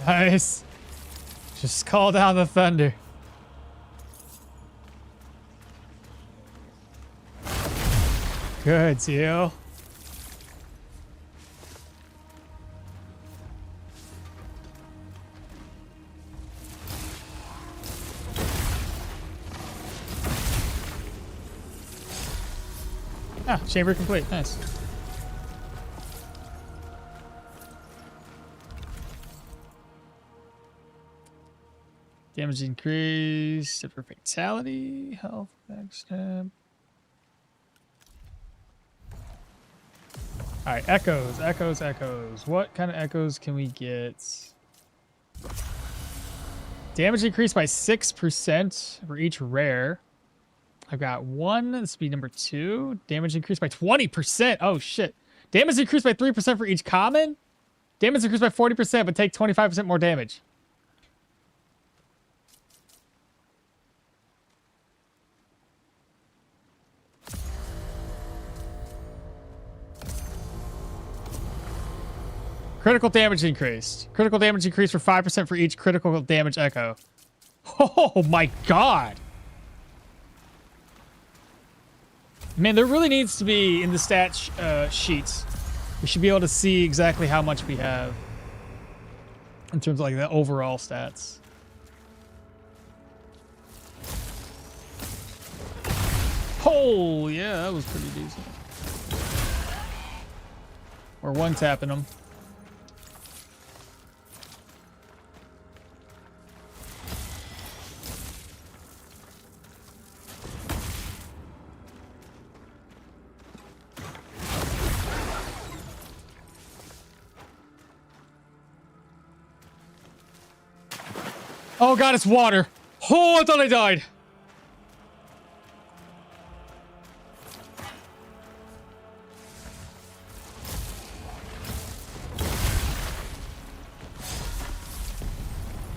Nice. Just call down the thunder. Good, Teal. Ah, chamber complete. Nice. Damage increase for fatality, health, backstab. Alright, echoes, echoes, echoes. What kind of echoes can we get? Damage increased by 6% for each rare. I've got one. This would be number 2. Damage increased by 20%. Oh, shit. Damage increased by 3% for each common. Damage increased by 40%, but take 25% more damage. Critical damage increased. Critical damage increased for 5% for each critical damage echo. Oh my god. Man, there really needs to be in the stat sheets. We should be able to see exactly how much we have in terms of like the overall stats. Oh, yeah, that was pretty decent. We're one tapping them. Oh god, it's water. Oh, I thought I died.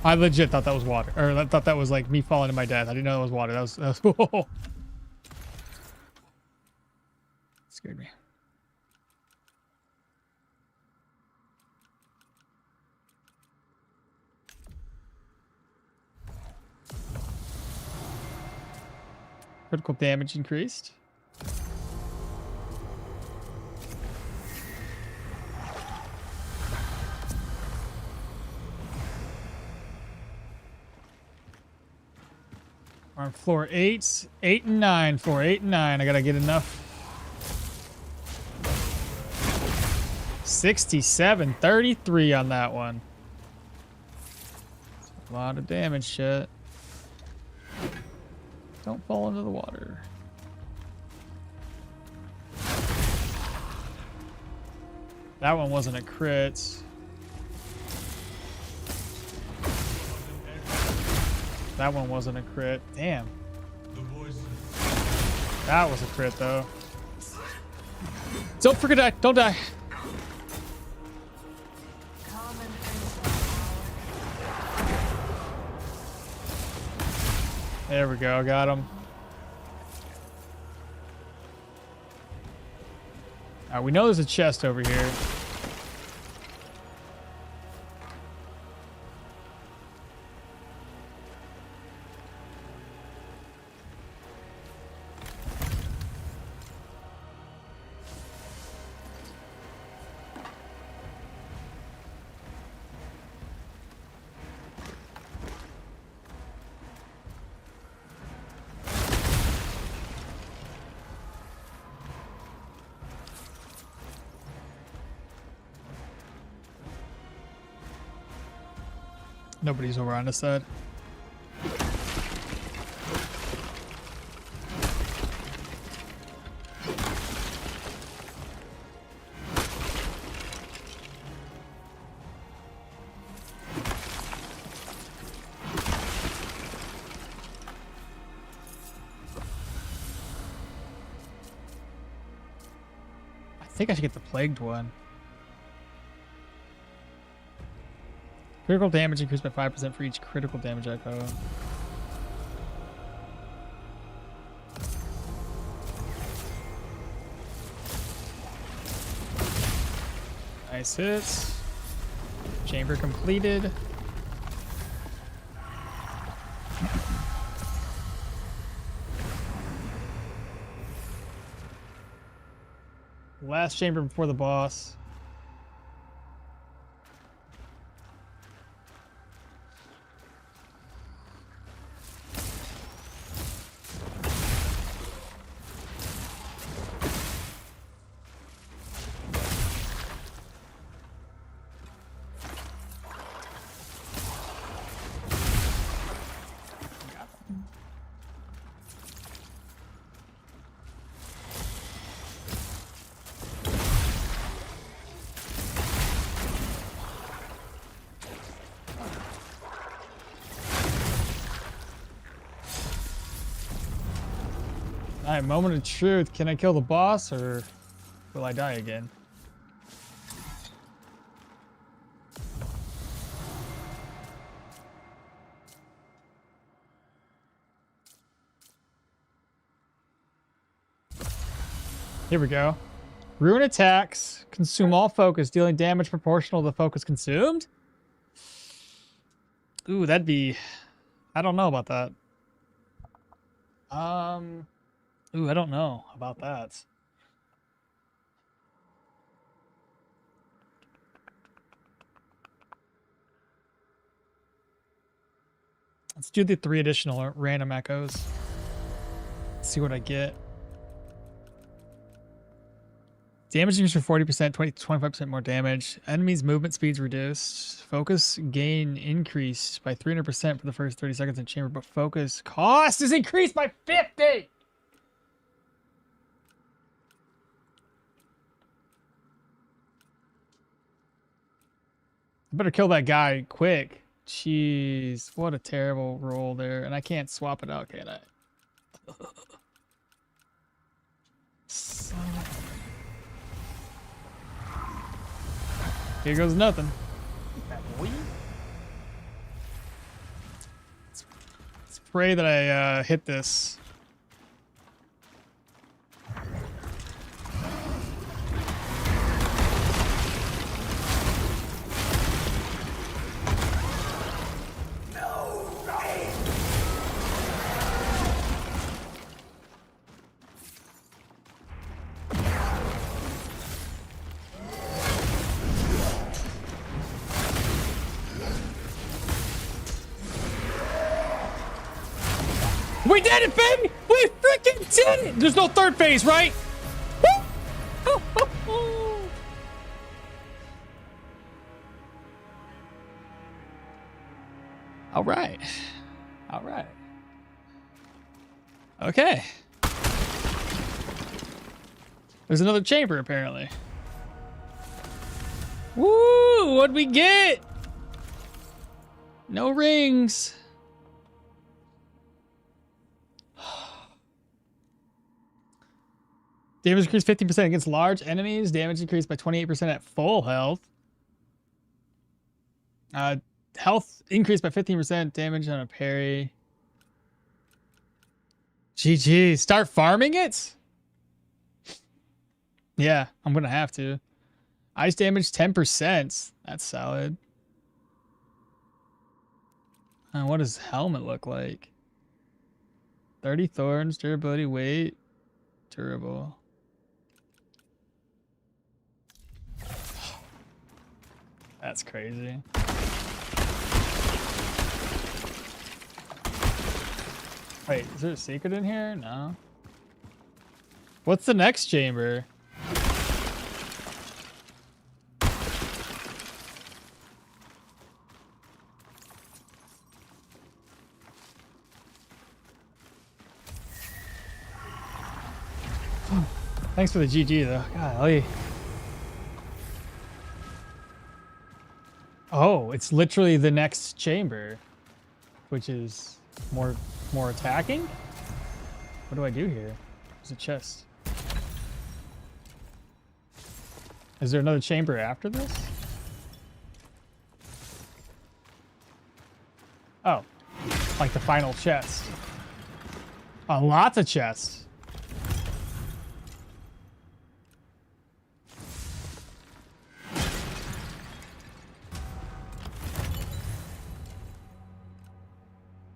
I legit thought that was water. Or I thought that was like me falling to my death. I didn't know that was water. That was oh. Scared me. Critical damage increased. We're on floor 8, 8 and 9. Floor 8 and 9. I gotta get enough. 67, 33 on that one. A lot of damage, shit. Don't fall into the water. That one wasn't a crit. That one wasn't a crit. Damn. That was a crit, though. Don't forget that. Don't die. There we go. Got him. We know there's a chest over here. Nobody's over on this side. I think I should get the plagued one. Critical damage increased by 5% for each critical damage echo. Nice hits. Chamber completed. Last chamber before the boss. Alright, moment of truth. Can I kill the boss or will I die again? Here we go. Ruin attacks. Consume all focus, dealing damage proportional to the focus consumed. Ooh, that'd be... I don't know about that. Ooh, I don't know about that. Let's do the 3 additional random echoes. Let's see what I get. Damage increased for 40%, 25% more damage. Enemies' movement speeds reduced. Focus gain increased by 300% for the first 30 seconds in chamber, but focus cost is increased by 50! I better kill that guy quick. Jeez, what a terrible roll there. And I can't swap it out, can I? Son of... Here goes nothing. Let's pray that I hit this. We did it, baby! We freaking did it! There's no third phase, right? All right. All right. Okay. There's another chamber, apparently. Woo! What'd we get? No rings. Damage increased 15% against large enemies. Damage increased by 28% at full health. Health increased by 15%. Damage on a parry. GG. Start farming it? Yeah, I'm going to have to. Ice damage 10%. That's solid. What does helmet look like? 30 thorns, durability, weight, durable. That's crazy. Wait, is there a secret in here? No. What's the next chamber? Thanks for the GG though. Golly. Oh, it's literally the next chamber, which is more attacking. What do I do here? There's a chest. Is there another chamber after this? Oh, like the final chest. Oh, lots of chests.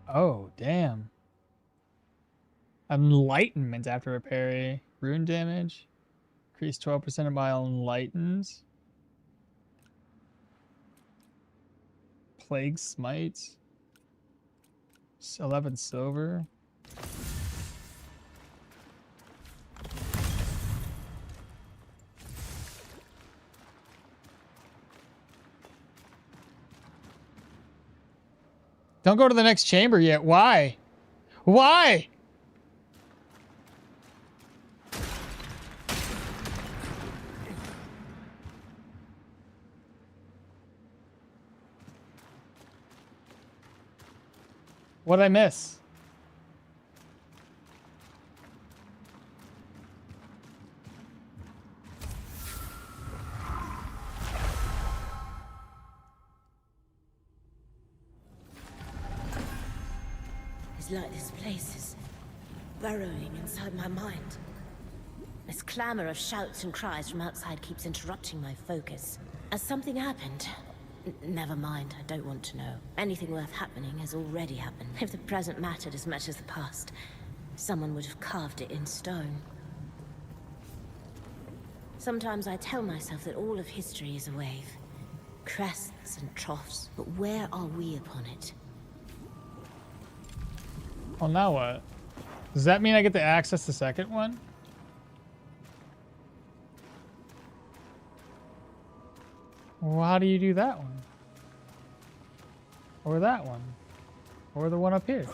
Oh, damn. Enlightenment after a parry. Rune damage. Increase 12% by enlightened. Plague smite. 11 silver. Don't go to the next chamber yet. Why? Why? What'd I miss? It's like this place is burrowing inside my mind. This clamor of shouts and cries from outside keeps interrupting my focus. Has something happened? Never mind, I don't want to know. Anything worth happening has already happened. If the present mattered as much as the past, someone would have carved it in stone. Sometimes I tell myself that all of history is a wave. Crests and troughs, but where are we upon it? Well, now what? Does that mean I get to access the second one? Well, how do you do that one? Or that one? Or the one up here?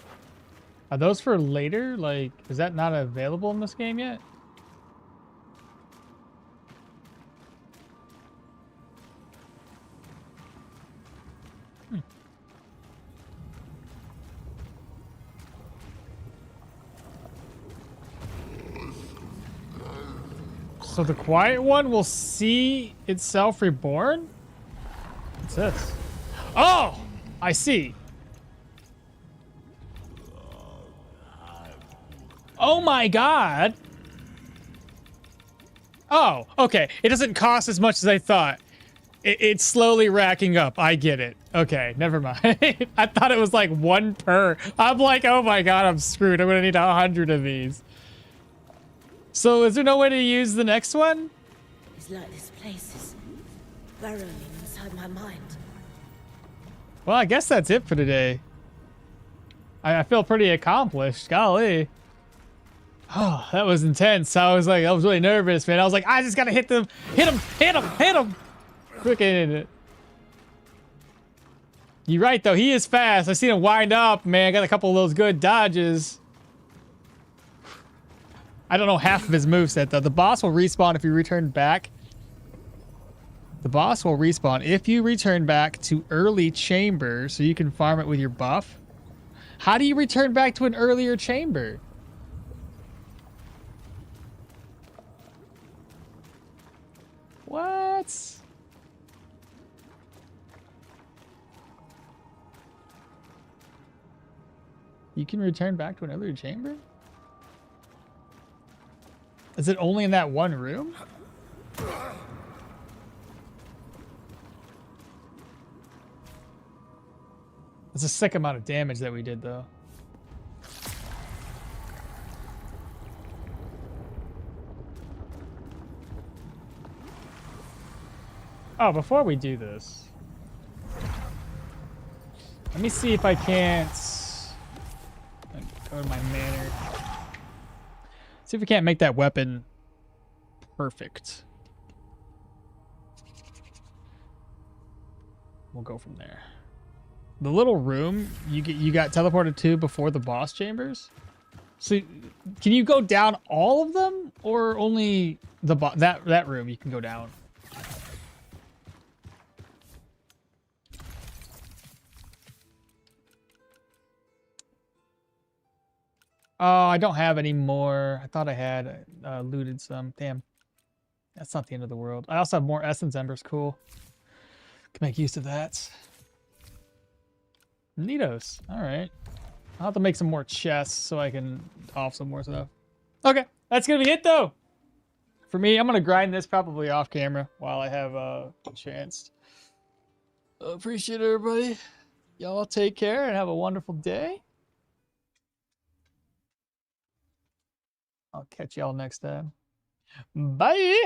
Are those for later? Like, is that not available in this game yet? So the quiet one will see itself reborn? What's this? Oh! I see. Oh my god! Oh, okay. It doesn't cost as much as I thought. It's slowly racking up. I get it. Okay, never mind. I thought it was like 1 per. I'm like, oh my god, I'm screwed. I'm gonna need 100 of these. So is there no way to use the next one? It's like this place is burrowing inside my mind. Well, I guess that's it for today. I feel pretty accomplished. Golly. Oh, that was intense. I was really nervous, man. I was like, I just gotta hit them. Hit him, hit him, hit him. Quick in it. You're right, though. He is fast. I seen him wind up, man. I got a couple of those good dodges. I don't know half of his moveset, though. The boss will respawn if you return back. The boss will respawn if you return back to early chamber so you can farm it with your buff. How do you return back to an earlier chamber? What? You can return back to an earlier chamber? Is it only in that one room? It's a sick amount of damage that we did, though. Oh, before we do this, let me see if I can't go to my manor. See if we can't make that weapon perfect. We'll go from there. The little room you got teleported to before the boss chambers. So can you go down all of them, or only the that room you can go down? Oh, I don't have any more. I thought I had looted some. Damn. That's not the end of the world. I also have more essence embers. Cool. Can make use of that. Neatos. All right. I'll have to make some more chests so I can off some more stuff. Okay. That's going to be it, though. For me, I'm going to grind this probably off camera while I have a chance. Appreciate it, everybody. Y'all take care and have a wonderful day. I'll catch y'all next time. Bye.